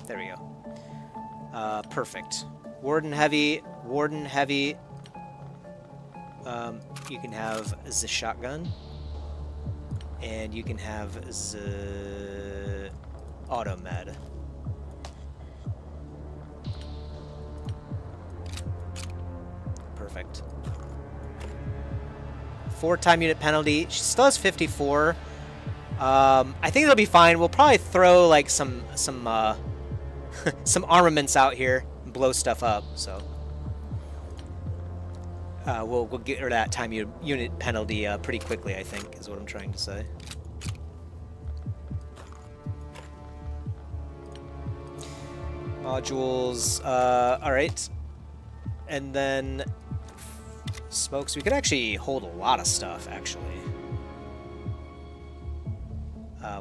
A: There we go. Perfect. Warden heavy. Warden heavy. You can have the shotgun. And you can have the automed. Perfect. 4 time unit penalty. She still has 54. I think it'll be fine. We'll probably throw like some some armaments out here and blow stuff up. So we'll get rid of that time unit penalty pretty quickly. I think is what I'm trying to say. Modules. All right, and then. Smokes. We could actually hold a lot of stuff, actually.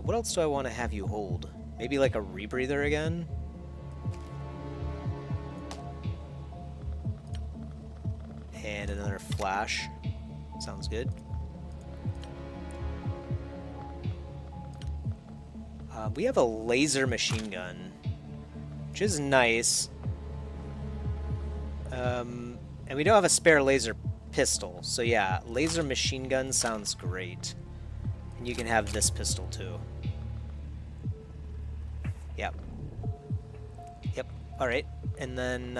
A: What else do I want to have you hold? Maybe like a rebreather again? And another flash. Sounds good. We have a laser machine gun, which is nice. And we don't have a spare laser pistol, so yeah, laser machine gun sounds great. And you can have this pistol too. Yep. Yep. Alright. And then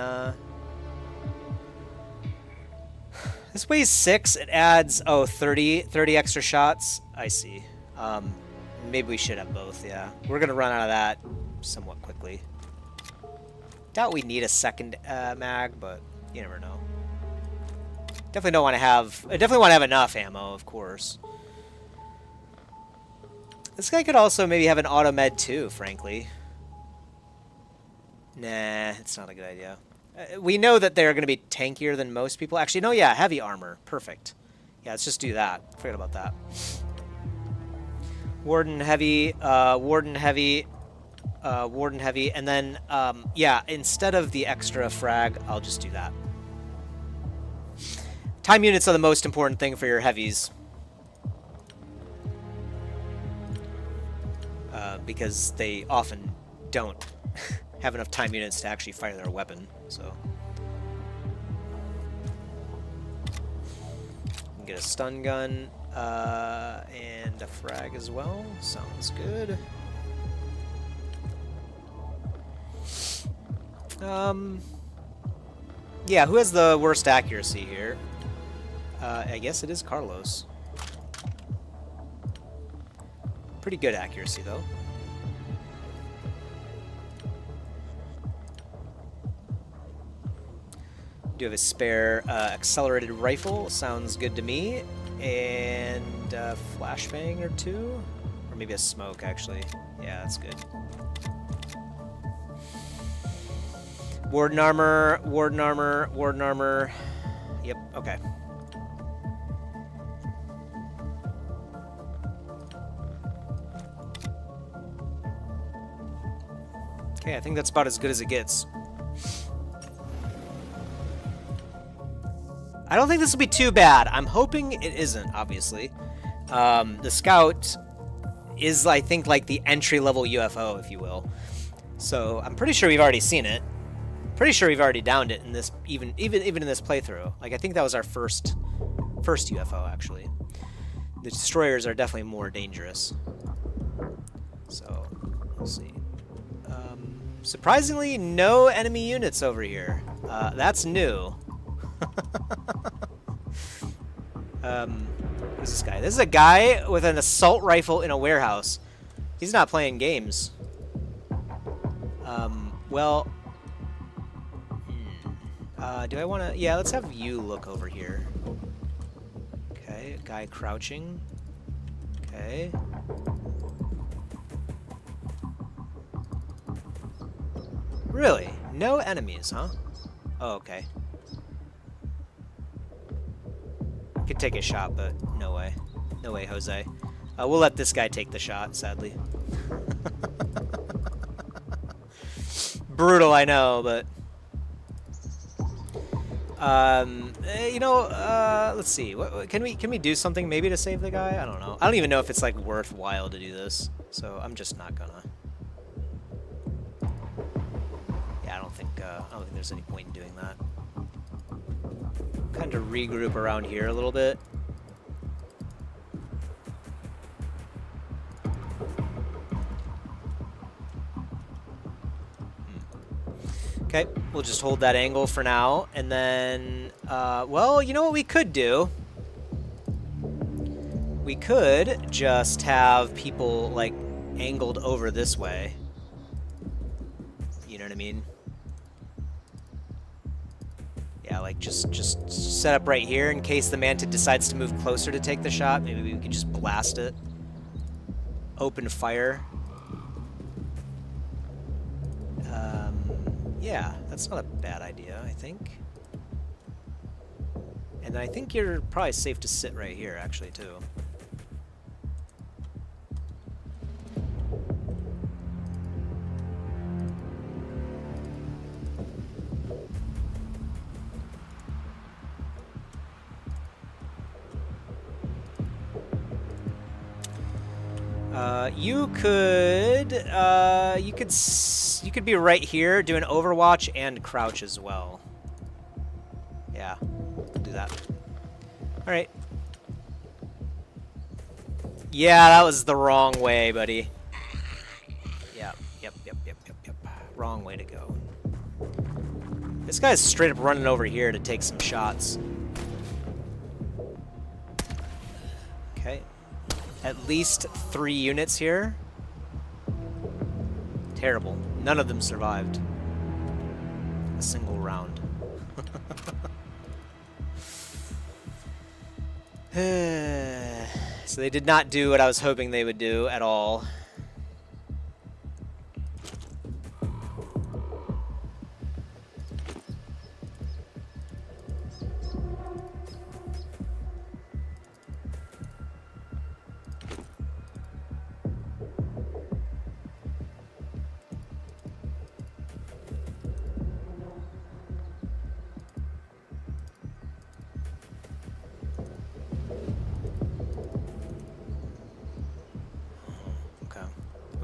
A: this weighs 6. It adds 30 extra shots. I see. Maybe we should have both, yeah. We're gonna run out of that somewhat quickly. Doubt we need a second mag, but you never know. Definitely want to have enough ammo, of course. This guy could also maybe have an automed too, frankly. Nah, it's not a good idea. We know that they're going to be tankier than most people. Actually, no, yeah, heavy armor. Perfect. Yeah, let's just do that. Forget about that. Warden heavy, Warden heavy, Warden heavy, and then, yeah, instead of the extra frag, I'll just do that. Time units are the most important thing for your heavies. Because they often don't have enough time units to actually fire their weapon, so. Get a stun gun, and a frag as well. Sounds good. Yeah, who has the worst accuracy here? I guess it is Carlos. Pretty good accuracy, though. Do have a spare accelerated rifle. Sounds good to me. And a flashbang or 2? Or maybe a smoke, actually. Yeah, that's good. Warden armor, warden armor, warden armor. Yep, okay. Okay, I think that's about as good as it gets. I don't think this will be too bad. I'm hoping it isn't, obviously. The Scout is, I think, like the entry-level UFO, if you will. So I'm pretty sure we've already seen it. Pretty sure we've already downed it in this, even in this playthrough. Like, I think that was our first UFO, actually. The destroyers are definitely more dangerous. So we'll see. Surprisingly, no enemy units over here. That's new. Who's this guy? This is a guy with an assault rifle in a warehouse. He's not playing games. Well, Do I want to... Yeah, let's have you look over here. Okay, a guy crouching. Okay. Really? No enemies, huh? Oh, okay. Could take a shot, but no way. No way, Jose. We'll let this guy take the shot, sadly. Brutal, I know, but... you know, let's see. What, can we do something maybe to save the guy? I don't know. I don't even know if it's like worthwhile to do this, so I'm just not gonna. Yeah, I don't think there's any point in doing that. Kind of regroup around here a little bit. Okay, we'll just hold that angle for now, and then, well, you know what we could do? We could just have people, like, angled over this way. You know what I mean? Yeah, like, just set up right here in case the Mantid decides to move closer to take the shot. Maybe we can just blast it. Open fire. Yeah, that's not a bad idea, I think. And I think you're probably safe to sit right here, actually, too. You could be right here doing Overwatch and crouch as well. Yeah, we'll do that. All right. Yeah, that was the wrong way, buddy. Yep. Wrong way to go. This guy's straight up running over here to take some shots. Okay. At least 3 units here. Terrible. None of them survived a single round. So they did not do what I was hoping they would do at all.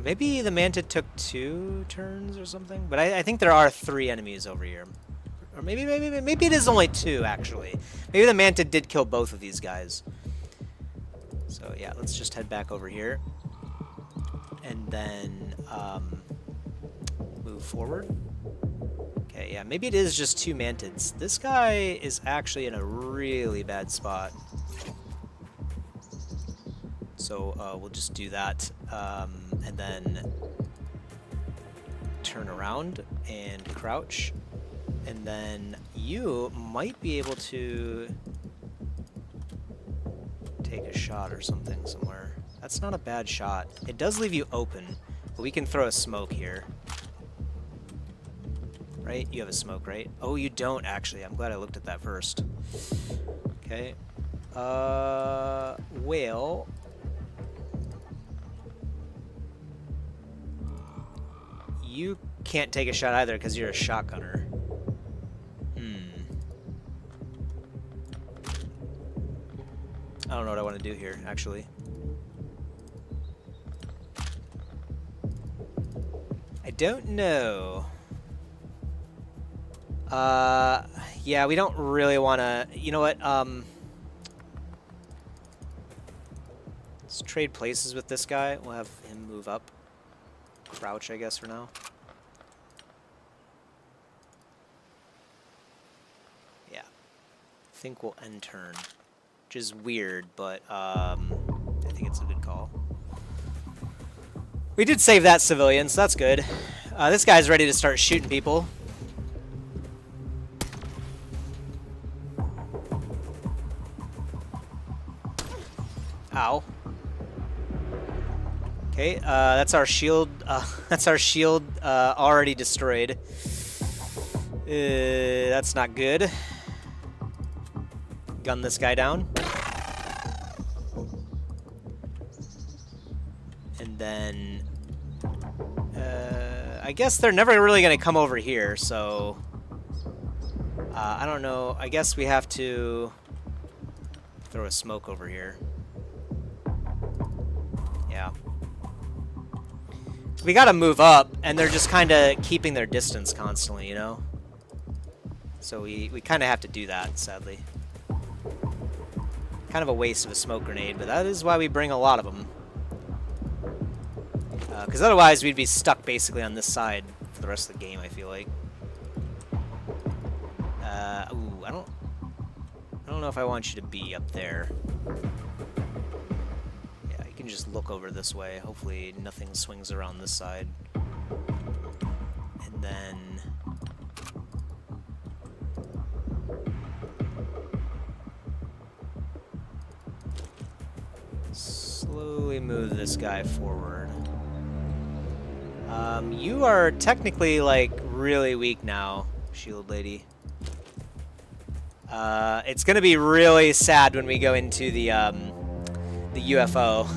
A: Maybe the Mantid took 2 turns or something, but I think there are 3 enemies over here. Or maybe it is only 2, actually. Maybe the Mantid did kill both of these guys. So yeah, let's just head back over here. And then move forward. Okay, yeah, maybe it is just 2 Mantids. This guy is actually in a really bad spot. So we'll just do that, and then turn around and crouch, and then you might be able to take a shot or something somewhere. That's not a bad shot. It does leave you open, but we can throw a smoke here. Right? You have a smoke, right? Oh, you don't, actually. I'm glad I looked at that first. Okay. Well... You can't take a shot either because you're a shotgunner. I don't know what I want to do here, actually. I don't know. Yeah, we don't really want to... You know what? Let's trade places with this guy. We'll have him move up. Crouch, I guess, for now. Yeah. I think we'll end turn. Which is weird, but I think it's a good call. We did save that civilian, so that's good. This guy's ready to start shooting people. Ow. Okay, that's our shield. That's our shield already destroyed. That's not good. Gun this guy down. And then... I guess they're never really going to come over here, so... I don't know. I guess we have to throw a smoke over here. Yeah. We gotta move up, and they're just kind of keeping their distance constantly, you know? So we kind of have to do that, sadly. Kind of a waste of a smoke grenade, but that is why we bring a lot of them. Because otherwise we'd be stuck basically on this side for the rest of the game, I feel like. Ooh, I don't know if I want you to be up there. Yeah, you can just look over this way. Hopefully nothing swings around this side. And then... slowly move this guy forward. You are technically, like, really weak now, Shield Lady. It's gonna be really sad when we go into the UFO.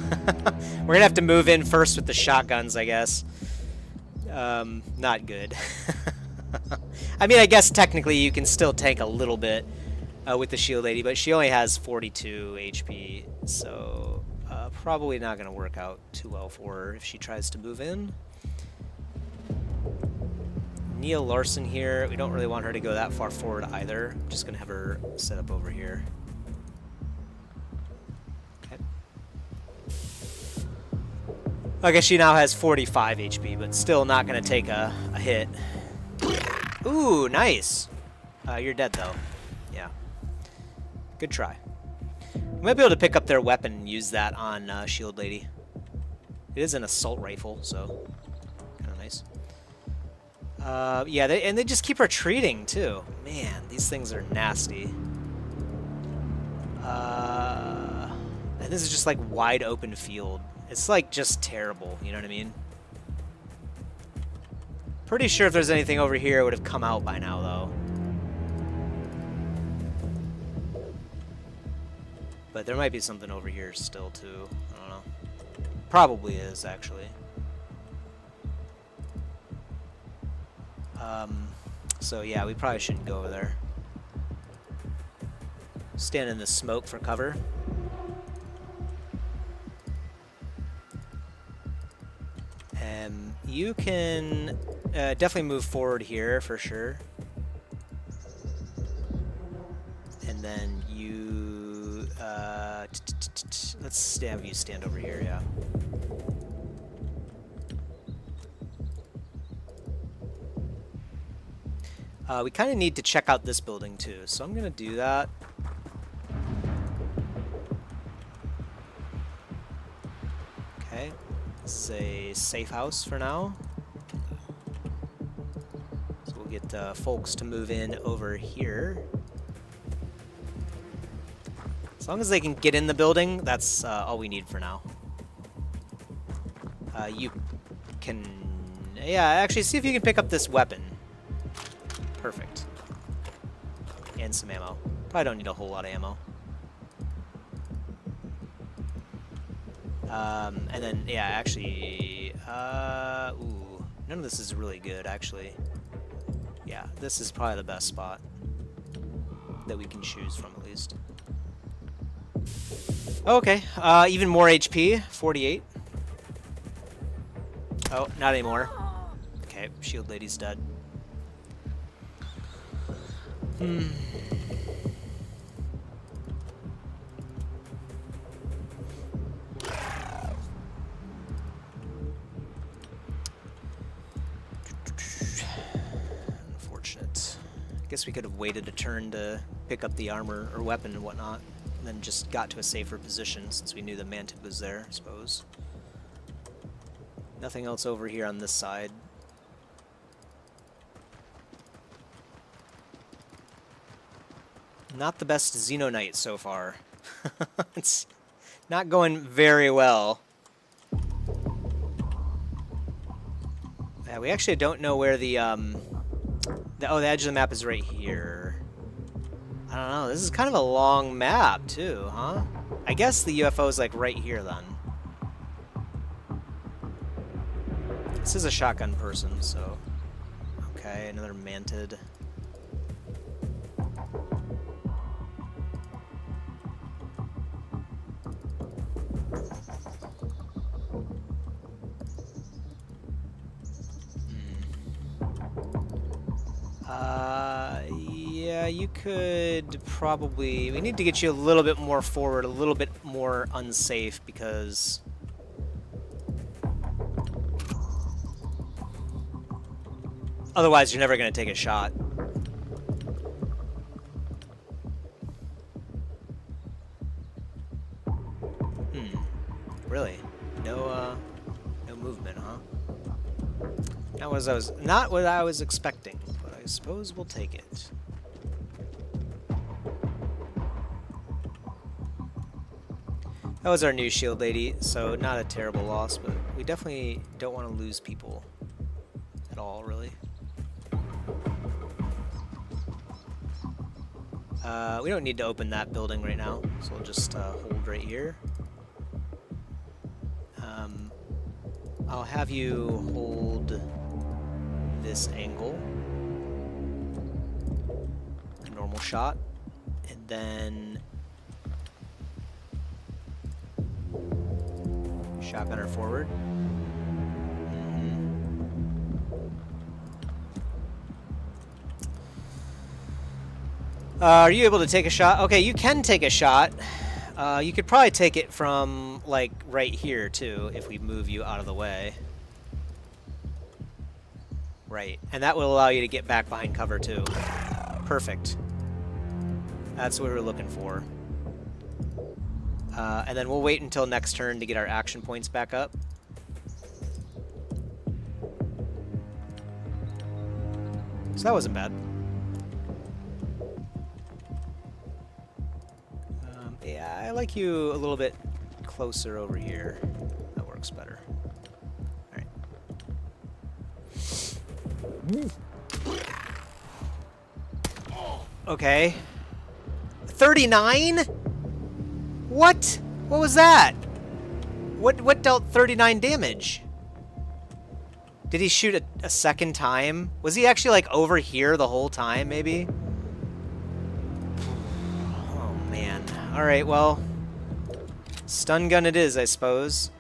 A: We're gonna have to move in first with the shotguns, I guess. Not good. I mean, I guess technically you can still tank a little bit with the Shield Lady, but she only has 42 HP, so probably not gonna work out too well for her if she tries to move in. Neil Larson here. We don't really want her to go that far forward either. I'm just gonna have her set up over here. Okay. I guess she now has 45 HP, but still not gonna take a hit. Ooh, nice. You're dead though. Yeah. Good try. We might be able to pick up their weapon and use that on Shield Lady. It is an assault rifle, so kind of nice. Yeah, they just keep retreating too. Man, these things are nasty. And this is just like wide open field. It's like just terrible, you know what I mean? Pretty sure if there's anything over here, it would have come out by now, though. But there might be something over here still, too. I don't know. Probably is, actually. So yeah, we probably shouldn't go over there. Stand in the smoke for cover. You can definitely move forward here for sure. And then you... let's have you stand over here, yeah. We kind of need to check out this building too, so I'm going to do that. Okay, this is a safe house for now. So we'll get folks to move in over here. As long as they can get in the building, that's all we need for now. You can... yeah, actually, see if you can pick up this weapon. Perfect. And some ammo. Probably don't need a whole lot of ammo. And then, yeah, actually... ooh, none of this is really good, actually. Yeah, this is probably the best spot that we can choose from, at least. Okay, even more HP, 48. Oh, not anymore. Okay, Shield Lady's dead. Unfortunate. I guess we could have waited a turn to pick up the armor or weapon and whatnot, and then just got to a safer position since we knew the Mantid was there, I suppose. Nothing else over here on this side. Not the best Xenonite so far. It's Not going very well. Yeah, we actually don't know where the edge of the map is right here. I don't know. This is kind of a long map too, huh? I guess the UFO is like right here then. This is a shotgun person, so okay, another manted. Yeah, you could probably... We need to get you a little bit more forward, a little bit more unsafe, because... Otherwise, you're never going to take a shot. Really? No movement, huh? Not what I was expecting, but I suppose we'll take it. That was our new shield lady, so not a terrible loss, but we definitely don't want to lose people at all, really. We don't need to open that building right now, so we'll just hold right here. I'll have you hold this angle, a normal shot, and then shotgunner forward. Are you able to take a shot? Okay, you can take a shot. You could probably take it from, like, right here, too, if we move you out of the way. Right, and that will allow you to get back behind cover, too. Perfect. That's what we were looking for. And then we'll wait until next turn to get our action points back up. So that wasn't bad. Yeah, I like you a little bit closer over here. That works better. Alright. Okay. 39? What? What was that? What dealt 39 damage? Did he shoot a second time? Was he actually like over here the whole time, maybe? Oh man. Alright, well, stun gun it is, I suppose.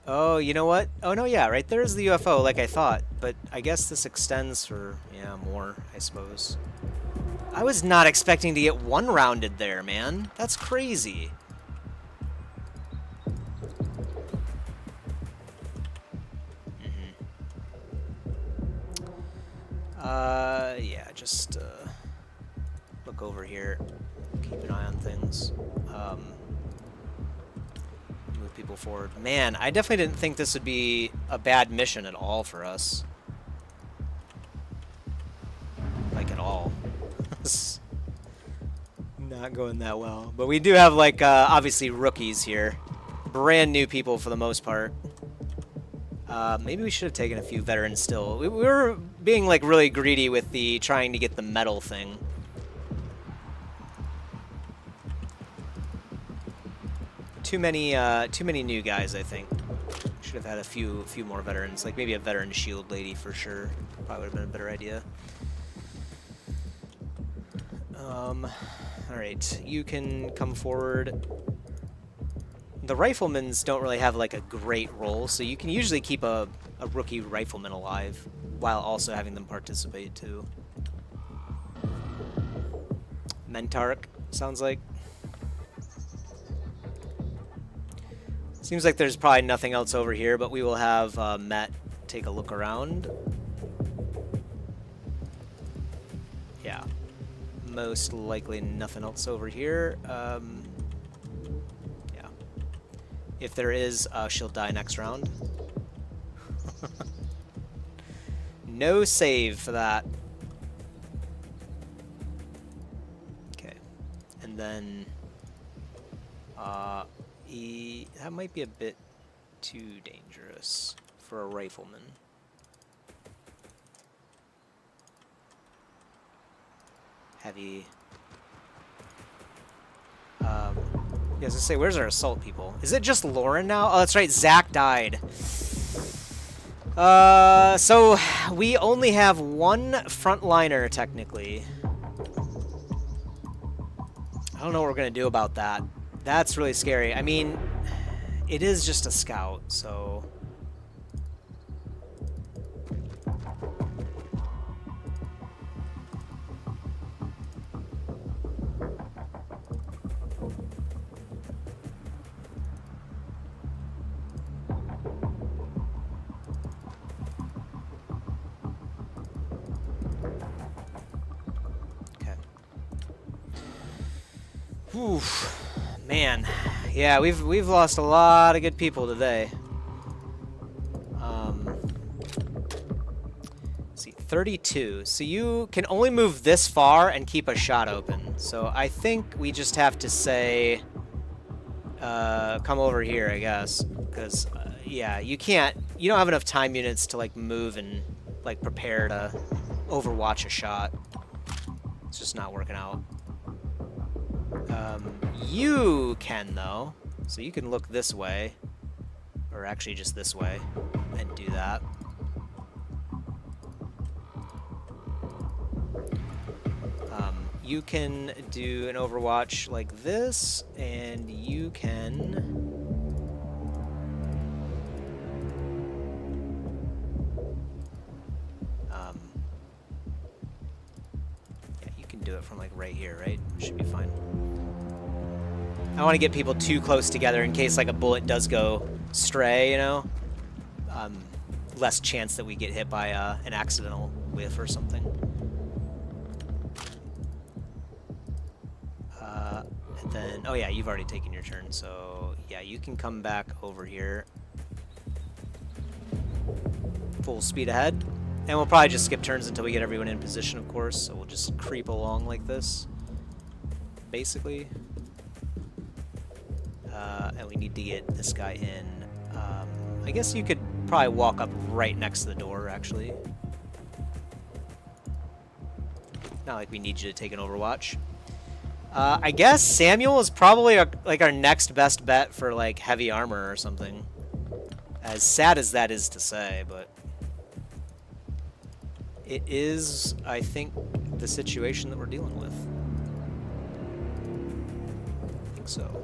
A: Oh, you know what? Oh, no, yeah, right there's the UFO, like I thought. But I guess this extends for, yeah, more, I suppose. I was not expecting to get one-rounded there, man. That's crazy. Yeah, just look over here, keep an eye on things, move people forward. Man, I definitely didn't think this would be a bad mission at all for us. Like, at all. Not going that well. But we do have, like, obviously rookies here. Brand new people for the most part. Maybe we should have taken a few veterans still. We were being like really greedy with the trying to get the medal thing. Too many new guys, I think. Should have had a few more veterans, like maybe a veteran shield lady for sure. Probably would have been a better idea. All right, you can come forward. The riflemen's don't really have like a great role, so you can usually keep a rookie rifleman alive while also having them participate too. Mentark, sounds like. Seems like there's probably nothing else over here, but we will have Matt take a look around. Yeah, most likely nothing else over here. If there is, she'll die next round. No save for that. and then that might be a bit too dangerous for a rifleman. Heavy. Yeah, I was gonna say, where's our assault people? Is it just Lauren now? Oh, that's right, Zach died. So we only have one frontliner, technically. I don't know what we're gonna do about that. That's really scary. I mean, it is just a scout, so... Oof, man, yeah, we've lost a lot of good people today. Let's see, 32. So you can only move this far and keep a shot open. So I think we just have to say, come over here, I guess, because yeah, you don't have enough time units to like move and like prepare to overwatch a shot. It's just not working out. You can, though. So you can look this way. Or actually just this way. And do that. You can do an overwatch like this. And you can... yeah, you can do it from like right here, right? Should be fine. I don't want to get people too close together in case like a bullet does go stray, you know? Less chance that we get hit by an accidental whiff or something. And then, oh yeah, you've already taken your turn, so yeah, you can come back over here. Full speed ahead. And we'll probably just skip turns until we get everyone in position, of course, so we'll just creep along like this, basically. And we need to get this guy in. I guess you could probably walk up right next to the door, actually. Not like we need you to take an overwatch. I guess Samuel is probably like our next best bet for like heavy armor or something. As sad as that is to say, but it is, I think, the situation that we're dealing with. I think so.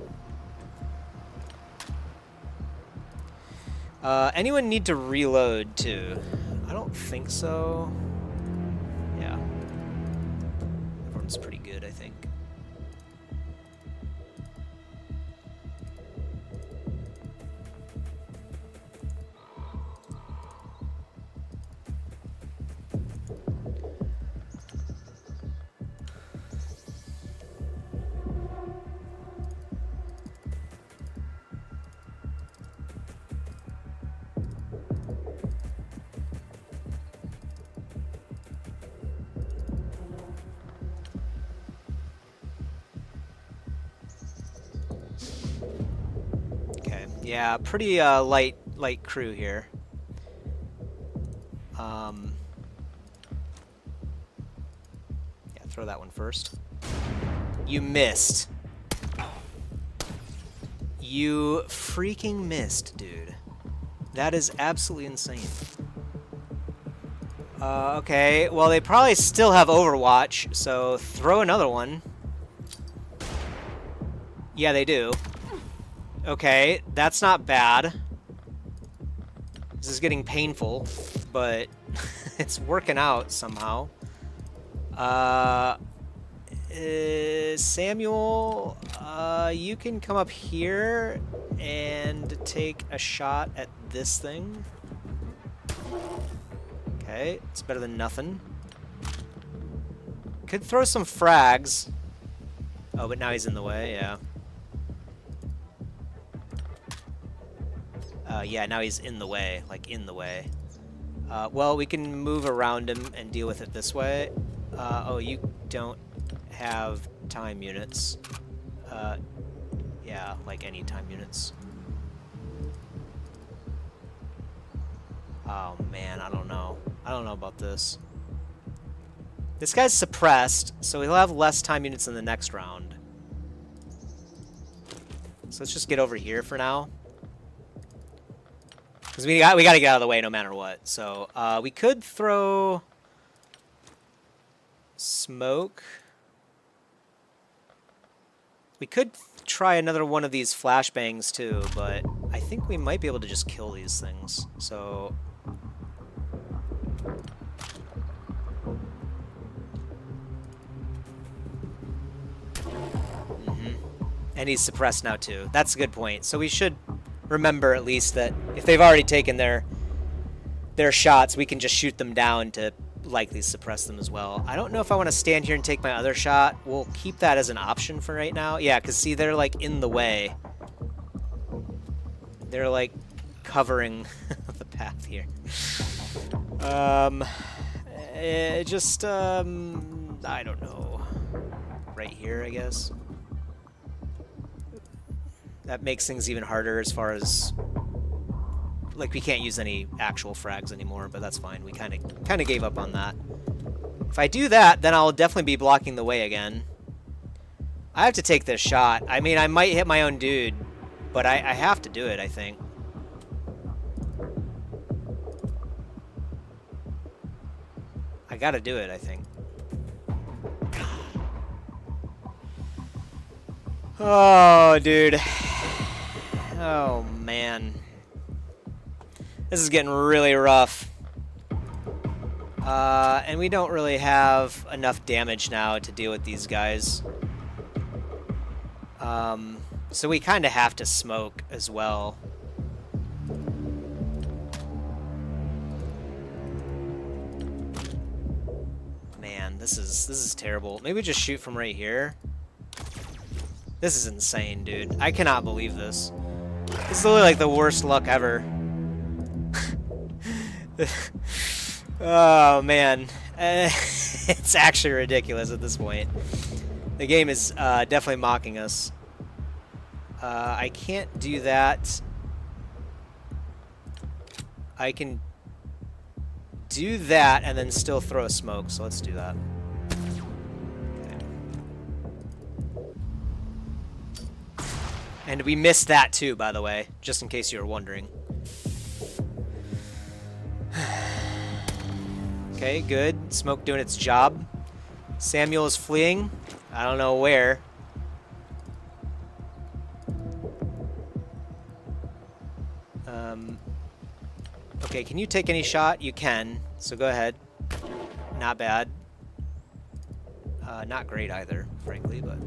A: Anyone need to reload, too? I don't think so. Yeah. Everyone's pretty good, I think. Yeah, pretty light crew here. Yeah, throw that one first. You missed. You freaking missed, dude. That is absolutely insane. Okay, well they probably still have Overwatch, so throw another one. Yeah, they do. Okay, that's not bad. This is getting painful, but it's working out somehow. Samuel, you can come up here and take a shot at this thing. Okay, it's better than nothing. Could throw some frags. Oh, but now he's in the way, yeah. Yeah, now he's in the way, like in the way. Well, we can move around him and deal with it this way. Oh, you don't have time units. Yeah, like any time units. Oh man, I don't know. I don't know about this. This guy's suppressed, so he'll have less time units in the next round. So let's just get over here for now. Because we got to get out of the way no matter what. So we could throw smoke. We could try another one of these flashbangs too, but I think we might be able to just kill these things. So and he's suppressed now too. That's a good point. So we should remember at least that if they've already taken their shots, we can just shoot them down to likely suppress them as well. I don't know if I want to stand here and take my other shot. We'll keep that as an option for right now. Yeah, because see, they're like in the way. They're like covering the path here. I don't know. Right here, I guess. That makes things even harder as far as, like, we can't use any actual frags anymore, but that's fine. We kind of gave up on that. If I do that, then I'll definitely be blocking the way again. I have to take this shot. I mean, I might hit my own dude, but I have to do it, I think. I gotta do it, I think. Oh, dude. Oh, man. This is getting really rough. And we don't really have enough damage now to deal with these guys. So we kind of have to smoke as well. Man, this is terrible. Maybe just shoot from right here. This is insane, dude. I cannot believe this. This is literally like the worst luck ever. Oh, man. It's actually ridiculous at this point. The game is definitely mocking us. I can't do that. I can do that and then still throw a smoke, so let's do that. And we missed that too, by the way, just in case you were wondering. Okay, good. Smoke doing its job. Samuel is fleeing. I don't know where. Okay, can you take any shot? You can, so go ahead. Not bad. Not great either, frankly, but...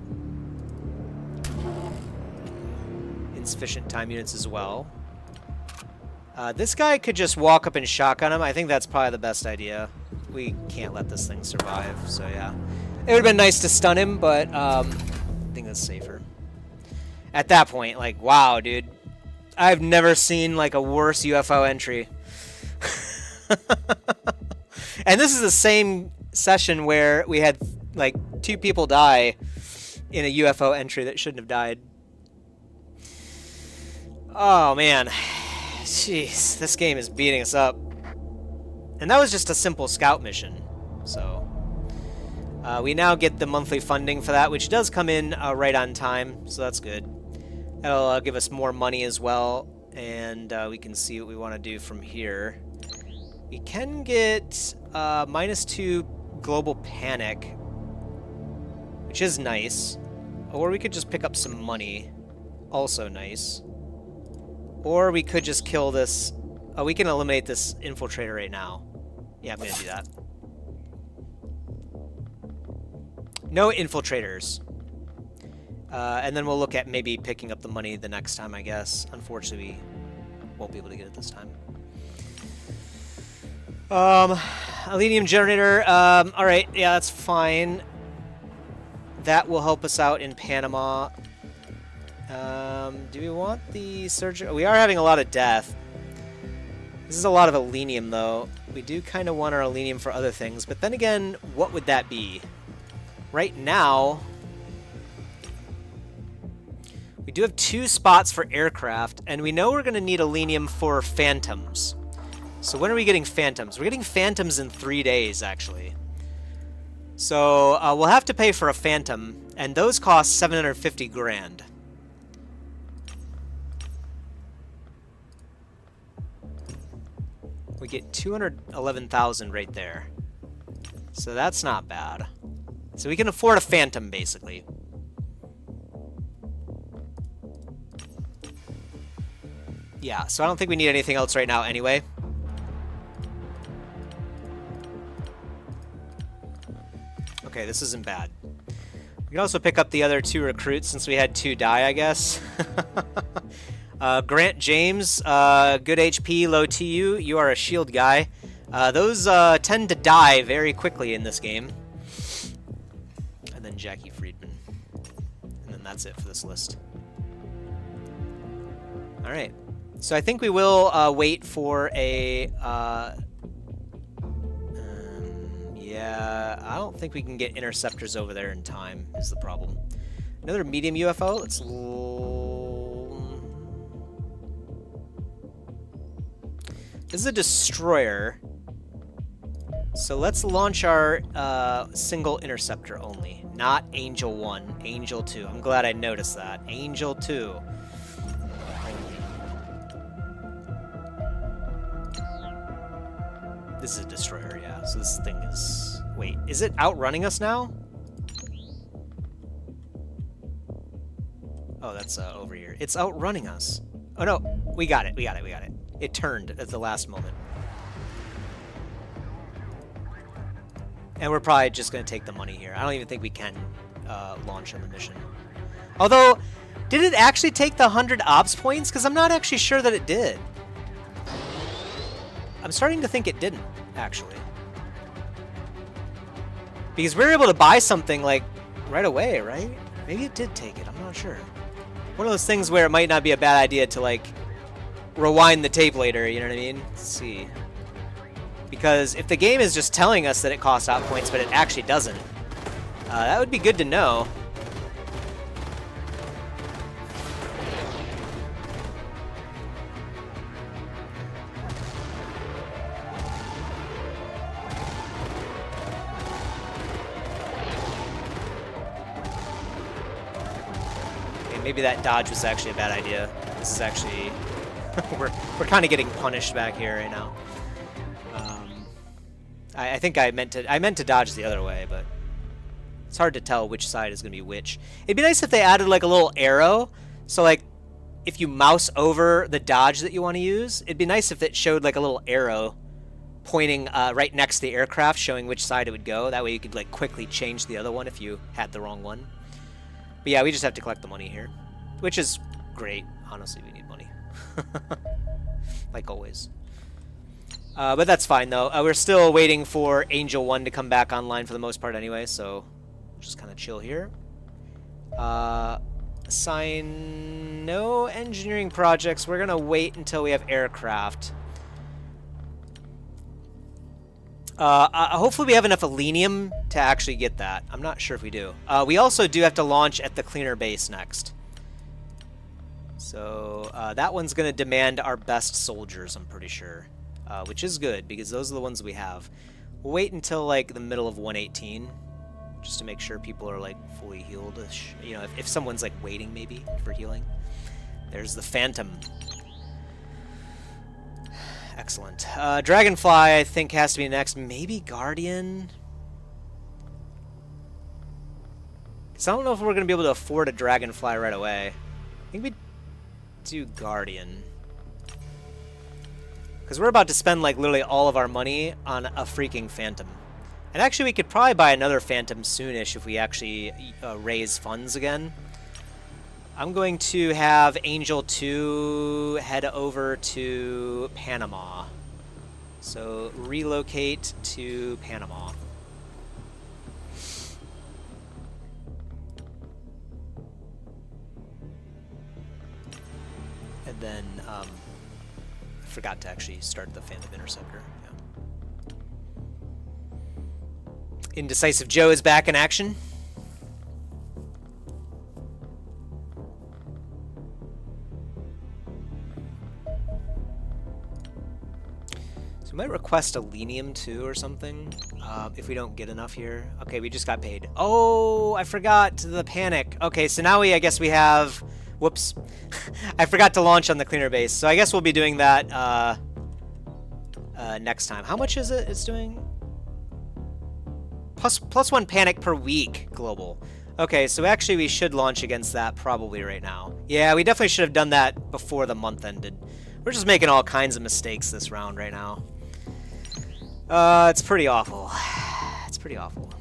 A: insufficient time units as well. This guy could just walk up and shotgun him. I think that's probably the best idea. We can't let this thing survive, so yeah. It would have been nice to stun him, but I think that's safer. At that point, like, wow, dude. I've never seen, like, a worse UFO entry. And this is the same session where we had, like, 2 people die in a UFO entry that shouldn't have died. Oh, man. Jeez, this game is beating us up. And that was just a simple scout mission. So, we now get the monthly funding for that, which does come in right on time, so that's good. That'll give us more money as well, and we can see what we want to do from here. We can get -2 global panic, which is nice. Or we could just pick up some money, also nice. Or we could just kill this. Oh, we can eliminate this infiltrator right now. Yeah, I'm gonna do that. No infiltrators. And then we'll look at maybe picking up the money the next time, I guess. Unfortunately, we won't be able to get it this time. Alenium generator. Alright, yeah, that's fine. That will help us out in Panama. Do we want the surgery? We are having a lot of death. This is a lot of Alenium, though. we do kind of want our Elenium for other things, but then again, what would that be? Right now, we do have 2 spots for aircraft, and we know we're going to need Elenium for Phantoms. So when are we getting Phantoms? We're getting Phantoms in 3 days, actually. So we'll have to pay for a Phantom, and those cost 750 grand. We get 211,000 right there. So that's not bad. So we can afford a Phantom, basically. Yeah, so I don't think we need anything else right now anyway. Okay, this isn't bad. We can also pick up the other 2 recruits since we had 2 die, I guess. Grant James, good HP, low TU. You are a shield guy. Those tend to die very quickly in this game. And then Jackie Friedman. And then that's it for this list. Alright. So I think we will wait for a... yeah, I don't think we can get interceptors over there in time, is the problem. Another medium UFO. Let's... This is a destroyer. So let's launch our single interceptor only. Not Angel 1, Angel 2. I'm glad I noticed that. Angel 2. This is a destroyer, yeah. So this thing is... Wait, is it outrunning us now? Oh, that's over here. It's outrunning us. Oh no, we got it, we got it, we got it. It turned at the last moment. And we're probably just going to take the money here. I don't even think we can launch on the mission. Although, did it actually take the 100 ops points? Because I'm not actually sure that it did. I'm starting to think it didn't, actually. Because we were able to buy something, like, right away, right? Maybe it did take it, I'm not sure. One of those things where it might not be a bad idea to, like, rewind the tape later, you know what I mean? Let's see. Because if the game is just telling us that it costs out points, but it actually doesn't, that would be good to know. Okay, maybe that dodge was actually a bad idea. This is actually... we're kind of getting punished back here right now. I think I meant to dodge the other way, but it's hard to tell which side is going to be which. It'd be nice if they added like a little arrow, so like if you mouse over the dodge that you want to use, it'd be nice if it showed like a little arrow pointing right next to the aircraft, showing which side it would go. That way you could like quickly change the other one if you had the wrong one. But yeah, we just have to collect the money here, which is great. Honestly, we need money. Like always. But that's fine, though. We're still waiting for Angel 1 to come back online for the most part anyway, so we'll just kind of chill here. Assign no engineering projects. We're going to wait until we have aircraft. Hopefully we have enough Elenium to actually get that. I'm not sure if we do. We also do have to launch at the cleaner base next. So that one's going to demand our best soldiers, I'm pretty sure. Which is good, because those are the ones we have. We'll wait until, like, the middle of 118, just to make sure people are, like, fully healed-ish. You know, if someone's, like, waiting, maybe, for healing. There's the Phantom. Excellent. Dragonfly, I think, has to be next. Maybe Guardian? Because I don't know if we're going to be able to afford a Dragonfly right away. I think we do Guardian. Because we're about to spend, like, literally all of our money on a freaking Phantom. And actually, we could probably buy another Phantom soonish if we actually raise funds again. I'm going to have Angel 2 head over to Panama. So, relocate to Panama. And then, forgot to actually start the Phantom Interceptor. Yeah. Indecisive Joe is back in action. So we might request a Lenium too or something, if we don't get enough here. Okay, we just got paid. Oh, I forgot the panic. Okay, so now I guess we have... Whoops. I forgot to launch on the cleaner base. So I guess we'll be doing that next time. How much is it it's doing? Plus 1 panic per week global. Okay, so actually we should launch against that probably right now. Yeah, we definitely should have done that before the month ended. We're just making all kinds of mistakes this round right now. It's pretty awful. It's pretty awful.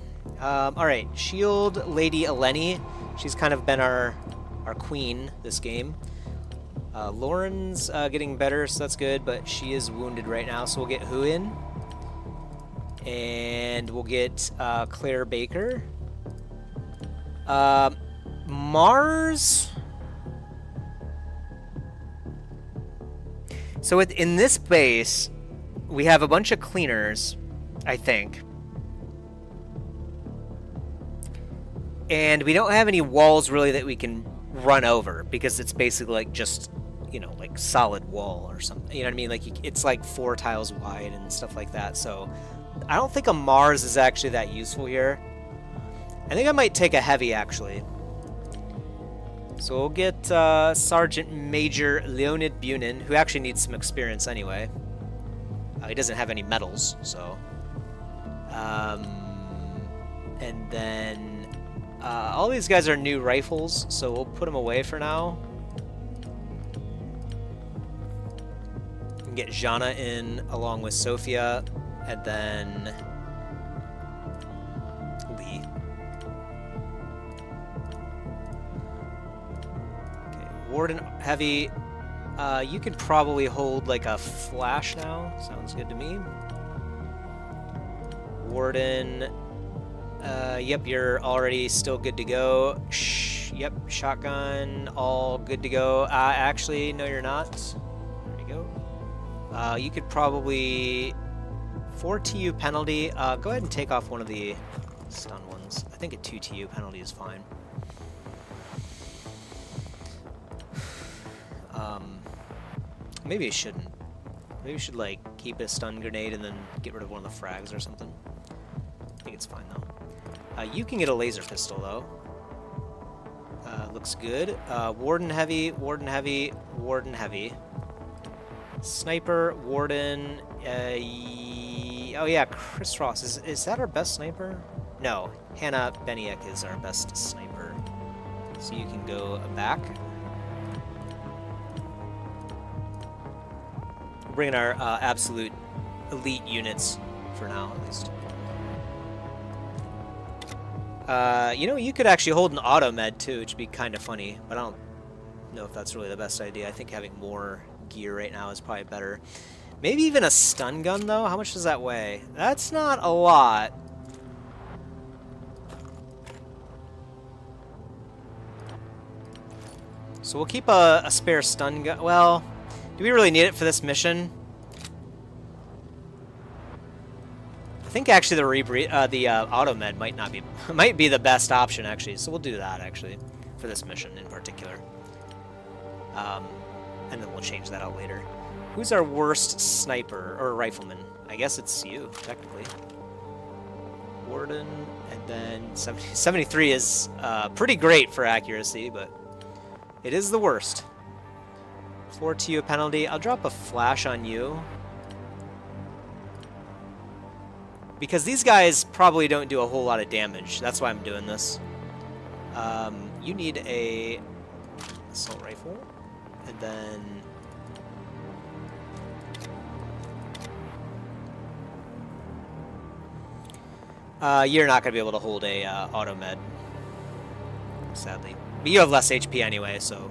A: Alright, Shield Lady Eleni. She's kind of been our queen this game. Lauren's getting better, so that's good, but she is wounded right now, so we'll get who in? And we'll get Claire Baker. Mars. So in this base, we have a bunch of cleaners, I think. And we don't have any walls really that we can run over because it's basically like just, you know, like solid wall or something. You know what I mean? Like it's like 4 tiles wide and stuff like that. So I don't think a Mars is actually that useful here. I think I might take a heavy, actually. So we'll get Sergeant Major Leonid Bunin, who actually needs some experience anyway. He doesn't have any medals, so... and then... all these guys are new rifles, so we'll put them away for now. We can get Jana in along with Sophia. And then Lee. Okay, Warden Heavy. You could probably hold like a flash now. Sounds good to me. Warden. Yep, you're already still good to go. Yep, shotgun, all good to go. Actually, no, you're not. There you go. You could probably... 4 TU penalty. Go ahead and take off one of the stun ones. I think a 2 TU penalty is fine. Maybe I shouldn't. Maybe we should like keep a stun grenade and then get rid of one of the frags or something. I think it's fine though. You can get a laser pistol though. Looks good. Warden heavy, Warden heavy, Warden heavy. Sniper, Warden. Oh yeah, Chris Ross. Is that our best sniper? No, Hannah Beniek is our best sniper. So you can go back. Bring in our absolute elite units for now, at least. You know, you could actually hold an auto med too, which would be kind of funny, but I don't know if that's really the best idea. I think having more gear right now is probably better. Maybe even a stun gun, though? How much does that weigh? That's not a lot. So we'll keep a spare stun gun. Well, do we really need it for this mission? I think actually the auto med might be the best option actually. So we'll do that actually for this mission in particular. And then we'll change that out later. Who's our worst sniper or rifleman? I guess it's you, technically. Warden, and then 73 is pretty great for accuracy, but it is the worst. 4 TU penalty. I'll drop a flash on you. Because these guys probably don't do a whole lot of damage. That's why I'm doing this. You need a assault rifle, and then you're not going to be able to hold a auto med, sadly. But you have less HP anyway, so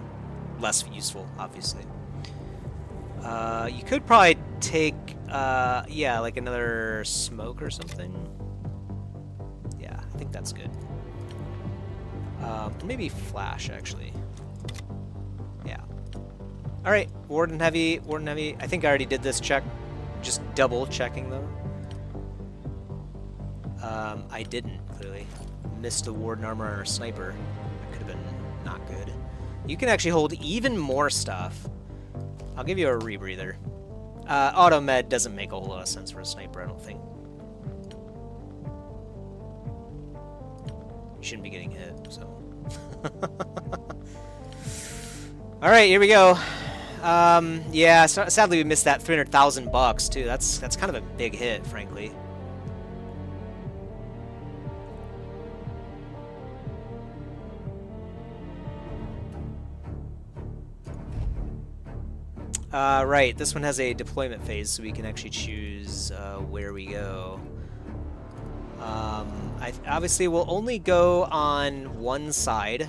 A: less useful, obviously. You could probably take, yeah, like another smoke or something. Yeah, I think that's good. Maybe flash, actually. Yeah. All right, Warden Heavy, Warden Heavy. I think I already did this check. Just double checking, though. I didn't, clearly. Missed a Warden armor on our sniper. That could have been not good. You can actually hold even more stuff. I'll give you a rebreather. Auto med doesn't make a whole lot of sense for a sniper, I don't think. You shouldn't be getting hit, so. Alright, here we go. Yeah, so, sadly we missed that 300,000 bucks too. That's kind of a big hit, frankly. Right, this one has a deployment phase, so we can actually choose where we go. Obviously, we'll only go on one side.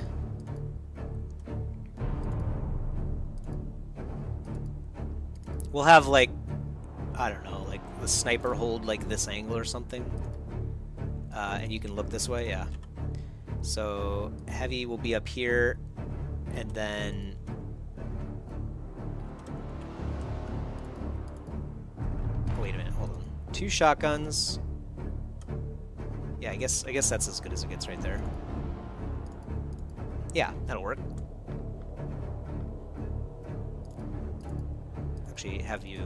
A: We'll have, like, I don't know, like the sniper hold like this angle or something. And you can look this way, yeah. So, heavy will be up here, and then... Wait a minute, hold on. 2 shotguns. Yeah, I guess that's as good as it gets right there. Yeah, that'll work. Actually, have you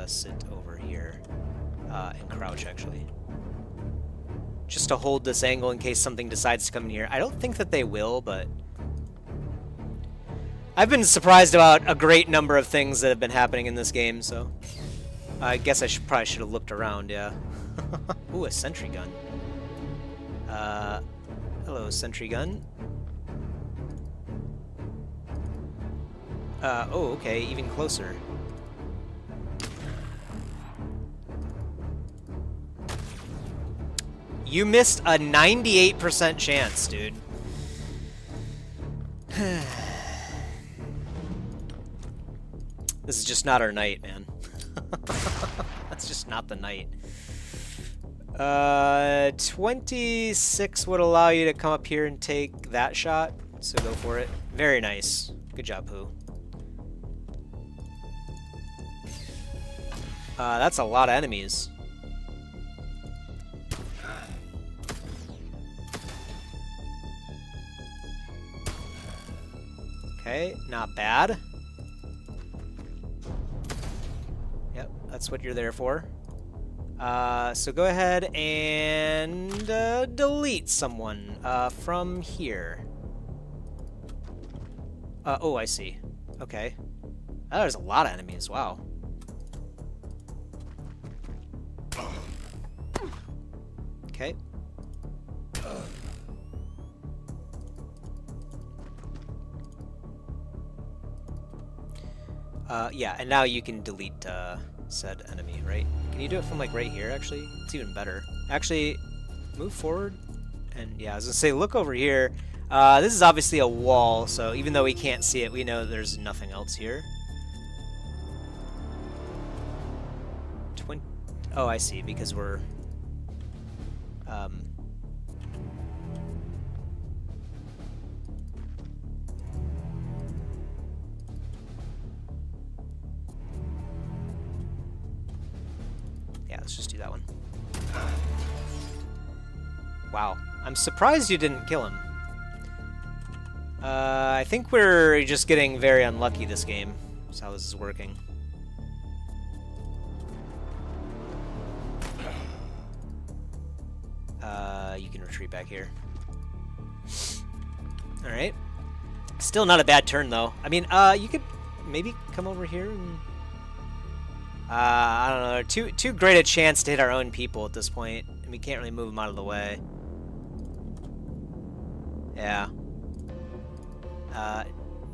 A: sit over here and crouch, actually. Just to hold this angle in case something decides to come in here. I don't think that they will, but... I've been surprised about a great number of things that have been happening in this game, so... I guess I probably should have looked around, yeah. Ooh, a sentry gun. Hello, sentry gun. Oh, okay, even closer. You missed a 98% chance, dude. This is just not our night, man. That's just not the night. 26 would allow you to come up here and take that shot, so go for it. Very nice. Good job, Pooh. That's a lot of enemies. Okay, not bad. Yep, that's what you're there for. So go ahead and delete someone from here. Oh, I see. Okay. Oh, there's a lot of enemies. Wow. Okay. Yeah, and now you can delete said enemy, right? Can you do it from like right here, actually? It's even better. Actually, move forward, and yeah, I was gonna say, look over here. This is obviously a wall, so even though we can't see it, we know there's nothing else here. Oh, I see, because we're... Yeah, let's just do that one. Wow. I'm surprised you didn't kill him. I think we're just getting very unlucky this game. That's how this is working. You can retreat back here. Alright. Still not a bad turn, though. I mean, you could maybe come over here and... I don't know. Too great a chance to hit our own people at this point, and we can't really move them out of the way. Yeah.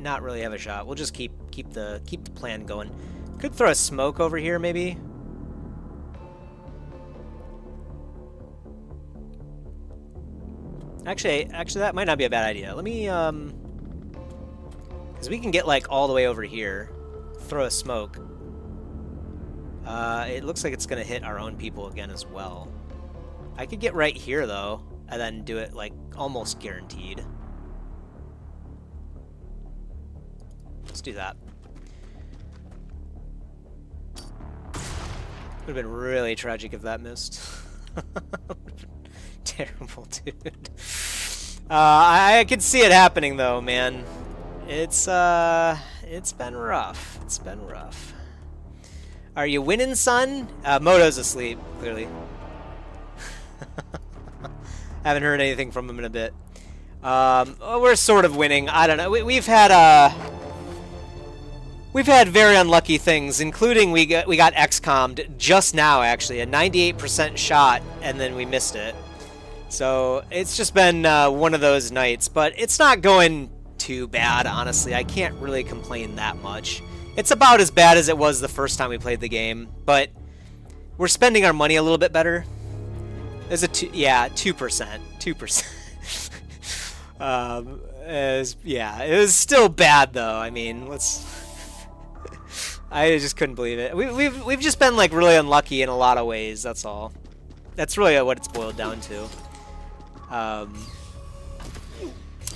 A: Not really have a shot. We'll just keep the plan going. Could throw a smoke over here, maybe. Actually, that might not be a bad idea. Let me because we can get like all the way over here. Throw a smoke. It looks like it's gonna hit our own people again as well. I could get right here though, and then do it like almost guaranteed. Let's do that. Would have been really tragic if that missed. Terrible, dude. I can see it happening though, man. It's been rough. It's been rough. Are you winning, son? Moto's asleep, clearly. Haven't heard anything from him in a bit. We're sort of winning. I don't know. We've had very unlucky things, including we got XCOM'd just now, actually, a 98% shot, and then we missed it. So it's just been one of those nights, but it's not going too bad, honestly. I can't really complain that much. It's about as bad as it was the first time we played the game, but we're spending our money a little bit better. There's a 2%. 2%. It was still bad though. I mean, I just couldn't believe it. We've just been like really unlucky in a lot of ways. That's all. That's really what it's boiled down to.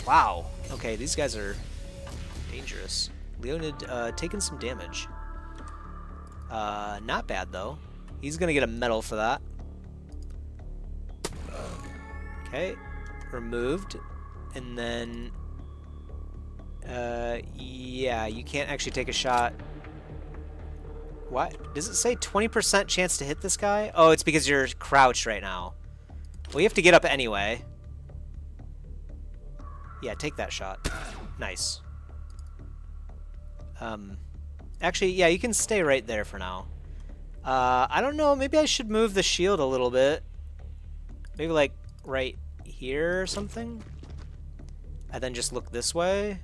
A: Wow. Okay, these guys are dangerous. Leonid taking some damage. Not bad though. He's gonna get a medal for that. Okay, removed, and then yeah, you can't actually take a shot. What? Does it say 20% chance to hit this guy? Oh, it's because you're crouched right now. Well, you have to get up anyway. Yeah, take that shot. Nice. Actually, yeah, you can stay right there for now. I don't know, maybe I should move the shield a little bit. Maybe like right here or something? And then just look this way?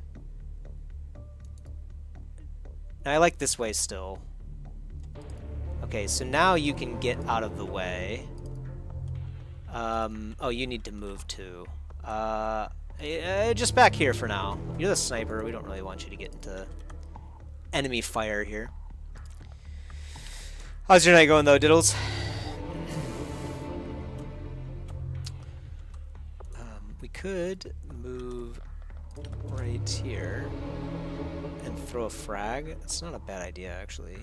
A: I like this way still. Okay, so now you can get out of the way. Oh, you need to move too. Just back here for now. You're the sniper. We don't really want you to get into enemy fire here. How's your night going though, Diddles? We could move right here and throw a frag. It's not a bad idea actually.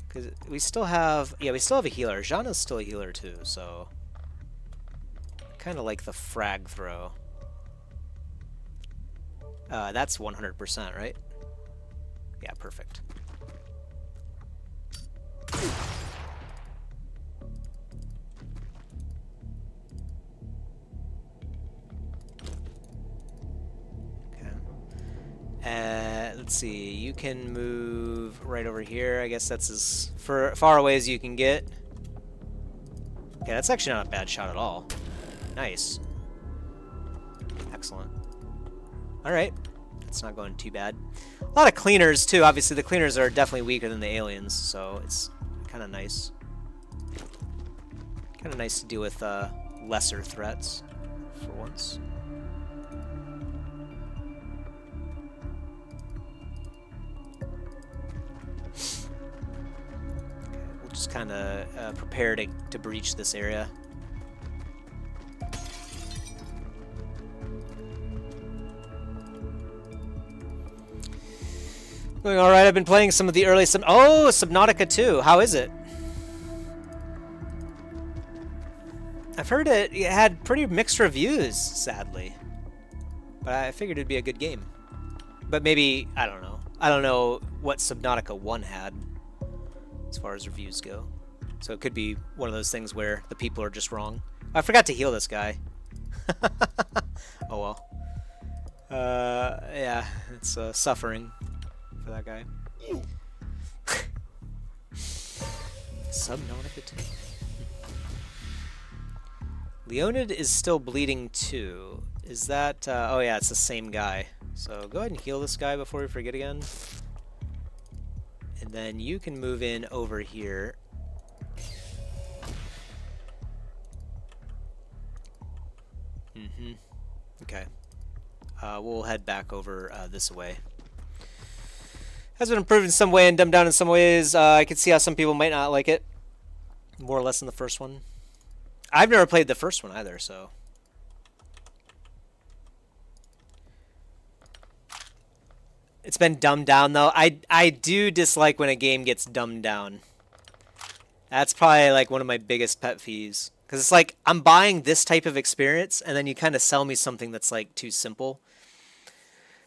A: Because we still have, we still have a healer. Jeanna's still a healer too, so kind of like the frag throw. That's 100%, right? Yeah, perfect. Let's see, you can move right over here. I guess that's as far away as you can get. Okay, that's actually not a bad shot at all. Nice. Excellent. Alright, that's not going too bad. A lot of cleaners, too. Obviously, the cleaners are definitely weaker than the aliens, so it's kind of nice. Kind of nice to deal with lesser threats for once. Just kind of prepare to breach this area. Going all right. I've been playing some of the early Subnautica 2. How is it? I've heard it had pretty mixed reviews, sadly. But I figured it'd be a good game. But maybe, I don't know. I don't know what Subnautica 1 had as far as reviews go. So it could be one of those things where the people are just wrong. I forgot to heal this guy. Oh well. Yeah, it's suffering for that guy. Subnautica 2. Leonid is still bleeding too. Is that... oh yeah, it's the same guy. So go ahead and heal this guy before we forget again. And then you can move in over here. Okay. We'll head back over this way. Has been improved in some way and dumbed down in some ways. I can see how some people might not like it. More or less than the first one. I've never played the first one either, so... It's been dumbed down, though. I do dislike when a game gets dumbed down. That's probably like one of my biggest pet peeves. Because it's like, I'm buying this type of experience, and then you kind of sell me something that's like too simple.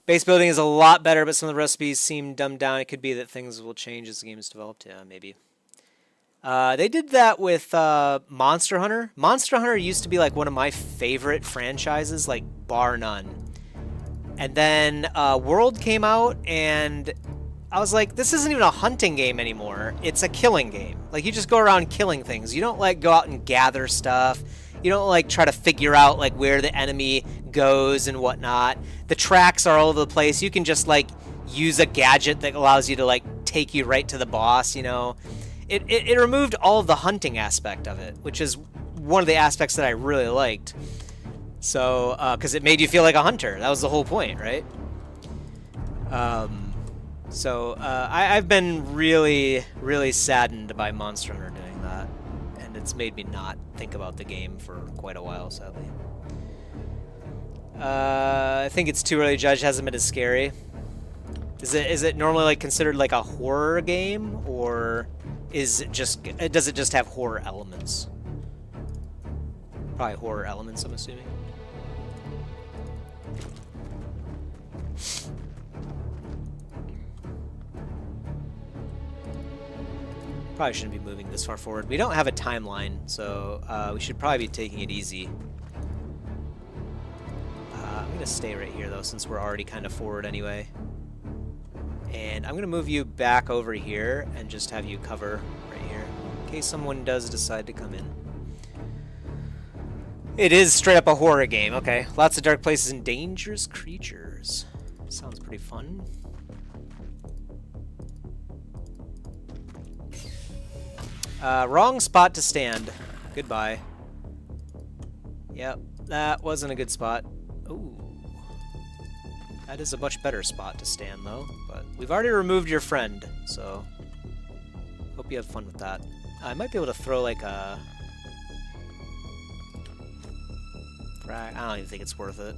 A: Base building is a lot better, but some of the recipes seem dumbed down. It could be that things will change as the game is developed. Yeah, maybe. They did that with Monster Hunter. Monster Hunter used to be like one of my favorite franchises, like bar none. And then World came out, and I was like, this isn't even a hunting game anymore. It's a killing game. Like, you just go around killing things. You don't like go out and gather stuff. You don't like try to figure out like where the enemy goes and whatnot. The tracks are all over the place. You can just like use a gadget that allows you to like take you right to the boss, you know. It removed all of the hunting aspect of it, which is one of the aspects that I really liked. So, because it made you feel like a hunter. That was the whole point, right? I've been really, really saddened by Monster Hunter doing that. And it's made me not think about the game for quite a while, sadly. I think it's too early to judge. It hasn't been as scary. Is it normally like considered like a horror game, or does it just have horror elements? Probably horror elements, I'm assuming. Probably shouldn't be moving this far forward. We don't have a timeline, so we should probably be taking it easy. I'm going to stay right here, though, since we're already kind of forward anyway. And I'm going to move you back over here and just have you cover right here, in case someone does decide to come in. It is straight up a horror game, okay. Lots of dark places and dangerous creatures. Sounds pretty fun. Wrong spot to stand. Goodbye. Yep, that wasn't a good spot. Ooh. That is a much better spot to stand, though. But we've already removed your friend, so hope you have fun with that. I might be able to throw like a... I don't even think it's worth it.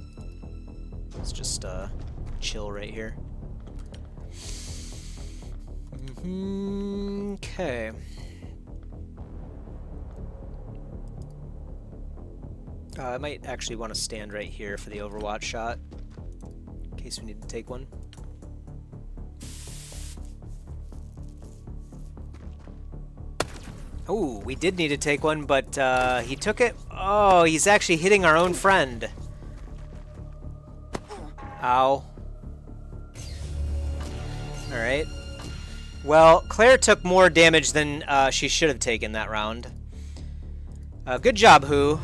A: Let's just chill right here. Okay. I might actually want to stand right here for the Overwatch shot, in case we need to take one. Oh, we did need to take one, but he took it. Oh, he's actually hitting our own friend. Ow. Alright. Well, Claire took more damage than she should have taken that round. Good job, Who.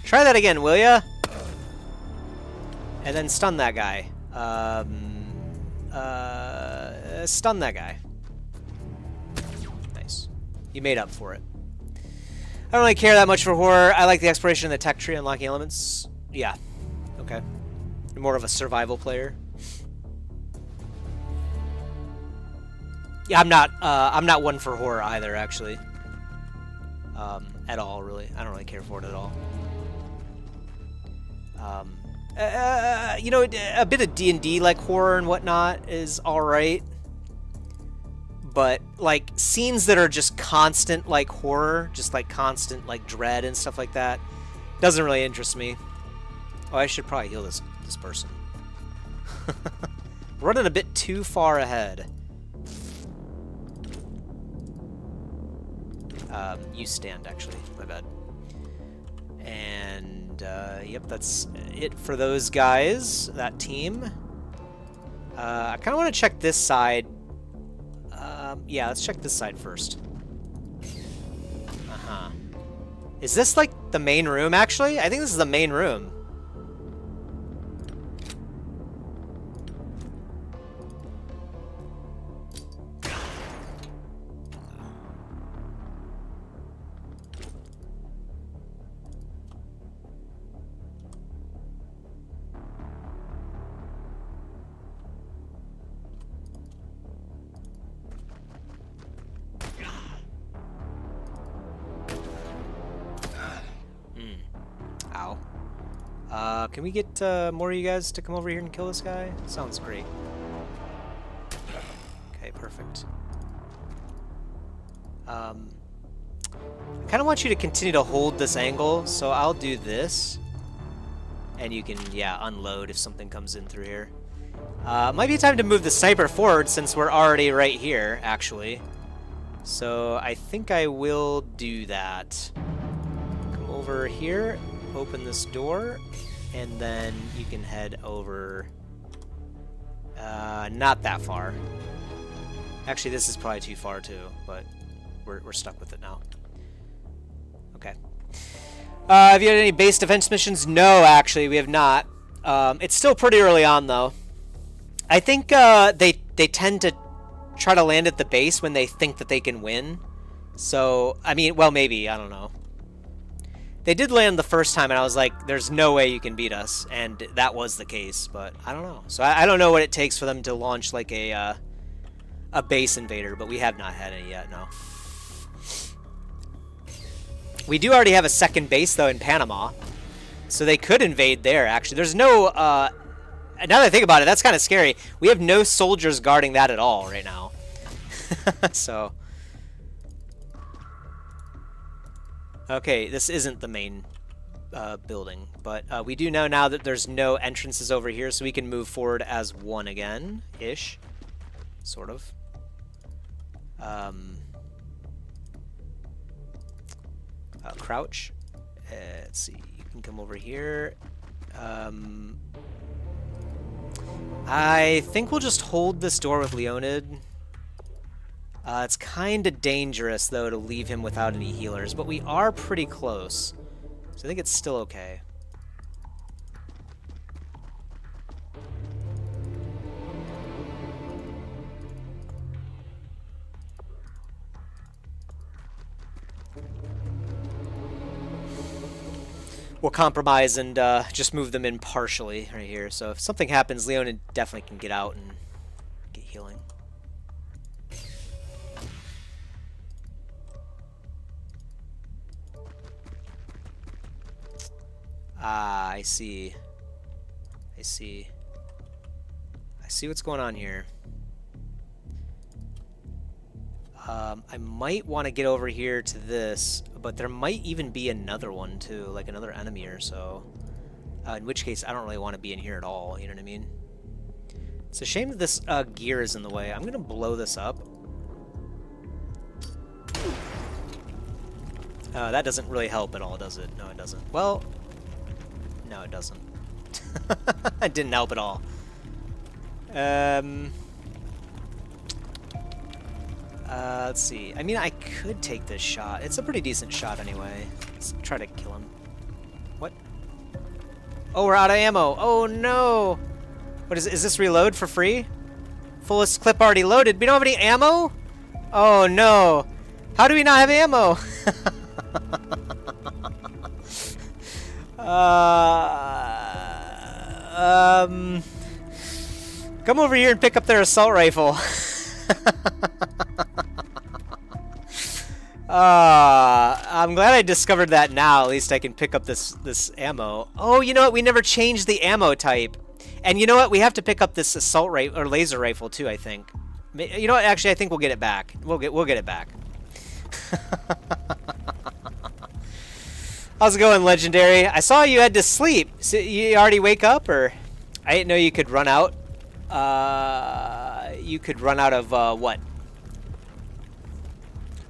A: Try that again, will ya? And then stun that guy. Stun that guy. Nice. You made up for it. I don't really care that much for horror. I like the exploration of the tech tree, unlocking elements. Yeah. Okay. You're more of a survival player. Yeah, I'm not one for horror either, actually. At all, really. I don't really care for it at all. You know, a bit of D&D like horror and whatnot is alright. But, like, scenes that are just constant, like, horror, just, like, constant, like, dread and stuff like that, doesn't really interest me. Oh, I should probably heal this person. Running a bit too far ahead. You stand, actually. My bad. And, yep, that's it for those guys, that team. I kind of want to check this side. Yeah, let's check this side first. Uh-huh. Is this, like, the main room, actually? I think this is the main room. Ow. Can we get more of you guys to come over here and kill this guy? Sounds great. Okay, perfect. I kind of want you to continue to hold this angle, so I'll do this. And you can, yeah, unload if something comes in through here. Might be time to move the sniper forward since we're already right here, actually. So I think I will do that. Come over here, open this door, and then you can head over... not that far. Actually, this is probably too far too, but we're stuck with it now. Okay. Have you had any base defense missions? No, actually, we have not. It's still pretty early on, though. I think they tend to try to land at the base when they think that they can win. So, I mean, well, maybe. I don't know. They did land the first time, and I was like, there's no way you can beat us. And that was the case, but I don't know. So I don't know what it takes for them to launch, like, a base invader, but we have not had any yet, no. We do already have a second base, though, in Panama. So they could invade there, actually. There's no... now that I think about it, that's kind of scary. We have no soldiers guarding that at all right now. So... Okay, this isn't the main building. But we do know now that there's no entrances over here, so we can move forward as one again-ish. Sort of. Crouch. Let's see. You can come over here. I think we'll just hold this door with Leonid. It's kind of dangerous, though, to leave him without any healers, but we are pretty close. So I think it's still okay. We'll compromise and just move them in partially right here. So if something happens, Leonid definitely can get out and get healing. Ah, I see. I see. I see what's going on here. I might want to get over here to this, but there might even be another one too, like another enemy or so. In which case, I don't really want to be in here at all, you know what I mean? It's a shame that this gear is in the way. I'm going to blow this up. That doesn't really help at all, does it? No, it doesn't. Well, no, it doesn't. It didn't help at all. Let's see. I mean, I could take this shot. It's a pretty decent shot anyway. Let's try to kill him. What? Oh, we're out of ammo. Oh, no. What is this reload for free? Fullest clip already loaded. We don't have any ammo? Oh, no. How do we not have ammo? Come over here and pick up their assault rifle. I'm glad I discovered that now. At least I can pick up this ammo. Oh, you know what? We never changed the ammo type. And you know what? We have to pick up this assault rifle or laser rifle too, I think. You know what? Actually, I think we'll get it back. We'll get it back. How's it going, Legendary? I saw you had to sleep. So you already wake up, or I didn't know you could run out. You could run out of what?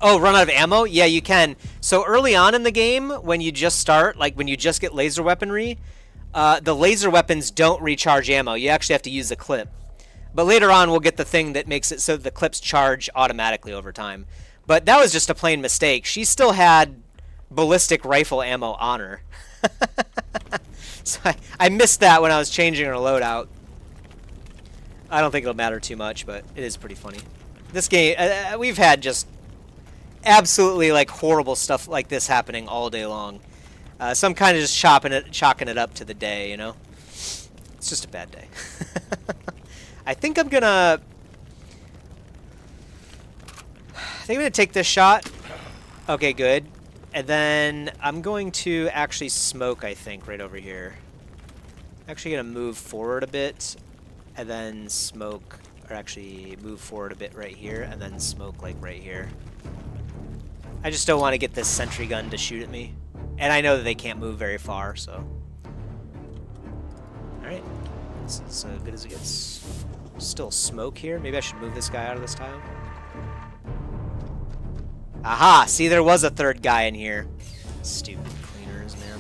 A: Oh, run out of ammo? Yeah, you can. So early on in the game, when you just start, like when you just get laser weaponry, the laser weapons don't recharge ammo. You actually have to use the clip. But later on, we'll get the thing that makes it so the clips charge automatically over time. But that was just a plain mistake. She still had ballistic rifle ammo on her. So I missed that when I was changing her loadout. I don't think it'll matter too much, but it is pretty funny. This game, we've had just absolutely like horrible stuff like this happening all day long. So I'm kind of just chalking it up to the day, you know? It's just a bad day. I think I'm gonna take this shot. Okay, good. And then I'm going to actually smoke, I think, right over here. Actually gonna move forward a bit, and then smoke, or actually move forward a bit right here, and then smoke like right here. I just don't want to get this sentry gun to shoot at me. And I know that they can't move very far, so... Alright. This is as good as it gets. Still smoke here. Maybe I should move this guy out of this tile. Aha! See, there was a third guy in here. Stupid cleaners, man.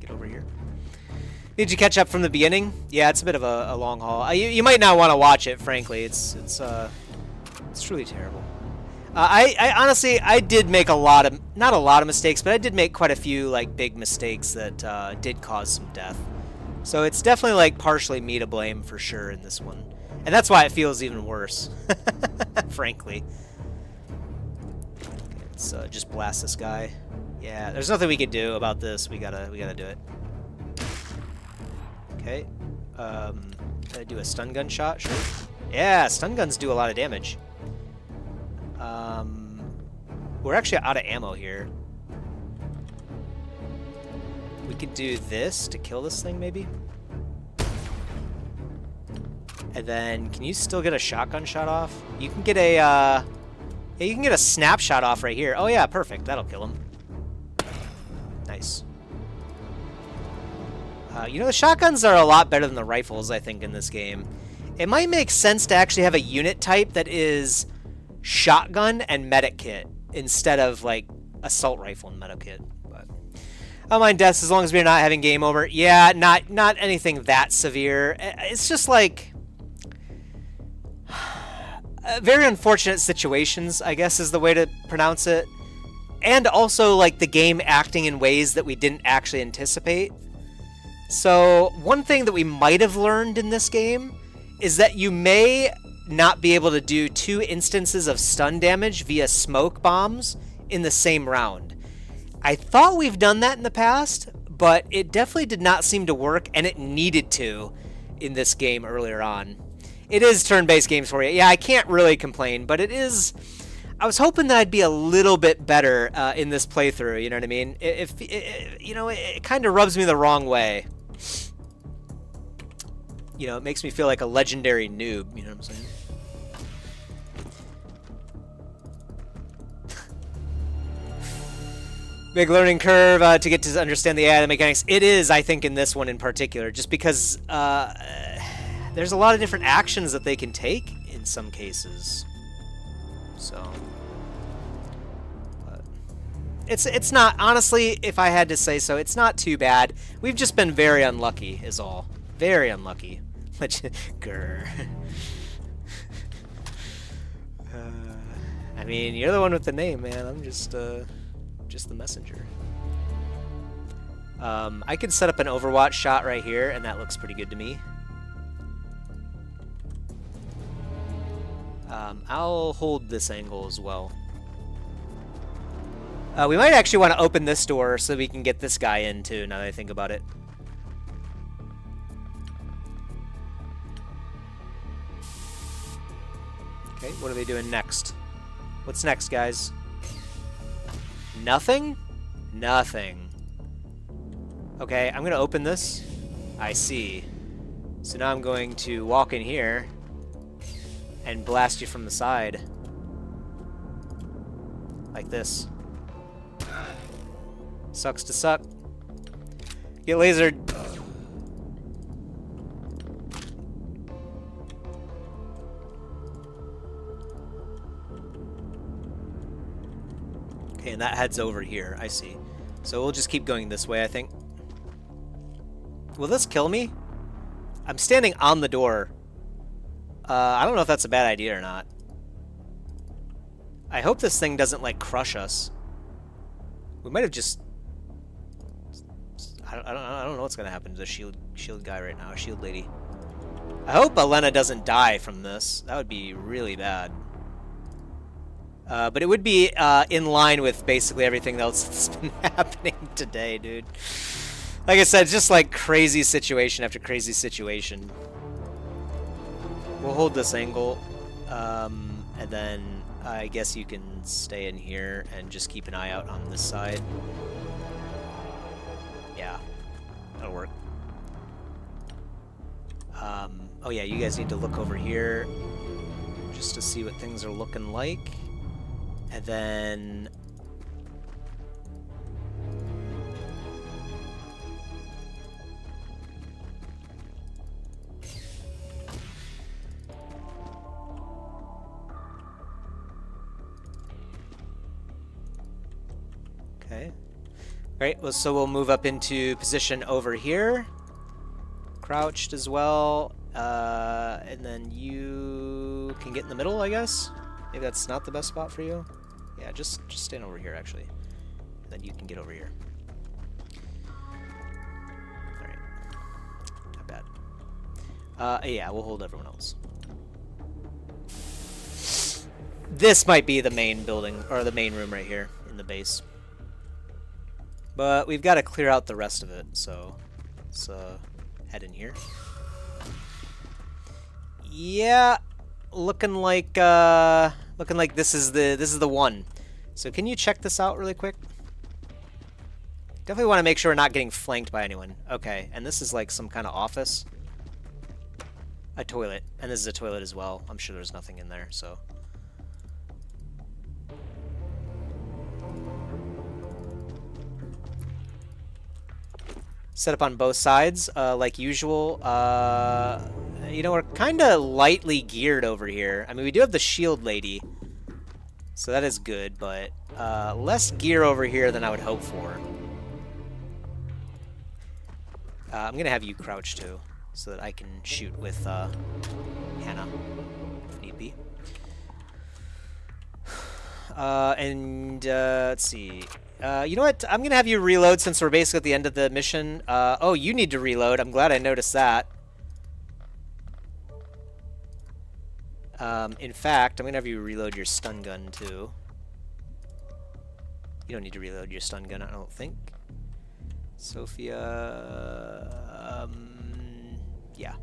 A: Get over here. Did you catch up from the beginning? Yeah, it's a bit of a long haul. You might not want to watch it, frankly. It's truly terrible. I honestly, I did make not a lot of mistakes, but I did make quite a few, like, big mistakes that did cause some death. So it's definitely, like, partially me to blame for sure in this one. And that's why it feels even worse, frankly. Okay, let's just blast this guy. Yeah, there's nothing we can do about this. We gotta do it. Okay. Do a stun gun shot, sure. Yeah, stun guns do a lot of damage. We're actually out of ammo here. We could do this to kill this thing, maybe? And then, can you still get a shotgun shot off? You can get a, yeah, you can get a snapshot off right here. Oh yeah, perfect. That'll kill him. Nice. You know, the shotguns are a lot better than the rifles, I think, in this game. It might make sense to actually have a unit type that is shotgun and medic kit instead of, like, assault rifle and medic kit. But I don't mind deaths as long as we're not having game over. Yeah, not anything that severe. It's just like very unfortunate situations, I guess is the way to pronounce it. And also, like, the game acting in ways that we didn't actually anticipate. So one thing that we might have learned in this game is that you may not be able to do 2 instances of stun damage via smoke bombs in the same round. I thought we've done that in the past, but it definitely did not seem to work, and it needed to in this game earlier on. It is turn-based games for you. Yeah, I can't really complain, but it is... I was hoping that I'd be a little bit better in this playthrough, you know what I mean? You know, it kind of rubs me the wrong way. You know, it makes me feel like a legendary noob, you know what I'm saying? Big learning curve to get to understand the AI mechanics. It is, I think, in this one in particular, just because there's a lot of different actions that they can take in some cases. So, but it's not, honestly, if I had to say so, it's not too bad. We've just been very unlucky, is all. Very unlucky. Grr. I mean, you're the one with the name, man. I'm just the messenger. I could set up an Overwatch shot right here, and that looks pretty good to me. I'll hold this angle as well. We might actually want to open this door so we can get this guy in too, now that I think about it. Okay, what are they doing next? What's next, guys? Nothing? Nothing. Okay, I'm gonna open this. I see. So now I'm going to walk in here and blast you from the side. Like this. Sucks to suck. Get lasered. Okay, and that heads over here. I see. So we'll just keep going this way, I think. Will this kill me? I'm standing on the door. I don't know if that's a bad idea or not. I hope this thing doesn't, like, crush us. We might have just... I don't know what's gonna happen to the shield guy right now, shield lady. I hope Elena doesn't die from this. That would be really bad. But it would be in line with basically everything else that's been happening today, dude. Like I said, just like crazy situation after crazy situation. We'll hold this angle, and then I guess you can stay in here and just keep an eye out on this side. Yeah, that'll work. Oh yeah, you guys need to look over here. just to see what things are looking like. And then... Okay. Great, well, so we'll move up into position over here. Crouched as well. And then you can get in the middle, I guess? Maybe that's not the best spot for you? Yeah, just stand over here, actually. And then you can get over here. Alright. Not bad. Yeah, we'll hold everyone else. This might be the main building, or the main room right here in the base. But we've got to clear out the rest of it, so let's head in here. Yeah, looking like this is the one. So can you check this out really quick? Definitely want to make sure we're not getting flanked by anyone. Okay, and this is like some kind of office. A toilet, and this is a toilet as well. I'm sure there's nothing in there, so. Set up on both sides, like usual. You know, we're kind of lightly geared over here. I mean, we do have the shield lady, so that is good, but less gear over here than I would hope for. I'm going to have you crouch, too, so that I can shoot with Hannah, if need be. Let's see. You know what? I'm going to have you reload since we're basically at the end of the mission. Oh, you need to reload. I'm glad I noticed that. In fact, I'm going to have you reload your stun gun, too. You don't need to reload your stun gun, I don't think. Sophia... yeah.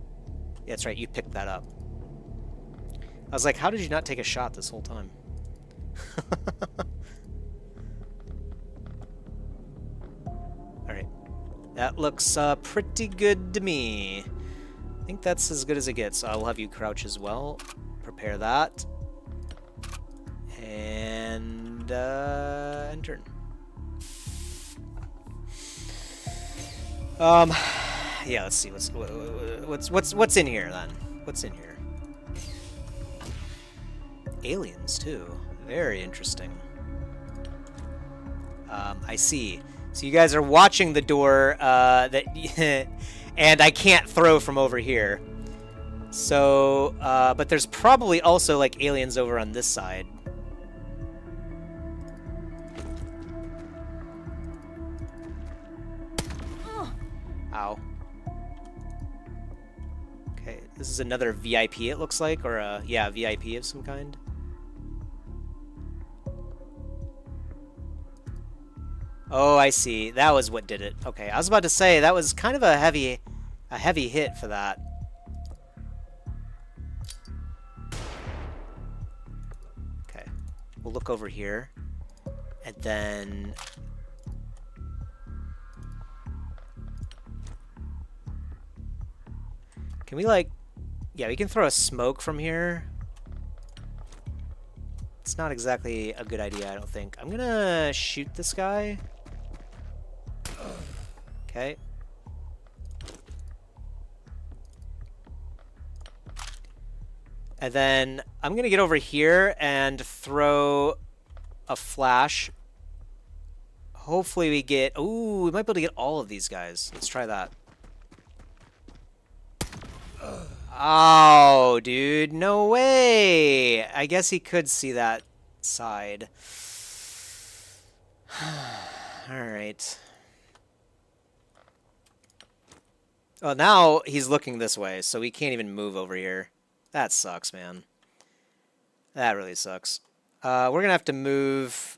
A: Yeah, that's right. You picked that up. I was like, how did you not take a shot this whole time? Alright. That looks pretty good to me. I think that's as good as it gets. I'll have you crouch as well. Prepare that. And turn. Yeah, let's see what's in here then. What's in here? Aliens too. Very interesting. I see. So you guys are watching the door that and I can't throw from over here. So, but there's probably also like aliens over on this side. Ow. Okay, this is another VIP it looks like, or a, yeah, VIP of some kind. Oh, I see. That was what did it. Okay, I was about to say that was kind of a heavy hit for that. Okay, we'll look over here, and then can we like, yeah, we can throw a smoke from here. It's not exactly a good idea, I don't think. I'm gonna shoot this guy. Okay. And then I'm gonna get over here and throw a flash. Hopefully we get, ooh, we might be able to get all of these guys. Let's try that. Oh, dude, no way. I guess he could see that side. All right. Oh, now he's looking this way, so we can't even move over here. That sucks, man. That really sucks. We're gonna have to move.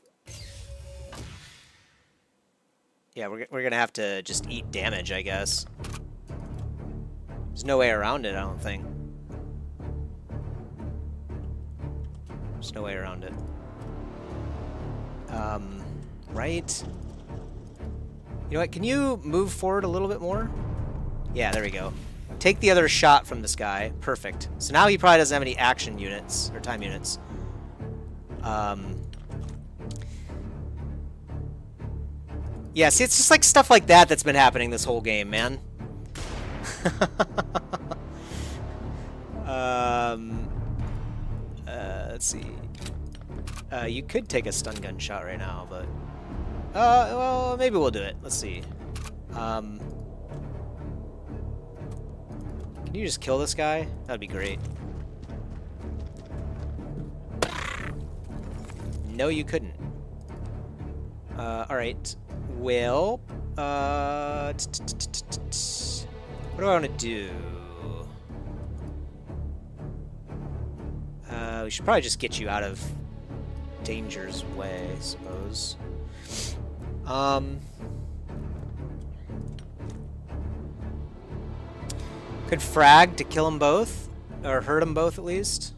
A: Yeah, we're gonna have to just eat damage, I guess. There's no way around it, I don't think. There's no way around it. Right? You know what, can you move forward a little bit more? Yeah, there we go. Take the other shot from this guy. Perfect. So now he probably doesn't have any action units, or time units. Yeah, see, it's just like stuff like that that's been happening this whole game, man. Let's see. You could take a stun gun shot right now, but... well, maybe we'll do it. Let's see. Can you just kill this guy? That'd be great. No, you couldn't. Alright. Well, what do I want to do? We should probably just get you out of danger's way, I suppose. Could frag to kill them both, or hurt them both at least.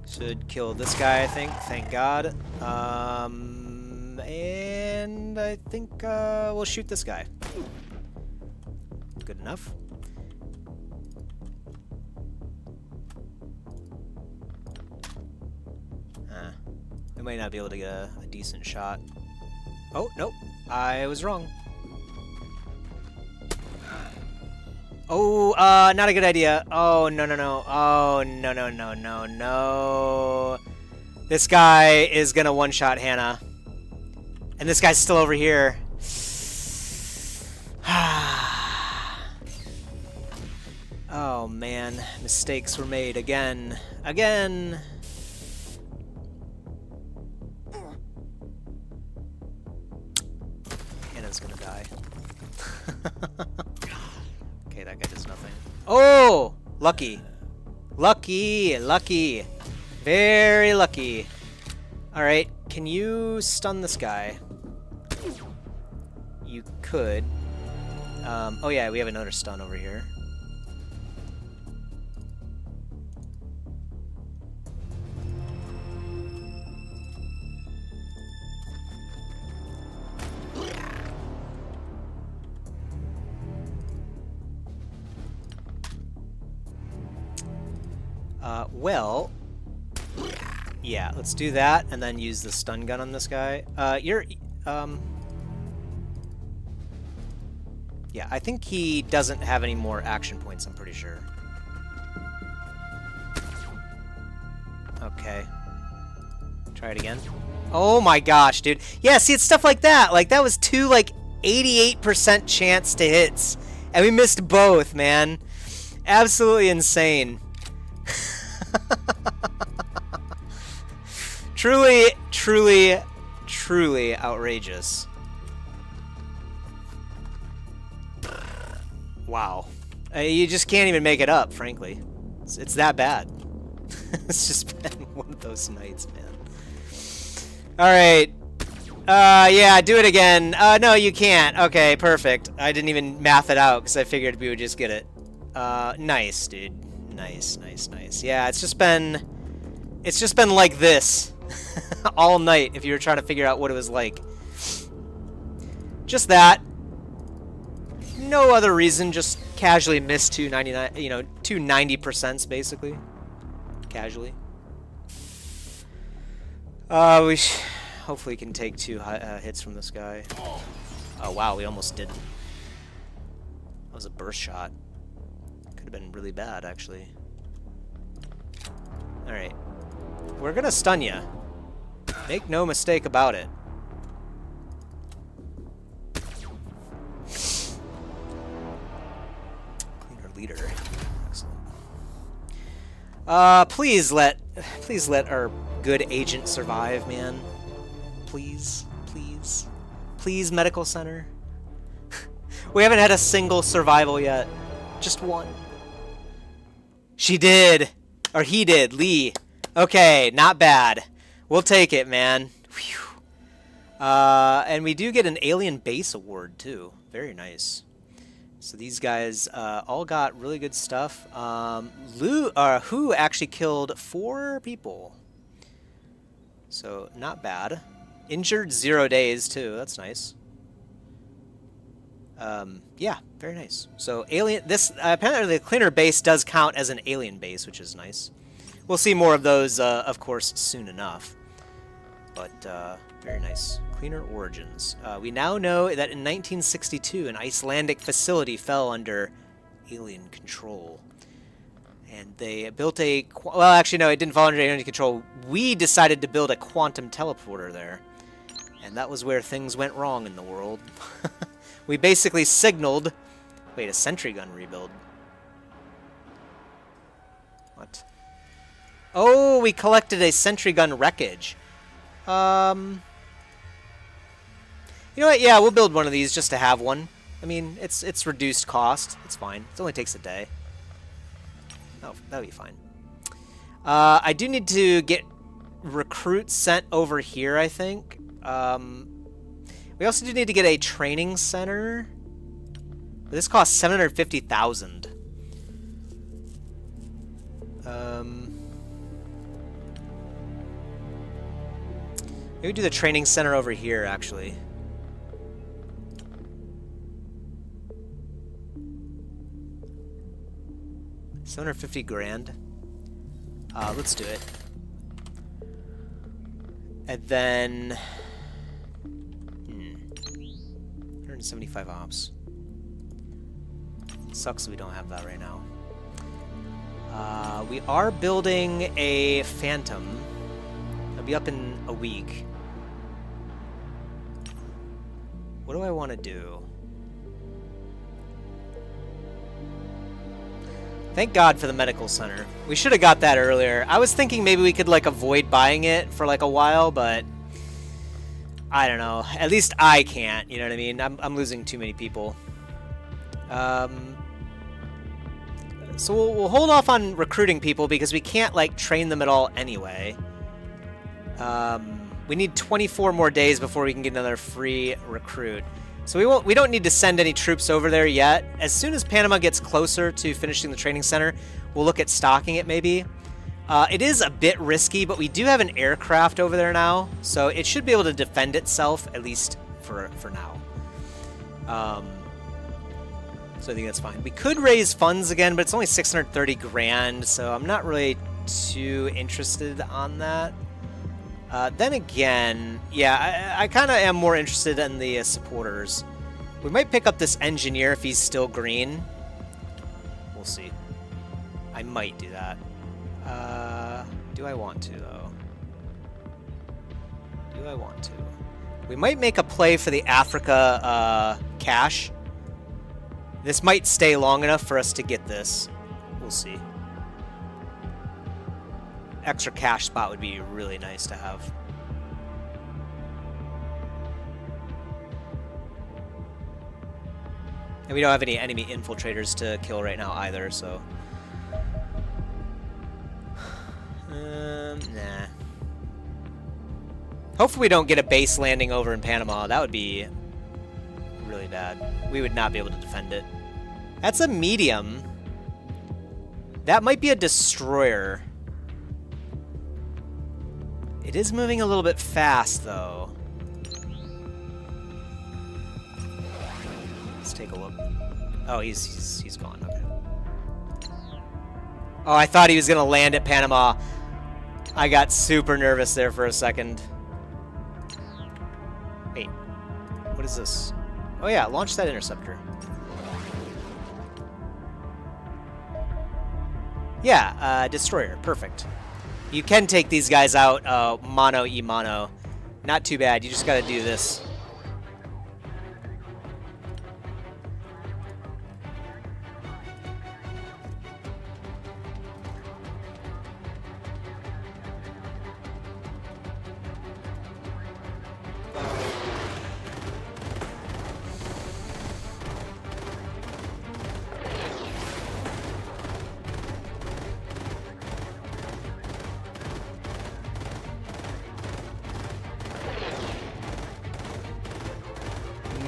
A: Should kill this guy, I think. Thank God. And I think we'll shoot this guy. Good enough. We might not be able to get a decent shot. Oh, nope. I was wrong. Oh, not a good idea. Oh, no, no, no. Oh, no, no, no, no, no. This guy is gonna one-shot Hannah. And this guy's still over here. Oh, man. Mistakes were made again. Again. Hannah's gonna die. Okay, that guy does nothing. Oh! Lucky. Lucky! Lucky. Very lucky. Alright, can you stun this guy? You could. Oh yeah, we have another stun over here. Well, yeah, let's do that, and then use the stun gun on this guy. Yeah, I think he doesn't have any more action points, I'm pretty sure. Okay. Try it again. Oh my gosh, dude. Yeah, see, it's stuff like that. Like, that was two, 88% chance to hits. And we missed both, man. Absolutely insane. Truly, truly, truly outrageous. Wow. You just can't even make it up, frankly. It's that bad. It's just been one of those nights, man. Alright. Yeah, do it again. No, you can't. Okay, perfect. I didn't even math it out because I figured we would just get it. Nice, dude. Nice, nice, nice. Yeah, it's just been like this all night if you were trying to figure out what it was like. Just that. No other reason, just casually missed 299, you know, 290% basically. Casually. We hopefully can take two hits from this guy. Oh wow, we almost didn't. That was a burst shot. Could have been really bad, actually. Alright. We're gonna stun ya. Make no mistake about it. Cleaner leader. Excellent. Please let our good agent survive, man. Please, please. Please, medical center. We haven't had a single survival yet. Just one. She did. Or he did. Lee. Okay, not bad. We'll take it, man. Whew. And we do get an alien base award, too. Very nice. So these guys all got really good stuff. Who actually killed 4 people. So, not bad. Injured 0 days, too. That's nice. Yeah, very nice. So alien, this apparently the cleaner base does count as an alien base, which is nice. We'll see more of those, of course, soon enough. But very nice. Cleaner origins. We now know that in 1962, an Icelandic facility fell under alien control. And they built a... Well, actually, no, it didn't fall under alien control. We decided to build a quantum teleporter there. And that was where things went wrong in the world. We basically signaled... Wait, a sentry gun rebuild. What? Oh, we collected a sentry gun wreckage. You know what? Yeah, we'll build one of these just to have one. I mean, it's reduced cost. It's fine. It only takes a day. Oh, that'll be fine. I do need to get recruits sent over here, I think. We also do need to get a training center. This costs 750,000. Maybe do the training center over here, actually. $750,000. Let's do it. And then 175 ops. Sucks we don't have that right now. We are building a Phantom. It'll be up in a week. What do I want to do? Thank God for the medical center. We should have got that earlier. I was thinking maybe we could like avoid buying it for like a while, but I don't know. At least I can't, you know what I mean? I'm losing too many people. So we'll hold off on recruiting people because we can't like train them at all anyway. We need 24 more days before we can get another free recruit. So we don't need to send any troops over there yet. As soon as Panama gets closer to finishing the training center, we'll look at stocking it maybe. It is a bit risky, but we do have an aircraft over there now, so it should be able to defend itself, at least for now. So I think that's fine. We could raise funds again, but it's only 630,000, so I'm not really too interested on that. Then again, yeah, I kind of am more interested in the supporters. We might pick up this engineer if he's still green. We'll see. I might do that. Do I want to, though? Do I want to? We might make a play for the Africa cash. This might stay long enough for us to get this. We'll see. Extra cash spot would be really nice to have. And we don't have any enemy infiltrators to kill right now either, so... nah. Hopefully we don't get a base landing over in Panama. That would be really bad. We would not be able to defend it. That's a medium. That might be a destroyer. It is moving a little bit fast, though. Let's take a look. Oh, he's gone. Okay. Oh, I thought he was gonna land at Panama. I got super nervous there for a second. Wait, what is this? Oh yeah, launch that interceptor. Yeah, destroyer, perfect. You can take these guys out mano y mano. Not too bad, you just gotta do this.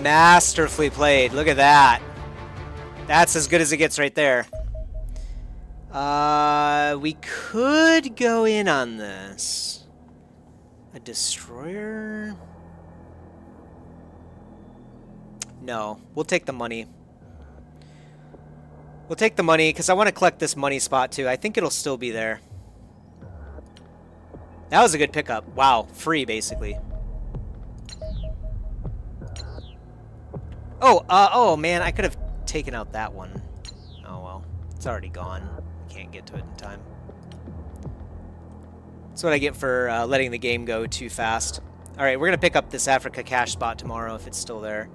A: Masterfully played. Look at that. That's as good as it gets right there. We could go in on this. A destroyer? No, we'll take the money. We'll take the money because I want to collect this money spot too. I think it'll still be there. That was a good pickup. Wow, free basically. Oh, oh man, I could have taken out that one. Oh well, it's already gone. Can't get to it in time. That's what I get for letting the game go too fast. All right, we're gonna pick up this Africa cash spot tomorrow if it's still there.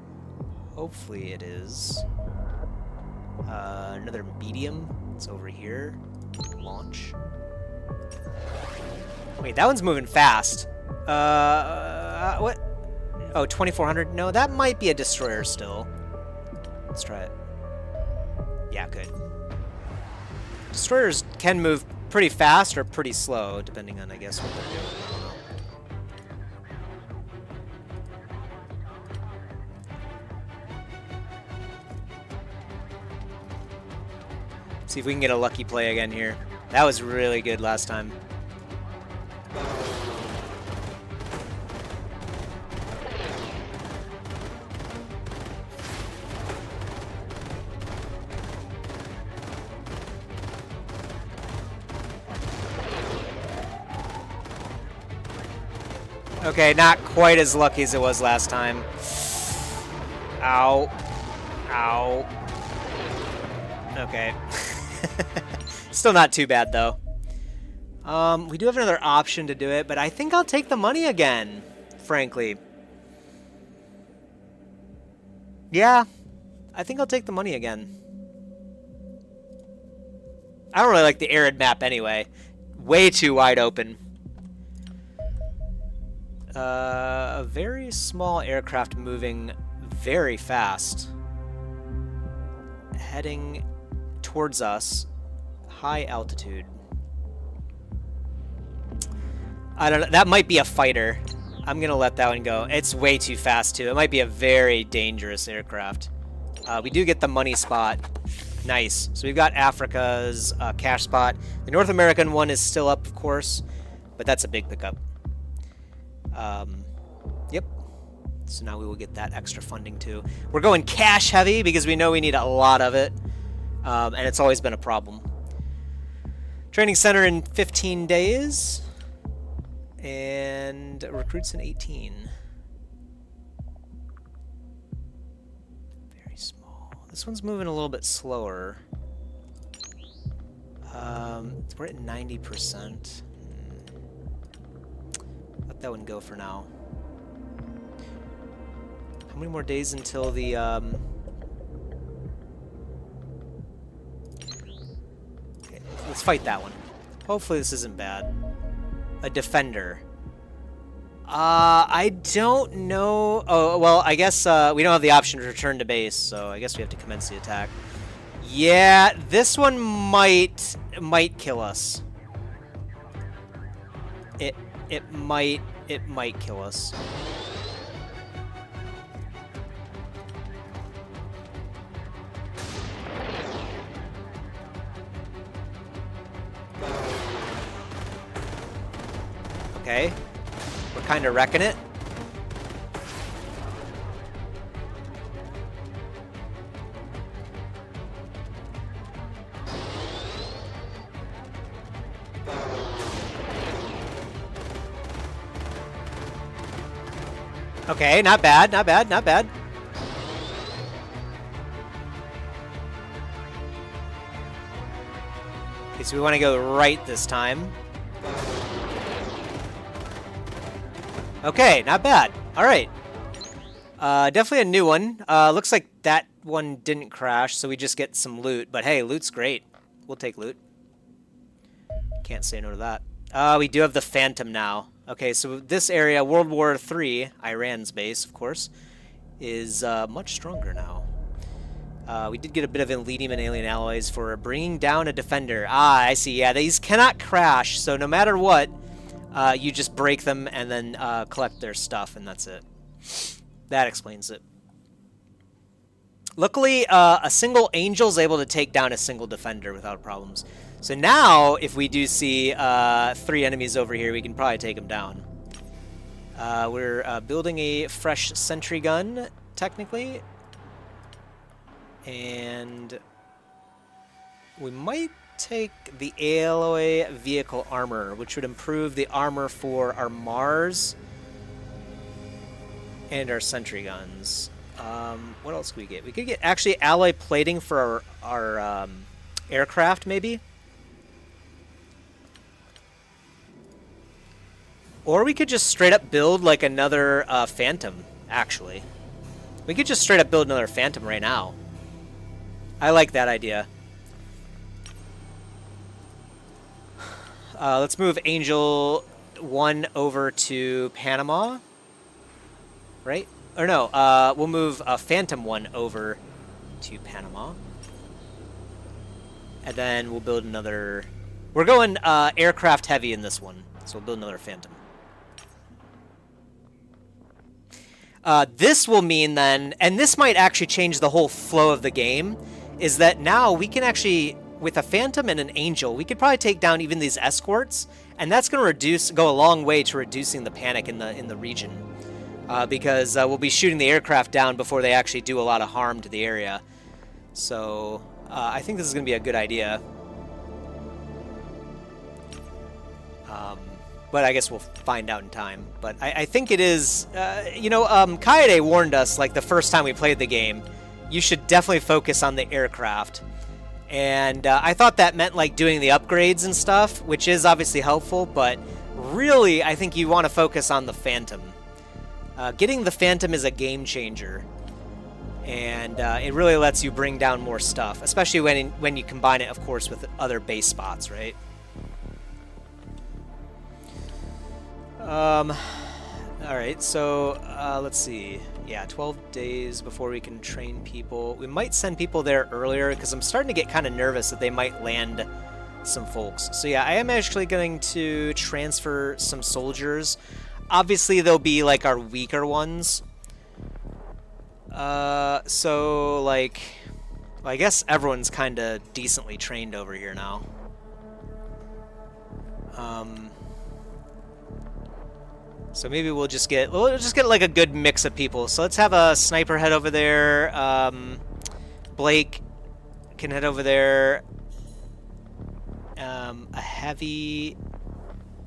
A: Hopefully it is. Another medium. It's over here. Launch. Wait, that one's moving fast. What? Oh, 2400? No, that might be a destroyer still. Let's try it. Yeah, good. Destroyers can move pretty fast or pretty slow, depending on, I guess, what they're doing. See if we can get a lucky play again here. That was really good last time. Okay, not quite as lucky as it was last time. Ow. Ow. Okay. Still not too bad, though. We do have another option to do it, but I think I'll take the money again, frankly. Yeah, I think I'll take the money again. I don't really like the arid map anyway. Way too wide open. A very small aircraft moving very fast. Heading towards us. High altitude. I don't know. That might be a fighter. I'm going to let that one go. It's way too fast, too. It might be a very dangerous aircraft. We do get the money spot. Nice. So we've got Africa's cash spot. The North American one is still up, of course, but that's a big pickup. Yep. So now we will get that extra funding, too. We're going cash heavy because we know we need a lot of it, and it's always been a problem. Training center in 15 days. And recruits in 18. Very small. This one's moving a little bit slower. We're at 90%. Let that one go for now. How many more days until the... Okay, let's fight that one. Hopefully this isn't bad. A defender. I don't know. Oh, well, I guess we don't have the option to return to base, so I guess we have to commence the attack. Yeah, this one might kill us. It might kill us. Okay, we're kind of wrecking it. Okay, not bad, not bad, not bad. Okay, so we want to go right this time. Okay, not bad. All right. Definitely a new one. Looks like that one didn't crash, so we just get some loot. But hey, loot's great. We'll take loot. Can't say no to that. We do have the Phantom now. Okay, so this area, World War III, Iran's base, of course, is much stronger now. We did get a bit of Elitium and Alien Alloys for bringing down a defender. Ah, I see. Yeah, these cannot crash, so no matter what, you just break them and then collect their stuff, and that's it. That explains it. Luckily, a single Angel is able to take down a single defender without problems. So now, if we do see 3 enemies over here, we can probably take them down. We're building a fresh sentry gun, technically. And we might take the alloy vehicle armor, which would improve the armor for our Mars and our sentry guns. What else could we get? We could get actually alloy plating for our aircraft, maybe. Or we could just straight up build like another Phantom, actually. We could just straight up build another Phantom right now. I like that idea. Let's move Angel 1 over to Panama. Right? Or no, we'll move Phantom 1 over to Panama. And then we'll build another... We're going aircraft heavy in this one, so we'll build another Phantom. This will mean then, and this might actually change the whole flow of the game, is that now we can actually, with a Phantom and an Angel, we could probably take down even these escorts, and that's going to go a long way to reducing the panic in the region. Because we'll be shooting the aircraft down before they actually do a lot of harm to the area. So I think this is going to be a good idea. But I guess we'll find out in time. But I think it is, Kaede warned us, like, the first time we played the game, you should definitely focus on the aircraft. And I thought that meant, like, doing the upgrades and stuff, which is obviously helpful, but really, I think you want to focus on the Phantom. Getting the Phantom is a game changer. And it really lets you bring down more stuff, especially when you combine it, of course, with other base spots, right? Alright, so, let's see. Yeah, 12 days before we can train people. We might send people there earlier, because I'm starting to get kind of nervous that they might land some folks. So yeah, I am actually going to transfer some soldiers. Obviously, they'll be, like, our weaker ones. So, like, well, I guess everyone's kind of decently trained over here now. So maybe we'll just get like a good mix of people. So let's have a sniper head over there. Blake can head over there. A heavy.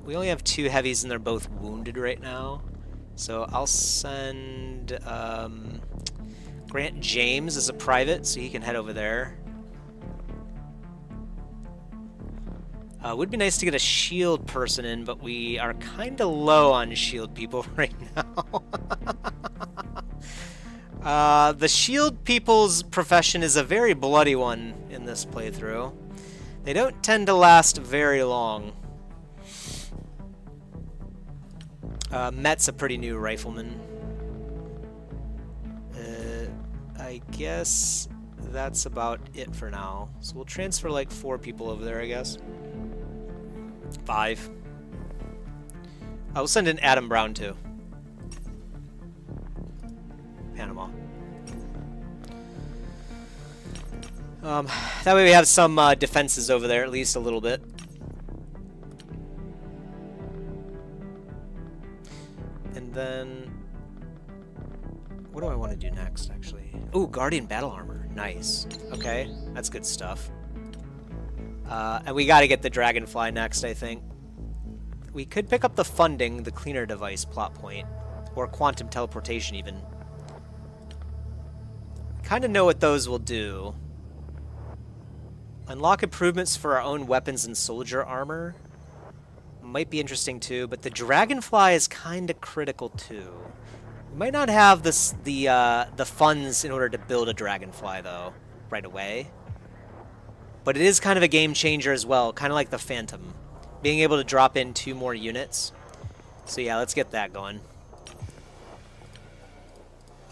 A: We only have 2 heavies and they're both wounded right now. So I'll send Grant James as a private so he can head over there. Would be nice to get a shield person in, but we are kind of low on shield people right now. The shield people's profession is a very bloody one in this playthrough. They don't tend to last very long. Met's a pretty new rifleman. I guess that's about it for now. So we'll transfer like 4 people over there, I guess. 5. I will send in Adam Brown too. Panama. That way we have some defenses over there, at least a little bit. And then... what do I want to do next, actually? Ooh, Guardian Battle Armor. Nice. Okay, that's good stuff. And we got to get the Dragonfly next, I think. We could pick up the funding, the cleaner device plot point, or quantum teleportation even. Kind of know what those will do. Unlock improvements for our own weapons and soldier armor. Might be interesting too, but the Dragonfly is kind of critical too. We might not have the funds in order to build a Dragonfly though, right away. But it is kind of a game changer as well, kind of like the Phantom. Being able to drop in 2 more units. So yeah, let's get that going.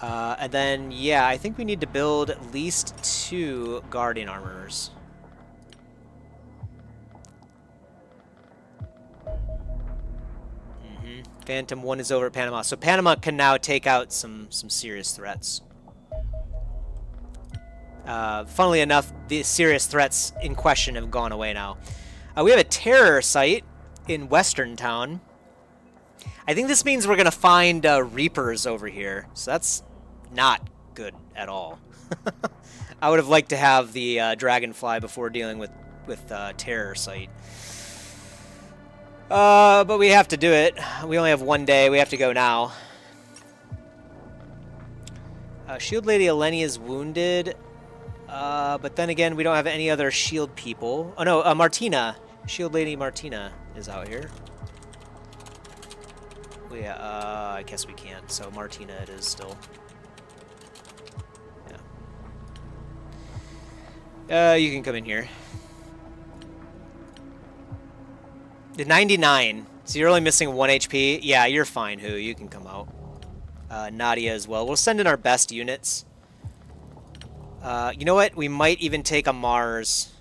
A: And then, yeah, I think we need to build at least 2 Guardian Armors. Phantom 1 is over at Panama. So Panama can now take out some serious threats. Funnily enough, the serious threats in question have gone away now. We have a terror site in Western Town. I think this means we're gonna find Reapers over here, so that's not good at all. I would have liked to have the Dragonfly before dealing with Terror Sight. But we have to do it. We only have one day. We have to go now. Shield Lady Eleni is wounded. But then again, we don't have any other shield people. Oh no, Martina. Shield Lady Martina is out here. Yeah, I guess we can't. So Martina it is still. Yeah. You can come in here. The 99. So you're only missing 1 HP. Yeah, you're fine, Who. You can come out. Nadia as well. We'll send in our best units. You know what? We might even take a Mars.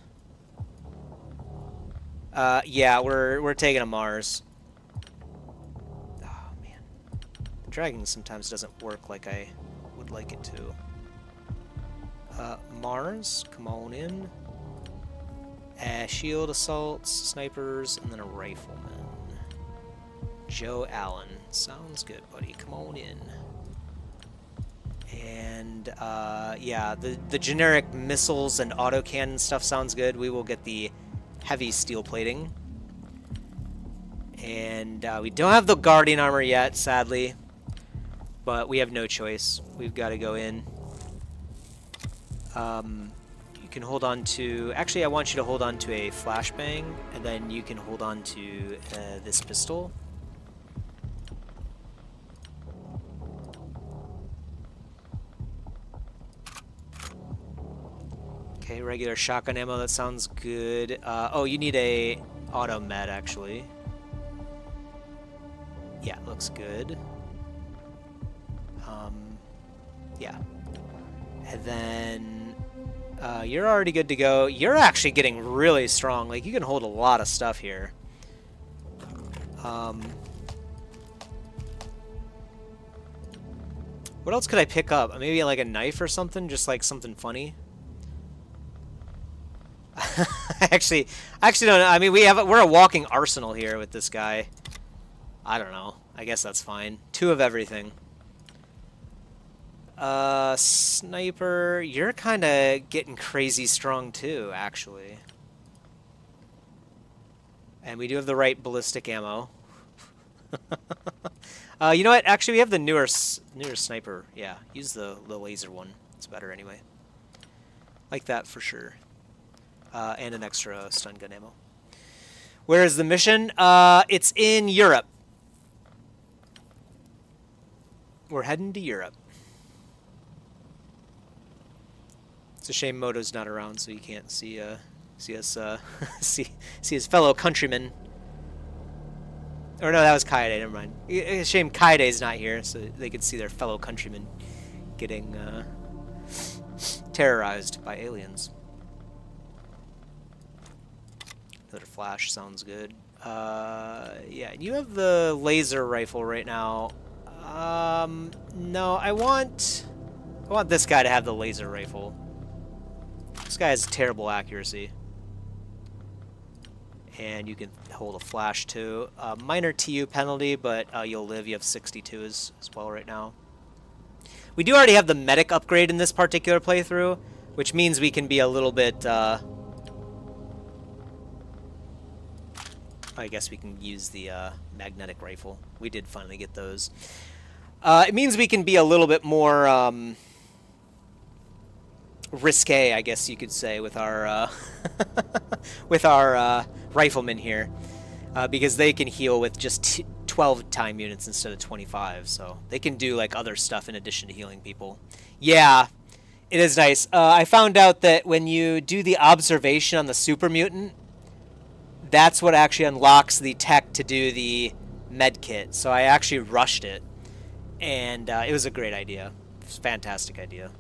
A: Yeah, we're taking a Mars. Oh man, dragging sometimes doesn't work like I would like it to. Mars, come on in. Shield assaults, snipers, and then a rifleman. Joe Allen, sounds good, buddy. Come on in. And yeah, the generic missiles and autocannon stuff sounds good. We will get the heavy steel plating. And we don't have the Guardian armor yet, sadly. But we have no choice. We've got to go in. You can hold on to... Actually, I want you to hold on to a flashbang. And then you can hold on to this pistol. Okay, regular shotgun ammo, that sounds good. Oh, you need a auto med, actually. Yeah, looks good. Yeah. And then you're already good to go. You're actually getting really strong. Like, you can hold a lot of stuff here. What else could I pick up? Maybe like a knife or something? Just like something funny? I actually don't know. I mean, we're a walking arsenal here with this guy. I don't know. I guess that's fine. 2 of everything. Sniper, you're kind of getting crazy strong too, actually. And we do have the right ballistic ammo. You know what? Actually, we have the newer sniper. Yeah, use the laser one. It's better anyway. Like that for sure. And an extra stun gun ammo. Where is the mission? It's in Europe. We're heading to Europe. It's a shame Moto's not around, so you can't see us see his fellow countrymen. Or no, that was Kaede. Never mind. It's a shame Kaide's not here, so they could see their fellow countrymen getting terrorized by aliens. Another flash sounds good. Yeah, you have the laser rifle right now. No, I want this guy to have the laser rifle. This guy has terrible accuracy. And you can hold a flash too. Minor TU penalty, but you'll live. You have 62 as well right now. We do already have the medic upgrade in this particular playthrough, which means we can be a little bit... I guess we can use the magnetic rifle. We did finally get those. It means we can be a little bit more risque, I guess you could say, with our with our riflemen here, because they can heal with just 12 time units instead of 25, so they can do like other stuff in addition to healing people. Yeah, it is nice. I found out that when you do the observation on the super mutant, that's what actually unlocks the tech to do the med kit. So I actually rushed it, and it was a great idea. It was a fantastic idea.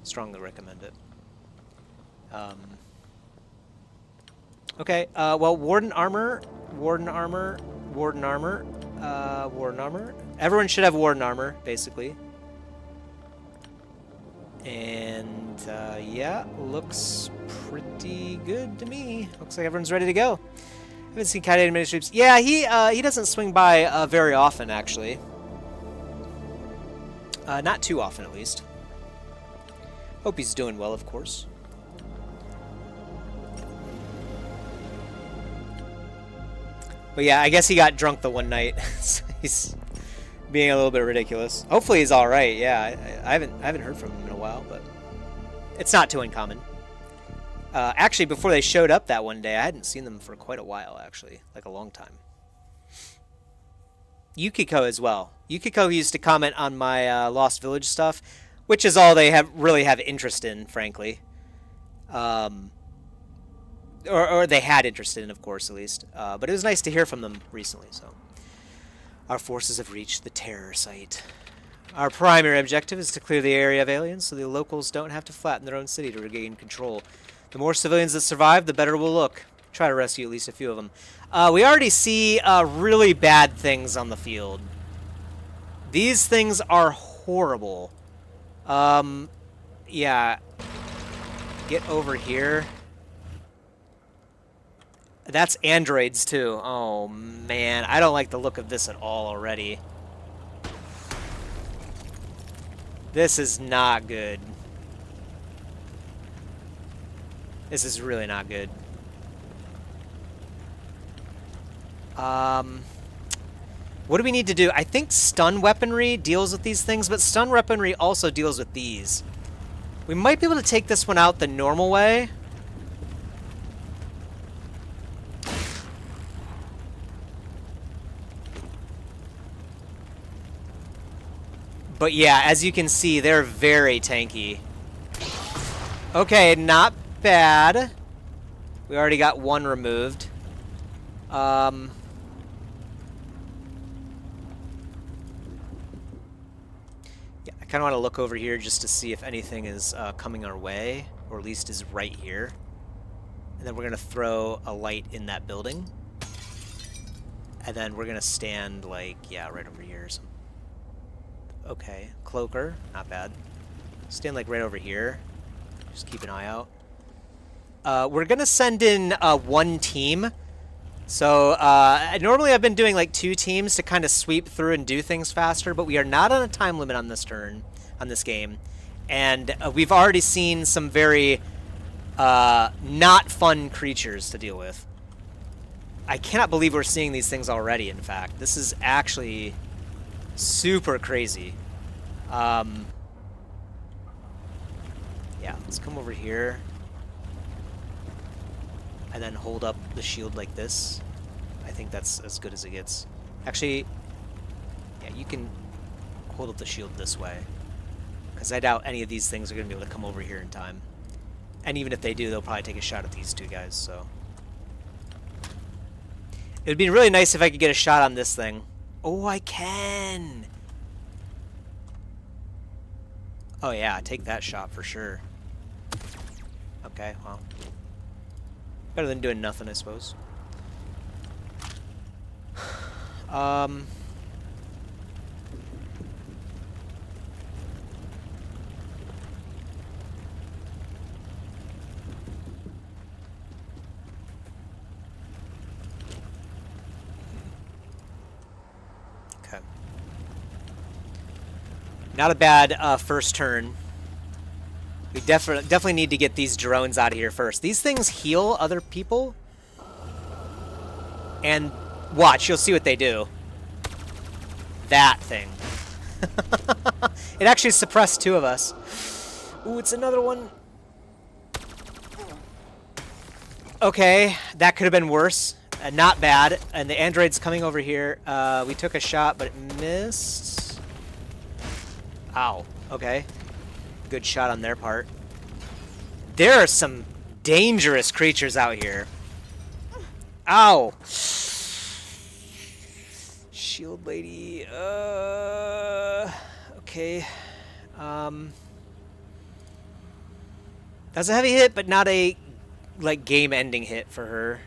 A: Strongly recommend it. Okay, well, Warden armor. Everyone should have Warden armor, basically. And, yeah, looks pretty good to me. Looks like everyone's ready to go. Haven't seen Cat many streams. Yeah, he doesn't swing by very often, actually. Not too often, at least. Hope he's doing well, of course. But yeah, I guess he got drunk the one night. So he's being a little bit ridiculous. Hopefully he's all right. Yeah, I haven't heard from him in a while, but it's not too uncommon. Actually, before they showed up that one day, I hadn't seen them for quite a while, actually. Like a long time. Yukiko as well. Yukiko used to comment on my Lost Village stuff, which is all they really have interest in, frankly. Or they had interest in, of course, at least. But it was nice to hear from them recently, so. Our forces have reached the terror site. Our primary objective is to clear the area of aliens so the locals don't have to flatten their own city to regain control. The more civilians that survive, the better we'll look. Try to rescue at least a few of them. We already see really bad things on the field. These things are horrible. Yeah. Get over here. That's androids, too. Oh, man. I don't like the look of this at all already. This is not good. This is really not good. What do we need to do? I think stun weaponry deals with these things, but stun weaponry also deals with these. We might be able to take this one out the normal way. But yeah, as you can see, they're very tanky. Okay, not bad. We already got one removed. Yeah, I kind of want to look over here just to see if anything is coming our way, or at least is right here. And then we're going to throw a light in that building. And then we're going to stand, like, yeah, right over here or something. Okay, cloaker, not bad. Stand like right over here. Just keep an eye out. We're gonna send in one team. So normally I've been doing like 2 teams to kind of sweep through and do things faster, but we are not on a time limit on this turn, on this game, and we've already seen some very not fun creatures to deal with. I cannot believe we're seeing these things already. In fact, this is actually super crazy. Yeah, let's come over here and then hold up the shield like this. I think that's as good as it gets. Actually, yeah, you can hold up the shield this way, because I doubt any of these things are going to be able to come over here in time. And even if they do, they'll probably take a shot at these 2 guys, so. It would be really nice if I could get a shot on this thing. Oh, I can! Oh yeah, take that shot for sure. Okay, well. Better than doing nothing, I suppose. Okay. Not a bad first turn. We definitely need to get these drones out of here first. These things heal other people. And watch, you'll see what they do. That thing. It actually suppressed 2 of us. Ooh, it's another one. Okay, that could have been worse. Not bad. And the android's coming over here. We took a shot, but it missed. Ow. Okay. Good shot on their part. There are some dangerous creatures out here. Ow. Shield lady. Okay. That's a heavy hit, but not a like game-ending hit for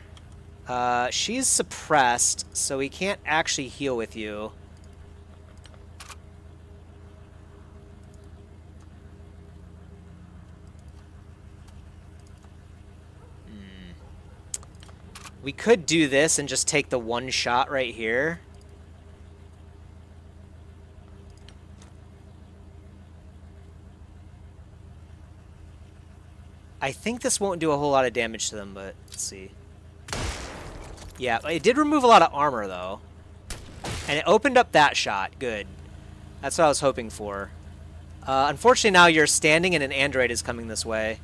A: her. She's suppressed, so we can't actually heal with you. We could do this and just take the one shot right here. I think this won't do a whole lot of damage to them, but let's see. Yeah, it did remove a lot of armor, though. And it opened up that shot. Good. That's what I was hoping for. Unfortunately, now you're standing and an android is coming this way.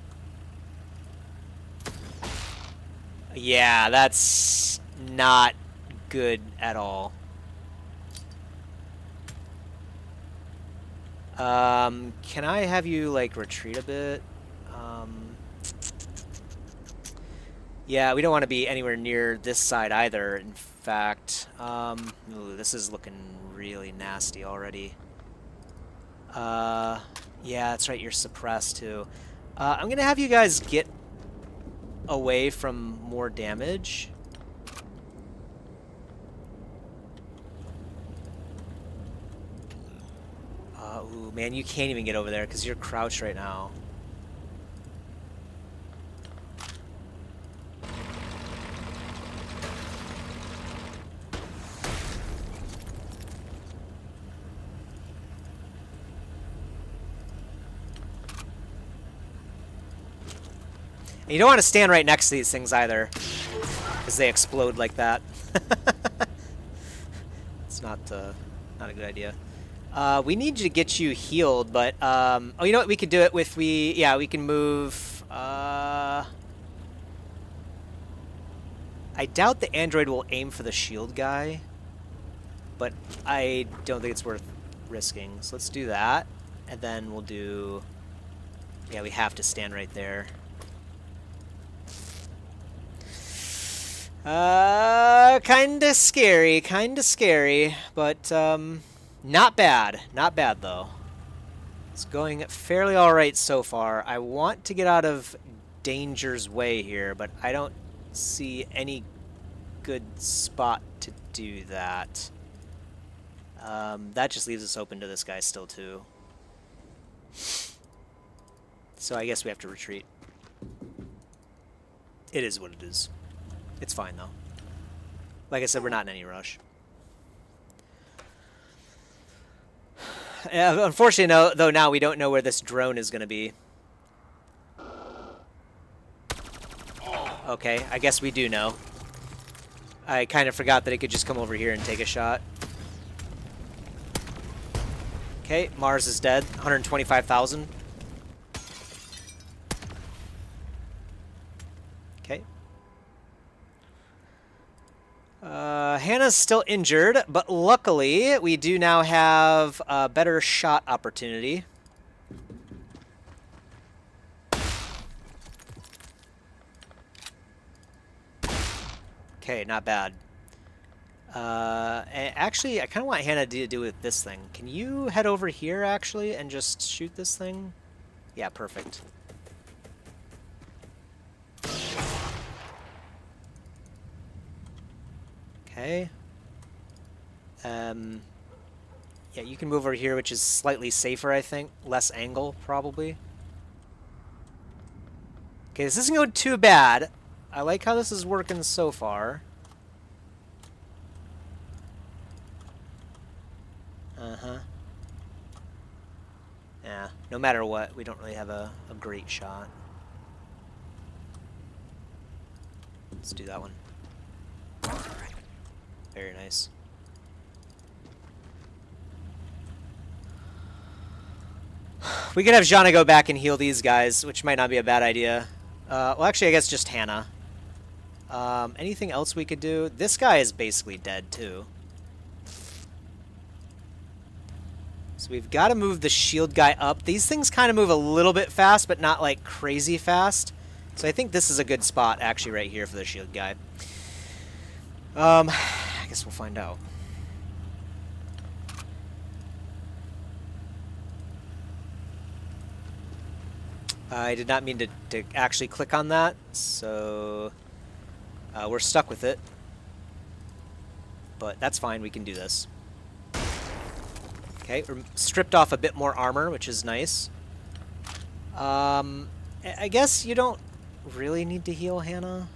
A: Yeah, that's not good at all. Can I have you, like, retreat a bit? Yeah, we don't want to be anywhere near this side either, in fact. Ooh, this is looking really nasty already. Yeah, that's right, you're suppressed too. I'm gonna have you guys get away from more damage. Ooh, man, you can't even get over there because you're crouched right now. You don't want to stand right next to these things either, because they explode like that. It's not a good idea. We need to get you healed, but oh, you know what? We could do it with we can move. I doubt the android will aim for the shield guy, but I don't think it's worth risking. So let's do that, and then we'll do. Yeah, we have to stand right there. Kinda scary, but, not bad. Not bad, though. It's going fairly alright so far. I want to get out of danger's way here, but I don't see any good spot to do that. That just leaves us open to this guy still, too. So I guess we have to retreat. It is what it is. It's fine, though. Like I said, we're not in any rush. Unfortunately, no, though now we don't know where this drone is going to be. Okay, I guess we do know. I kind of forgot that it could just come over here and take a shot. Okay, Mars is dead. 125,000. Okay. Hannah's still injured, but luckily we do now have a better shot opportunity. Okay, not bad. Actually, I kind of want Hannah to do with this thing. Can you head over here, actually, and just shoot this thing? Yeah, perfect. Okay. Yeah, you can move over here, which is slightly safer, I think. Less angle, probably. Okay, this isn't going too bad. I like how this is working so far. Uh-huh. Yeah, no matter what, we don't really have a great shot. Let's do that one. Very nice. We could have Jana go back and heal these guys, which might not be a bad idea. Well, actually, I guess just Hannah. Anything else we could do? This guy is basically dead, too. So we've got to move the shield guy up. These things kind of move a little bit fast, but not, like, crazy fast. So I think this is a good spot, actually, right here for the shield guy. I guess we'll find out. I did not mean to actually click on that, so we're stuck with it. But that's fine, we can do this. Okay, we're stripped off a bit more armor, which is nice. I guess you don't really need to heal Hannah.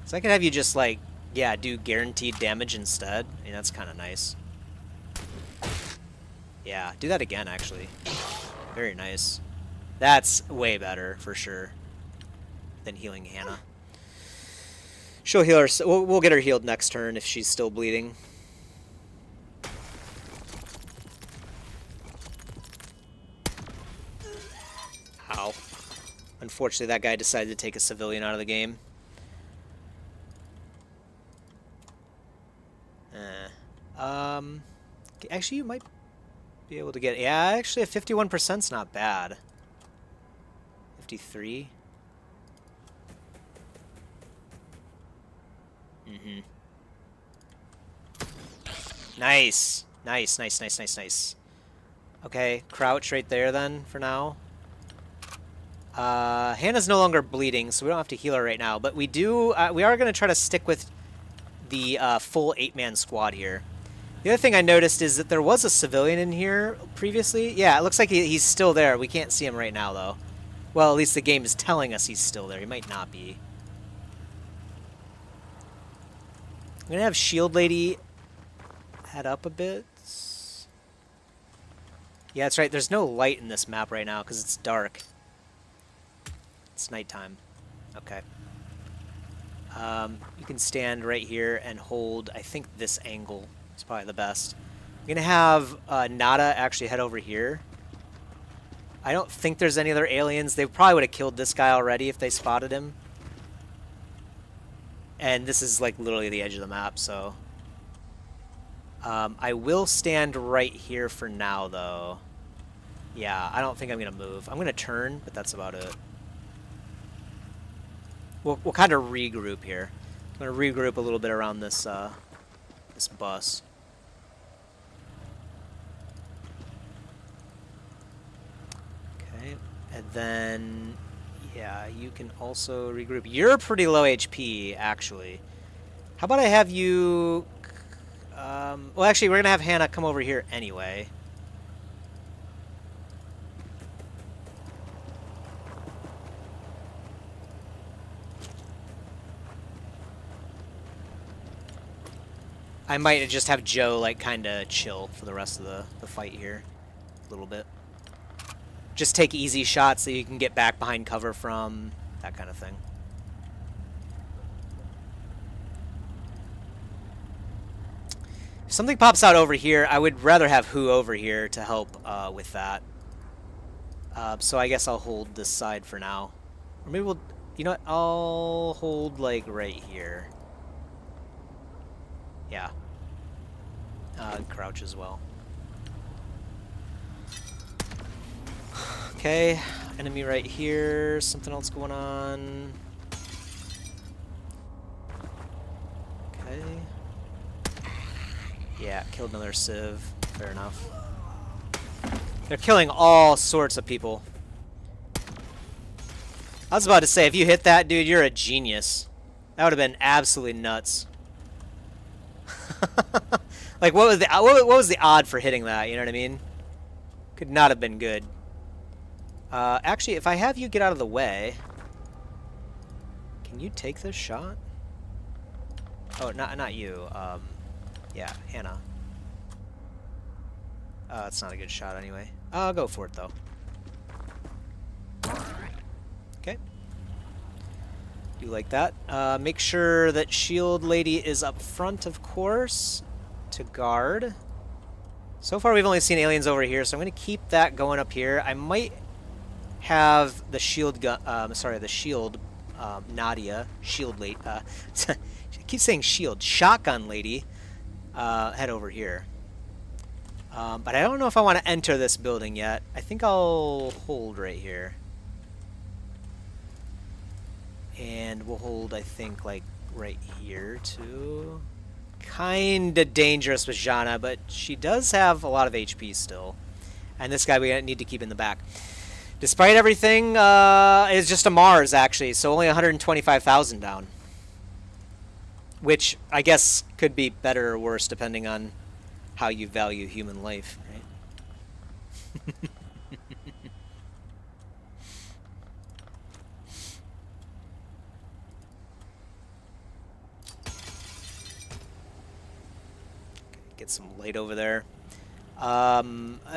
A: So I could have you just, like, yeah, do guaranteed damage instead. I mean, that's kind of nice. Yeah, do that again, actually. Very nice. That's way better, for sure, than healing Hannah. She'll heal her. We'll get her healed next turn if she's still bleeding. Ow. Unfortunately, that guy decided to take a civilian out of the game. Actually, you might be able to get... Yeah, actually, a 51%'s not bad. 53. Mm-hmm. Nice. Nice, nice, nice, nice, nice. Okay, crouch right there then, for now. Hannah's no longer bleeding, so we don't have to heal her right now. But we do... we are going to try to stick with the full 8-man squad here. The other thing I noticed is that there was a civilian in here previously. Yeah, it looks like he's still there. We can't see him right now, though. Well, at least the game is telling us he's still there. He might not be. I'm going to have Shield Lady head up a bit. Yeah, that's right. There's no light in this map right now because it's dark. It's nighttime. Okay. You can stand right here and hold, I think, this angle. It's probably the best. I'm going to have Nada actually head over here. I don't think there's any other aliens. They probably would have killed this guy already if they spotted him. And this is like literally the edge of the map, so... I will stand right here for now, though. Yeah, I don't think I'm going to move. I'm going to turn, but that's about it. We'll kind of regroup here. I'm going to regroup a little bit around this this bus. Okay, and then yeah, you can also regroup. You're pretty low HP, actually. How about I have you? Well, actually, we're gonna have Hannah come over here anyway. I might just have Joe, like, kind of chill for the rest of the fight here. A little bit. Just take easy shots that you can get back behind cover from. That kind of thing. If something pops out over here, I would rather have Who over here to help with that. So I guess I'll hold this side for now. Or maybe we'll... You know what? I'll hold, like, right here. Yeah. Crouch as well. Okay, enemy right here. Something else going on. Okay. Yeah, killed another civ. Fair enough. They're killing all sorts of people. I was about to say, if you hit that, dude, you're a genius. That would have been absolutely nuts. Like, what was the odd for hitting that? You know what I mean? Could not have been good. Actually, if I have you get out of the way, can you take this shot? Oh, not you. Yeah, Hannah. It's not a good shot anyway. I'll go for it though. Okay. Do like that. Make sure that Shield Lady is up front, of course, to guard. So far, we've only seen aliens over here, so I'm going to keep that going up here. I might have the shield gun. Sorry, the shield. Nadia, shield lady. I keep saying shield. Shotgun lady. Head over here. But I don't know if I want to enter this building yet. I think I'll hold right here. And we'll hold, I think, like, right here, too. Kinda dangerous with Jana, but she does have a lot of HP still. And this guy we need to keep in the back. Despite everything, it's just a Mars, actually, so only 125,000 down. Which, I guess, could be better or worse, depending on how you value human life, right? Get some light over there.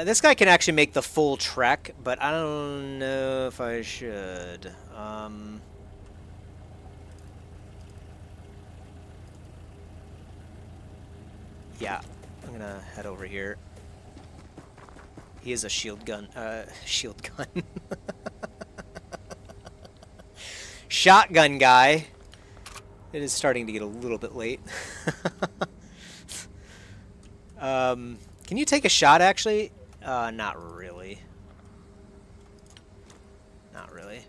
A: This guy can actually make the full trek, but I don't know if I should. Yeah, I'm gonna head over here. He is a shield gun. Shield gun. Shotgun guy. It is starting to get a little bit late. Can you take a shot, actually? Not really. Not really.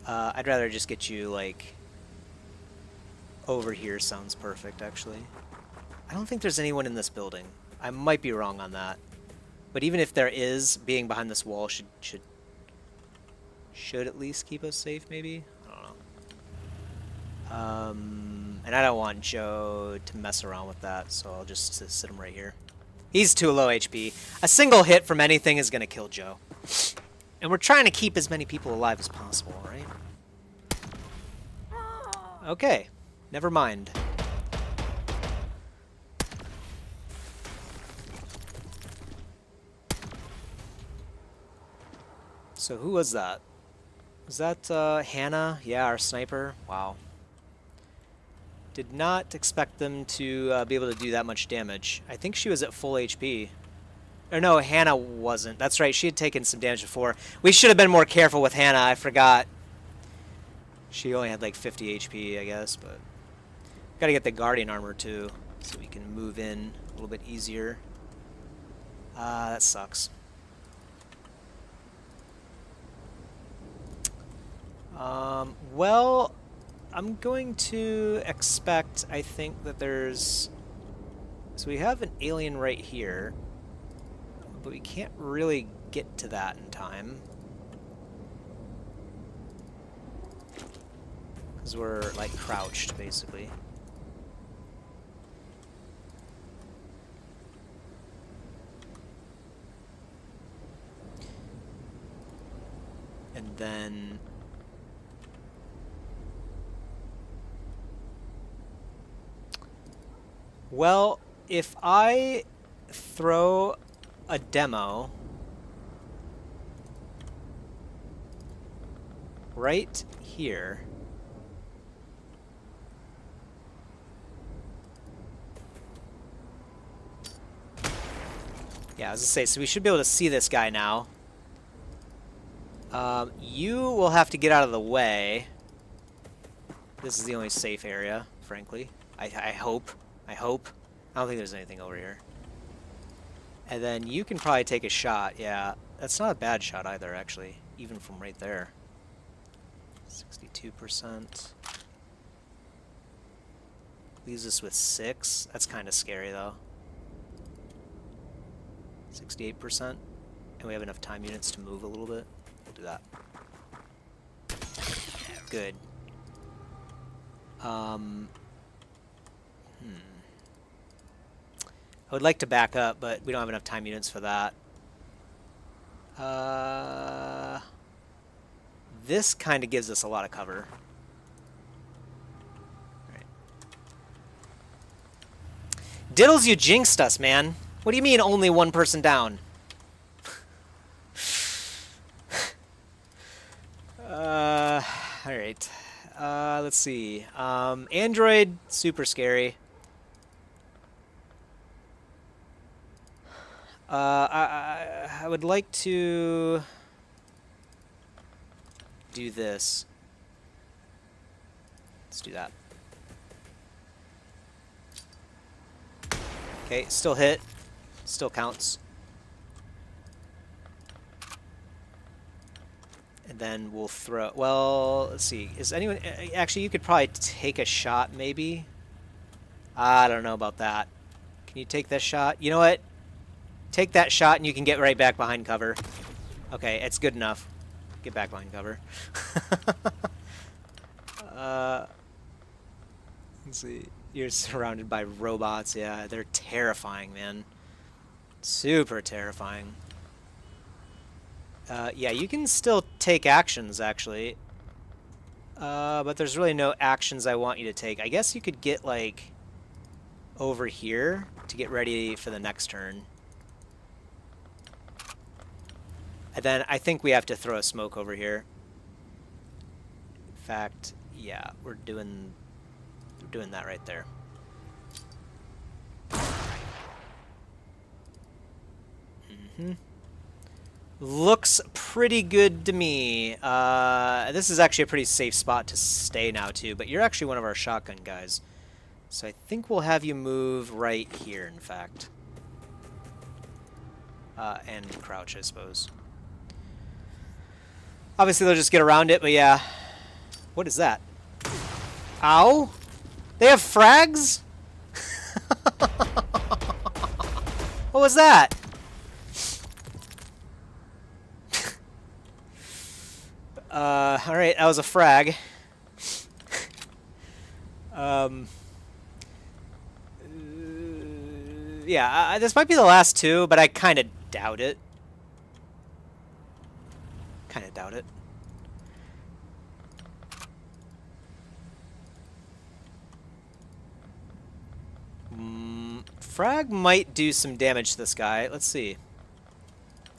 A: I'd rather just get you, like, over here sounds perfect, actually. I don't think there's anyone in this building. I might be wrong on that. But even if there is, being behind this wall should at least keep us safe, maybe? I don't know. And I don't want Joe to mess around with that, so I'll just sit him right here. He's too low HP. A single hit from anything is going to kill Joe. And we're trying to keep as many people alive as possible, right? Okay. Never mind. So who was that? Was that Hannah? Yeah, our sniper. Wow. Did not expect them to be able to do that much damage. I think she was at full HP. Or no, Hannah wasn't. That's right, she had taken some damage before. We should have been more careful with Hannah, I forgot. She only had like 50 HP, I guess, but... Gotta get the Guardian armor too, so we can move in a little bit easier. That sucks. Well, I'm going to expect, I think, that there's... So we have an alien right here, but we can't really get to that in time. Because we're, like, crouched, basically. And then... Well, if I throw a demo right here, yeah, I was gonna say, so we should be able to see this guy now. You will have to get out of the way. This is the only safe area, frankly. I hope. I hope. I don't think there's anything over here. And then you can probably take a shot. Yeah, that's not a bad shot either, actually. Even from right there. 62%. Leaves us with 6. That's kind of scary, though. 68%. And we have enough time units to move a little bit. We'll do that. Good. I would like to back up, but we don't have enough time units for that. This kind of gives us a lot of cover. Right. Diddles, you jinxed us, man. What do you mean only one person down? Alright. Let's see. Android, super scary. I would like to do this. Let's do that. Okay, still hit. Still counts. And then we'll throw... Well, let's see. Is anyone... Actually, you could probably take a shot, maybe? I don't know about that. Can you take this shot? You know what? Take that shot and you can get right back behind cover. Okay, it's good enough. Get back behind cover. Let's see. You're surrounded by robots. Yeah, they're terrifying, man. Super terrifying. Yeah, you can still take actions, actually. But there's really no actions I want you to take. I guess you could get, like... over here to get ready for the next turn. And then I think we have to throw a smoke over here. In fact, yeah, we're doing that right there. Looks pretty good to me. This is actually a pretty safe spot to stay now too, but you're actually one of our shotgun guys. So I think we'll have you move right here, in fact. And crouch, I suppose. Obviously, they'll just get around it, but yeah. What is that? Ow! They have frags? What was that? Alright, that was a frag. Yeah, this might be the last two, but I kind of doubt it. Frag might do some damage to this guy. Let's see.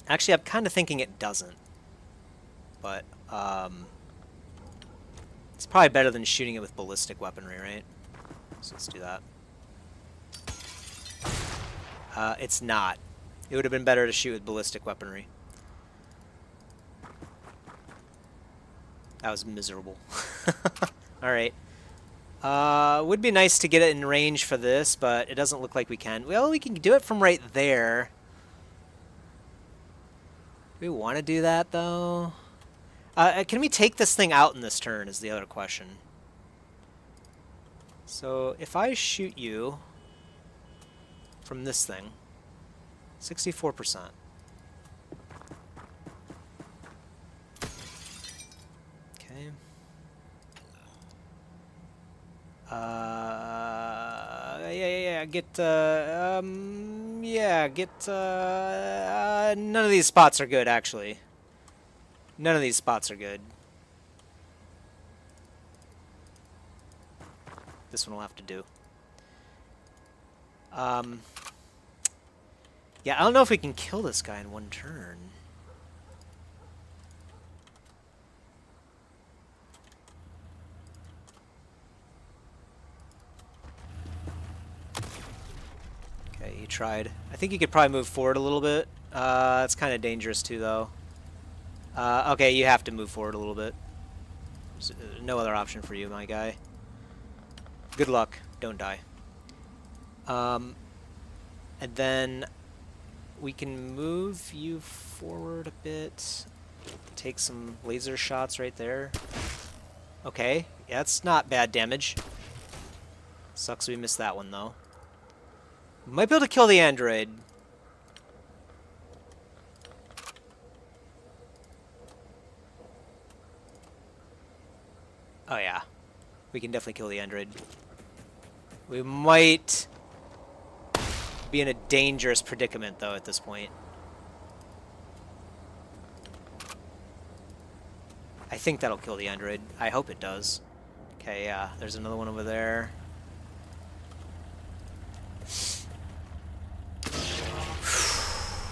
A: Actually, I'm kind of thinking it doesn't. But, it's probably better than shooting it with ballistic weaponry, right? So let's do that. It's not. It would have been better to shoot with ballistic weaponry. That was miserable. Alright. Would be nice to get it in range for this, but it doesn't look like we can. Well, we can do it from right there. Do we want to do that, though? Can we take this thing out in this turn is the other question. So, if I shoot you from this thing, 64%. Okay. None of these spots are good, actually. None of these spots are good. This one will have to do. Yeah, I don't know if we can kill this guy in one turn. Okay, he tried. I think you could probably move forward a little bit. It's kind of dangerous too, though. Okay, you have to move forward a little bit. There's no other option for you, my guy. Good luck. Don't die. And then we can move you forward a bit. Take some laser shots right there. Okay, yeah, that's not bad damage. Sucks we missed that one, though. Might be able to kill the android. Oh yeah, we can definitely kill the android. We might be in a dangerous predicament, though, at this point. I think that'll kill the android. I hope it does. Okay, yeah, there's another one over there.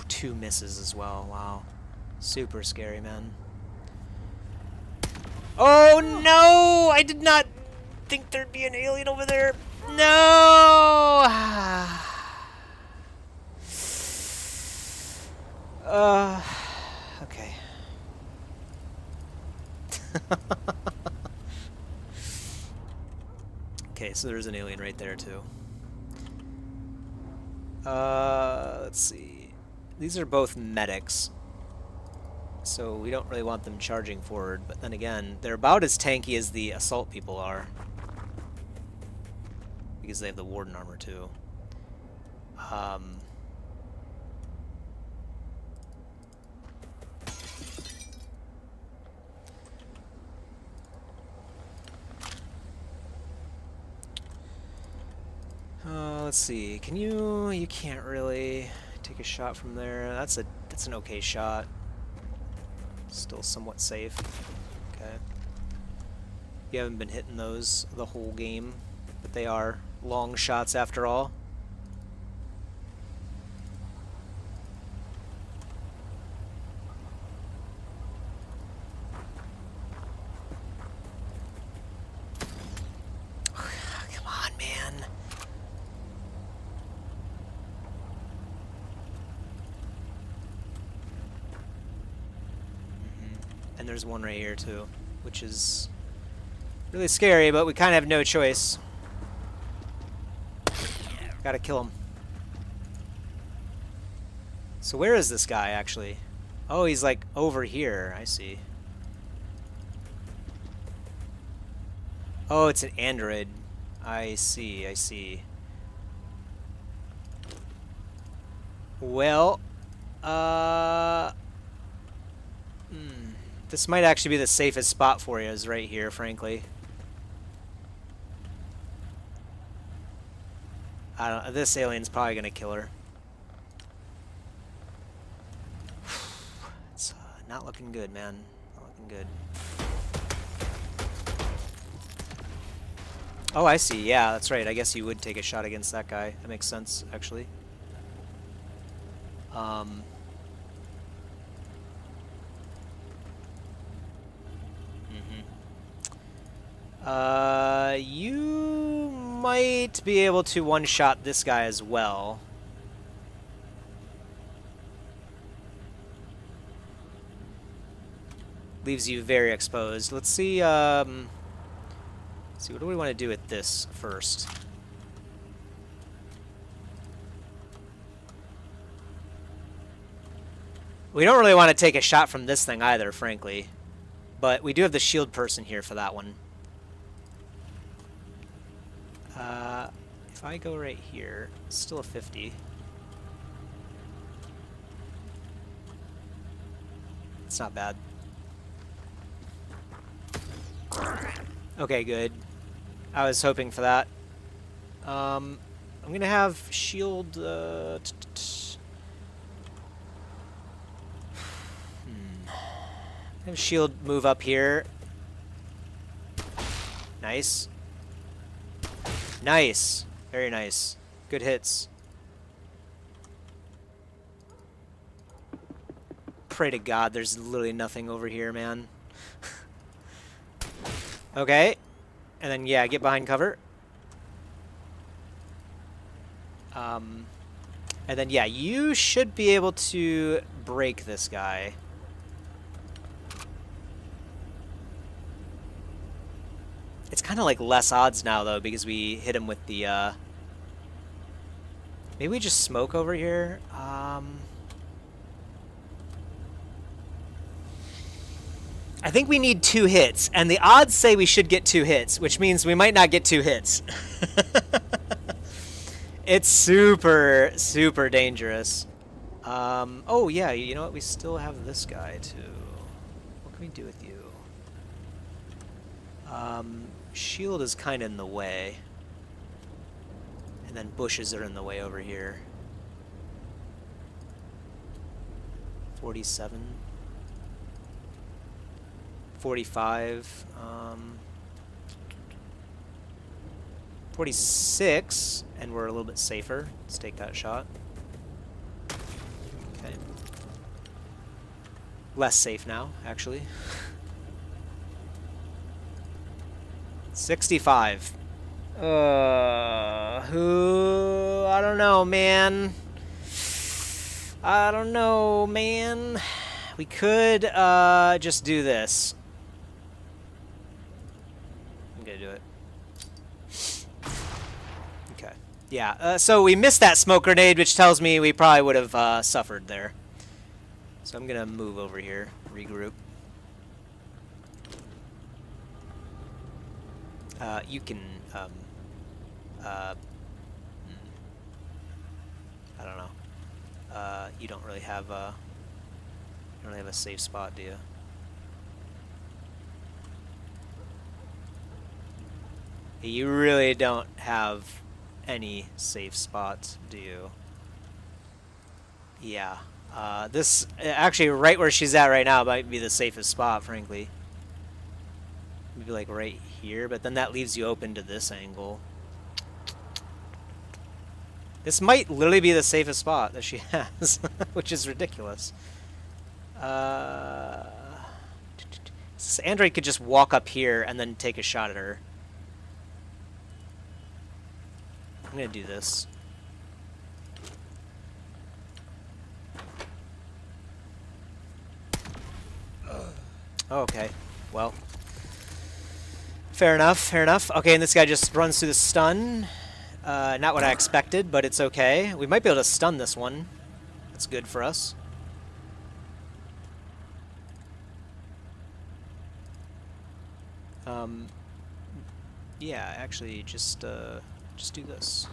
A: Two misses as well. Wow. Super scary, man. Oh no! I did not think there'd be an alien over there. No! Okay. Okay, so there's an alien right there too. Let's see. These are both medics. So we don't really want them charging forward, but then again, they're about as tanky as the assault people are. Because they have the warden armor too. Let's see. Can you? You can't really take a shot from there. That's an okay shot. Still somewhat safe. Okay. You haven't been hitting those the whole game, but they are long shots after all. Come on, man. And there's one right here too, which is really scary, but we kind of have no choice. Gotta kill him. So where is this guy, actually? Oh, he's like over here. I see. Oh, it's an android. I see, I see. Well, this might actually be the safest spot for you, is right here, frankly. I don't. This alien's probably gonna kill her. It's not looking good, man. Not looking good. Oh, I see. Yeah, that's right. I guess you would take a shot against that guy. That makes sense, actually. You might be able to one-shot this guy as well. Leaves you very exposed. Let's see, what do we want to do with this first? We don't really want to take a shot from this thing either, frankly. But we do have the shield person here for that one. If I go right here, it's still a 50. It's not bad. Okay, good. I was hoping for that. I'm gonna have shield. Have shield move up here. Nice. Nice. Very nice. Good hits. Pray to God there's literally nothing over here, man. Okay. And then, yeah, get behind cover. And then, yeah, you should be able to break this guy. It's kind of like less odds now, though, because we hit him with the, maybe we just smoke over here? I think we need 2 hits, and the odds say we should get 2 hits, which means we might not get 2 hits. It's super, super dangerous. Oh, yeah, you know what? We still have this guy, too. What can we do with you? Shield is kind of in the way. And then bushes are in the way over here. 47. 45. 46. And we're a little bit safer. Let's take that shot. Okay. Less safe now, actually. 65. Who? I don't know, man. I don't know, man. We could just do this. I'm gonna do it. Okay. Yeah, so we missed that smoke grenade, which tells me we probably would have suffered there. So I'm gonna move over here, regroup. You can, I don't know. You don't really have a safe spot, do you? You really don't have any safe spots, do you? Yeah. This, actually, right where she's at right now might be the safest spot, frankly. Maybe like right here, but then that leaves you open to this angle. This might literally be the safest spot that she has, which is ridiculous. This android could just walk up here and then take a shot at her. I'm gonna do this. Oh, okay. Well. Fair enough, fair enough. Okay, and this guy just runs through the stun. Not what I expected, but it's okay. We might be able to stun this one. That's good for us. Yeah, actually, just do this.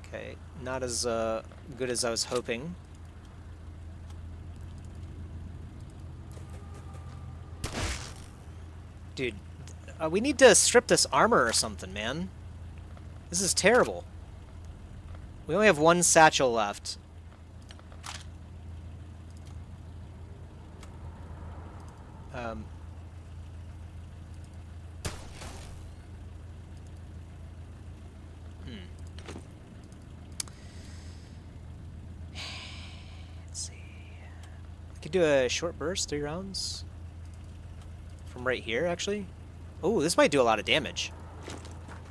A: Okay, not as good as I was hoping. Dude, we need to strip this armor or something, man. This is terrible. We only have one satchel left. Let's see. I could do a short burst, 3 rounds. From right here, actually. Oh, this might do a lot of damage.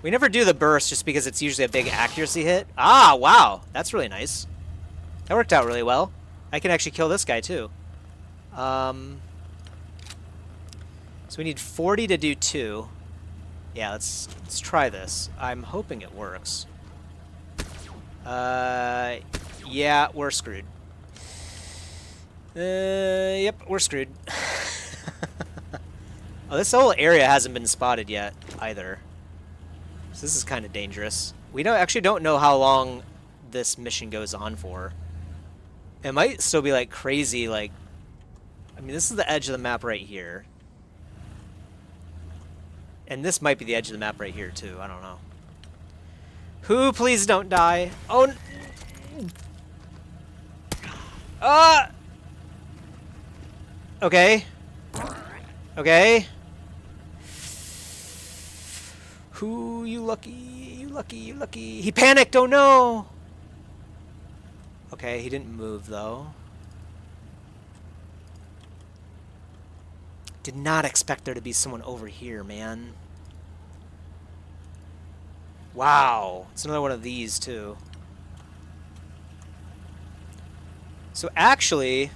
A: We never do the burst just because it's usually a big accuracy hit. Ah, wow. That's really nice. That worked out really well. I can actually kill this guy, too. So we need 40 to do 2. Yeah, let's try this. I'm hoping it works. Yeah, we're screwed. Yep, we're screwed. Oh, this whole area hasn't been spotted yet, either. So this is kind of dangerous. We actually don't know how long this mission goes on for. It might still be, like, crazy, like... I mean, this is the edge of the map right here. And this might be the edge of the map right here, too. I don't know. Who, please don't die. Oh, okay. Okay. Who, you lucky, you lucky, you lucky. He panicked, oh no! Okay, he didn't move, though. Did not expect there to be someone over here, man. Wow, it's another one of these, too. So actually,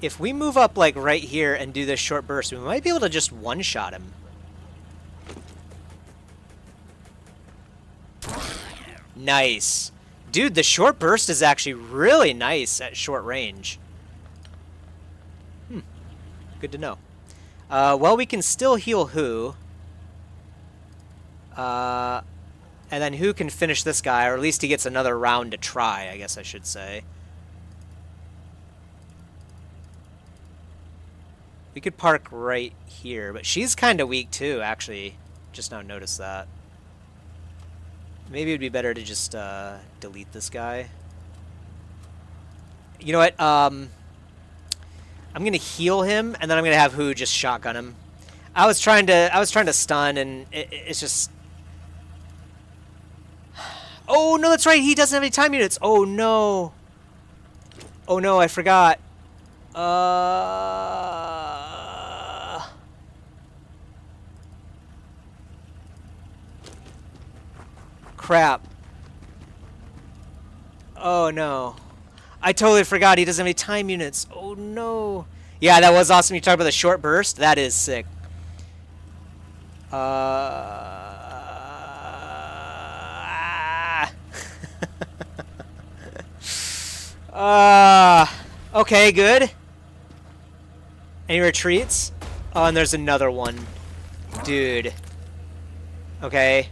A: if we move up, like, right here and do this short burst, we might be able to just one-shot him. Nice. Dude, the short burst is actually really nice at short range. Good to know. Well, we can still heal Who. And then Who can finish this guy, or at least he gets another round to try, I guess I should say. We could park right here, but she's kind of weak too, actually. Just now noticed that. Maybe it would be better to just delete this guy. You know what? I'm gonna heal him, and then I'm gonna have Who just shotgun him. I was trying to stun, and it's just. Oh no, that's right. He doesn't have any time units. Oh no. Oh no, I forgot. Crap. Oh no. I totally forgot he doesn't have any time units. Oh no. Yeah, that was awesome. You talked about the short burst. That is sick. Okay, good. Any retreats? Oh, and there's another one. Dude. Okay.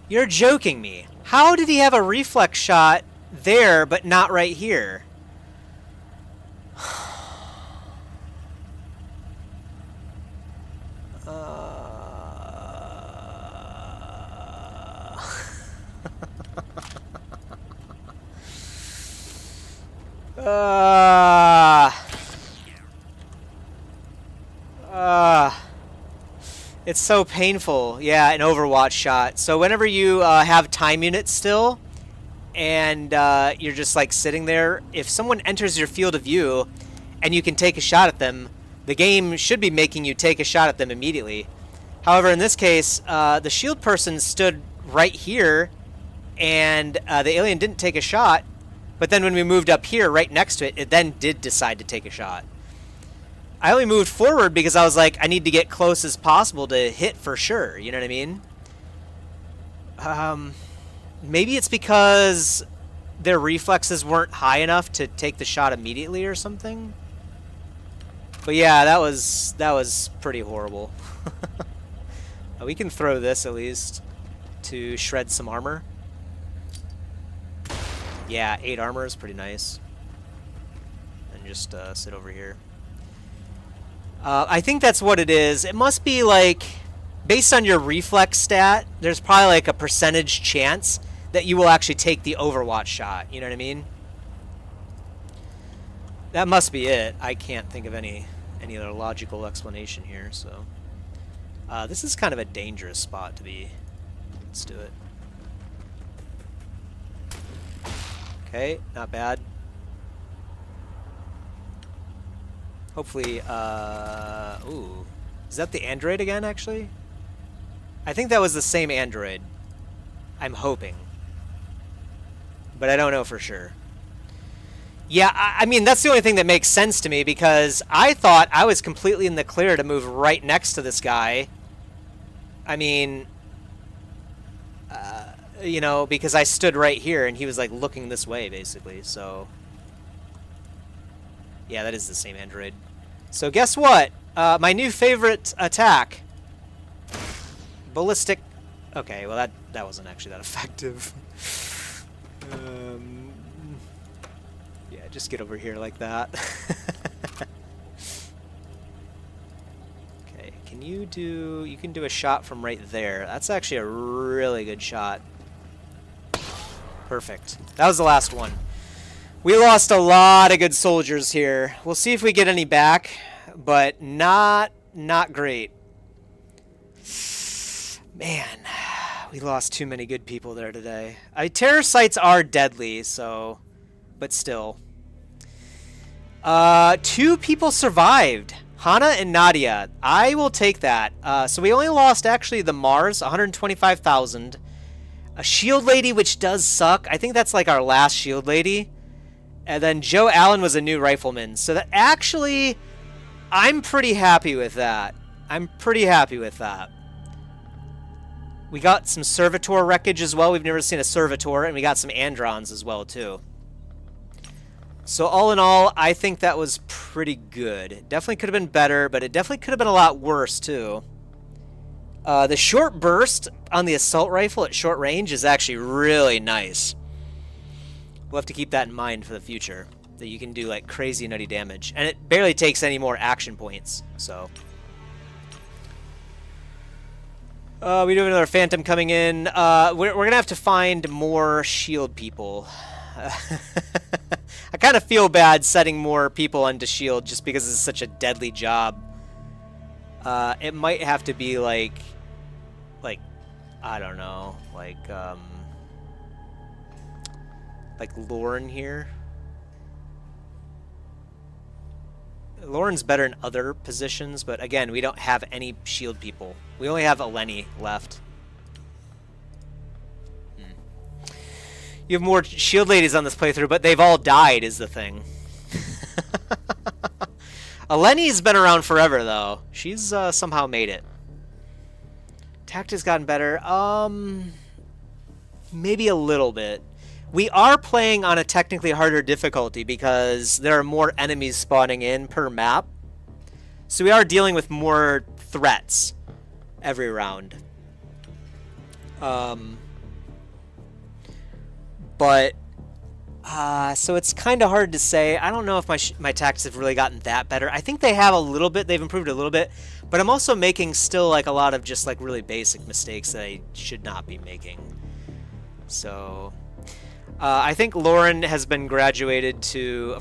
A: You're joking me. How did he have a reflex shot there, but not right here? It's so painful. Yeah, an Overwatch shot. So whenever you have time units still, and you're just like sitting there, if someone enters your field of view and you can take a shot at them, the game should be making you take a shot at them immediately. However, in this case, the shield person stood right here, and the alien didn't take a shot, but then when we moved up here right next to it, it then did decide to take a shot. I only moved forward because I was like, I need to get close as possible to hit for sure, you know what I mean? Maybe it's because their reflexes weren't high enough to take the shot immediately or something. But yeah, that was pretty horrible. We can throw this at least to shred some armor. Yeah, 8 armor is pretty nice. And just sit over here. I think that's what it is. It must be like, based on your reflex stat, there's probably like a percentage chance that you will actually take the Overwatch shot. You know what I mean? That must be it. I can't think of any other logical explanation here, so. This is kind of a dangerous spot to be. Let's do it. Okay, not bad. Hopefully, ooh. Is that the android again, actually? I think that was the same android. I'm hoping. But I don't know for sure. Yeah, I mean, that's the only thing that makes sense to me, because I thought I was completely in the clear to move right next to this guy. I mean, you know, because I stood right here and he was like looking this way, basically, so. Yeah, that is the same android. So guess what? My new favorite attack. Ballistic. Okay, well that wasn't actually that effective. Yeah, just get over here like that. Okay, you can do a shot from right there. That's actually a really good shot. Perfect. That was the last one. We lost a lot of good soldiers here. We'll see if we get any back, but not great. Man, we lost too many good people there today. Terror sites are deadly, so, but still. 2 people survived. Hana and Nadia. I will take that. So we only lost actually the Mars, 125,000. A shield lady, which does suck. I think that's like our last shield lady. And then Joe Allen was a new rifleman. So that actually, I'm pretty happy with that. I'm pretty happy with that. We got some servitor wreckage as well. We've never seen a servitor. And we got some androns as well, too. So all in all, I think that was pretty good. It definitely could have been better, but it definitely could have been a lot worse, too. The short burst on the assault rifle at short range is actually really nice. We'll have to keep that in mind for the future, that you can do like crazy nutty damage. And it barely takes any more action points, so. We do have another Phantom coming in. We're going to have to find more shield people. I kind of feel bad setting more people onto shield just because it's such a deadly job. It might have to be like, I don't know, like Lauren here. Lauren's better in other positions, but again, we don't have any shield people. We only have Eleni left. You have more shield ladies on this playthrough, but they've all died is the thing. Eleni's been around forever, though. She's somehow made it. Tactics gotten better. Maybe a little bit. We are playing on a technically harder difficulty because there are more enemies spawning in per map. So we are dealing with more threats every round. So it's kind of hard to say. I don't know if my tactics have really gotten that better. I think they have a little bit. They've improved a little bit. But I'm also making still like a lot of just like really basic mistakes that I should not be making. So I think Lauren has been graduated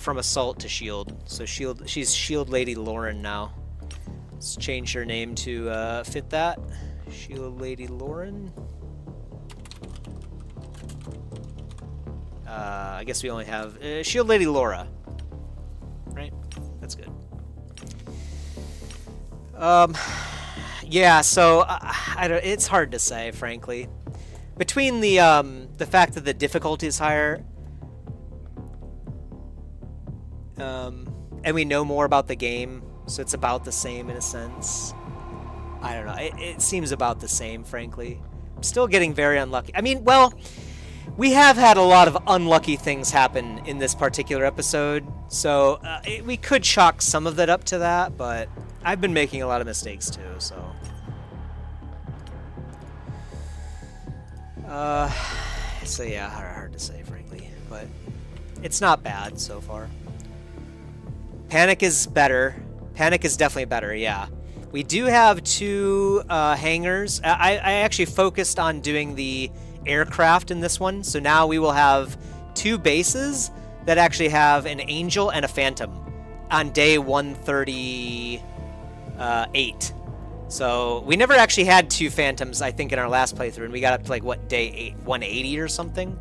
A: from assault to shield. So she's Shield Lady Lauren now. Let's change her name to fit that. Shield Lady Lauren. I guess we only have Shield Lady Laura. Right? That's good. Yeah, so it's hard to say, frankly. Between the fact that the difficulty is higher, and we know more about the game, so it's about the same in a sense. I don't know. It seems about the same, frankly. I'm still getting very unlucky. I mean, well, we have had a lot of unlucky things happen in this particular episode, so we could chalk some of that up to that, but I've been making a lot of mistakes too, so. So yeah, hard to say, frankly, but it's not bad so far. Panic is better. Panic is definitely better, yeah. We do have 2 hangars. I actually focused on doing the aircraft in this one, so now we will have 2 bases that actually have an Angel and a Phantom on day 138. So we never actually had 2 Phantoms, I think, in our last playthrough, and we got up to like what, day 180 or something.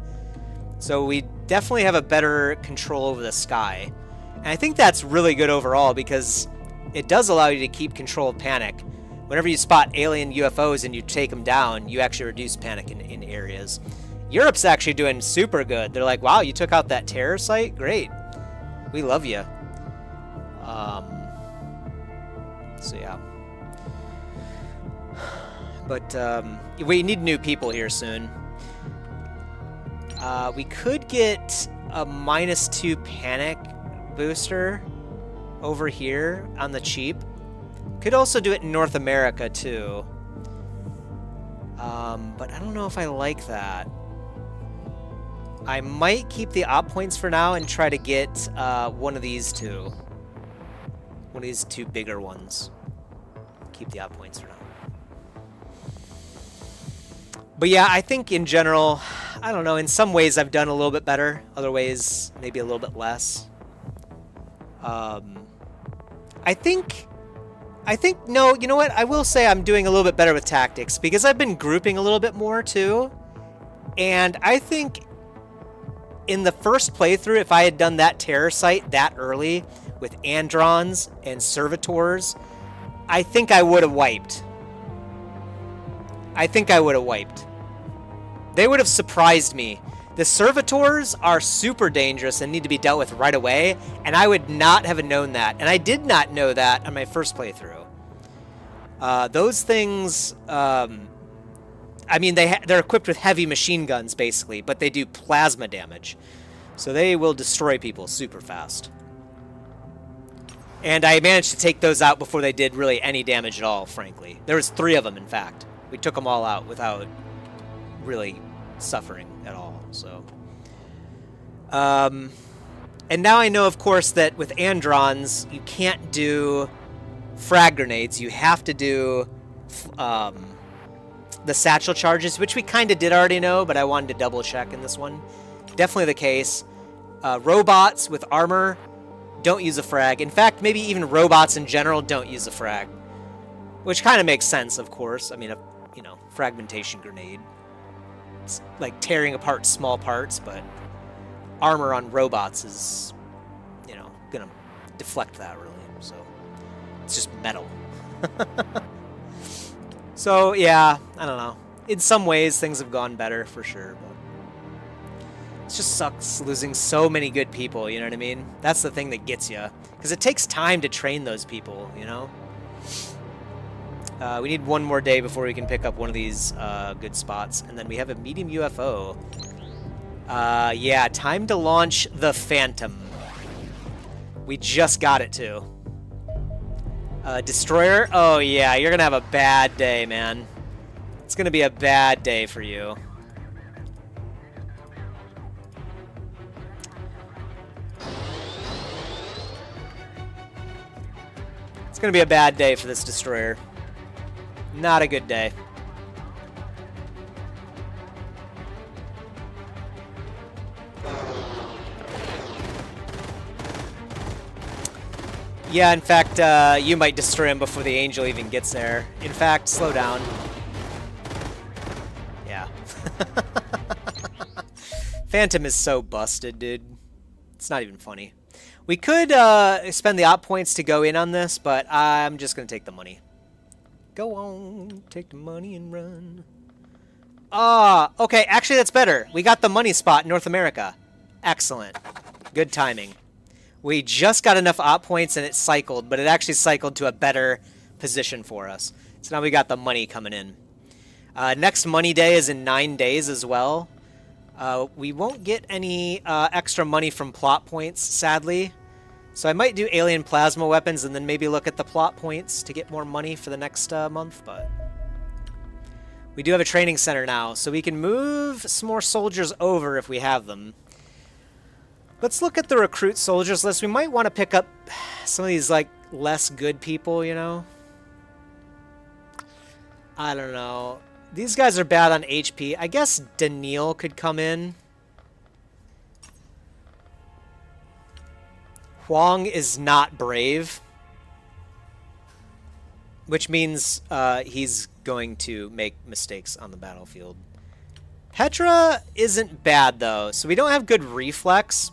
A: So we definitely have a better control over the sky, and I think that's really good overall because it does allow you to keep control of panic. Whenever you spot alien UFOs and you take them down, you actually reduce panic in areas. Europe's actually doing super good. They're like, wow, you took out that terror site? Great. We love you. So yeah. But we need new people here soon. We could get a -2 panic booster over here on the cheap. Could also do it in North America too. But I don't know if I like that. I might keep the op points for now and try to get one of these 2. One of these 2 bigger ones. Keep the op points for now. But yeah, I think in general, I don't know, in some ways I've done a little bit better. Other ways, maybe a little bit less. I think, no, you know what? I will say I'm doing a little bit better with tactics because I've been grouping a little bit more too. And I think in the first playthrough, if I had done that terror site that early with Androns and Servitors, I think I would have wiped. They would have surprised me. The Servitors are super dangerous and need to be dealt with right away, and I would not have known that. And I did not know that on my first playthrough. Those things, I mean, they're equipped with heavy machine guns, basically, but they do plasma damage. So they will destroy people super fast. And I managed to take those out before they did really any damage at all, frankly. There was 3 of them, in fact. We took them all out without really suffering at all. So, and now I know, of course, that with Androns, you can't do frag grenades. You have to do the satchel charges, which we kind of did already know, but I wanted to double check in this one. Definitely the case. Robots with armor don't use a frag. In fact, maybe even robots in general don't use a frag, which kind of makes sense, of course. I mean, you know, fragmentation grenade. It's like tearing apart small parts, but armor on robots is, you know, gonna deflect that, really. So it's just metal. So yeah, I don't know. In some ways, things have gone better for sure, but it just sucks losing so many good people. You know what I mean? That's the thing that gets you, because it takes time to train those people. You know. We need one more day before we can pick up one of these good spots. And then we have a medium UFO. Yeah, time to launch the Phantom. We just got it, too. Destroyer? Oh, yeah, you're going to have a bad day, man. It's going to be a bad day for you. It's going to be a bad day for this Destroyer. Not a good day. Yeah, in fact, you might destroy him before the angel even gets there. In fact, slow down. Yeah. Phantom is so busted, dude. It's not even funny. We could spend the op points to go in on this, but I'm just going to take the money. Go on, take the money and run. Ah, okay, actually that's better. We got the money spot in North America. Excellent. Good timing. We just got enough op points and it cycled, but it actually cycled to a better position for us. So now we got the money coming in. Next money day is in 9 days as well. We won't get any extra money from plot points, sadly. So I might do alien plasma weapons and then maybe look at the plot points to get more money for the next month, but we do have a training center now, so we can move some more soldiers over if we have them. Let's look at the recruit soldiers list. We might want to pick up some of these, like, less good people, you know? I don't know. These guys are bad on HP. I guess Daniil could come in. Huang is not brave, which means he's going to make mistakes on the battlefield. Petra isn't bad, though, so we don't have good reflex.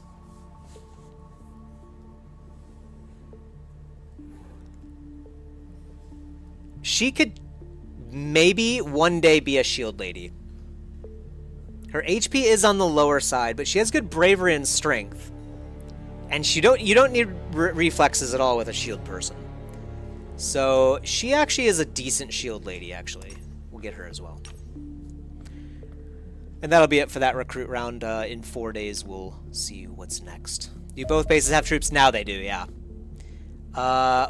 A: She could maybe one day be a shield lady. Her HP is on the lower side, but she has good bravery and strength. And you don't need reflexes at all with a shield person. So she actually is a decent shield lady, actually. We'll get her as well. And that'll be it for that recruit round. In 4 days, we'll see what's next. Do both bases have troops? Now they do, yeah.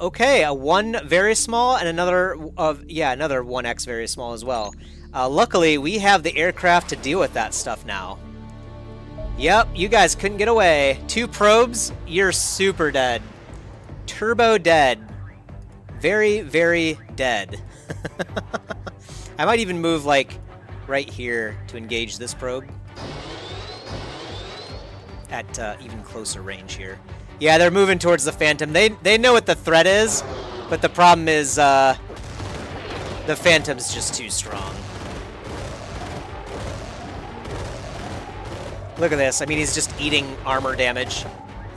A: Okay, a 1 very small and another 1x very small as well. Luckily, we have the aircraft to deal with that stuff now. Yep, you guys couldn't get away. 2 probes, you're super dead. Turbo dead. Very, very dead. I might even move, like, right here to engage this probe. At even closer range here. Yeah, they're moving towards the Phantom. They know what the threat is, but the problem is the Phantom's just too strong. Look at this. I mean, he's just eating armor damage.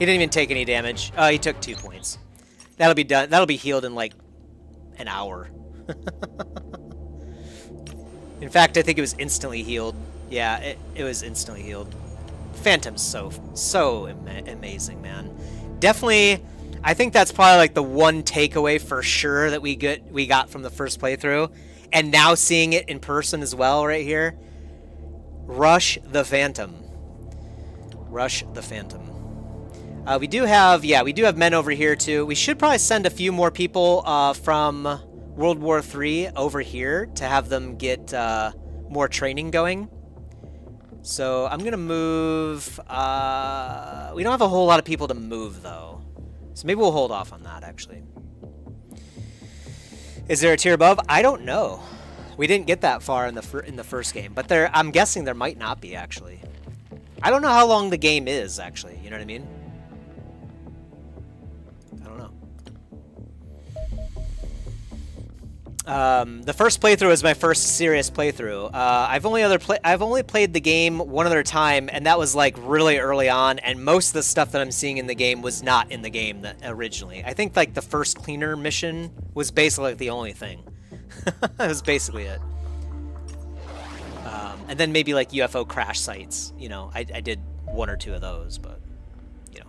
A: He didn't even take any damage. He took 2 points. That'll be done. That'll be healed in like an hour. In fact, I think it was instantly healed. Yeah, it was instantly healed. Phantom's so amazing, man. Definitely, I think that's probably like the one takeaway for sure that we got from the first playthrough, and now seeing it in person as well right here. Rush the Phantom. Rush the Phantom. We do have men over here too. We should probably send a few more people from World War III over here to have them get more training going. So I'm gonna move. We don't have a whole lot of people to move though, so maybe we'll hold off on that. Actually, is there a tier above? I don't know. We didn't get that far in the first game, but I'm guessing there might not be actually. I don't know how long the game is actually. You know what I mean? I don't know. The first playthrough was my first serious playthrough. I've only played the game one other time, and that was like really early on. And most of the stuff that I'm seeing in the game was not in the game originally. I think like the first cleaner mission was basically like the only thing. That was basically it. And then maybe like UFO crash sites. You know, I did 1 or 2 of those, but you know.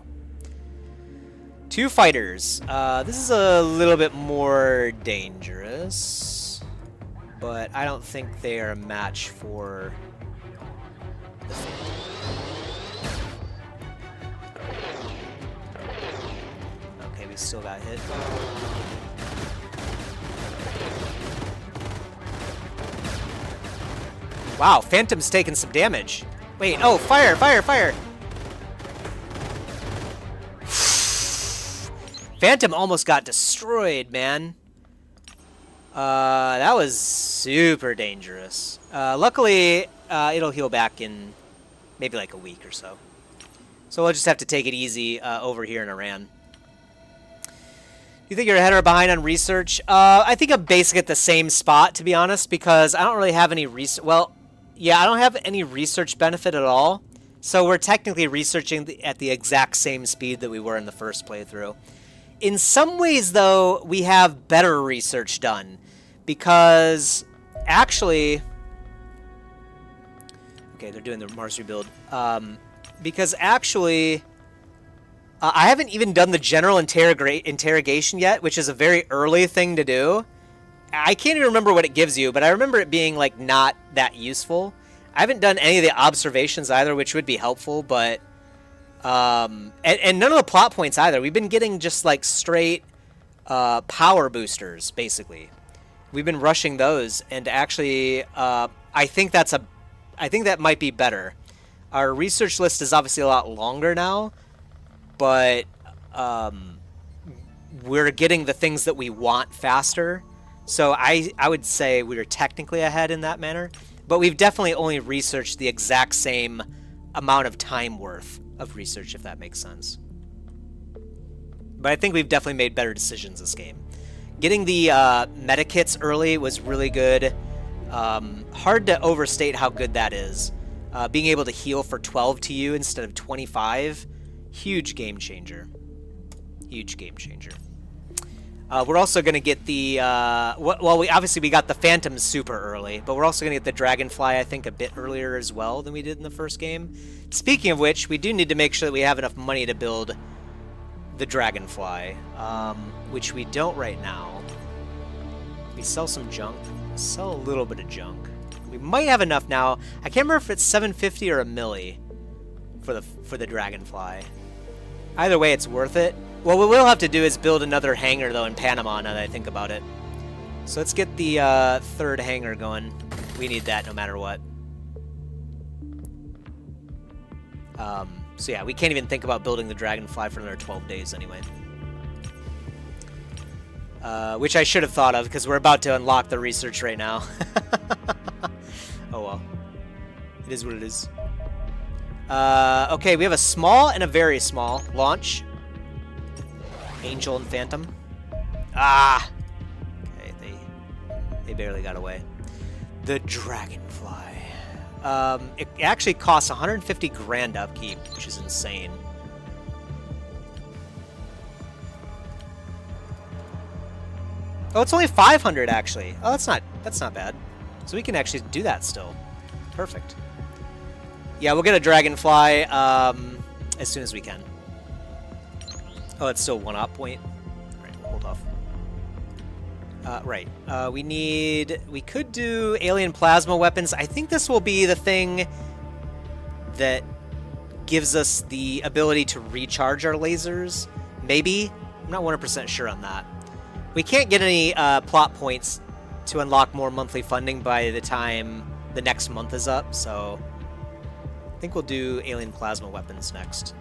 A: 2 fighters. This is a little bit more dangerous, but I don't think they are a match for the Phantom. Okay, we still got hit. Wow, Phantom's taking some damage. Wait, oh, fire, fire, fire! Phantom almost got destroyed, man. That was super dangerous. Luckily, it'll heal back in maybe like a week or so. So we'll just have to take it easy over here in Iran. You think you're ahead or behind on research? I think I'm basically at the same spot, to be honest, because I don't really have any research. Well, yeah, I don't have any research benefit at all. So we're technically researching at the exact same speed that we were in the first playthrough. In some ways, though, we have better research done. Because, actually... Okay, they're doing the Mars rebuild. Because, actually... I haven't even done the general interrogation yet, which is a very early thing to do. I can't even remember what it gives you, but I remember it being, like, not that useful. I haven't done any of the observations either, which would be helpful, but... and none of the plot points either. We've been getting just, like, straight power boosters, basically. We've been rushing those, and actually, I think that might be better. Our research list is obviously a lot longer now, but we're getting the things that we want faster. So I would say we're technically ahead in that manner, but we've definitely only researched the exact same amount of time worth of research, if that makes sense. But I think we've definitely made better decisions this game. Getting the medikits early was really good. Hard to overstate how good that is. Being able to heal for 12 to you instead of 25, huge game changer. Huge game changer. We're also going to get the... well, we got the Phantom super early, but we're also going to get the Dragonfly, I think, a bit earlier as well than we did in the first game. Speaking of which, we do need to make sure that we have enough money to build the Dragonfly, which we don't right now. We sell some junk. Sell a little bit of junk. We might have enough now. I can't remember if it's 750 or a milli for the Dragonfly. Either way, it's worth it. What we will have to do is build another hangar, though, in Panama, now that I think about it. So let's get the third hangar going. We need that no matter what. So yeah, we can't even think about building the Dragonfly for another 12 days anyway. Which I should have thought of, because we're about to unlock the research right now. Oh well. It is what it is. Okay, we have a small and a very small launch. Angel and Phantom. Ah! Okay, they barely got away. The Dragonfly. It actually costs 150 grand upkeep, which is insane. Oh, it's only 500 actually. Oh, that's not bad. So we can actually do that still. Perfect. Yeah, we'll get a Dragonfly as soon as we can. Oh, it's still one up point. All right, we'll hold off. Right. We could do alien plasma weapons. I think this will be the thing that gives us the ability to recharge our lasers. Maybe. I'm not 100% sure on that. We can't get any plot points to unlock more monthly funding by the time the next month is up, so I think we'll do alien plasma weapons next.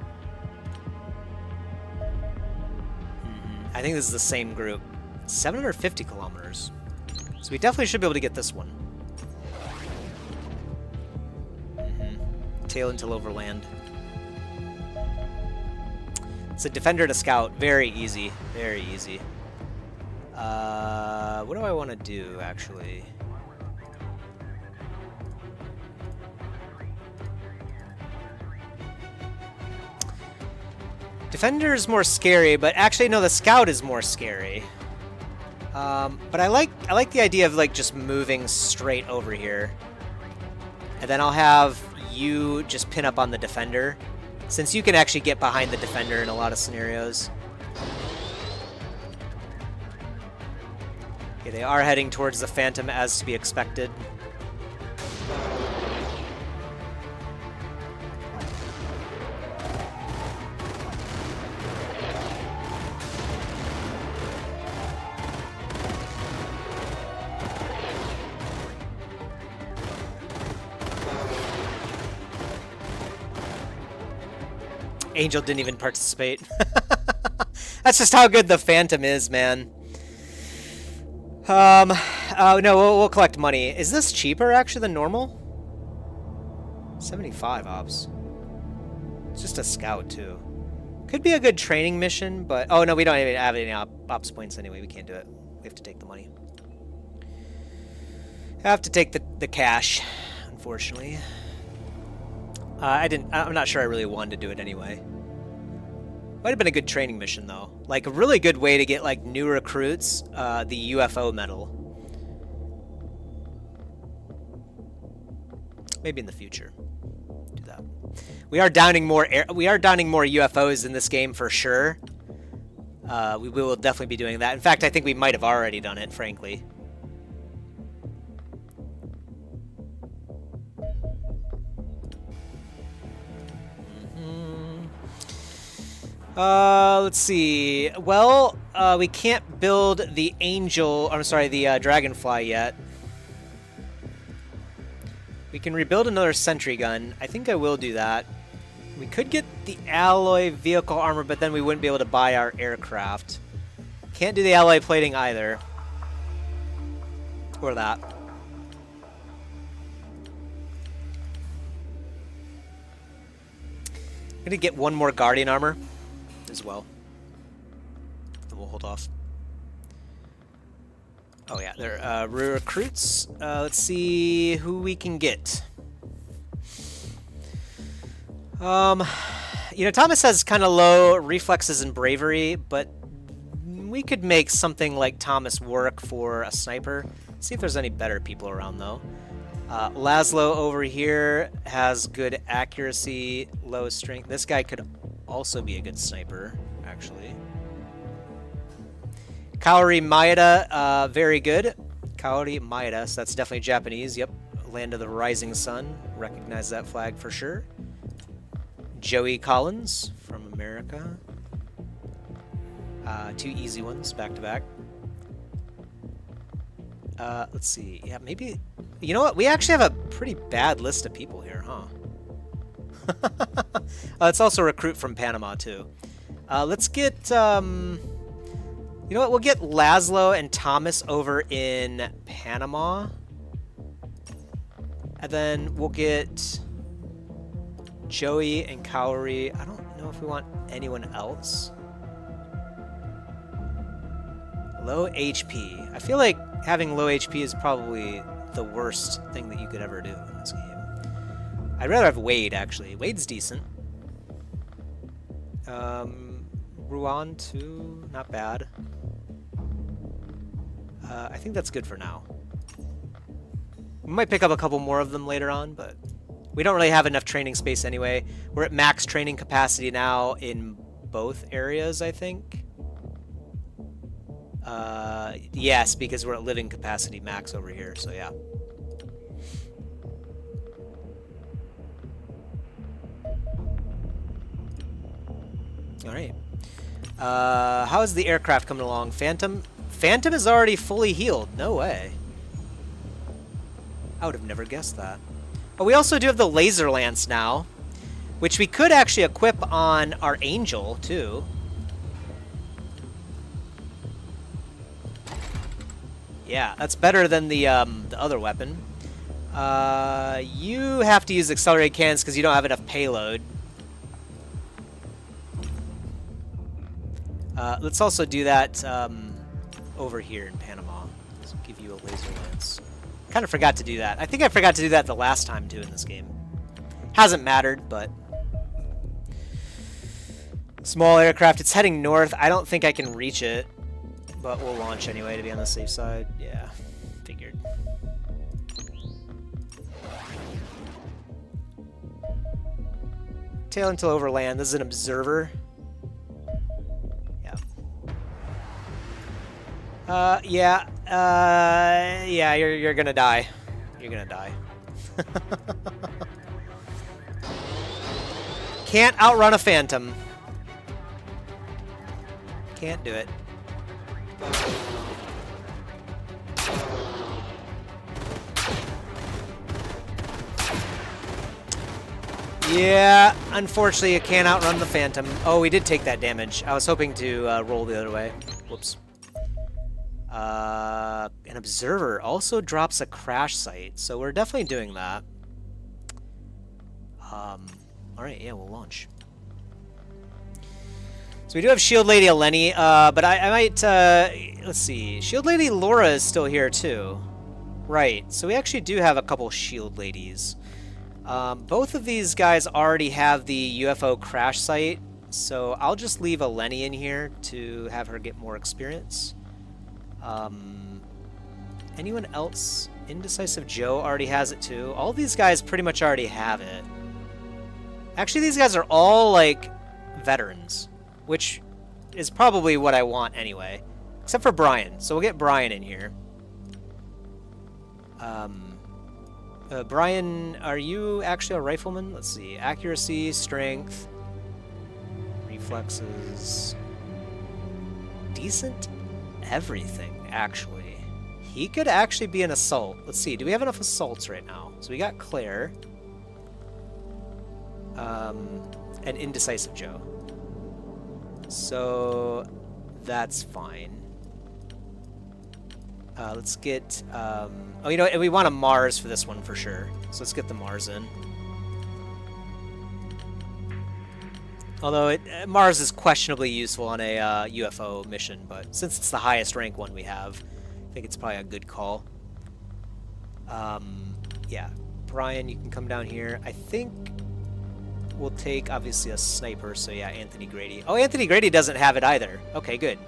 A: I think this is the same group. 750 kilometers. So we definitely should be able to get this one. Tail until overland. It's a defender to scout. Very easy. Very easy. What do I want to do, actually? Defender is more scary, but actually, no, the Scout is more scary. But I like the idea of, like, just moving straight over here. And then I'll have you just pin up on the Defender, since you can actually get behind the Defender in a lot of scenarios. Okay, they are heading towards the Phantom, as to be expected. Angel didn't even participate. That's just how good the Phantom is, man. Oh no, we'll collect money. Is this cheaper actually than normal? 75 ops. It's just a scout too. Could be a good training mission, but oh no, we don't even have any ops points anyway. We can't do it. We have to take the money. Have to take the cash, unfortunately. I'm not sure I really wanted to do it anyway. Might have been a good training mission though. Like a really good way to get like new recruits, the UFO medal. Maybe in the future. Do that. We are downing more UFOs in this game for sure. We will definitely be doing that. In fact, I think we might have already done it, frankly. Let's see. Well, we can't build the the Dragonfly yet. We can rebuild another sentry gun. I think I will do that. We could get the alloy vehicle armor, but then we wouldn't be able to buy our aircraft. Can't do the alloy plating either. Or that. I'm gonna get one more Guardian armor as well. Then we'll hold off. Oh yeah, they're recruits. Let's see who we can get. You know, Thomas has kind of low reflexes and bravery, but we could make something like Thomas work for a sniper. See if there's any better people around though. Laszlo over here has good accuracy, low strength. This guy could also be a good sniper, actually. Kaori Maeda, very good. Kaori Maeda, so that's definitely Japanese. Yep, Land of the Rising Sun. Recognize that flag for sure. Joey Collins from America. Two easy ones back to back. Let's see. Yeah, maybe. You know what? We actually have a pretty bad list of people here, huh? Let's also recruit from Panama too. Let's get. You know what? We'll get Laszlo and Thomas over in Panama, and then we'll get Joey and Kaori. I don't know if we want anyone else. Low HP. I feel like having low HP is probably the worst thing that you could ever do in this game. I'd rather have Wade, actually. Wade's decent. Ruan, too. Not bad. I think that's good for now. We might pick up a couple more of them later on, but we don't really have enough training space anyway. We're at max training capacity now in both areas, I think. Yes, because we're at living capacity max over here, so yeah. Alright. How is the aircraft coming along? Phantom? Phantom is already fully healed. No way. I would have never guessed that. But we also do have the laser lance now, which we could actually equip on our Angel, too. Yeah, that's better than the other weapon. You have to use accelerated cannons because you don't have enough payload. Let's also do that over here in Panama. Let's give you a laser lance. Kind of forgot to do that. I think I forgot to do that the last time too in this game. Hasn't mattered, but small aircraft. It's heading north. I don't think I can reach it, but we'll launch anyway to be on the safe side. Yeah, figured. Tail until overland. This is an observer. Yeah, you're gonna die. You're gonna die. Can't outrun a Phantom. Can't do it. Yeah, unfortunately, you can't outrun the Phantom. Oh, we did take that damage. I was hoping to roll the other way. Whoops. An observer also drops a crash site, so we're definitely doing that. Alright, yeah, we'll launch. So we do have Shield Lady Eleni, but I might, let's see. Shield Lady Laura is still here too. Right, so we actually do have a couple Shield Ladies. Both of these guys already have the UFO crash site, so I'll just leave Eleni in here to have her get more experience. Anyone else? Indecisive Joe already has it too. All these guys pretty much already have it. Actually, these guys are all, like, veterans, which is probably what I want anyway. Except for Brian, so we'll get Brian in here. Brian, are you actually a rifleman? Let's see. Accuracy, strength, reflexes. Decent everything, actually. He could actually be an assault. Let's see. Do we have enough assaults right now? So we got Claire. And Indecisive Joe. So that's fine. Let's get... oh, you know what? We want a Mars for this one for sure. So let's get the Mars in. Although Mars is questionably useful on a UFO mission, but since it's the highest rank one we have, I think it's probably a good call. Yeah. Brian, you can come down here. I think we'll take, obviously, a sniper, so yeah, Anthony Grady. Oh, Anthony Grady doesn't have it either. Okay, good.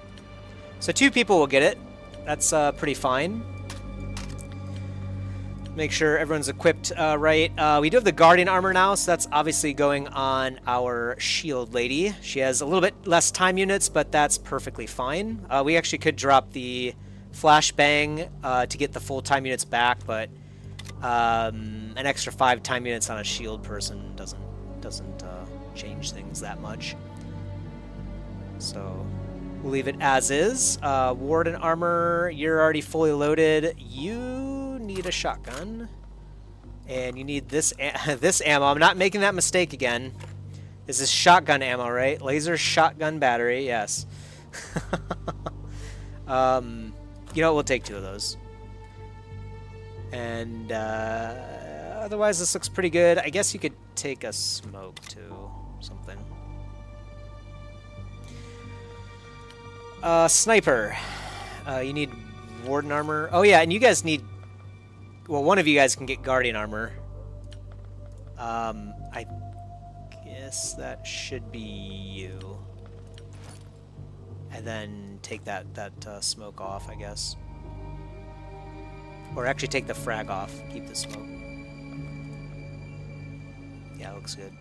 A: So 2 people will get it. That's pretty fine. Make sure everyone's equipped right. We do have the Guardian armor now, so that's obviously going on our Shield Lady. She has a little bit less time units, but that's perfectly fine. We actually could drop the Flashbang to get the full time units back, but an extra 5 time units on a shield person doesn't change things that much. So we'll leave it as is. Warden armor, you're already fully loaded. You need a shotgun, and you need this this ammo. I'm not making that mistake again. This is shotgun ammo, right? Laser shotgun battery, yes. You know what? We'll take 2 of those. And otherwise, this looks pretty good. I guess you could take a smoke too, something. Sniper. You need Warden armor. Oh yeah, and you guys need... Well, one of you guys can get Guardian armor. I guess that should be you. And then take that smoke off, I guess. Or actually take the frag off. Keep the smoke. Yeah, looks good.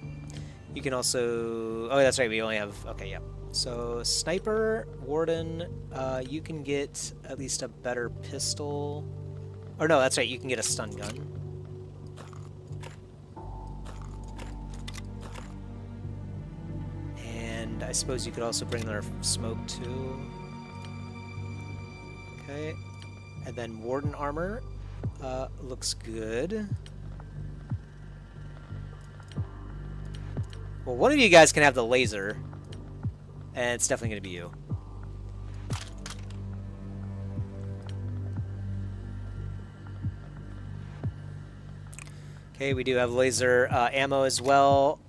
A: You can also... Oh, that's right, we only have... Okay, yeah. So, Sniper, Warden, you can get at least a better pistol. Or no, that's right, you can get a stun gun. And I suppose you could also bring their smoke too. Okay. And then Warden armor looks good. Well, one of you guys can have the laser, and it's definitely going to be you. Okay, we do have laser ammo as well.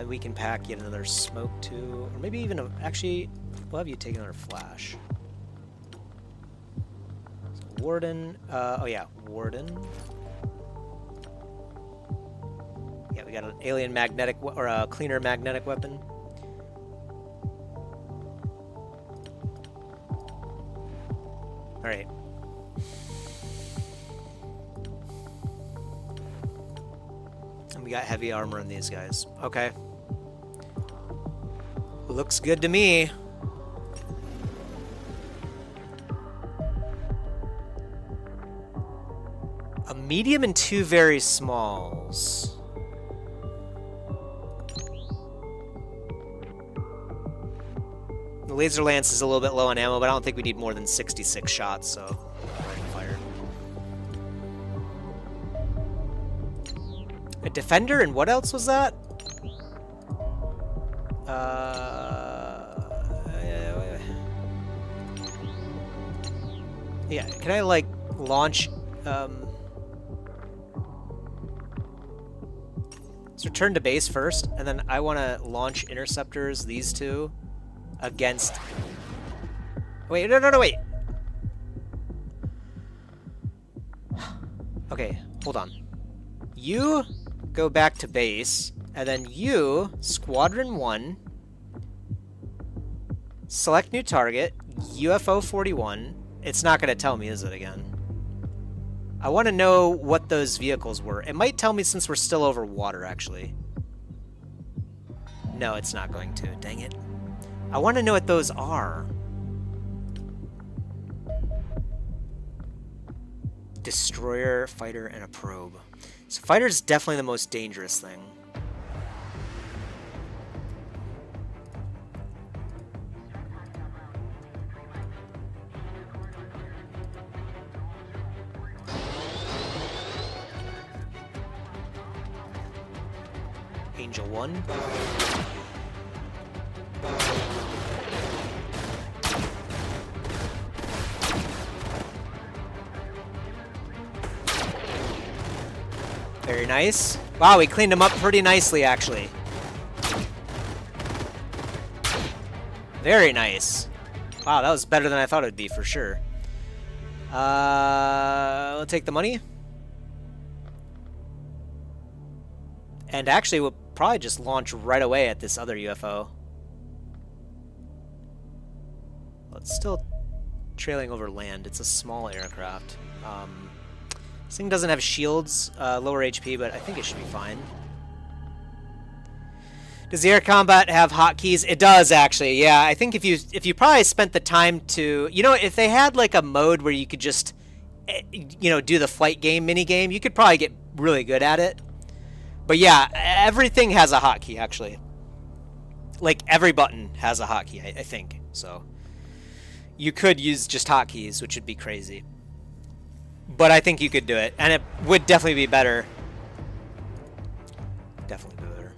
A: We can pack yet another smoke too, or maybe even actually, we'll have you take another flash. So Warden. Oh yeah, Warden. Yeah, we got an alien magnetic or a cleaner magnetic weapon. All right. And we got heavy armor on these guys. Okay. Looks good to me. A medium and 2 very smalls. The laser lance is a little bit low on ammo, but I don't think we need more than 66 shots, so fire. A defender, and what else was that? Yeah, can I like launch? Let's return to base first, and then I want to launch interceptors, these two, against... Wait, no, wait. Okay, hold on. You go back to base, and then you, Squadron 1, select new target, UFO 41. It's not going to tell me, is it, again? I want to know what those vehicles were. It might tell me since we're still over water, actually. No, it's not going to. Dang it. I want to know what those are. Destroyer, fighter, and a probe. So fighter's definitely the most dangerous thing. Angel 1. Very nice. Wow, we cleaned him up pretty nicely, actually. Very nice. Wow, that was better than I thought it would be, for sure. We'll take the money. And actually, we'll probably just launch right away at this other UFO. Well, it's still trailing over land. It's a small aircraft. This thing doesn't have shields, lower HP, but I think it should be fine. Does the air combat have hotkeys? It does, actually. Yeah, I think if you probably spent the time to, you know, if they had like a mode where you could just, you know, do the flight game mini game, you could probably get really good at it. But yeah, everything has a hotkey, actually. Like every button has a hotkey, I think. So you could use just hotkeys, which would be crazy. But I think you could do it, and it would definitely be better. Definitely be better.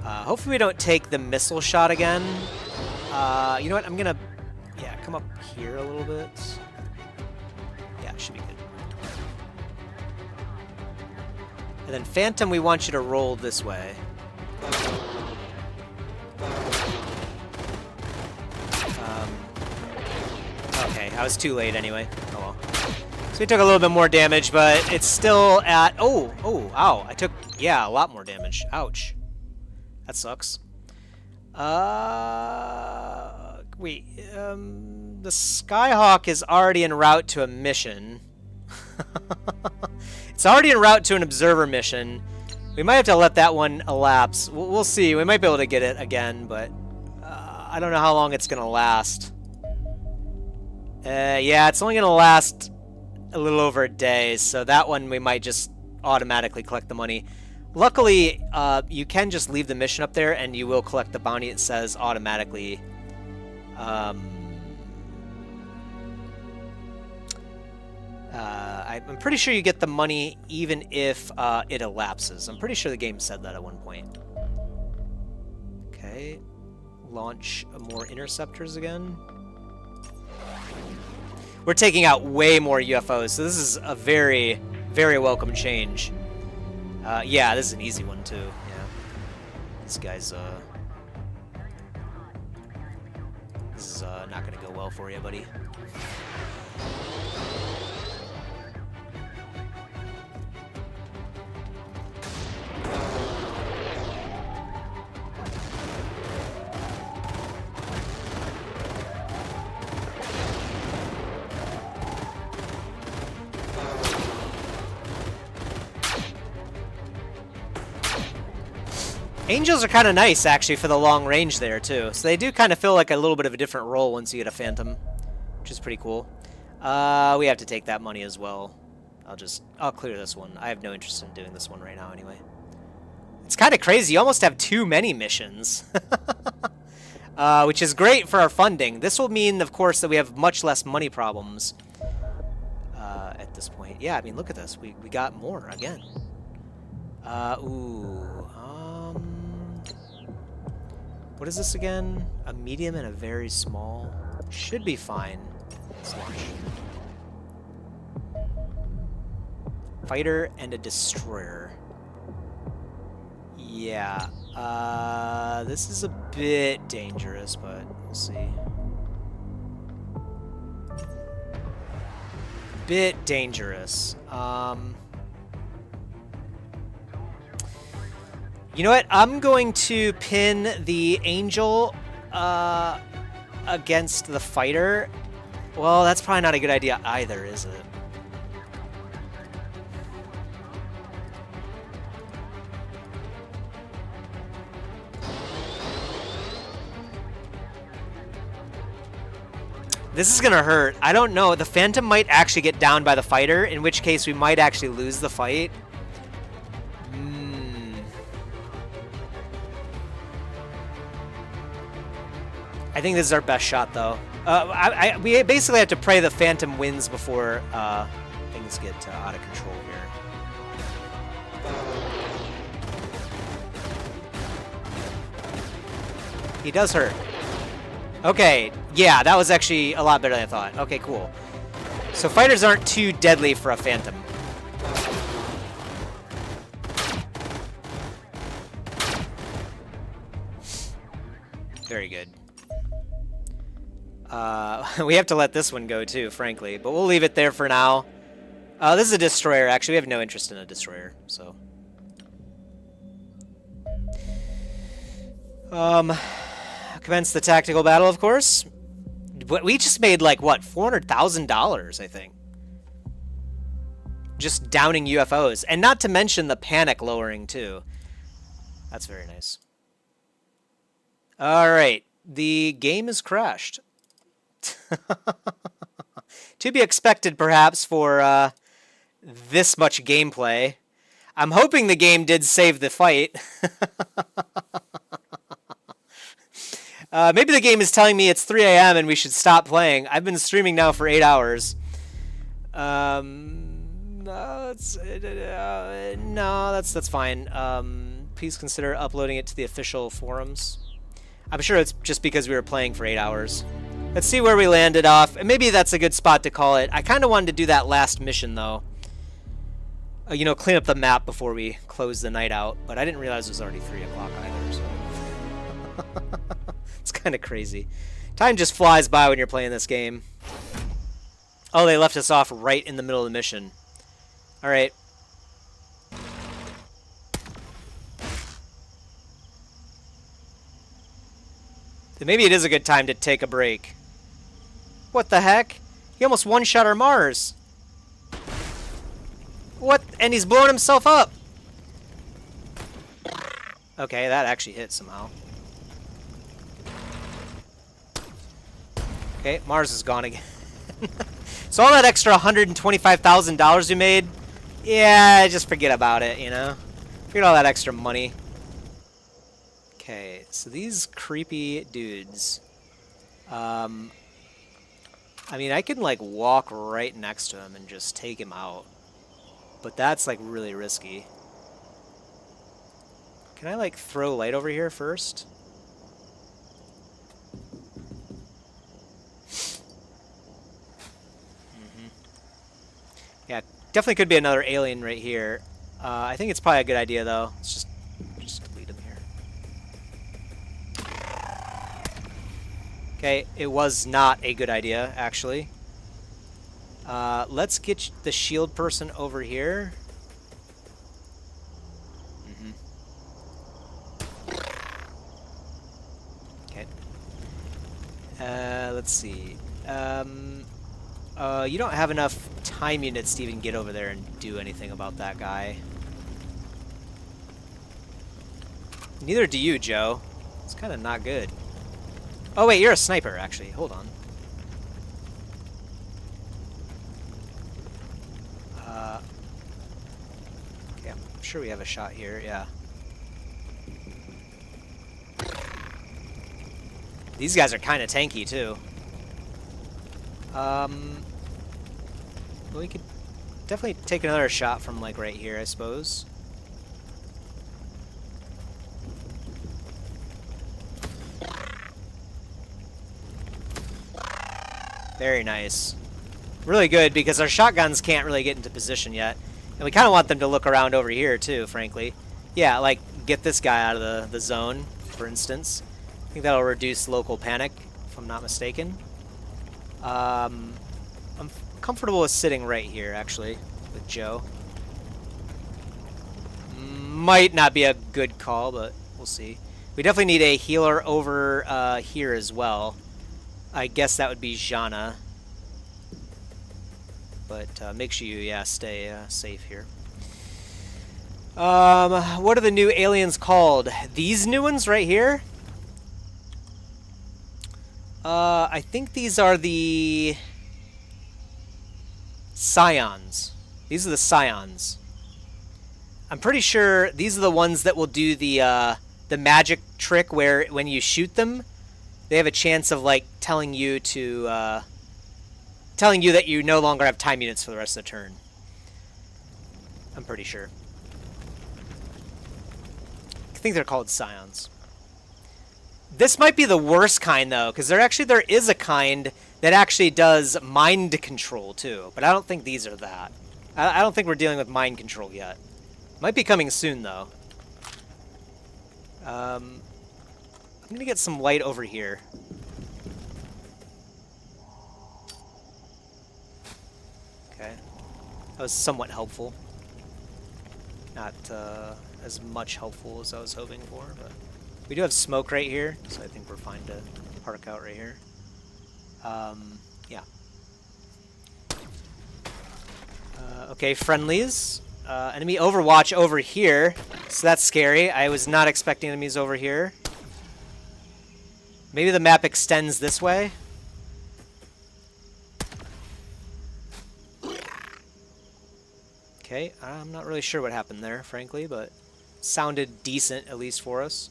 A: Hopefully we don't take the missile shot again. You know what? I'm gonna, yeah, come up here a little bit. Yeah, it should be good. And then Phantom, we want you to roll this way. Okay, I was too late anyway. Oh well. So we took a little bit more damage, but it's still at... Oh, ow. I took, yeah, a lot more damage. Ouch. That sucks. Wait. The Skyhawk is already en route to a mission. It's already en route to an observer mission. We might have to let that one elapse. We'll see. We might be able to get it again, but I don't know how long it's going to last. Yeah, it's only going to last a little over a day, so that one we might just automatically collect the money. Luckily, you can just leave the mission up there and you will collect the bounty. It says automatically. I'm pretty sure you get the money even if it elapses. I'm pretty sure the game said that at one point. Okay. Launch more interceptors again. We're taking out way more UFOs, so this is a very, very welcome change. Yeah, this is an easy one, too. Yeah. This guy's, this is, not gonna go well for you, buddy. Angels are kind of nice, actually, for the long range there, too. So they do kind of feel like a little bit of a different role once you get a Phantom, which is pretty cool. We have to take that money as well. I'll clear this one. I have no interest in doing this one right now, anyway. It's kind of crazy. You almost have too many missions, which is great for our funding. This will mean, of course, that we have much less money problems at this point. Yeah, I mean, look at this. We got more again. What is this again? A medium and a very small. Should be fine. Let's launch. Fighter and a destroyer. Yeah. This is a bit dangerous, but we'll see. Bit dangerous. You know what? I'm going to pin the Angel against the fighter. Well, that's probably not a good idea either, is it? This is gonna hurt. I don't know. The Phantom might actually get down by the fighter, in which case we might actually lose the fight. I think this is our best shot, though. We basically have to pray the Phantom wins before things get out of control here. He does hurt. Okay, yeah, that was actually a lot better than I thought. Okay, cool. So fighters aren't too deadly for a Phantom. Very good. We have to let this one go too, frankly, but we'll leave it there for now. This is a destroyer, actually. We have no interest in a destroyer, so. Commence the tactical battle, of course. We just made, like, what, $400,000, I think. Just downing UFOs. And not to mention the panic lowering, too. That's very nice. Alright. The game is crashed. To be expected, perhaps, for this much gameplay. I'm hoping the game did save the fight. Maybe the game is telling me it's 3 a.m. and we should stop playing. I've been streaming now for 8 hours. No, that's fine. Please consider uploading it to the official forums. I'm sure it's just because we were playing for 8 hours. Let's see where we landed off. And maybe that's a good spot to call it. I kind of wanted to do that last mission, though. You know, clean up the map before we close the night out. But I didn't realize it was already 3 o'clock either, so... It's kind of crazy. Time just flies by when you're playing this game. Oh, they left us off right in the middle of the mission. Alright. Then maybe it is a good time to take a break. What the heck? He almost one-shot our Mars. What? And he's blowing himself up. Okay, that actually hit somehow. Okay, Mars is gone again. So all that extra $125,000 we made, yeah, just forget about it, you know? Forget all that extra money. Okay, so these creepy dudes. I mean, I can, like, walk right next to him and just take him out. But that's, like, really risky. Can I, like, throw light over here first? Yeah, definitely could be another alien right here. I think it's probably a good idea, though. Let's just delete him here. Okay, it was not a good idea, actually. Let's get the shield person over here. Okay. Let's see. You don't have enough time units to even get over there and do anything about that guy. Neither do you, Joe. It's kind of not good. Oh, wait, you're a sniper, actually. Hold on. Okay, I'm sure we have a shot here, yeah. These guys are kind of tanky, too. Well, we could definitely take another shot from, like, right here, I suppose. Very nice. Really good, because our shotguns can't really get into position yet. And we kind of want them to look around over here, too, frankly. Yeah, like, get this guy out of the zone, for instance. I think that'll reduce local panic, if I'm not mistaken. I'm comfortable with sitting right here, actually, with Joe. Might not be a good call, but we'll see. We definitely need a healer over here as well. I guess that would be Jana. But make sure you, yeah, stay safe here. What are the new aliens called? These new ones right here? I think these are the Scions. These are the Scions. I'm pretty sure these are the ones that will do the magic trick where when you shoot them, they have a chance of like telling you that you no longer have time units for the rest of the turn. I'm pretty sure. I think they're called Scions. This might be the worst kind though, because there is a kind that actually does mind control too, but I don't think these are that. I don't think we're dealing with mind control yet. Might be coming soon though. I'm gonna get some light over here. Okay, that was somewhat helpful. Not as much helpful as I was hoping for, but we do have smoke right here, so I think we're fine to park out right here. Yeah. Okay, friendlies. Enemy Overwatch over here, so that's scary. I was not expecting enemies over here. Maybe the map extends this way. Okay, I'm not really sure what happened there, frankly, but sounded decent, at least for us.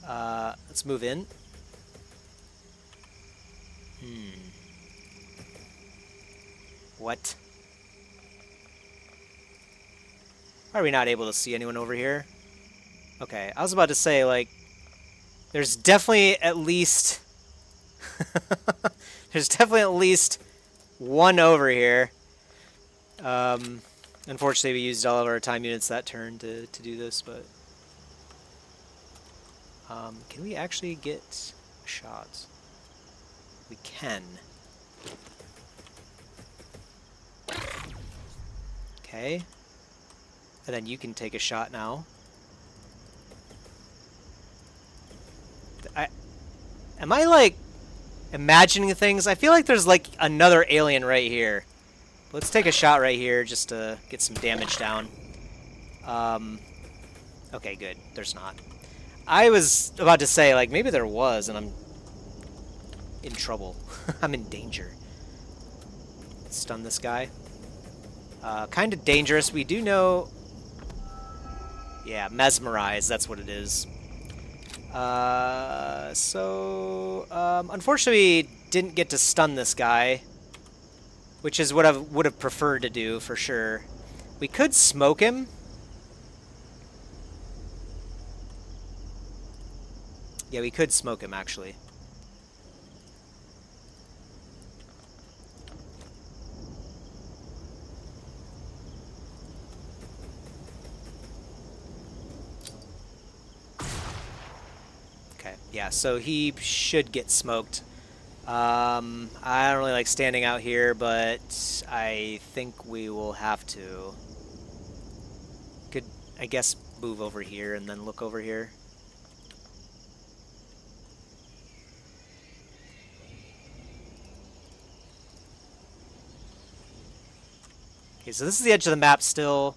A: Let's move in. What? Are we not able to see anyone over here? Okay, I was about to say, like, there's definitely at least... there's definitely at least one over here. Unfortunately, we used all of our time units that turn to do this, but... can we actually get a shot? We can. Okay. And then you can take a shot now. Am I, like, imagining things? I feel like there's, like, another alien right here. Let's take a shot right here just to get some damage down. Okay, good. There's not. I was about to say, like, maybe there was, and I'm in trouble. I'm in danger. Stun this guy. Kind of dangerous. We do know... Yeah, mesmerize, that's what it is. Unfortunately, we didn't get to stun this guy, which is what I would have preferred to do, for sure. We could smoke him. Yeah, we could smoke him, actually. Okay, yeah, so he should get smoked. I don't really like standing out here, but I think we will have to. Could, I guess, move over here and then look over here. Okay, so this is the edge of the map still.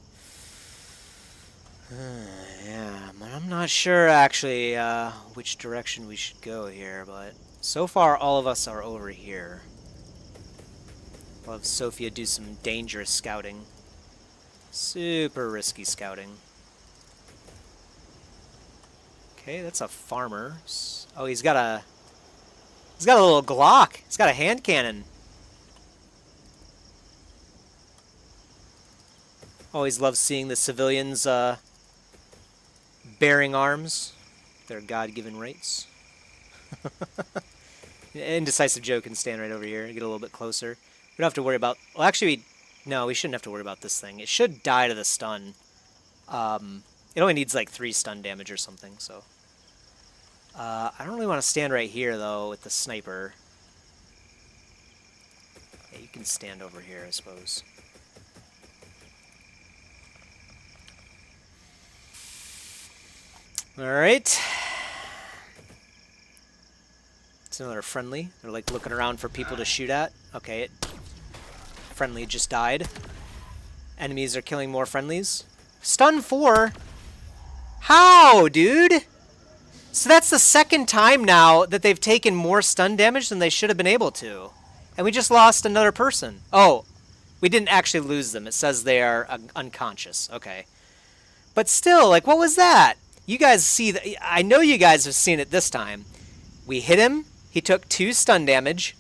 A: Yeah, I'm not sure actually which direction we should go here, but so far all of us are over here. We'll have Sophia do some dangerous scouting. Super risky scouting. Okay, that's a farmer. Oh, he's got a little Glock. He's got a hand cannon. Always love seeing the civilians bearing arms, their God-given rights. Indecisive Joe can stand right over here, get a little bit closer. We don't have to worry about... Well, actually, no, we shouldn't have to worry about this thing. It should die to the stun. It only needs like 3 stun damage or something, so. I don't really want to stand right here, though, with the sniper. Yeah, you can stand over here, I suppose. Alright. It's another friendly. They're like looking around for people to shoot at. Okay, friendly just died. Enemies are killing more friendlies. Stun 4? How, dude? So that's the second time now that they've taken more stun damage than they should have been able to. And we just lost another person. Oh, we didn't actually lose them. It says they are unconscious. Okay. But still, like, what was that? You guys see that? I know you guys have seen it this time. We hit him. He took 2 stun damage.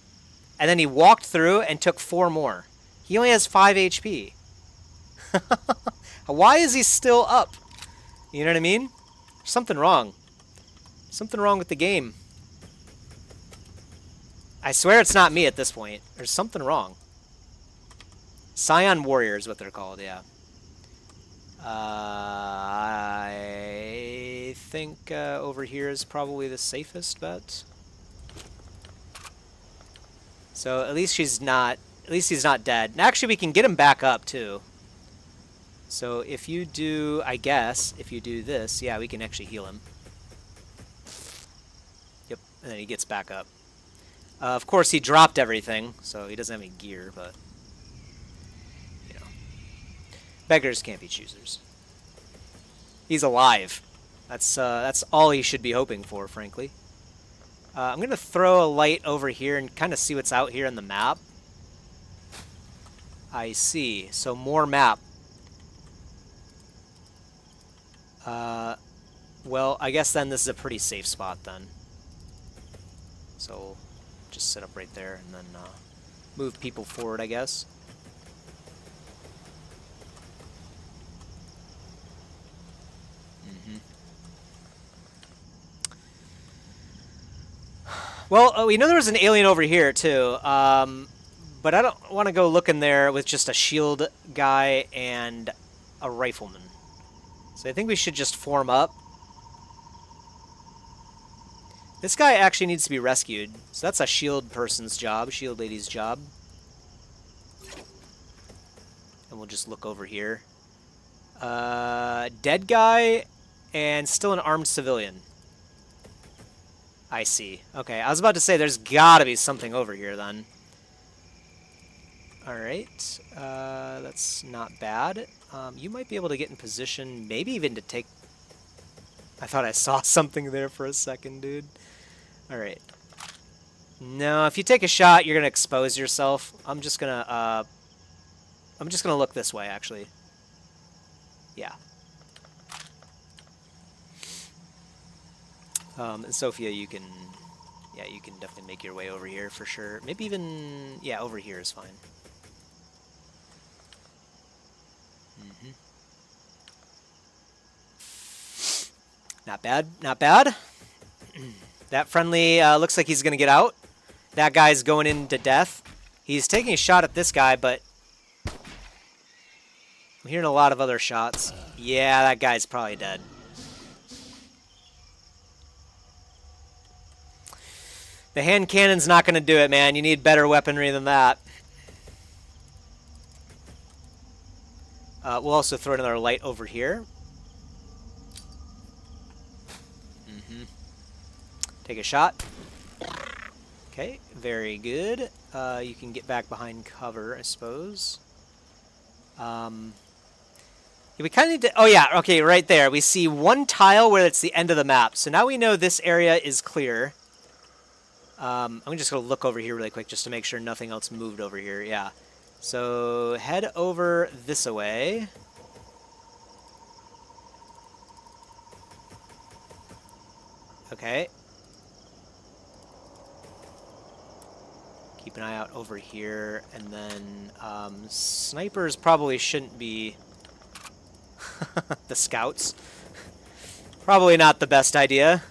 A: And then he walked through and took 4 more. He only has 5 HP. Why is he still up? You know what I mean? There's something wrong. Something wrong with the game. I swear it's not me at this point. There's something wrong. Scion Warrior is what they're called, yeah. I think over here is probably the safest bet. So at least he's not dead. And actually we can get him back up too. So if you do, I guess, if you do this, yeah, we can actually heal him. Yep, and then he gets back up. Of course, he dropped everything, so he doesn't have any gear, but, you know. Beggars can't be choosers. He's alive. That's all he should be hoping for, frankly. I'm going to throw a light over here and kind of see what's out here in the map. I see. So more map. Well, I guess then this is a pretty safe spot then. So just sit up right there and then move people forward, I guess. Well, we know there was an alien over here too, but I don't want to go looking there with just a shield guy and a rifleman. So I think we should just form up. This guy actually needs to be rescued, so that's a shield person's job, shield lady's job. And we'll just look over here. Dead guy and still an armed civilian. I see. Okay, I was about to say there's gotta be something over here then. Alright, that's not bad. You might be able to get in position, maybe even to take... I thought I saw something there for a second, dude. Alright. No, if you take a shot, you're gonna expose yourself. I'm just gonna look this way, actually. Yeah. Sophia, you can definitely make your way over here for sure. Maybe even, yeah, over here is fine. Not bad, not bad. That friendly looks like he's gonna get out. That guy's going into death. He's taking a shot at this guy, but I'm hearing a lot of other shots. Yeah, that guy's probably dead. The hand cannon's not going to do it, man. You need better weaponry than that. We'll also throw another light over here. Take a shot. Okay, very good. You can get back behind cover, I suppose. Yeah, we kind of need to... Oh, yeah, okay, right there. We see one tile where it's the end of the map. So now we know this area is clear. I'm just going to look over here really quick just to make sure nothing else moved over here. Yeah. So head over this way. Okay. Keep an eye out over here. And then snipers probably shouldn't be the scouts. Probably not the best idea.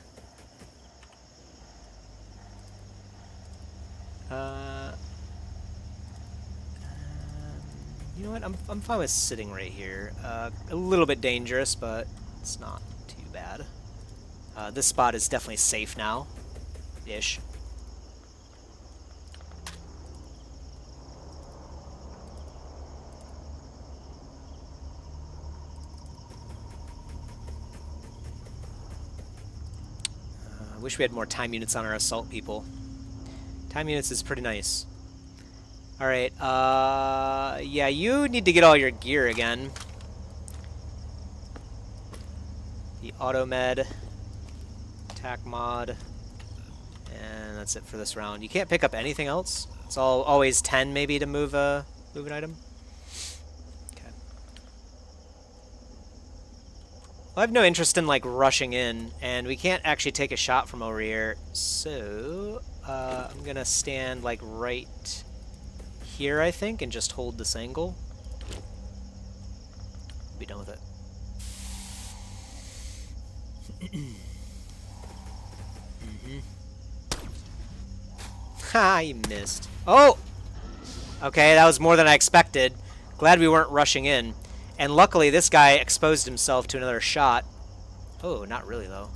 A: You know what? I'm fine with sitting right here. A little bit dangerous, but it's not too bad. This spot is definitely safe now, ish. I wish we had more time units on our assault people. Time units is pretty nice. Alright, yeah, you need to get all your gear again. The auto med, attack mod, and that's it for this round. You can't pick up anything else? It's always 10 maybe to move an item? Okay. Well, I have no interest in, like, rushing in, and we can't actually take a shot from over here, so I'm gonna stand, like, right here, I think, and just hold this angle. Be done with it. Ha, you missed. Oh! Okay, that was more than I expected. Glad we weren't rushing in. And luckily, this guy exposed himself to another shot. Oh, not really, though.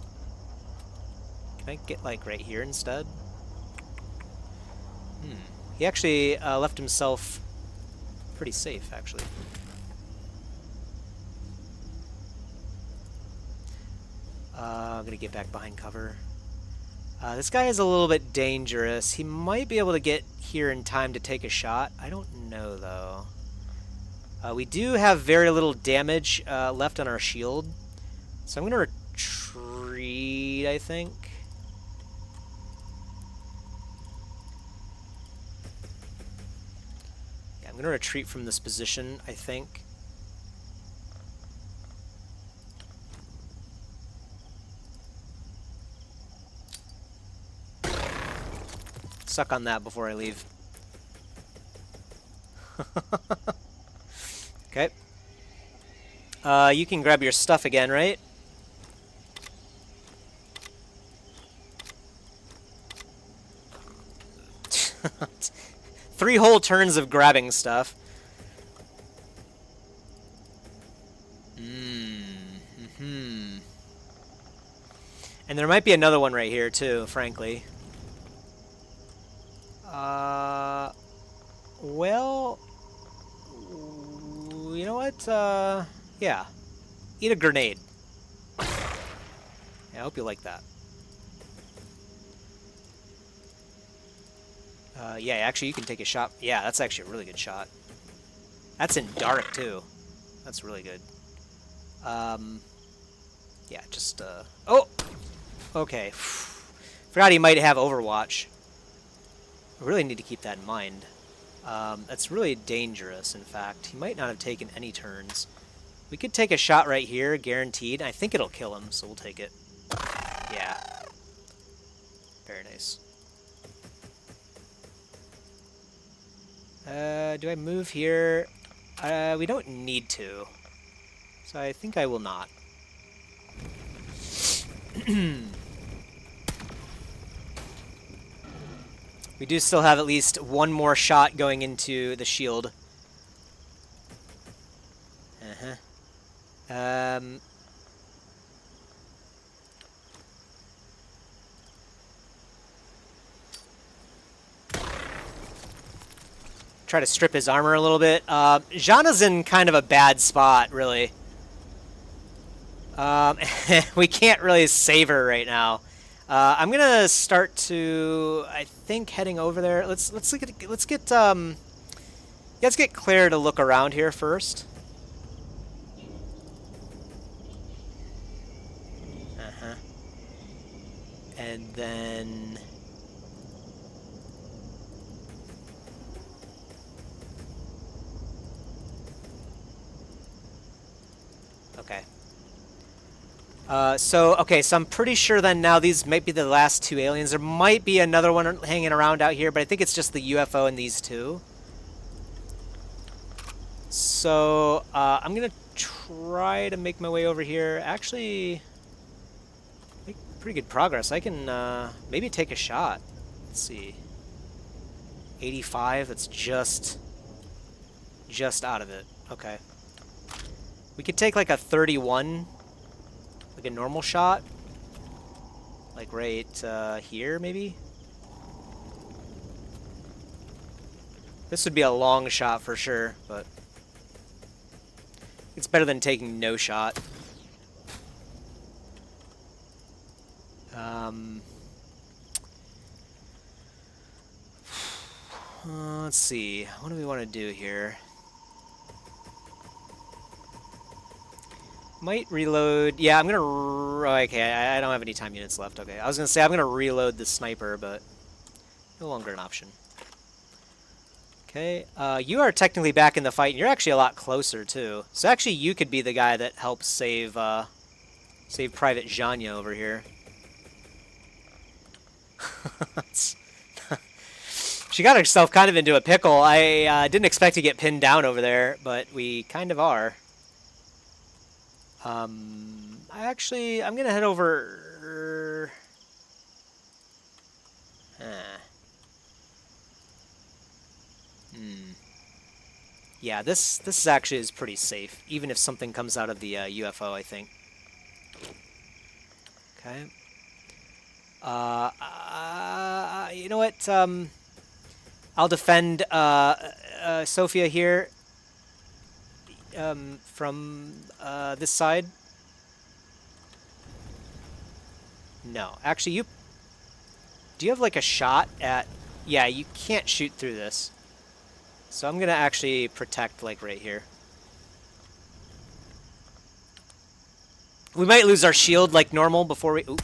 A: Can I get, like, right here instead? He actually left himself pretty safe, actually. I'm going to get back behind cover. This guy is a little bit dangerous. He might be able to get here in time to take a shot. I don't know, though. We do have very little damage left on our shield. So I'm going to retreat, I think. Yeah, I'm going to retreat from this position, I think. Suck on that before I leave. Okay. You can grab your stuff again, right? Three whole turns of grabbing stuff. And there might be another one right here, too, frankly. Well, you know what? Yeah. Eat a grenade. Yeah, I hope you like that. Yeah, actually, you can take a shot. Yeah, that's actually a really good shot. That's in dark, too. That's really good. Yeah, just, oh! Okay. Forgot he might have Overwatch. I really need to keep that in mind. That's really dangerous, in fact. He might not have taken any turns. We could take a shot right here, guaranteed. I think it'll kill him, so we'll take it. Yeah. Very nice. Do I move here? We don't need to. So I think I will not. We do still have at least one more shot going into the shield. Try to strip his armor a little bit. Zhana's in kind of a bad spot, really. We can't really save her right now. I'm gonna start to, I think, heading over there. Let's get Claire to look around here first. And then okay. So I'm pretty sure then now these might be the last two aliens. There might be another one hanging around out here, but I think it's just the UFO and these two. So, I'm gonna try to make my way over here. Actually, make pretty good progress. I can, maybe take a shot. Let's see. 85, that's just Just out of it. Okay. We could take like a 31, like a normal shot. Like right here, maybe? This would be a long shot for sure, but it's better than taking no shot. Let's see. What do we want to do here? Might reload. Yeah, I'm gonna. Okay, I don't have any time units left. Okay, I was gonna say I'm gonna reload the sniper, but no longer an option. Okay, you are technically back in the fight, and you're actually a lot closer too. So actually, you could be the guy that helps save save Private Zhanya over here. She got herself kind of into a pickle. I didn't expect to get pinned down over there, but we kind of are. I'm gonna head over. Yeah, this actually is pretty safe, even if something comes out of the UFO, I think. Okay. You know what? I'll defend Sophia here from this side. No, actually, do you have like a shot at? Yeah, you can't shoot through this. So I'm gonna actually protect like right here. We might lose our shield like normal before we. Ooh.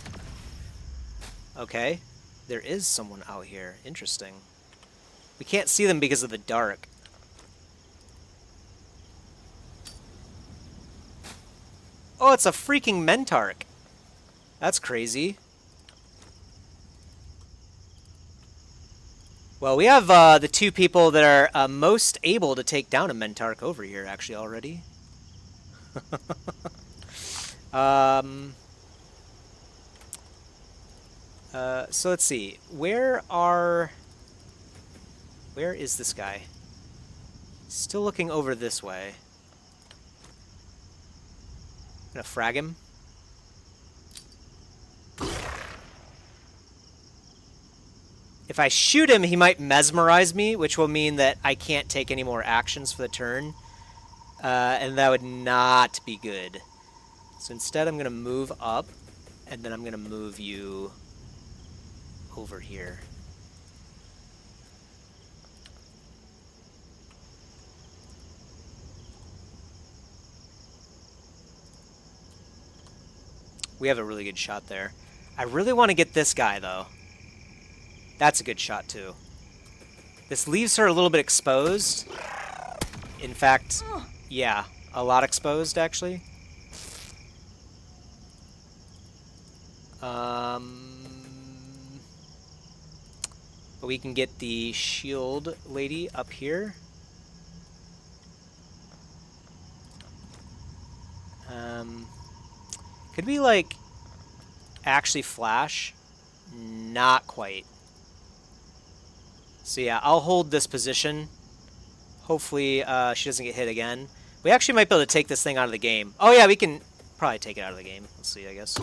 A: Okay, there is someone out here. Interesting. We can't see them because of the dark. Oh, it's a freaking Mentarch. That's crazy. Well, we have the two people that are most able to take down a Mentarch over here, actually, already. So let's see. Where is this guy? Still looking over this way. I'm gonna frag him. If I shoot him, he might mesmerize me, which will mean that I can't take any more actions for the turn. And that would not be good. So instead, I'm going to move up, and then I'm going to move you over here. We have a really good shot there. I really want to get this guy, though. That's a good shot, too. This leaves her a little bit exposed. In fact, yeah, a lot exposed, actually. But we can get the shield lady up here. Could we, like, actually flash? Not quite. So yeah, I'll hold this position. Hopefully she doesn't get hit again. We actually might be able to take this thing out of the game. Oh yeah, we can probably take it out of the game. Let's see, I guess.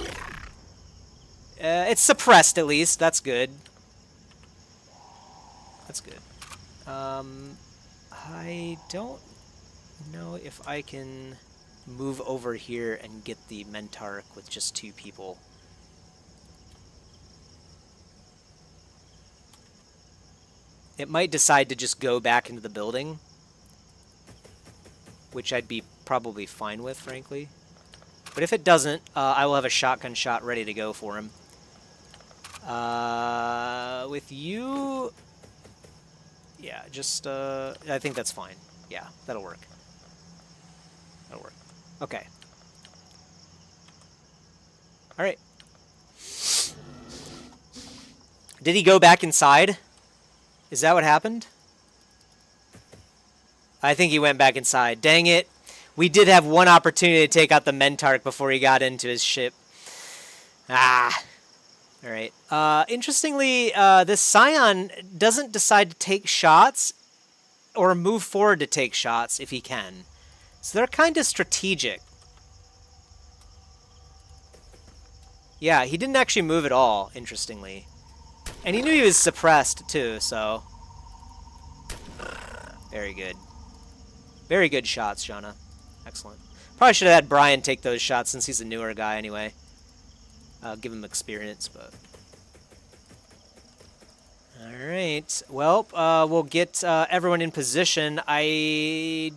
A: It's suppressed at least. That's good. That's good. I don't know if I can move over here and get the Mentarch with just two people. It might decide to just go back into the building, which I'd be probably fine with, frankly. But if it doesn't, I will have a shotgun shot ready to go for him. With you... Yeah, just, I think that's fine. Yeah, that'll work. That'll work. Okay. Alright. Did he go back inside? Is that what happened? I think he went back inside. Dang it. We did have one opportunity to take out the Mentarch before he got into his ship. Ah. Alright. Interestingly, this Scion doesn't decide to take shots or move forward to take shots if he can. So they're kind of strategic. Yeah, he didn't actually move at all, interestingly. And he knew he was suppressed, too, so... Very good. Very good shots, Shauna. Excellent. Probably should have had Brian take those shots since he's a newer guy anyway. Give him experience, but... Alright. Well, we'll get everyone in position. I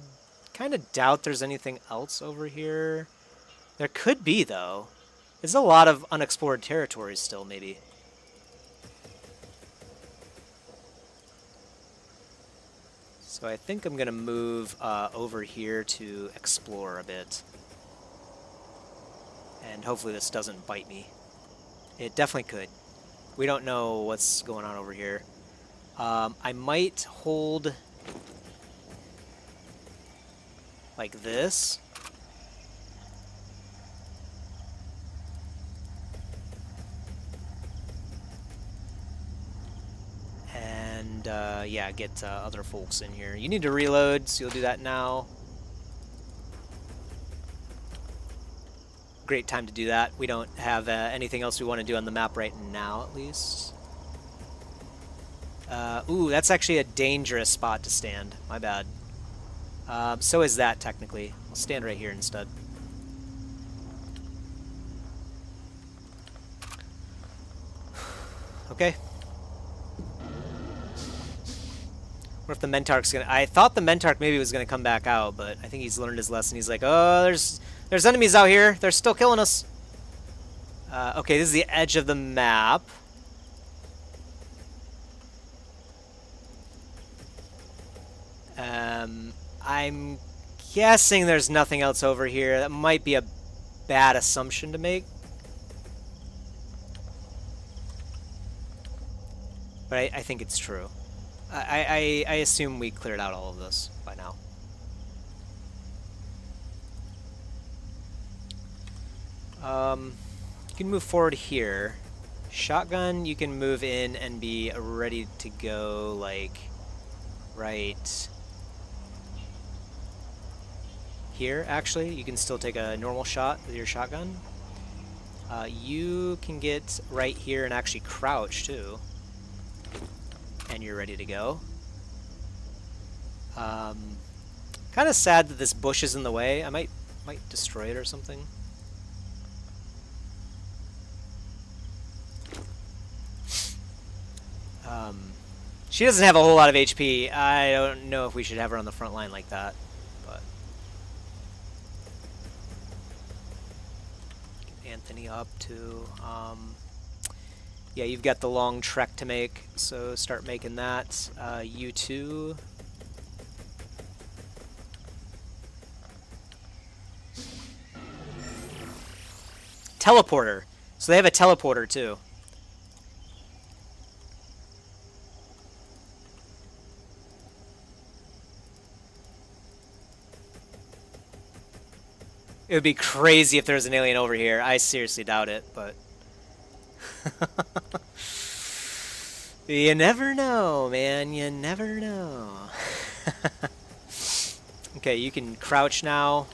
A: kind of doubt there's anything else over here. There could be, though. There's a lot of unexplored territories still, maybe. So I think I'm going to move over here to explore a bit. And hopefully this doesn't bite me. It definitely could. We don't know what's going on over here. I might hold like this. And yeah, get other folks in here. You need to reload, so you'll do that now. Great time to do that. We don't have anything else we want to do on the map right now, at least. Ooh, that's actually a dangerous spot to stand. My bad. So is that, technically. I'll stand right here instead. Okay. What if the Mentark's gonna... I thought the Mentark maybe was gonna come back out, but I think he's learned his lesson. He's like, oh, there's enemies out here. They're still killing us. Okay, this is the edge of the map. I'm guessing there's nothing else over here. That might be a bad assumption to make. But I think it's true. I assume we cleared out all of this by now. You can move forward here. Shotgun, you can move in and be ready to go, like, right here, actually. You can still take a normal shot with your shotgun. You can get right here and actually crouch, too. And you're ready to go. Kind of sad that this bush is in the way. I might destroy it or something. She doesn't have a whole lot of HP. I don't know if we should have her on the front line like that, but get Anthony up too. Yeah, you've got the long trek to make, so start making that. You too. Teleporter. So they have a teleporter too. It would be crazy if there was an alien over here. I seriously doubt it, but... You never know, man. You never know. Okay, you can crouch now.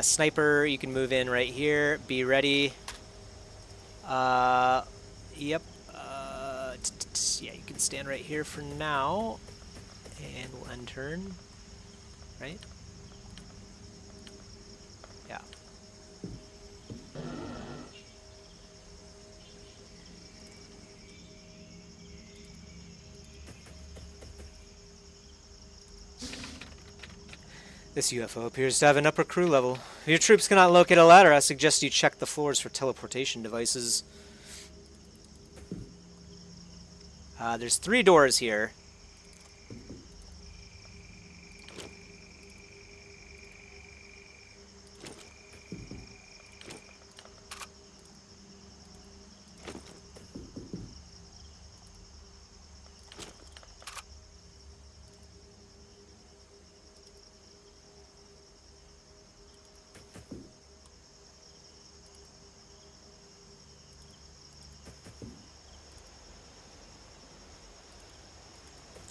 A: Sniper, you can move in right here. Be ready. Yep. Yeah, you can stand right here for now. And we'll end turn. Right? Yeah. This UFO appears to have an upper crew level. If your troops cannot locate a ladder, I suggest you check the floors for teleportation devices. There's 3 doors here.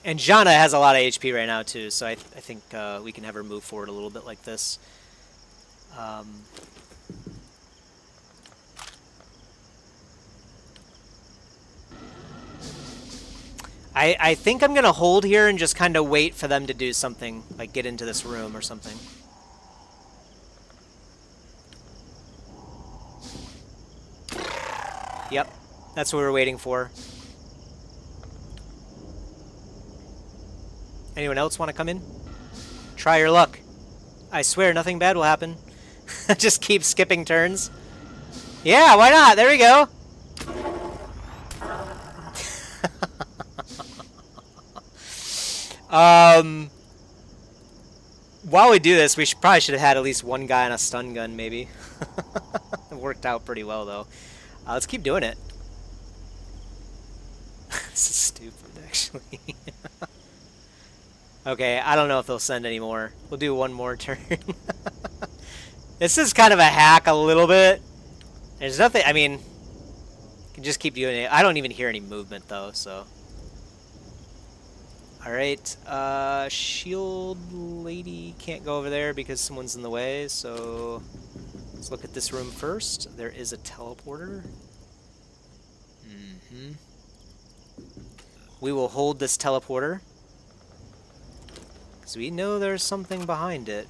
A: And Jana has a lot of HP right now too, so I think we can have her move forward a little bit like this. I think I'm gonna hold here and just kind of wait for them to do something, like get into this room or something. Yep, that's what we were waiting for. Anyone else want to come in? Try your luck. I swear nothing bad will happen. Just keep skipping turns. Yeah, why not? There we go. While we do this, we probably should have had at least one guy on a stun gun, maybe. It worked out pretty well, though. Let's keep doing it. This is stupid, actually. Okay, I don't know if they'll send any more. We'll do one more turn. This is kind of a hack a little bit. There's nothing, I mean, you can just keep doing it. I don't even hear any movement, though, so. Alright, shield lady can't go over there because someone's in the way, so let's look at this room first. There is a teleporter. We will hold this teleporter, because we know there's something behind it.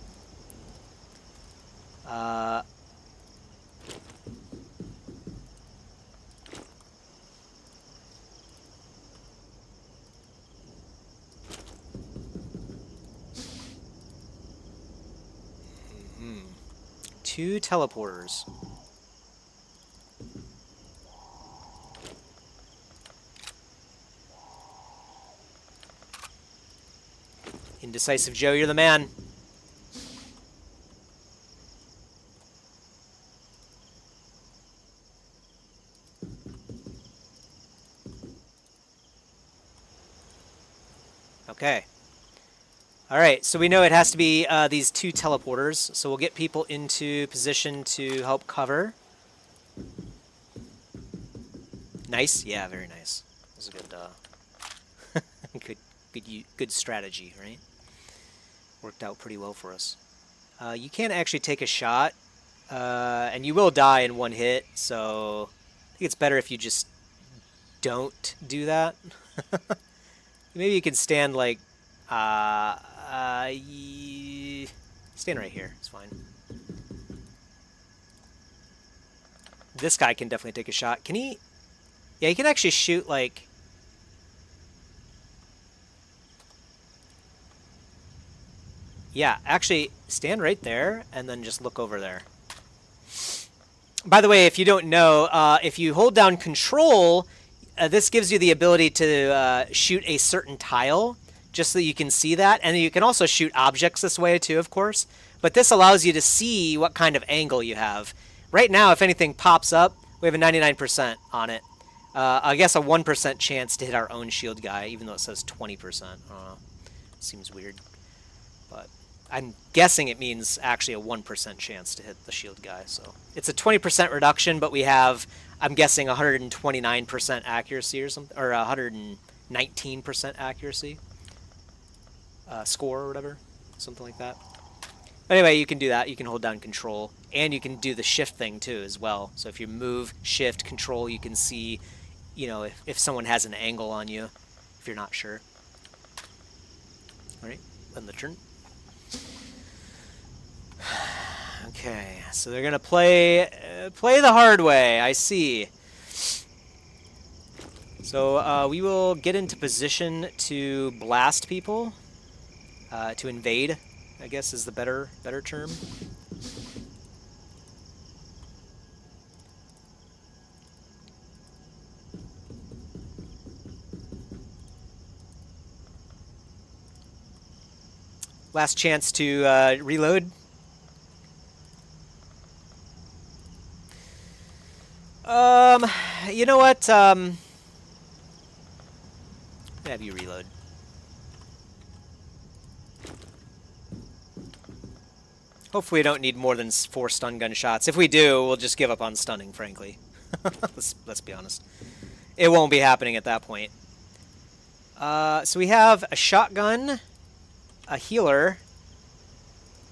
A: Two teleporters. Indecisive Joe, you're the man. Okay. Alright, so we know it has to be these two teleporters, so we'll get people into position to help cover. Nice? Yeah, very nice. That was a good, good strategy, right? Worked out pretty well for us. You can actually take a shot, and you will die in one hit, so I think it's better if you just don't do that. Maybe you can stand like, stand right here, it's fine. This guy can definitely take a shot. Can he? Yeah, he can actually shoot like... Yeah, actually, stand right there, and then just look over there. By the way, if you don't know, if you hold down Control, this gives you the ability to shoot a certain tile, just so you can see that. And you can also shoot objects this way, too, of course. But this allows you to see what kind of angle you have. Right now, if anything pops up, we have a 99% on it. I guess a 1% chance to hit our own shield guy, even though it says 20%. I don't know. Seems weird. But I'm guessing it means actually a 1% chance to hit the shield guy. So it's a 20% reduction, but we have, I'm guessing, 129% accuracy or something, or 119% accuracy score or whatever, something like that. Anyway, you can do that. You can hold down Control, and you can do the shift thing too as well. So if you move, shift, Control, you can see, you know, if someone has an angle on you, if you're not sure. All right, end the turn. Okay, so they're gonna play the hard way. I see. So we will get into position to blast people, to invade, I guess is the better term. Last chance to reload. You know what? Have you reload. Hopefully we don't need more than 4 stun gun shots. If we do, we'll just give up on stunning, frankly. Let's be honest. It won't be happening at that point. So we have a shotgun, a healer,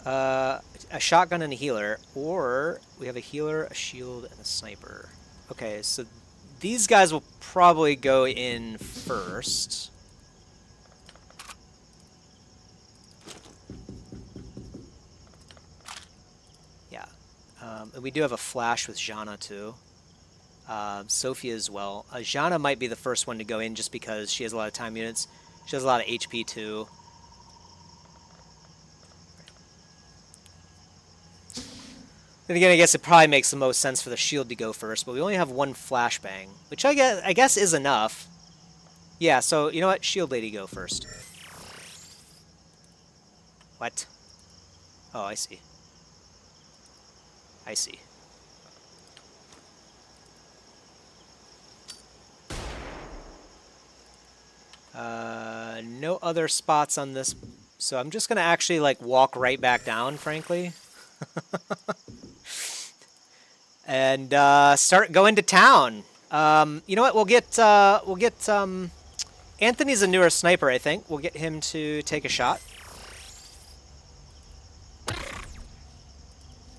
A: a shotgun and a healer, or we have a healer, a shield, and a sniper. Okay, so these guys will probably go in first. Yeah. And we do have a flash with Jana too. Sophia as well. Jana might be the first one to go in just because she has a lot of time units. She has a lot of HP too. And again, I guess it probably makes the most sense for the shield to go first, but we only have one flashbang, which I guess is enough. Yeah, so you know what? Shield lady go first. What? Oh, I see. I see. No other spots on this, so I'm just gonna actually like walk right back down, frankly. And start going to town. You know what? We'll get Anthony's a newer sniper, I think. We'll get him to take a shot.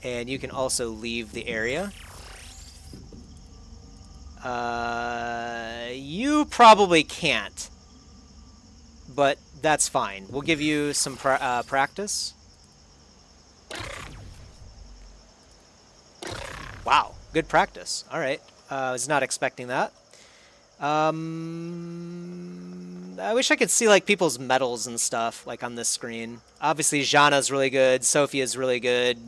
A: And you can also leave the area. You probably can't, but that's fine. We'll give you some practice. Wow, good practice. All right, I was not expecting that. I wish I could see like people's medals and stuff like on this screen. Obviously, Jana's really good. Sophia's really good.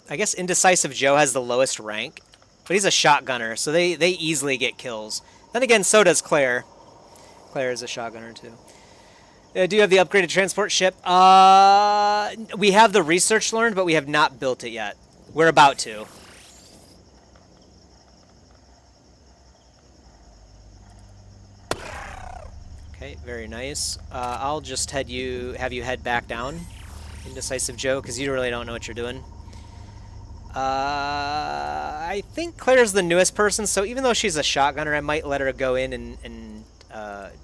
A: I guess Indecisive Joe has the lowest rank, but he's a shotgunner, so they easily get kills. Then again, so does Claire. Claire is a shotgunner too. Do you have the upgraded transport ship? We have the research learned, but we have not built it yet. We're about to. Okay, very nice. I'll just have you head back down, Indecisive Joe, because you really don't know what you're doing. I think Claire's the newest person, so even though she's a shotgunner, I might let her go in and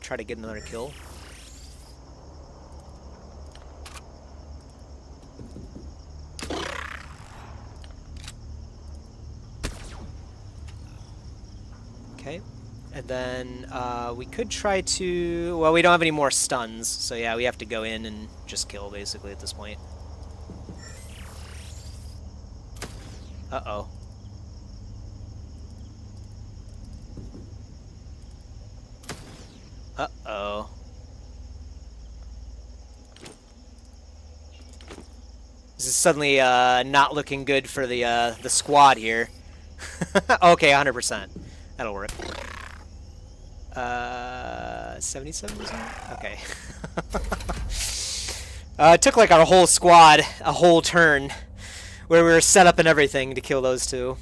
A: try to get another kill. Okay, and then we could try to... Well, we don't have any more stuns, so yeah, we have to go in and just kill, basically, at this point. Uh-oh. Uh-oh. This is suddenly not looking good for the squad here. Okay, 100%. That'll work. 77%? Okay. It took like our whole squad a whole turn where we were set up and everything to kill those two.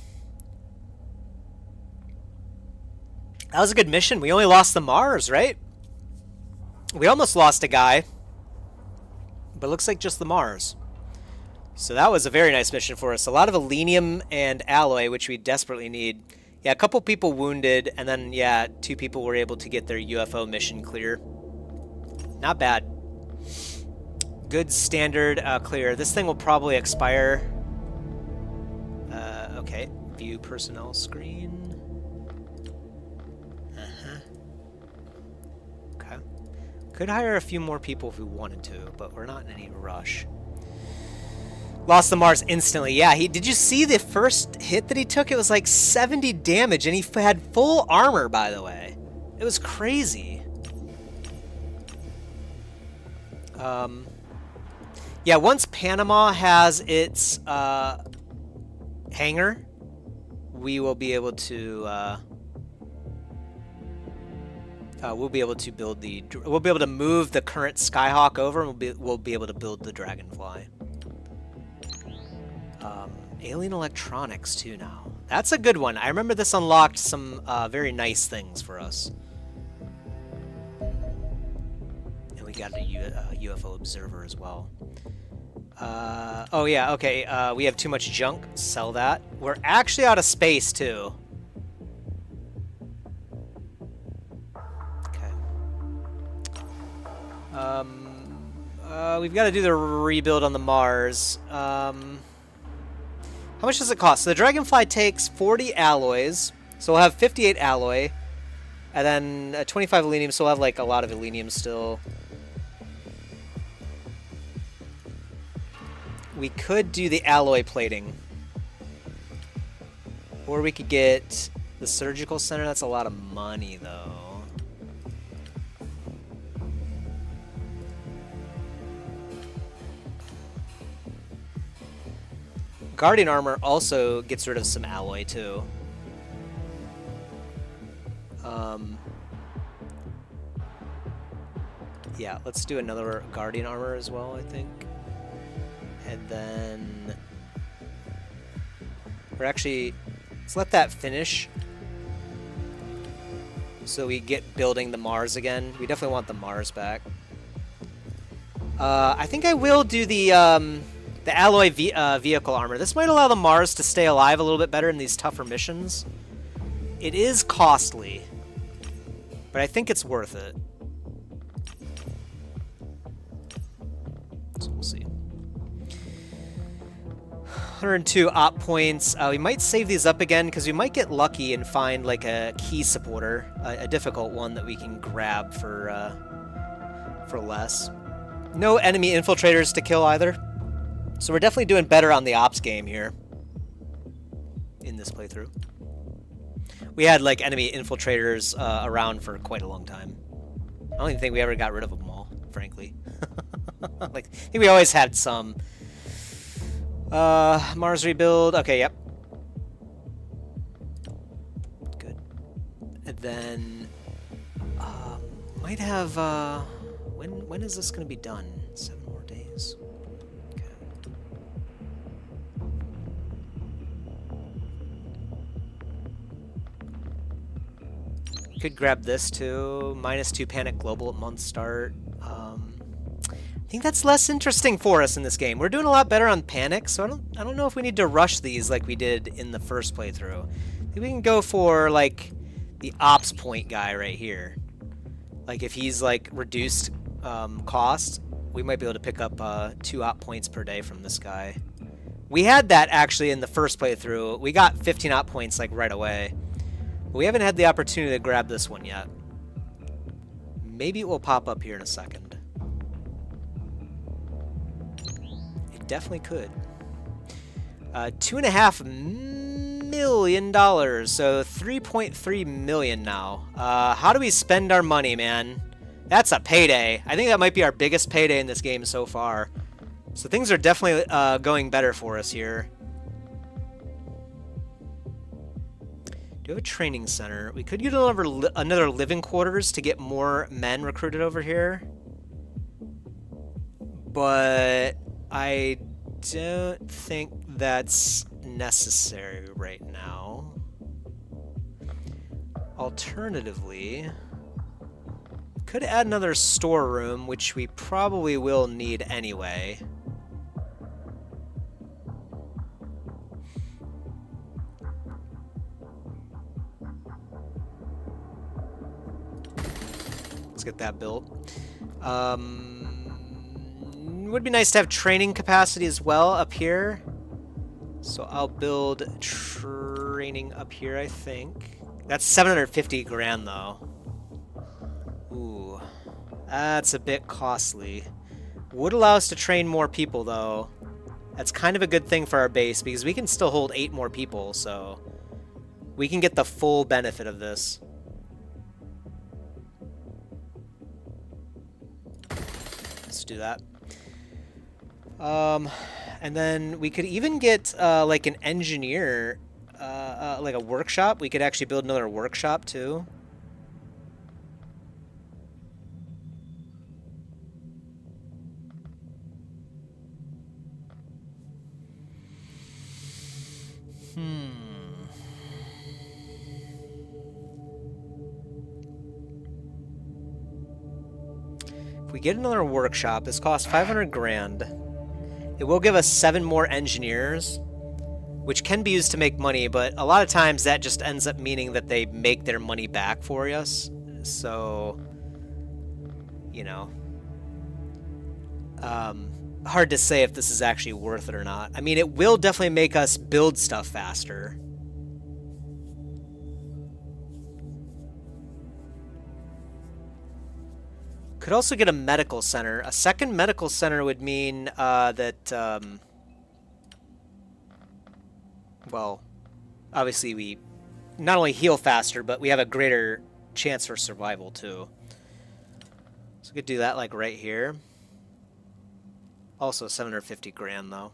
A: That was a good mission. We only lost the Mars, right? We almost lost a guy, but it looks like just the Mars. So that was a very nice mission for us. A lot of Elenium and alloy, which we desperately need. Yeah, a couple people wounded, and then, yeah, 2 people were able to get their UFO mission clear. Not bad. Good standard clear. This thing will probably expire. Okay, view personnel screen. Okay. Could hire a few more people if we wanted to, but we're not in any rush. Lost the Mars instantly. Yeah, did you see the first hit that he took? It was like 70 damage, and he had full armor, by the way. It was crazy. Yeah, once Panama has its hangar, we will be able to we'll be able to build the we'll be able to move the current Skyhawk over, and we'll be able to build the Dragonfly. Alien electronics too now. That's a good one. I remember this unlocked some very nice things for us. And we got a UFO observer as well. Oh yeah, okay. We have too much junk. Sell that. We're actually out of space too. We've got to do the rebuild on the Mars. How much does it cost? So the Dragonfly takes 40 alloys, so we'll have 58 alloy, and then 25 elenium, so we'll have like a lot of elenium still. We could do the alloy plating, or we could get the surgical center. That's a lot of money, though. Guardian armor also gets rid of some alloy, too. Yeah, let's do another Guardian armor as well, I think. And then... Or actually, let's let that finish. So we get building the Mars again. We definitely want the Mars back. I think I will do the alloy vehicle armor. This might allow the Mars to stay alive a little bit better in these tougher missions. It is costly, but I think it's worth it. So we'll see. 102 op points. We might save these up again because we might get lucky and find like a key supporter, a difficult one that we can grab for less. No enemy infiltrators to kill either. So we're definitely doing better on the ops game here in this playthrough. We had like enemy infiltrators around for quite a long time. I don't even think we ever got rid of them all, frankly. Like, I think we always had some. Mars rebuild. Okay, yep. Good. And then might have when is this going to be done? 7 more days. Okay. Could grab this too. -2 panic global at month start. I think that's less interesting for us in this game. We're doing a lot better on panic, so I don't know if we need to rush these like we did in the first playthrough. I think we can go for like the ops point guy right here. Like if he's like reduced cost, we might be able to pick up 2 op points per day from this guy. We had that actually in the first playthrough. We got 15 op points like right away. But we haven't had the opportunity to grab this one yet. Maybe it will pop up here in a second. Definitely could. $2.5 million, so 3.3 million now. How do we spend our money, man? That's a payday. I think that might be our biggest payday in this game so far. So things are definitely going better for us here. Do we have a training center? We could get another living quarters to get more men recruited over here. But I don't think that's necessary right now. Alternatively, could add another storeroom, which we probably will need anyway. Let's get that built. Would be nice to have training capacity as well up here. So I'll build training up here, I think. That's 750 grand though. Ooh, that's a bit costly. Would allow us to train more people though. That's kind of a good thing for our base because we can still hold 8 more people, so we can get the full benefit of this. Let's do that. And then we could even get like an engineer, like a workshop. We could actually build another workshop too. If we get another workshop, this costs 500 grand. It will give us 7 more engineers, which can be used to make money, but a lot of times that just ends up meaning that they make their money back for us. So, you know. Hard to say if this is actually worth it or not. I mean, it will definitely make us build stuff faster. Could also get a medical center. A second medical center would mean that, well, obviously we not only heal faster, but we have a greater chance for survival too. So we could do that like right here. Also 750 grand though.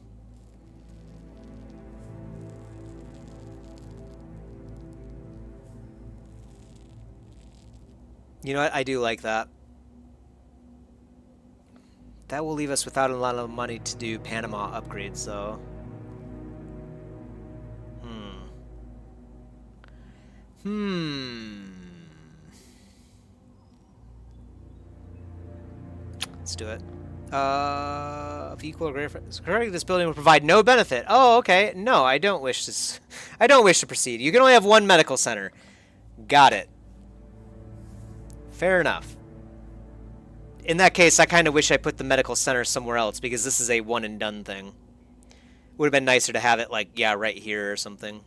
A: You know what? I do like that. That will leave us without a lot of money to do Panama upgrades though. Let's do it. Of equal or greater, correcting this building will provide no benefit. Oh, okay. No, I don't wish to. I don't wish to proceed. You can only have one medical center. Got it. Fair enough. In that case, I kind of wish I put the medical center somewhere else because this is a one and done thing. Would have been nicer to have it like, yeah, right here or something.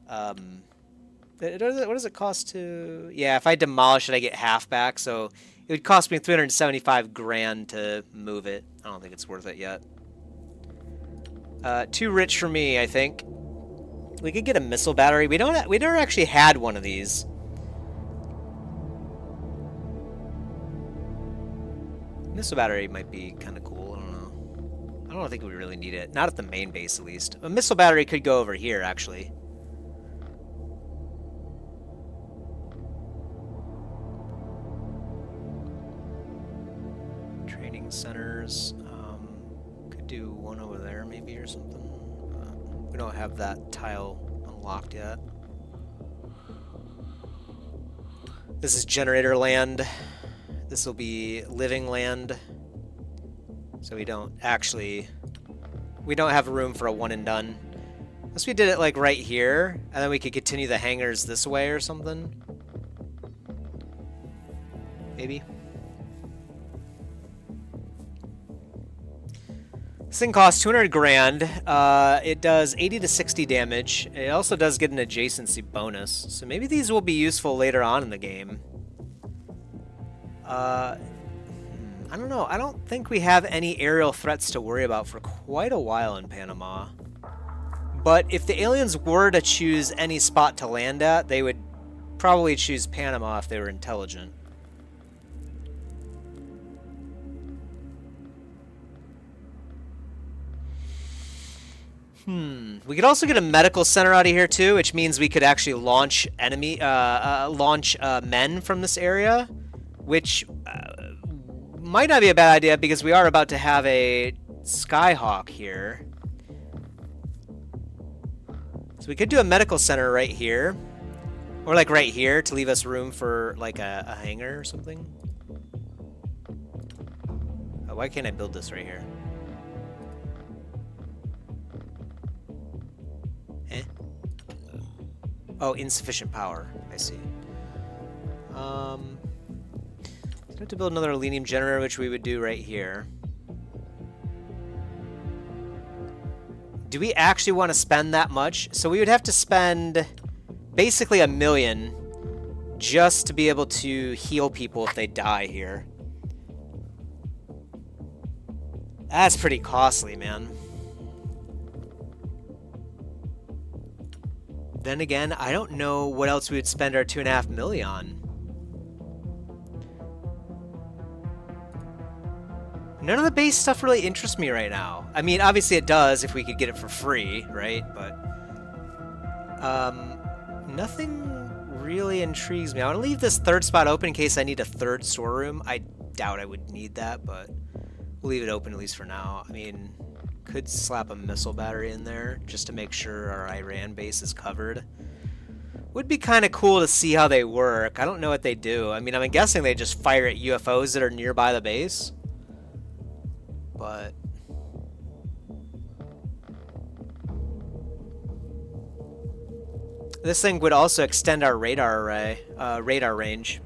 A: What does it cost to? Yeah, if I demolish it, I get half back. So it would cost me 375 grand to move it. I don't think it's worth it yet. Too rich for me, I think. We could get a missile battery. We never actually had one of these. Missile battery might be kind of cool. I don't think we really need it. Not at the main base, at least. A missile battery could go over here, actually. Training centers. Could do one over there, maybe, or something. We don't have that tile unlocked yet. This is generator land. This will be living land. So we don't have room for a one and done. Unless we did it like right here, and then we could continue the hangars this way or something. Maybe. This thing costs 200 grand. It does 80 to 60 damage. It also does get an adjacency bonus. So maybe these will be useful later on in the game. I don't know. I don't think we have any aerial threats to worry about for quite a while in Panama. But if the aliens were to choose any spot to land at, they would probably choose Panama if they were intelligent. We could also get a medical center out of here too, which means we could actually launch men from this area, which might not be a bad idea because we are about to have a Skyhawk here. So we could do a medical center right here, or like right here to leave us room for like a hangar or something. Oh, why can't I build this right here? Eh? Oh, insufficient power. I see. We have to build another selenium generator, which we would do right here. Do we actually want to spend that much? So we would have to spend basically $1 million just to be able to heal people if they die here. That's pretty costly, man. Then again, I don't know what else we would spend our $2.5 million on. None of the base stuff really interests me right now. I mean, obviously it does if we could get it for free, right? But nothing really intrigues me. I want to leave this third spot open in case I need a third storeroom. I doubt I would need that, but we'll leave it open at least for now. I mean, could slap a missile battery in there just to make sure our Iran base is covered. Would be kind of cool to see how they work. I don't know what they do. I mean, I'm guessing they just fire at UFOs that are nearby the base. But this thing would also extend our radar range.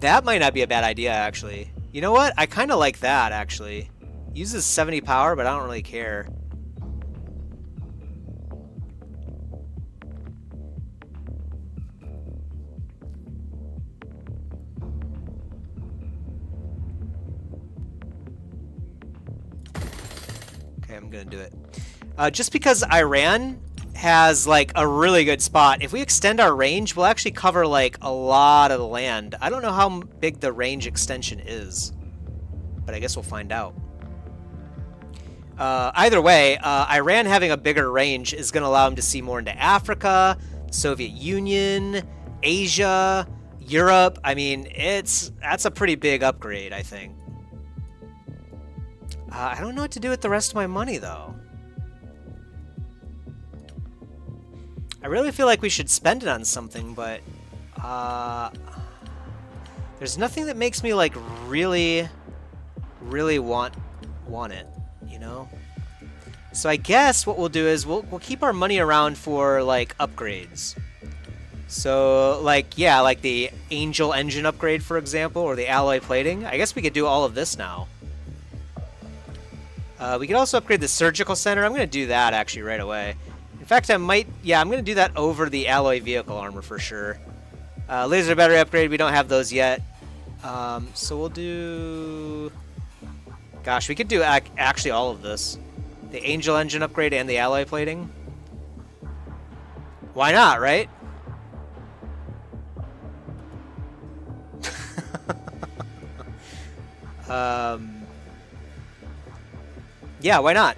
A: That might not be a bad idea, actually. You know what? I kind of like that, actually. Uses 70 power, but I don't really care. Okay, I'm gonna do it. Just because Iran has like a really good spot. If we extend our range, we'll actually cover like a lot of the land. I don't know how big the range extension is, but I guess we'll find out. Either way, Iran having a bigger range is going to allow him to see more into Africa, Soviet Union, Asia, Europe. I mean, that's a pretty big upgrade, I think. I don't know what to do with the rest of my money, though. I really feel like we should spend it on something, but there's nothing that makes me like really want it, you know? So I guess what we'll do is we'll keep our money around for like upgrades. So like, yeah, like the Angel engine upgrade, for example, or the alloy plating. I guess we could do all of this now. We could also upgrade the surgical center. I'm going to do that actually right away. In fact, I'm going to do that over the alloy vehicle armor for sure. Laser battery upgrade, we don't have those yet. So we'll do... Gosh, we could do actually all of this. The Angel engine upgrade and the alloy plating. Why not, right? Yeah, why not?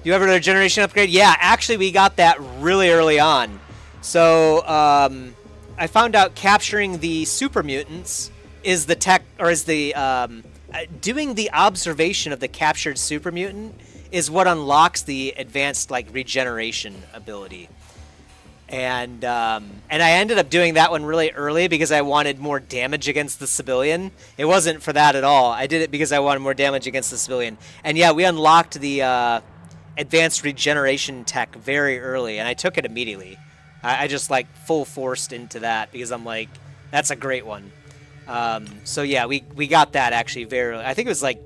A: Do you have another generation upgrade? Yeah, actually we got that really early on. So I found out capturing the super mutants is the tech, or is the doing the observation of the captured super mutant is what unlocks the advanced like regeneration ability. And I ended up doing that one really early because I wanted more damage against the civilian. It wasn't for that at all. I did it because I wanted more damage against the civilian. And yeah, we unlocked the advanced regeneration tech very early, and I took it immediately. I just like full forced into that because I'm like, that's a great one. So yeah, we got that actually very early. I think it was like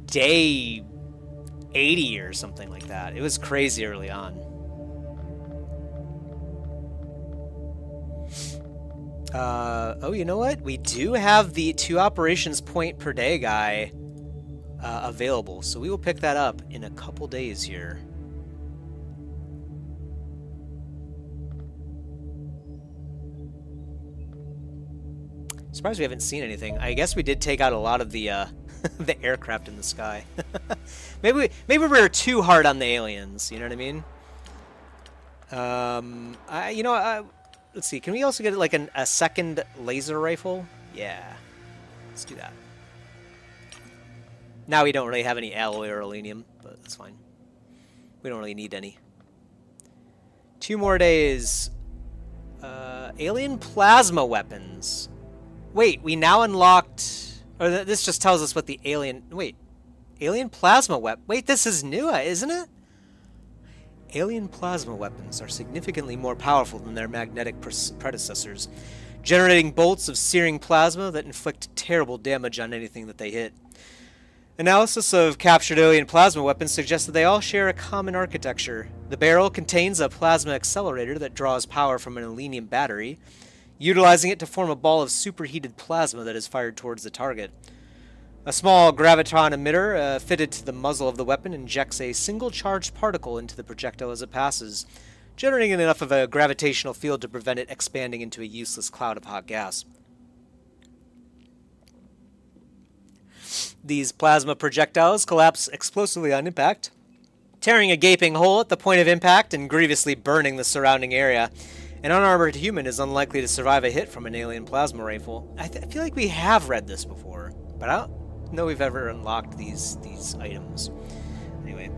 A: day 80 or something like that. It was crazy early on. Oh, you know what? We do have the 2 operations point per day guy available, so we will pick that up in a couple days here. Surprised we haven't seen anything. I guess we did take out a lot of the the aircraft in the sky. maybe we were too hard on the aliens. You know what I mean? Let's see. Can we also get like a second laser rifle? Yeah, let's do that. Now we don't really have any alloy or aluminium, but that's fine. We don't really need any. 2 more days. Alien plasma weapons. Wait, we now unlocked... Or this just tells us what the alien... Wait. Alien plasma weapon... Wait, this is new, isn't it? Alien plasma weapons are significantly more powerful than their magnetic predecessors, generating bolts of searing plasma that inflict terrible damage on anything that they hit. Analysis of captured alien plasma weapons suggests that they all share a common architecture. The barrel contains a plasma accelerator that draws power from an aluminium battery, utilizing it to form a ball of superheated plasma that is fired towards the target. A small graviton emitter fitted to the muzzle of the weapon injects a single charged particle into the projectile as it passes, generating enough of a gravitational field to prevent it expanding into a useless cloud of hot gas. These plasma projectiles collapse explosively on impact, tearing a gaping hole at the point of impact and grievously burning the surrounding area. An unarmored human is unlikely to survive a hit from an alien plasma rifle. I feel like we have read this before, but I don't know we've ever unlocked these items. Anyway.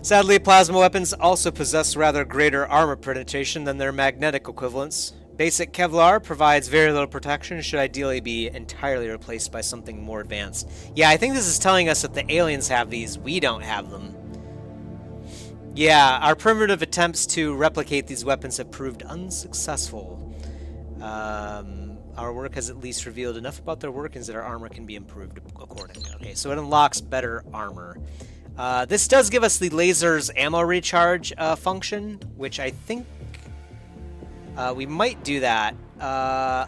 A: Sadly, plasma weapons also possess rather greater armor penetration than their magnetic equivalents. Basic Kevlar provides very little protection and should ideally be entirely replaced by something more advanced. Yeah, I think this is telling us that the aliens have these, we don't have them. Yeah, our primitive attempts to replicate these weapons have proved unsuccessful. Our work has at least revealed enough about their workings that our armor can be improved accordingly. Okay, so it unlocks better armor. This does give us the laser's ammo recharge function, which I think we might do that.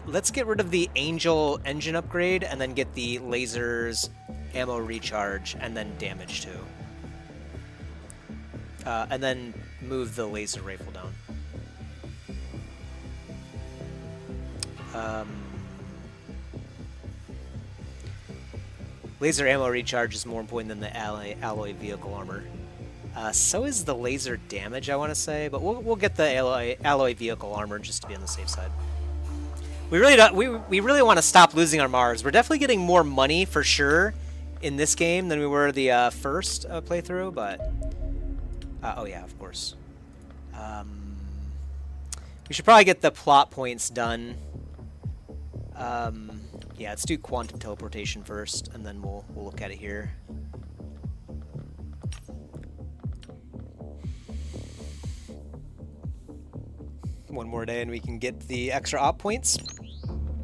A: Let's get rid of the Angel engine upgrade and then get the laser's ammo recharge and then damage too. And then move the laser rifle down. Laser ammo recharge is more important than the alloy vehicle armor. So is the laser damage, I want to say, but we'll get the alloy vehicle armor just to be on the safe side. We really don't. We really want to stop losing our Mars. We're definitely getting more money for sure in this game than we were the first playthrough, but oh yeah, of course. We should probably get the plot points done. Yeah, let's do quantum teleportation first, and then we'll look at it here. One more day and we can get the extra op points.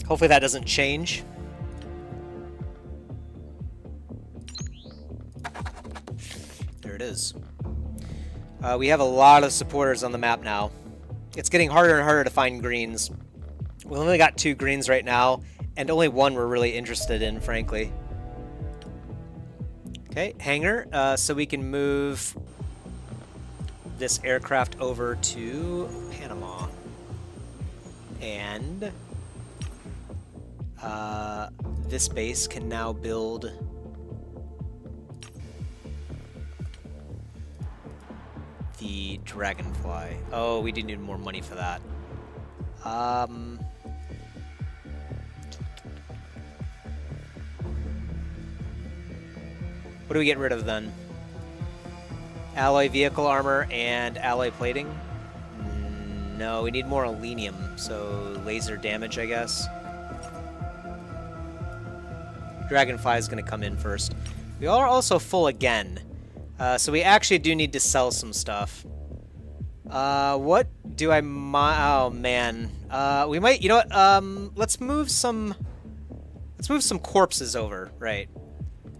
A: Hopefully that doesn't change. There it is. We have a lot of supporters on the map now. It's getting harder and harder to find greens. We only got 2 greens right now, and only 1 we're really interested in, frankly. Okay, hangar. So we can move this aircraft over to Panama. And this base can now build the Dragonfly. Oh, we do need more money for that. What do we get rid of then? Alloy vehicle armor and alloy plating? No, we need more alenium, so laser damage, I guess. Dragonfly is going to come in first. We are also full again, so we actually do need to sell some stuff. What do I oh man, we might, you know what, let's move some corpses over, right?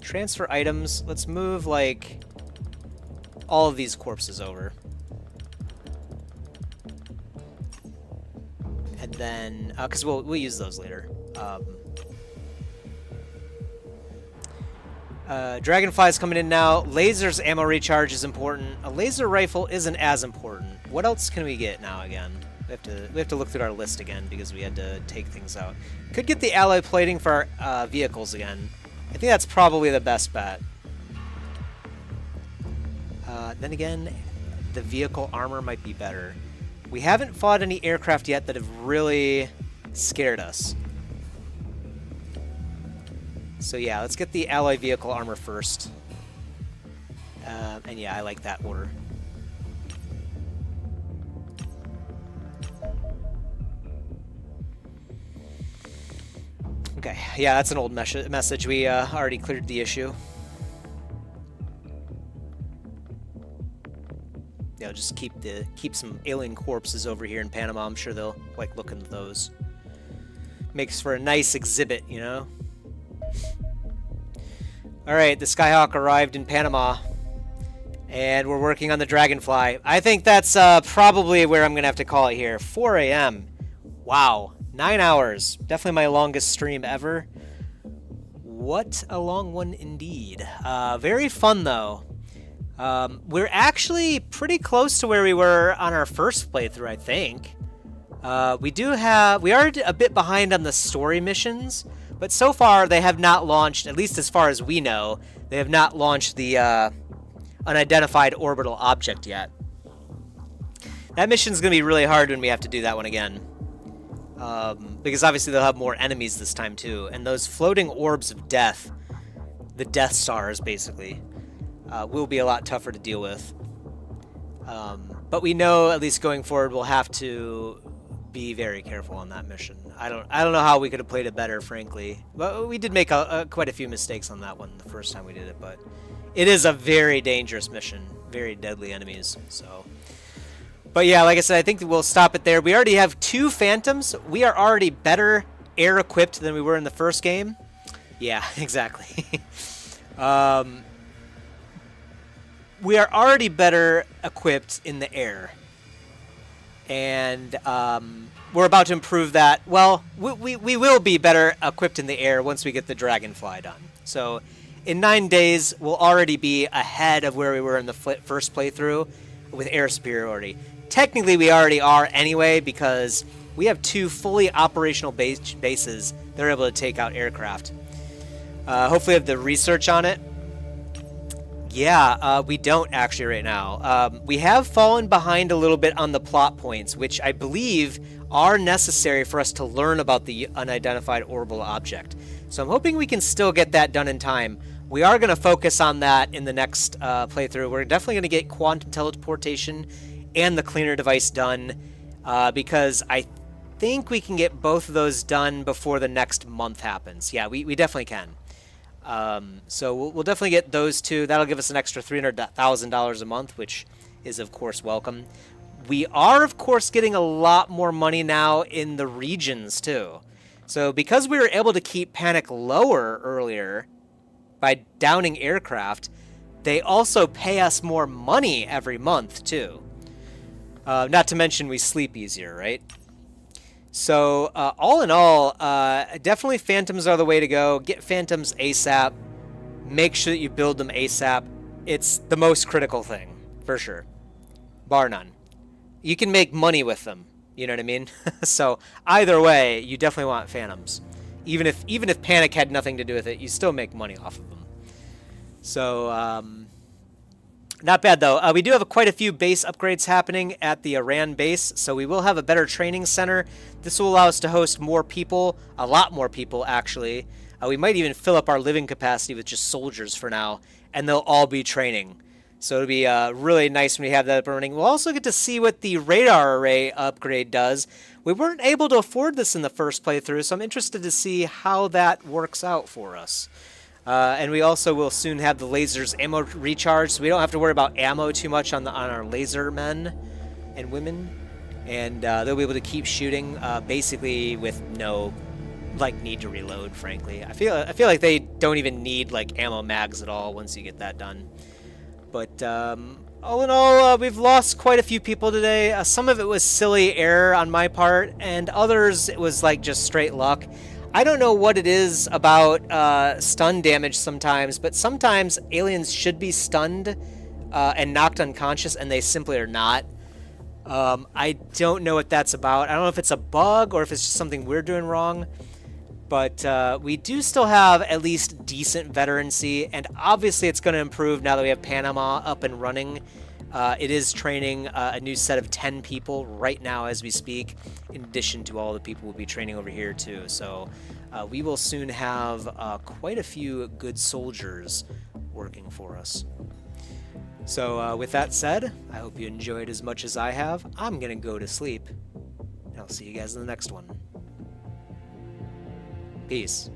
A: Transfer items, let's move, like, all of these corpses over. And then, because we'll use those later. Dragonfly's coming in now. Laser's ammo recharge is important. A laser rifle isn't as important. What else can we get now again? We have to look through our list again because we had to take things out. Could get the alloy plating for our vehicles again. I think that's probably the best bet. Then again, the vehicle armor might be better. We haven't fought any aircraft yet that have really scared us. So yeah, let's get the alloy vehicle armor first. And yeah, I like that order. Okay, yeah, that's an old message. We already cleared the issue. Yeah, just keep some alien corpses over here in Panama. I'm sure they'll like looking at those. Makes for a nice exhibit, you know. All right, the Skyhawk arrived in Panama, and we're working on the Dragonfly. I think that's probably where I'm gonna have to call it here. 4 a.m. Wow, 9 hours. Definitely my longest stream ever. What a long one indeed. Very fun though. We're actually pretty close to where we were on our first playthrough, I think. We are a bit behind on the story missions, but so far they have not launched, at least as far as we know, they have not launched the unidentified orbital object yet. That mission's going to be really hard when we have to do that one again. Because obviously they'll have more enemies this time too, and those floating orbs of death, the Death Stars basically, will be a lot tougher to deal with. But we know, at least going forward, we'll have to be very careful on that mission. I don't know how we could have played it better, frankly. But we did make quite a few mistakes on that one the first time we did it. But it is a very dangerous mission, very deadly enemies. So But yeah, like I said, I think we'll stop it there. We already have 2 Phantoms. We are already better air equipped than we were in the first game. Yeah, exactly. We are already better equipped in the air. And we're about to improve that. Well, we will be better equipped in the air once we get the Dragonfly done. So in 9 days, we'll already be ahead of where we were in the first playthrough with air superiority. Technically, we already are anyway, because we have 2 fully operational bases that are able to take out aircraft. Hopefully we have the research on it. Yeah, we don't actually right now. We have fallen behind a little bit on the plot points, which I believe are necessary for us to learn about the unidentified orbital object. So I'm hoping we can still get that done in time. We are going to focus on that in the next playthrough. We're definitely going to get quantum teleportation and the cleaner device done, because I think we can get both of those done before the next month happens. Yeah, we definitely can. So we'll definitely get those 2. That'll give us an extra $300,000 a month, which is, of course, welcome. We are, of course, getting a lot more money now in the regions, too. So because we were able to keep panic lower earlier by downing aircraft, they also pay us more money every month, too. Not to mention we sleep easier, right? So, all in all, definitely Phantoms are the way to go. Get Phantoms ASAP. Make sure that you build them ASAP. It's the most critical thing, for sure. Bar none. You can make money with them, you know what I mean? So, either way, you definitely want Phantoms. Even if Panic had nothing to do with it, you still make money off of them. So, not bad, though. We do have quite a few base upgrades happening at the Iran base, so we will have a better training center. This will allow us to host more people, a lot more people, actually. We might even fill up our living capacity with just soldiers for now, and they'll all be training. So it'll be really nice when we have that up and running. We'll also get to see what the radar array upgrade does. We weren't able to afford this in the first playthrough, so I'm interested to see how that works out for us. And we also will soon have the lasers ammo recharge, so we don't have to worry about ammo too much on our laser men and women. And they'll be able to keep shooting basically with no need to reload, frankly. I feel like they don't even need ammo mags at all once you get that done. But all in all, we've lost quite a few people today. Some of it was silly error on my part, and others it was just straight luck. I don't know what it is about stun damage sometimes, but sometimes aliens should be stunned and knocked unconscious, and they simply are not. I don't know what that's about. I don't know if it's a bug or if it's just something we're doing wrong. But we do still have at least decent veterancy, and obviously it's going to improve now that we have Panama up and running. It is training a new set of 10 people right now as we speak, in addition to all the people we'll be training over here too. So we will soon have quite a few good soldiers working for us. So with that said, I hope you enjoyed as much as I have. I'm going to go to sleep, and I'll see you guys in the next one. Peace.